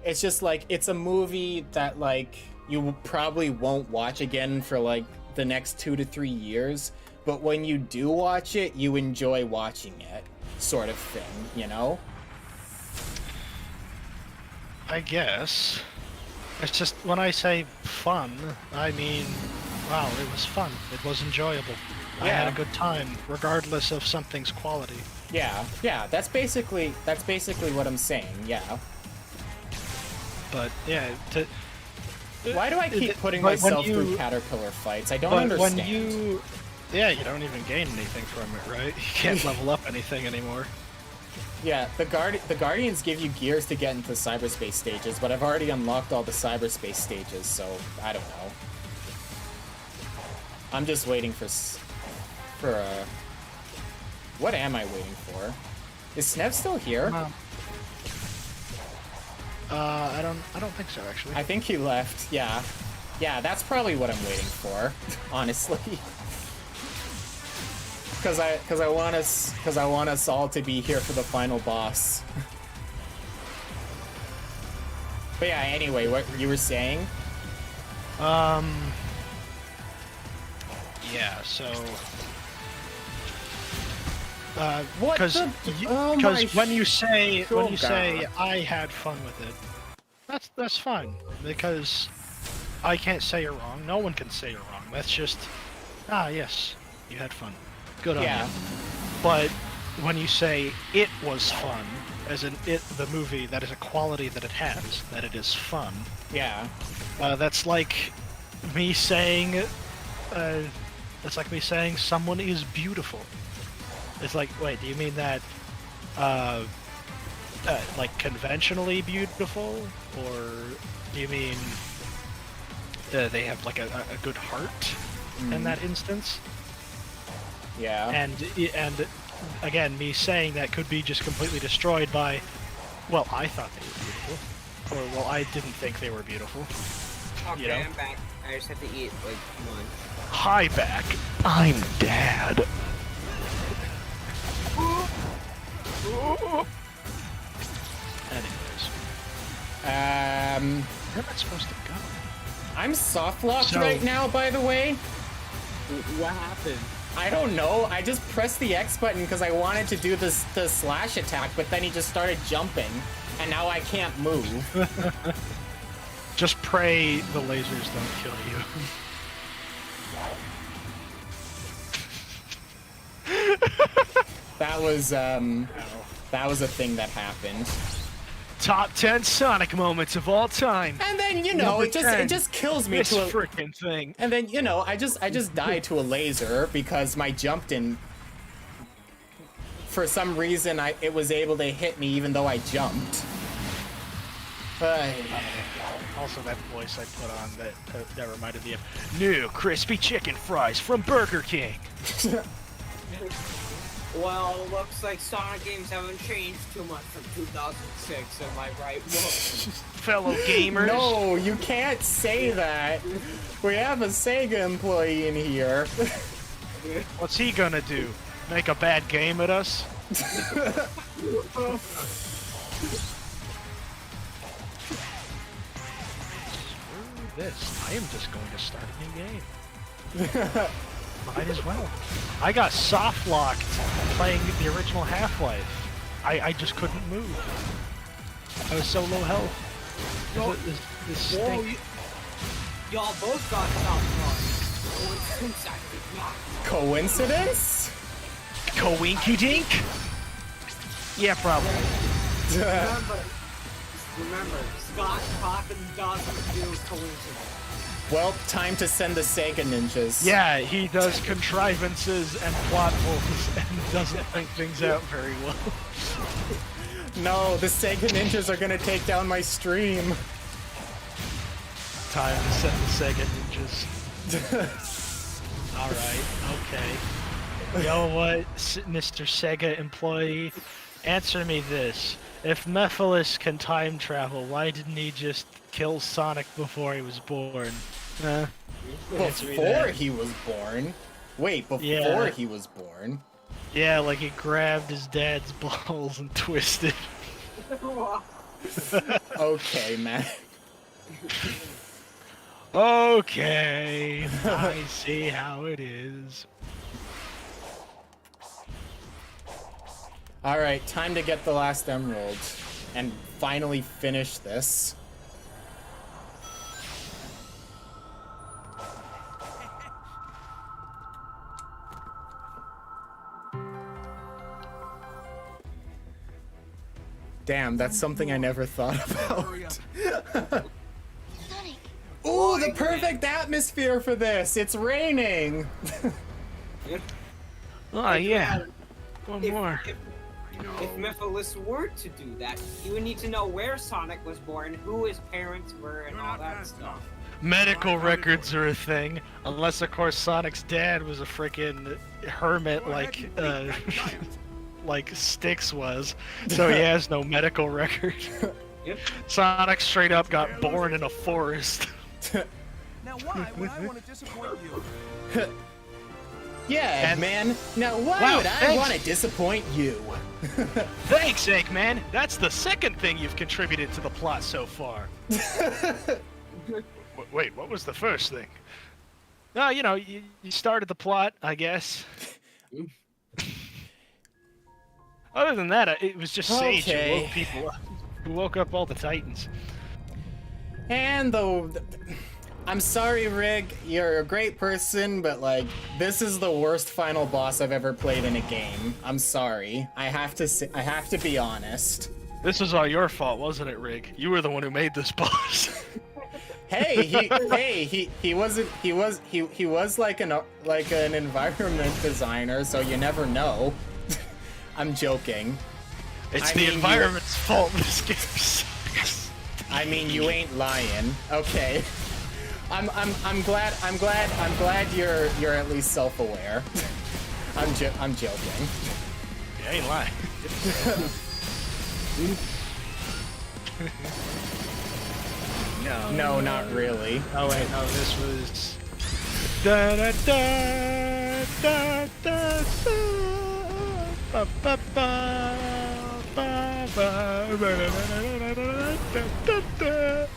it's a movie that like you probably won't watch again for like the next 2 to 3 years, but when you do watch it, you enjoy watching it, sort of thing, you know? I guess. It's just, when I say fun, I mean, wow, it was fun. It was enjoyable. I had a good time, regardless of something's quality. Yeah, that's basically what I'm saying, yeah. But, yeah, why do I keep putting myself through caterpillar fights? I don't understand. You don't even gain anything from it, right? You can't level up anything anymore. Yeah, the Guardians give you gears to get into cyberspace stages, but I've already unlocked all the cyberspace stages, so I don't know. I'm just waiting for what am I waiting for? Is Snev still here? I don't think so, actually. I think he left. Yeah, that's probably what I'm waiting for, honestly. Because I want us all to be here for the final boss. But yeah, anyway, what you were saying? Yeah, so what? Because when you say I had fun with it, that's fine, because I can't say you're wrong. No one can say you're wrong. That's just yes, you had fun. Good on you. But when you say it was fun, as in the movie, that is a quality that it has, that it is fun. Yeah. That's like me saying someone is beautiful. It's like, wait, do you mean that like conventionally beautiful, or do you mean they have like a good heart in that instance? Yeah. And again, me saying that could be just completely destroyed by, well, I thought they were beautiful, or well, I didn't think they were beautiful. Okay, you know? I'm back. I just have to eat like lunch. Hi, back. I'm Dad. Anyways. Where am I supposed to go? I'm soft locked right now, by the way. What happened? I don't know. I just pressed the X button because I wanted to do the slash attack, but then he just started jumping, and now I can't move. Just pray the lasers don't kill you. That was a thing that happened. Top 10 Sonic moments of all time. And then it just kills me this to a freaking thing. And then I just died to a laser because my jump didn't. For some reason, it was able to hit me even though I jumped. Also, that voice I put on that reminded me of new crispy chicken fries from Burger King. Well, looks like Sonic games haven't changed too much from 2006, am I right? Fellow gamers. No, you can't say that. We have a Sega employee in here. What's he gonna do? Make a bad game at us? Screw this. I am just going to start a new game. Might as well. I got soft locked playing the original Half-Life. I just couldn't move. I was so low health. This stink. Y'all both got soft locked. Coincidence? Coinky dink? Yeah, probably. Remember, Scott Coffin doesn't do coincidence. Well, time to send the Sega ninjas. Yeah, he does contrivances and plot holes and doesn't think things out very well. No, the Sega Ninjas are gonna take down my stream. Time to send the Sega Ninjas. Alright, okay. You know what, Mr. Sega employee? Answer me this. If Mephiles can time travel, why didn't he just kill Sonic before he was born? Answer me Before that. he was born? Wait, before Yeah. he was born? Yeah, like he grabbed his dad's balls and twisted. Okay, man. Okay, I see how it is. Alright, time to get the last emerald and finally finish this. Damn, that's something I never thought about. Ooh, the perfect atmosphere for this! It's raining! Oh, yeah. One If- more. If Mephiles were to do that, you would need to know where Sonic was born, who his parents were, and all that stuff. Medical records are a thing, unless of course Sonic's dad was a freaking hermit like like Styx was, so he has no medical record. Yep. Sonic straight up got born in a forest. Now why would I want to disappoint you? Yeah, And- man. Now why Wow, would I thanks. want to disappoint you? Thanks, Eggman. That's the second thing you've contributed to the plot so far. Wait, what was the first thing? No, you know, you started the plot, I guess. Other than that, it was just Sage who Okay. woke people up, who woke up all the Titans. And I'm sorry, Rig, you're a great person, but like, this is the worst final boss I've ever played in a game. I'm sorry. I have to be honest. This was all your fault, wasn't it, Rig? You were the one who made this boss. Hey, he was like an environment designer, so you never know. I'm joking. It's I the mean, environment's fault this game sucks. I mean, you ain't lying. Okay. I'm glad you're at least self-aware. I'm joking. You ain't lying. No, not really. Oh wait, no, this was. Da da da da da da. Ba ba ba ba ba ba da da.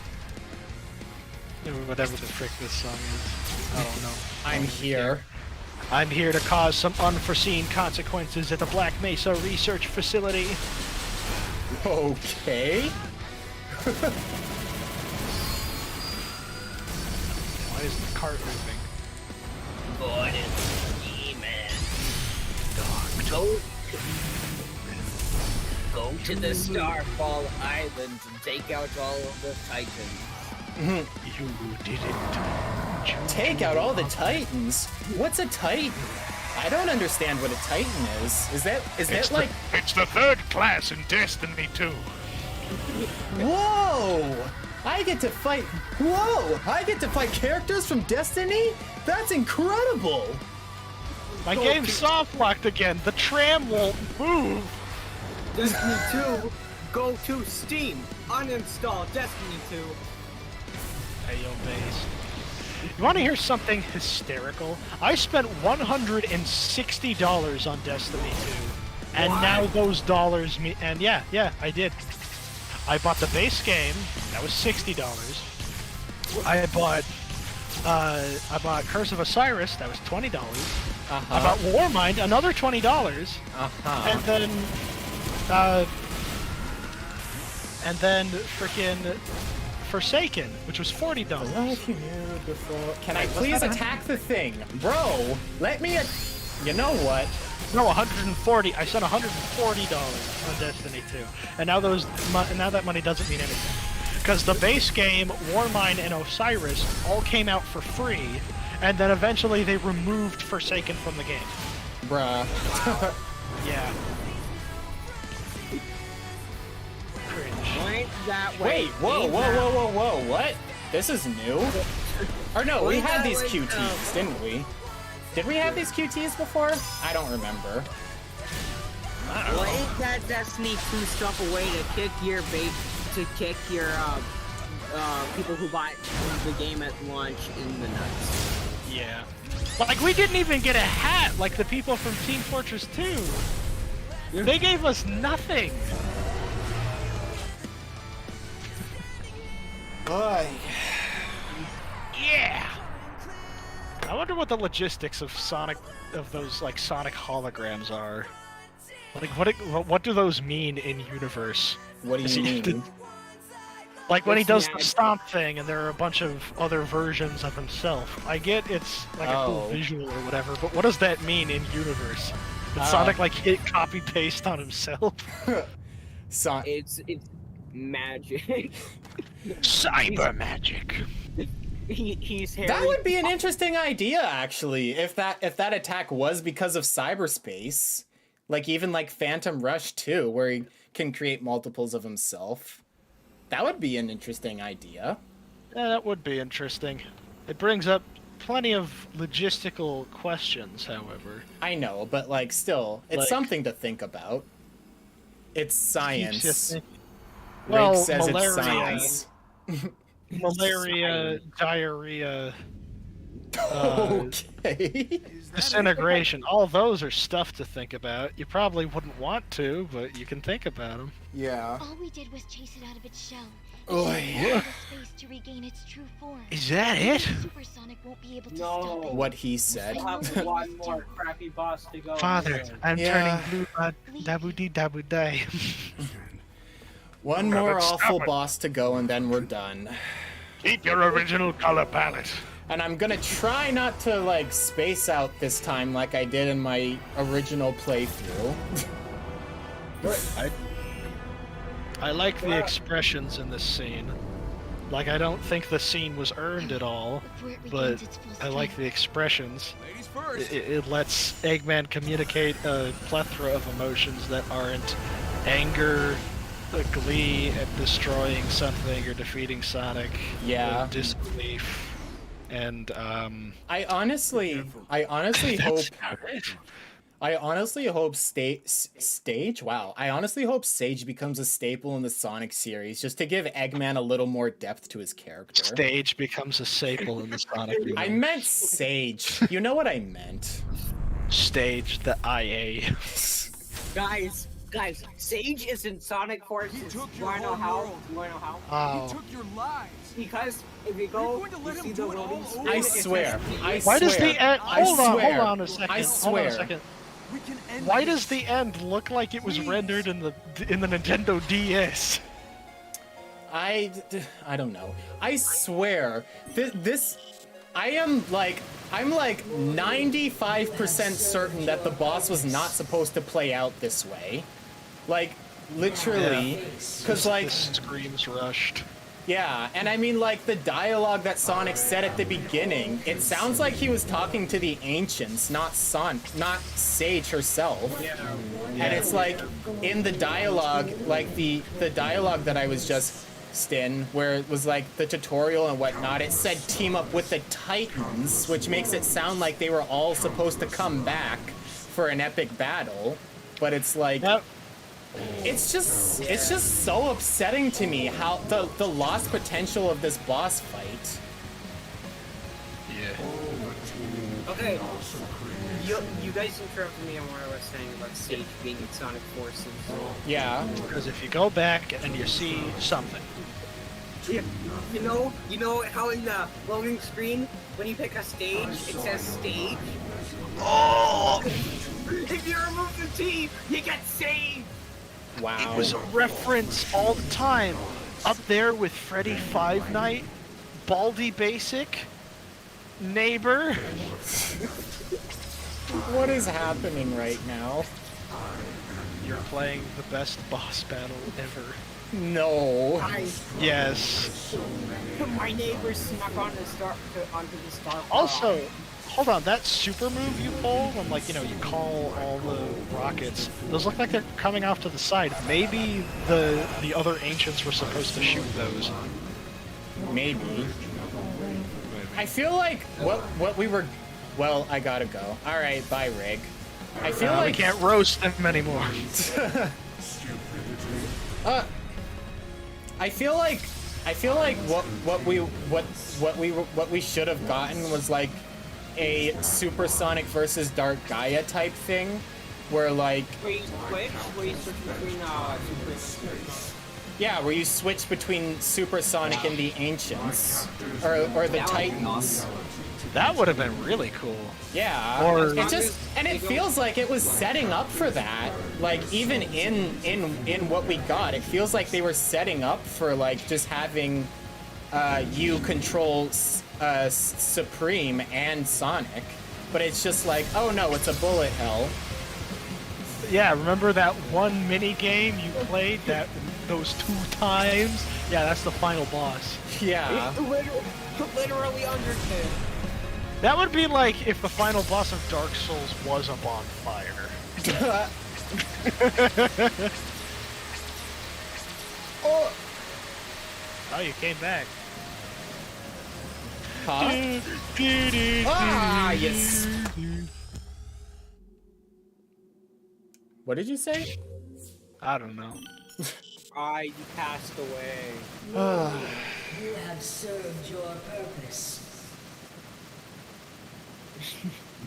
Whatever the frick this song is, I don't know. I'm here. I'm here to cause some unforeseen consequences at the Black Mesa Research Facility. Okay. Why is the cart moving? Born in He-Man. Go to the Starfall Island and take out all of the Titans. You didn't. Take out all the Titans? What's a Titan? I don't understand what a Titan is. Is that like... It's the third class in Destiny 2. Whoa! I get to fight... Whoa! I get to fight characters from Destiny? That's incredible! My game's soft locked again. The tram won't move. Destiny 2, go to Steam, uninstall Destiny 2. Hey, yo, base. You want to hear something hysterical? I spent $160 on Destiny 2, and now those dollars me. And yeah, I did. I bought the base game. That was $60. I bought Curse of Osiris. That was $20. I bought Warmind, another $20. And then frickin' Forsaken, which was $40. Can I please attack the thing? Bro, let me... You know what? No, 140. I spent $140 on Destiny 2, and now now that money doesn't mean anything, because the base game, Warmind, and Osiris all came out for free, and then eventually they removed Forsaken from the game. Bruh. Yeah. went that way. Wait, whoa, what? This is new? Or no, we had these QTs, didn't we? Did we have these QTs before? I don't remember. Well, ain't that Destiny 2 stuff a way to kick your people who bought the game at launch in the nuts? Yeah. Like, we didn't even get a hat like the people from Team Fortress 2. They gave us nothing. Boy. Yeah. I wonder what the logistics of those like Sonic holograms are. Like, what do those mean in universe? What do you mean? Like when he does the stomp thing and there are a bunch of other versions of himself. I get it's like a cool visual or whatever, but what does that mean in universe? Did Sonic like hit copy paste on himself? It's magic. Cyber magic. He's Harry. That would be an interesting idea, actually, if that attack was because of cyberspace. Like even like Phantom Rush 2, where he can create multiples of himself. That would be an interesting idea. Yeah, that would be interesting. It brings up plenty of logistical questions, however. I know, but like still, it's Like- something to think about. It's science. Rick Well, says malaria, it's science. malaria, diarrhea, Okay. disintegration. All those are stuff to think about. You probably wouldn't want to, but you can think about them. Yeah. All we did was chase it out of its shell. Oy. It space to regain its true form. Is that it? Supersonic won't be able to stop it. What he said. We'll have one more crappy boss to go. Father, I'm Yeah. turning blue. Dabu dabu day. One more awful boss to go and then we're done. Keep your original color palette. And I'm gonna try not to like space out this time like I did in my original playthrough. I like the expressions in this scene. Like, I don't think the scene was earned at all, but I like the expressions. Ladies first. It lets Eggman communicate a plethora of emotions that aren't anger, glee at destroying something or defeating Sonic, Yeah. disbelief, and I honestly hope I honestly hope Sage. Wow. I honestly hope Sage becomes a staple in the Sonic series, just to give Eggman a little more depth to his character. Stage becomes a staple in the Sonic universe. I meant Sage. You know what I meant. Stage, the IA. Guys, Sage is in Sonic Forces. You wanna know how? Oh. He took your lives. Because if you go, you see the loading screen. I swear. Why does the end? Hold on a second. I Hold on a swear. second. We can end Why this. does the end look like it was rendered in the Nintendo DS? I don't know. I swear. I'm like 95% certain that the boss was not supposed to play out this way. Like, literally. Because, like, the screams rushed. yeah, and I mean, like, the dialogue that Sonic said at the beginning, it sounds like he was talking to the Ancients, not Sage herself. And it's like, in the dialogue, like, the dialogue that I was just in, where it was like the tutorial and whatnot, it said team up with the Titans, which makes it sound like they were all supposed to come back for an epic battle. But it's like, it's just so upsetting to me how the lost potential of this boss fight. Yeah. Okay. You guys interrupted me on what I was saying about Sage being in Sonic Forces. Yeah. Because if you go back and you see something. Yeah, you know how in the loading screen, when you pick a stage, it says stage? Oh! If you remove the T, you get saved! Wow. It was a reference all the time. Up there with Freddy Five Night, Baldy Basic, Neighbor. What is happening right now? You're playing the best boss battle ever. No. Yes. My neighbor snuck onto the star. Also, hold on, that super move you pull when, like, you know, you call all the rockets, those look like they're coming off to the side. Maybe the other ancients were supposed to shoot those. Maybe. I feel like what we were. Well, I gotta go. All right, bye, Rig. I feel like we can't roast them anymore. I feel like what we should have gotten was like a Supersonic versus Dark Gaia type thing, where like Where you switch between yeah, where you switch between Supersonic and the Ancients or the Titans. That would have been really cool. Yeah, Or it feels like it was setting up for that. Like even in what we got, it feels like they were setting up for like just having you control Supreme and Sonic, but it's just like, oh no, it's a bullet hell. Yeah, remember that one mini game you played those 2 times? Yeah, that's the final boss. Yeah. Literally Undertale. That would be like if the final boss of Dark Souls was a bonfire. Oh, you came back. huh? Ah, yes. What did you say? I don't know. You passed away. You have served your purpose.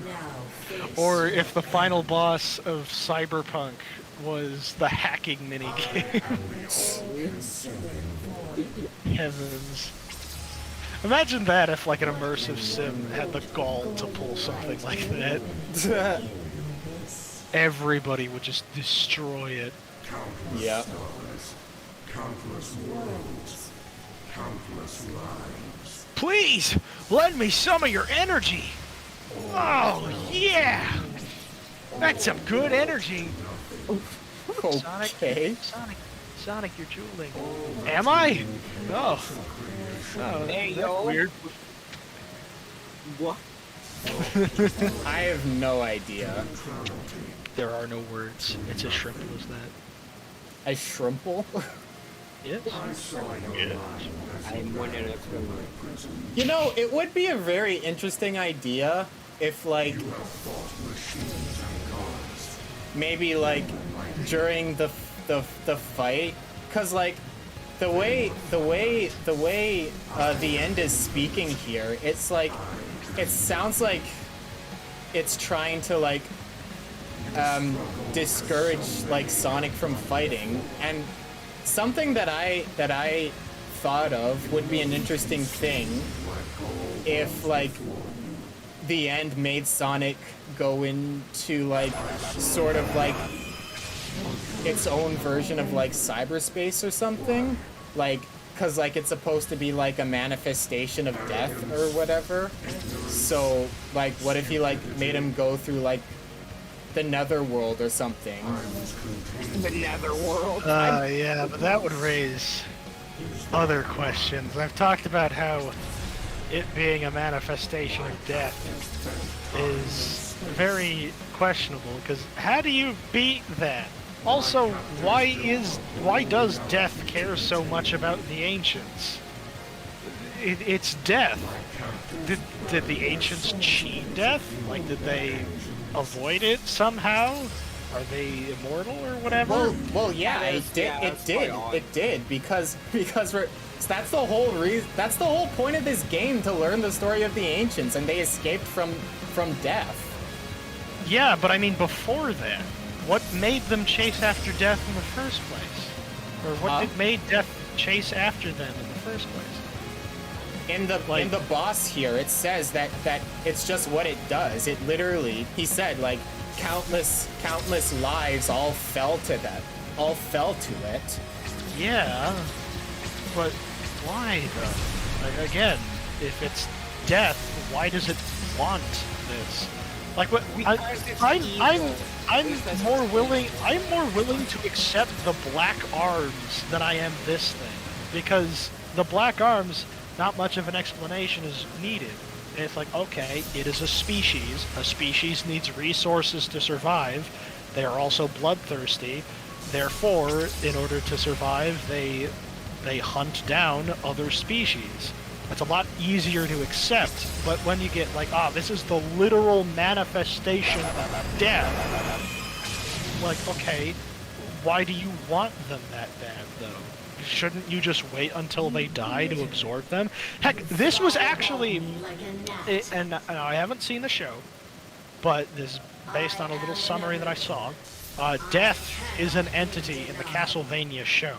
Now face Or your if the final boss of Cyberpunk was the hacking minigame. Heavens. Imagine that if like an immersive sim had the gall to pull something like that. Everybody would just destroy it. Yep. Countless worlds, countless lives. Please, lend me some of your energy. Oh, yeah! That's some good energy. Okay. Sonic, you're drooling. Am I? Oh. Hey, That's yo. weird. What? I have no idea. There are no words. It's as simple as that. A shrimple? Yes. I'm one of the You know, it would be a very interesting idea if, like, maybe, like, during the fight, cause like, the way the end is speaking here, it's like, it sounds like it's trying to like discourage like Sonic from fighting, and something that I thought of would be an interesting thing if like the end made Sonic go into like sort of like its own version of like cyberspace or something, like because like it's supposed to be like a manifestation of death or whatever. So like what if you like made him go through like the netherworld or something? The netherworld? Yeah, but that would raise other questions. I've talked about how it being a manifestation of death is very questionable, because how do you beat that? Also, why does death care so much about the ancients? It's death. Did the ancients cheat death? Like, did they avoid it somehow? Are they immortal or whatever? Well, yeah, it did because that's the whole reason. That's the whole point of this game, to learn the story of the ancients, and they escaped from death. Yeah, but I mean before that, what made them chase after death in the first place? Or what made death chase after them in the first place? In the boss here, it says that it's just what it does. It literally, he said, like, countless lives all fell to it. Yeah, but why though? Like, again, if it's death, why does it want this? Like, what? I'm more willing to accept the black arms than I am this thing, because the black arms, not much of an explanation is needed. it's like, okay, it is a species. A species needs resources to survive. They are also bloodthirsty. Therefore, in order to survive, they hunt down other species. It's a lot easier to accept, but when you get like, this is the literal manifestation of death, like, okay, why do you want them that bad, though? Shouldn't you just wait until they die to absorb them? Heck, this was actually, and I haven't seen the show, but this is based on a little summary that I saw. Death is an entity in the Castlevania show,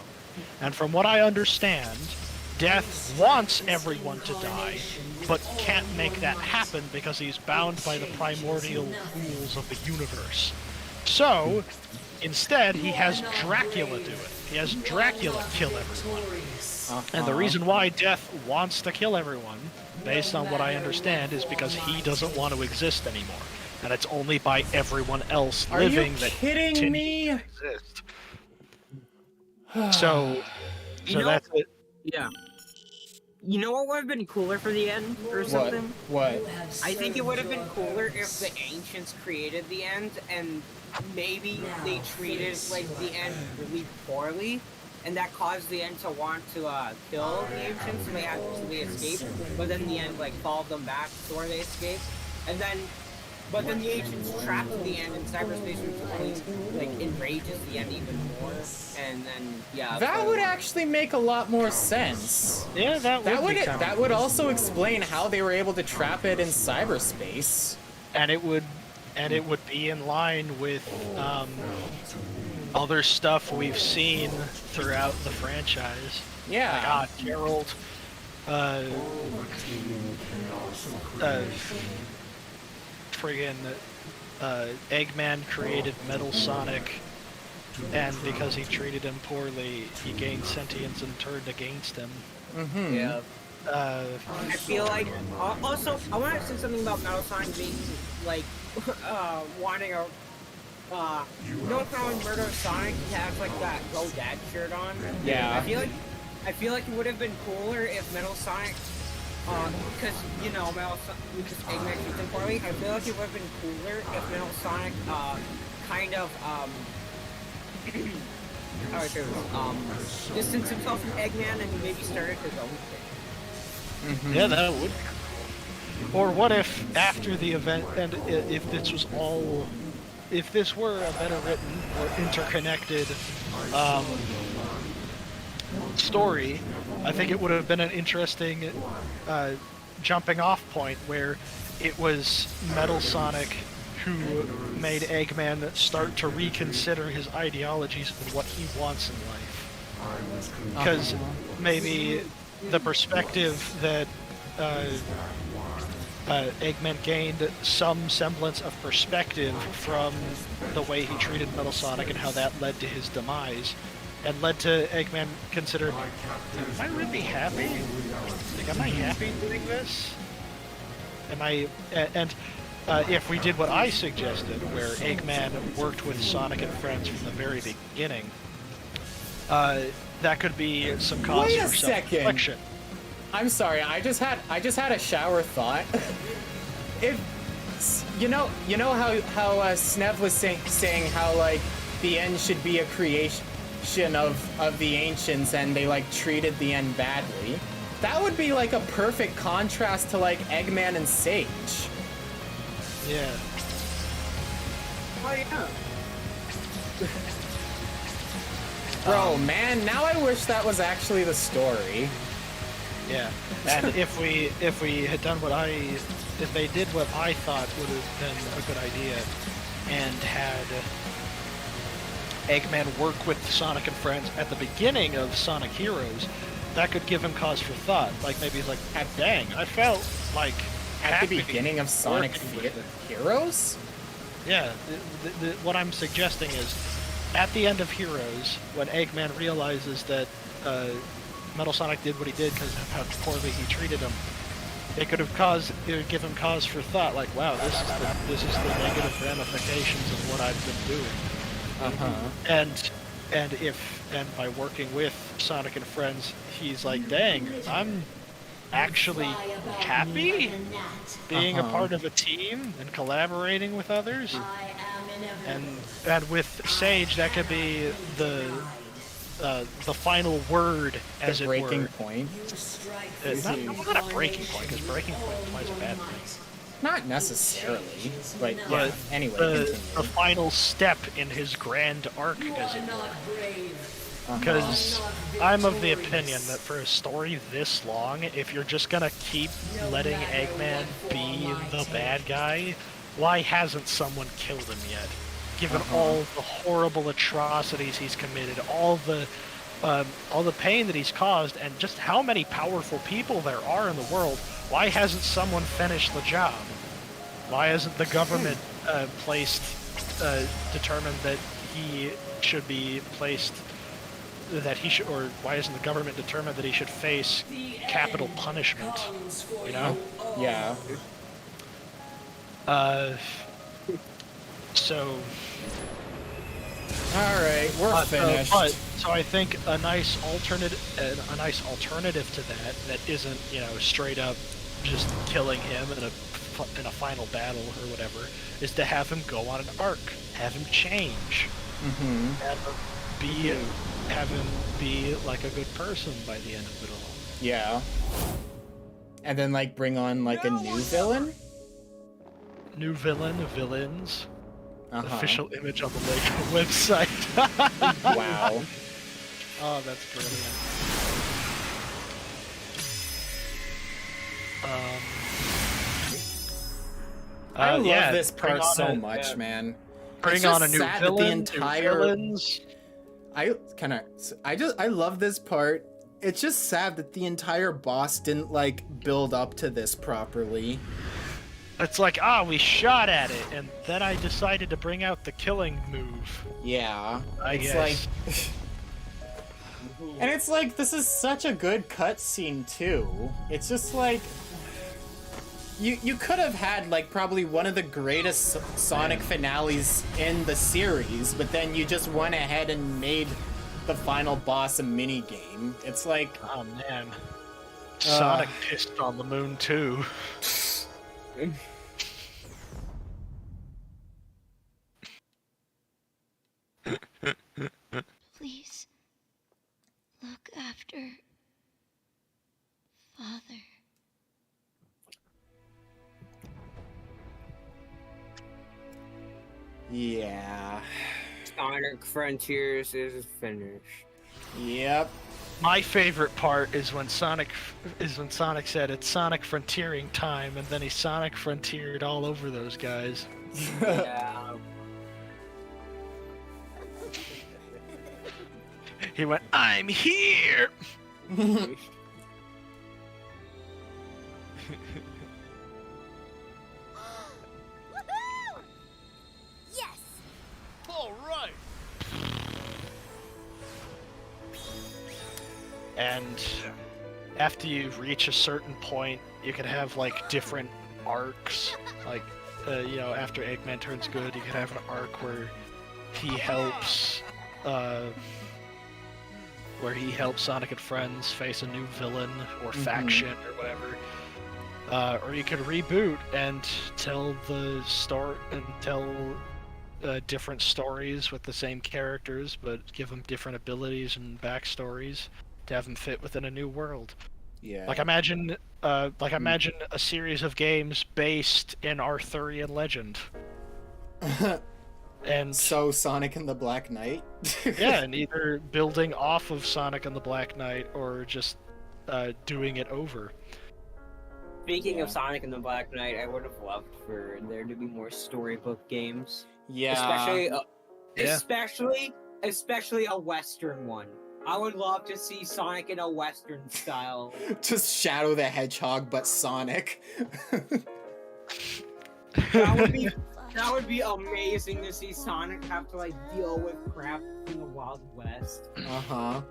and from what I understand, Death wants everyone to die, but can't make that happen because he's bound by the primordial rules of the universe. So, instead, he has Dracula do it. He has Dracula kill everyone. And the reason why Death wants to kill everyone, based on what I understand, is because he doesn't want to exist anymore. And it's only by everyone else living that kidding me? Exist. So that's it. Yeah. You know what would have been cooler for the end or something? What? I think it would have been cooler if the ancients created the end and maybe they treated like the end really poorly, and that caused the end to want to kill the ancients and they escaped, but then the end like followed them back to where they escaped, but then the ancients trapped the end in cyberspace, which like enrages the end even more, and then that would actually make a lot more sense. Yeah, that would also explain how they were able to trap it in cyberspace, and it would be in line with other stuff we've seen throughout the franchise. Yeah. Like, Geralt, friggin' Eggman created Metal Sonic, and because he treated him poorly, he gained sentience and turned against him. Mm-hmm. Yeah. I feel like also I want to say something about Metal Sonic being like wanting a when Murder Sonic has like that Go Dad shirt on. Yeah. I feel like it would have been cooler if Metal Sonic because because Eggman treats him poorly. I feel like it would have been cooler if Metal Sonic kind of distanced himself from Eggman and maybe started his own thing. Mm-hmm. Yeah, that would. Or what if after the event, and if this were a better written or interconnected story, I think it would have been an interesting jumping off point where it was Metal Sonic who made Eggman start to reconsider his ideologies and what he wants in life. Because maybe the perspective that Eggman gained some semblance of perspective from the way he treated Metal Sonic and how that led to his demise, and led to Eggman consider, am I really happy? Like, am I happy doing this? If we did what I suggested, where Eggman worked with Sonic and friends from the very beginning, that could be some cause for self-reflection. I'm sorry, I just had a shower thought. If you know how Snev was saying how like the end should be a creation of the ancients and they like treated the end badly. That would be like a perfect contrast to like Eggman and Sage. Yeah. Oh yeah. Bro, man, now I wish that was actually the story. Yeah, and if we had done if they did what I thought would have been a good idea, and had Eggman work with Sonic and friends at the beginning of Sonic Heroes, that could give him cause for thought. Like maybe he's like, dang, I felt like at the beginning of Sonic Heroes. Yeah, what I'm suggesting is, at the end of Heroes, when Eggman realizes that Metal Sonic did what he did because of how poorly he treated him, it would give him cause for thought, like, wow, this is the negative ramifications of what I've been doing. And by working with Sonic and friends, he's like, dang, actually happy being a part of a team and collaborating with others. And with Sage, that could be the final word, as The it breaking were. point. Not a breaking point, because breaking point implies a bad thing. Not necessarily, but yeah. But Anyway, the continue. final step in his grand arc, as it were. Because I'm of the opinion that for a story this long, if you're just gonna keep letting Eggman be the bad guy, why hasn't someone killed him yet? Given all the horrible atrocities he's committed, all the pain that he's caused, and just how many powerful people there are in the world, why hasn't someone finished the job? Why hasn't the government determined that he should be placed, or why isn't the government determined that he should face capital punishment? You know? Yeah. So. All right, we're finished. So I think a nice alternative to that isn't, straight up just killing him in a final battle or whatever, is to have him go on an arc, have him change, have him be like a good person by the end of it all. Yeah. And then like bring on like a new villain. New villains. Official image on the Lego website. Wow. Oh, that's brilliant. I love this part so much, man. Bring on a new villain, new villains. I love this part. It's just sad that the entire boss didn't like build up to this properly. It's like, we shot at it, and then I decided to bring out the killing move. Yeah. I guess. Like... and it's like, this is such a good cutscene, too. It's just like... You could have had, like, probably one of the greatest Sonic finales in the series, but then you just went ahead and made the final boss a minigame. It's like... Oh, man. Sonic pissed on the moon, too. Please, look after Father. Yeah. Sonic Frontiers is finished. Yep. My favorite part is when Sonic said it's Sonic Frontiering time, and then he Sonic Frontiered all over those guys. Yeah. He went, "I'm here." Yes. All right. And after you reach a certain point, you can have like different arcs. Like, after Eggman turns good, you can have an arc where he helps, Sonic and friends face a new villain or faction or whatever. Or you could reboot and tell the story and tell different stories with the same characters, but give them different abilities and backstories to have them fit within a new world. Yeah. Like imagine a series of games based in Arthurian legend. And so Sonic and the Black Knight? Yeah, and either building off of Sonic and the Black Knight or just doing it over. Speaking of Sonic and the Black Knight, I would have loved for there to be more storybook games. Yeah. Especially a Western one. I would love to see Sonic in a Western style. Just Shadow the Hedgehog, but Sonic. That would be amazing to see Sonic have to like deal with crap in the Wild West. Yeah.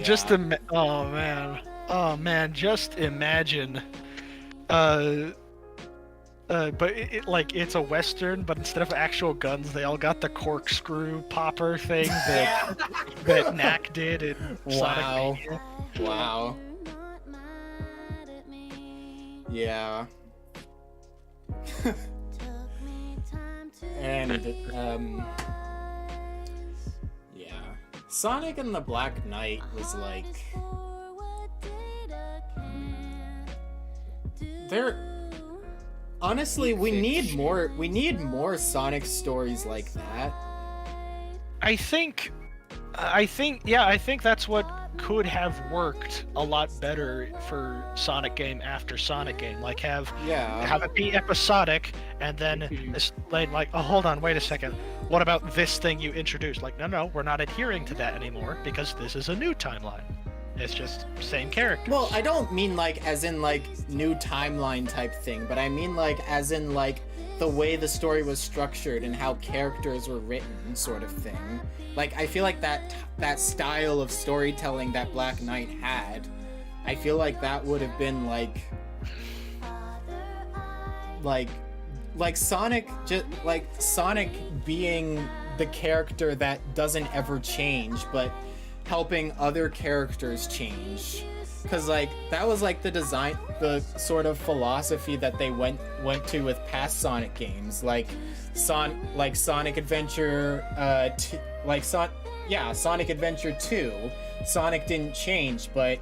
Just oh man, just imagine. But it's a Western, but instead of actual guns, they all got the corkscrew popper thing that Knack did in Sonic Mania. Wow. Yeah. And yeah, Sonic and the Black Knight was like, honestly, we need more Sonic stories like that. I think that's what could have worked a lot better for Sonic game after Sonic game. Like have it be episodic, and then it's like, oh, hold on, wait a second. What about this thing you introduced? Like, no, we're not adhering to that anymore because this is a new timeline. It's just same characters. Well, I don't mean like as in like new timeline type thing, but I mean like as in like the way the story was structured and how characters were written, sort of thing. Like, I feel like that style of storytelling that Black Knight had, I feel like that would have been like Sonic, just like Sonic being the character that doesn't ever change, but helping other characters change. Because like that was like the sort of philosophy that they went to with past Sonic games, like Sonic Adventure, Sonic Adventure 2. Sonic didn't change, but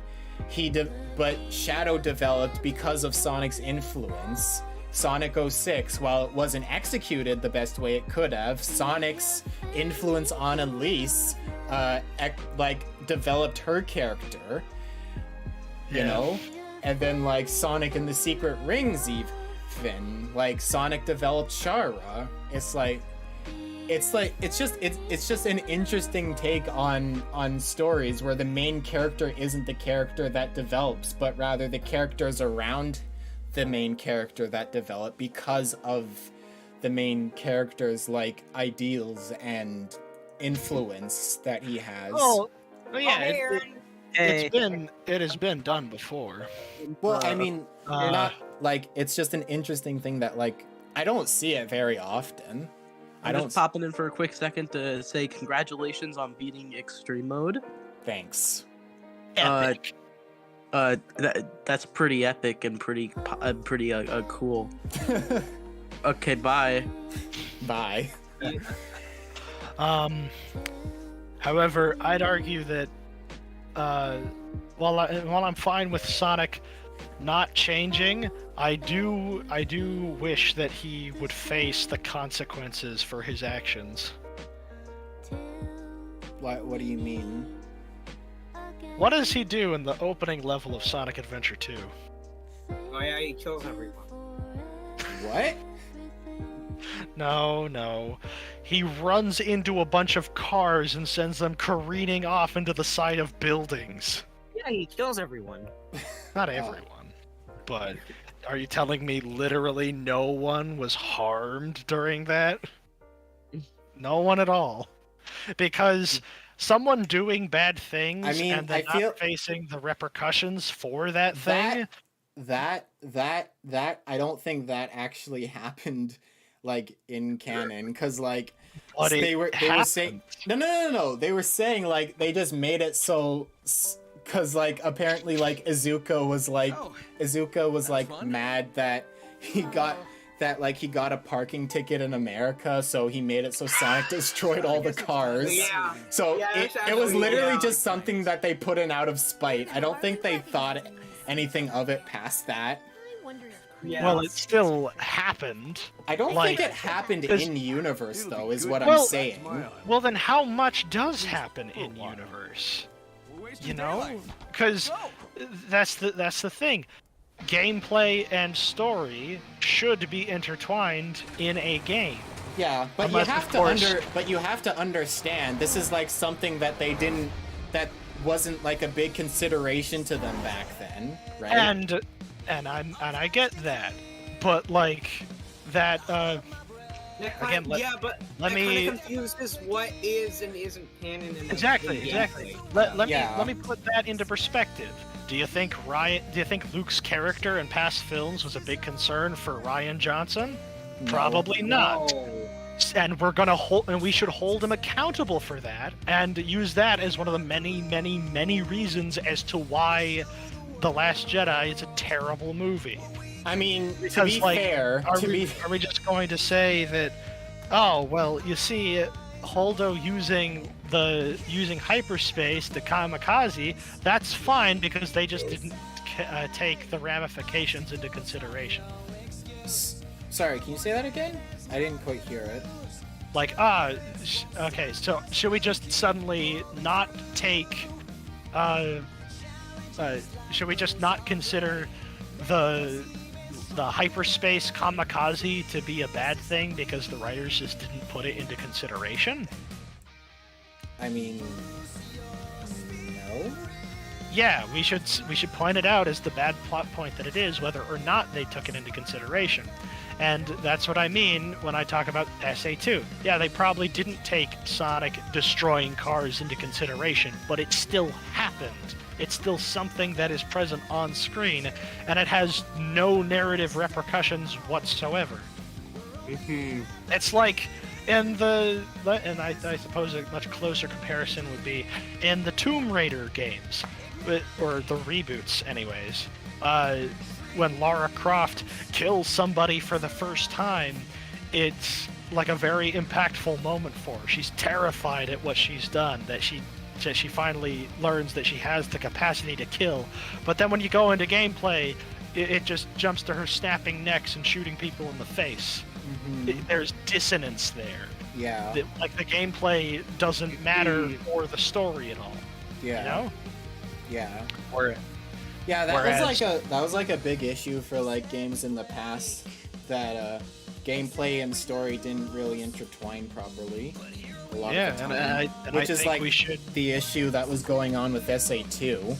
Shadow developed because of Sonic's influence. Sonic 06, while it wasn't executed the best way it could have, Sonic's influence on Elise, developed her character. You know, and then like Sonic and the Secret Rings, even like Sonic developed Shara. It's just an interesting take on stories where the main character isn't the character that develops, but rather the characters around the main character that develop because of the main character's like ideals and influence that he has. Oh, yeah. It has been done before. Well, I mean, not like it's just an interesting thing that like I don't see it very often. I'm just popping in for a quick second to say congratulations on beating Extreme Mode. Thanks. Epic. That's pretty epic and pretty cool. Okay, bye. Bye. However, I'd argue that while I'm fine with Sonic not changing, I do wish that he would face the consequences for his actions. What do you mean? What does he do in the opening level of Sonic Adventure 2? Oh yeah, he kills everyone. What? No. He runs into a bunch of cars and sends them careening off into the side of buildings. Yeah, he kills everyone. Not everyone. But are you telling me literally no one was harmed during that? No one at all. Because someone doing bad things and then not facing the repercussions for that thing... That I don't think that actually happened like in canon, because like they were saying no, they were saying like they just made it so because like apparently like Izuka was mad that he got a parking ticket in America, so he made it so Sonic destroyed all the cars. Yeah. So it was literally just something that they put in out of spite. I don't think they thought anything of it past that. Yeah. Well, it still happened. I don't think it happened in universe, though, is what I'm saying. Well, then how much does happen in universe? You know, because that's the thing. Gameplay and story should be intertwined in a game. Yeah, but you have to understand this is like something that that wasn't like a big consideration to them back then, right? And I get that, but like that again. Let me confuses what is and isn't canon. Exactly. Let me put that into perspective. Do you think Luke's character in past films was a big concern for Rian Johnson? No. Probably not. No. And we should hold him accountable for that, and use that as one of the many reasons as to why The Last Jedi is a terrible movie. I mean, to Because, be like, fair, are we just going to say that, oh, well, you see, Holdo using hyperspace to kamikaze, that's fine because they just didn't take the ramifications into consideration. Sorry, can you say that again? I didn't quite hear it. Like, okay, so should we just suddenly not take, should we just not consider the hyperspace kamikaze to be a bad thing because the writers just didn't put it into consideration? I mean, no. Yeah, we should point it out as the bad plot point that it is, whether or not they took it into consideration. And that's what I mean when I talk about SA2. Yeah, they probably didn't take Sonic destroying cars into consideration, but it still happened. It's still something that is present on screen, and it has no narrative repercussions whatsoever. It's like and I suppose a much closer comparison would be in the Tomb Raider games, or the reboots anyways. When Lara Croft kills somebody for the first time, it's like a very impactful moment for her. She's terrified at what she's done, that she finally learns that she has the capacity to kill. But then when you go into gameplay, it just jumps to her snapping necks and shooting people in the face. There's dissonance there. Yeah. Like the gameplay doesn't matter for the story at all. Yeah. You know? Yeah. Yeah, that was like a big issue for like games in the past, that gameplay and story didn't really intertwine properly. A lot of the time, which is like the issue that was going on with SA2.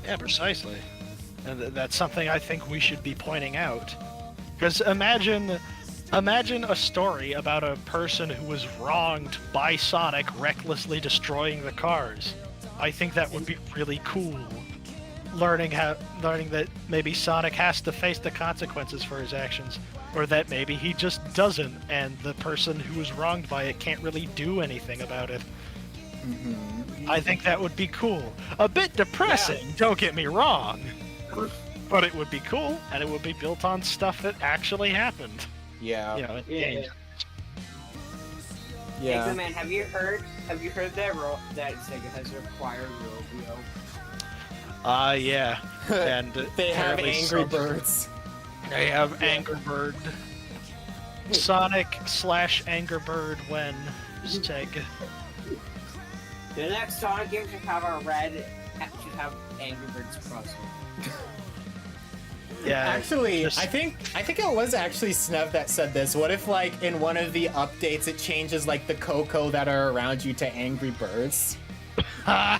Yeah, precisely. And that's something I think we should be pointing out. Because imagine a story about a person who was wronged by Sonic recklessly destroying the cars. I think that would be really cool. Learning that maybe Sonic has to face the consequences for his actions, or that maybe he just doesn't, and the person who was wronged by it can't really do anything about it. I think that would be cool. A bit depressing, don't get me wrong, but it would be cool, and it would be built on stuff that actually happened. Yeah. You know, in games. Yeah. Hey, man, have you heard that Sega has acquired Rovio? Yeah. And they have apparently Angry Birds. They have Angry Bird. Sonic / Angry Bird when Sega. The next Sonic game should have Angry Birds crossover. Yeah. Actually, I think it was actually Snev that said this. What if like in one of the updates it changes like the Coco that are around you to Angry Birds? Oh,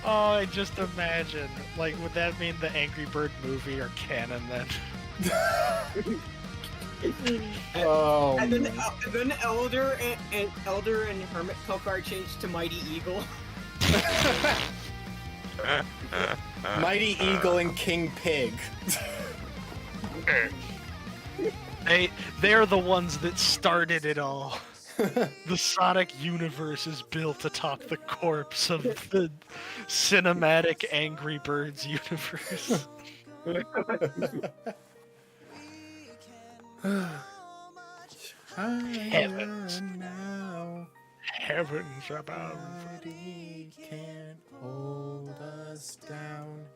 I just imagine. Like, would that mean the Angry Bird movie or canon then? Oh. And then Elder and Hermit Coco are changed to Mighty Eagle. Mighty Eagle and King Pig. They're the ones that started it all. The Sonic universe is built atop the corpse of the cinematic Angry Birds universe. Heavens. Heavens above. Can't hold us down.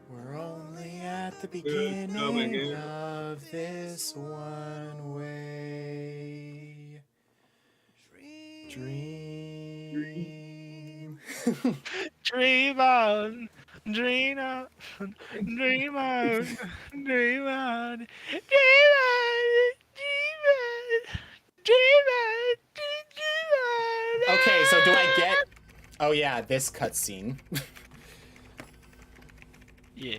We're only at the beginning of this one way. Dream. Dream on. Dream on. Dream on. Dream on. Dream on. Okay, so do I get... Oh yeah, this cutscene. Yeah.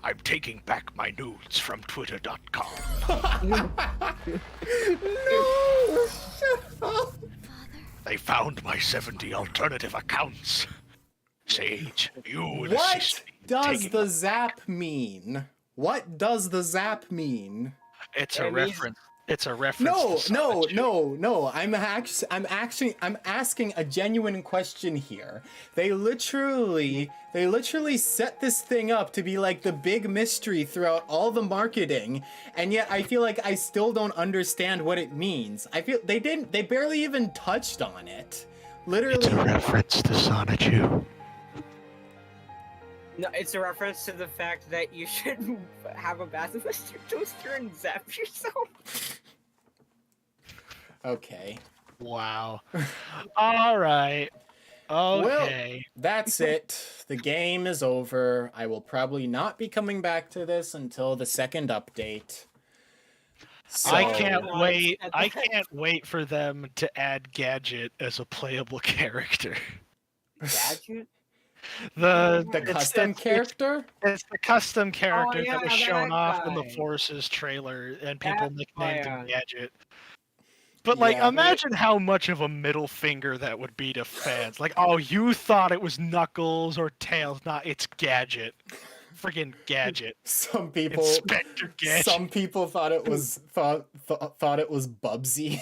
I'm taking back my nudes from Twitter.com. No! They found my 70 alternative accounts. Sage, you would What assist me in does taking the zap mean? What does the zap mean? It's a reference. It's a reference. No, to no, Sonic. no. I'm asking a genuine question here. They literally set this thing up to be like the big mystery throughout all the marketing, and yet I feel like I still don't understand what it means. I feel they barely even touched on it. Literally. It's a reference to Sonichu. No, it's a reference to the fact that you should have a bath with your toaster and zap yourself. Okay. Wow. All right. Okay. Well, that's it. The game is over. I will probably not be coming back to this until the second update. So, I can't wait. I can't wait for them to add Gadget as a playable character. Gadget? The custom character? It's the custom character that was yeah, shown that off in the guy. Forces trailer, and people That nicknamed guy. him Gadget. But like, Yeah. imagine how much of a middle finger that would be to fans. Like, oh, you thought it was Knuckles or Tails? Nah, it's Gadget. Friggin' Gadget. Some people Inspector Gadget. Some people thought it was thought it was Bubsy.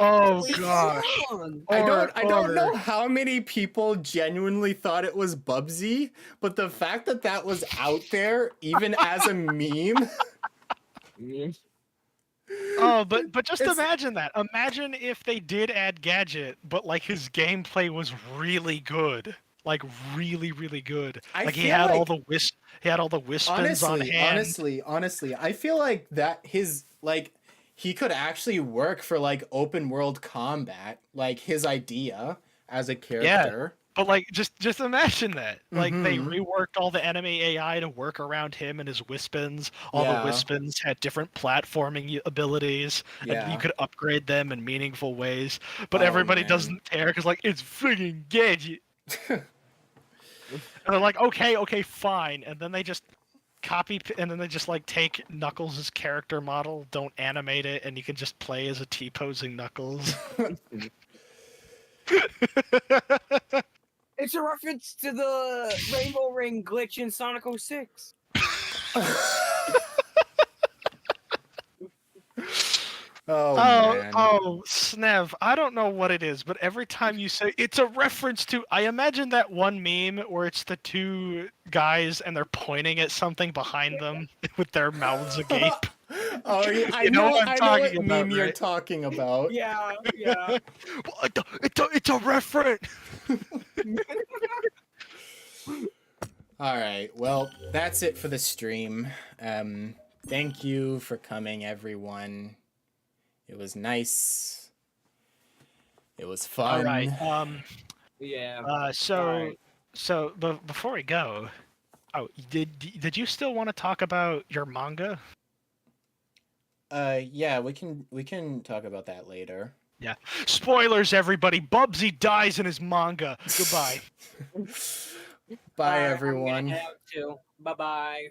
Oh gosh. I don't know how many people genuinely thought it was Bubsy, but the fact that that was out there even as a meme. Oh, but just It's- imagine that. Imagine if they did add Gadget, but like his gameplay was really good. Like really, really good. I Like he feel had all like- the Wispins on hand. Honestly, I feel like that he could actually work for like open world combat, like his idea as a character. But like, just imagine that. Like they Mhm. reworked all the enemy AI to work around him and his Wispins. All Yeah. the Wispins had different platforming abilities, and Yeah. you could upgrade them in meaningful ways. But Oh, everybody man. doesn't care because like it's friggin' Gadget. And they're like, okay, fine. And then they just and then they just like take Knuckles' character model, don't animate it, and you can just play as a T-posing Knuckles. It's a reference to the Rainbow Ring glitch in Sonic 06. Man. Snev, I don't know what it is, but every time you say it's a reference to, I imagine that one meme where it's the two guys and they're pointing at something behind them with their mouths agape. Oh, yeah, I You know know what I'm what talking about, meme you're right? talking about. Yeah. It's a reference. All right. Well, that's it for the stream. Thank you for coming, everyone. It was nice. It was fun. All right. Yeah. So before we go, did you still want to talk about your manga? Yeah, we can talk about that later. Yeah. Spoilers, everybody. Bubsy dies in his manga. Goodbye. Bye, everyone. Bye bye.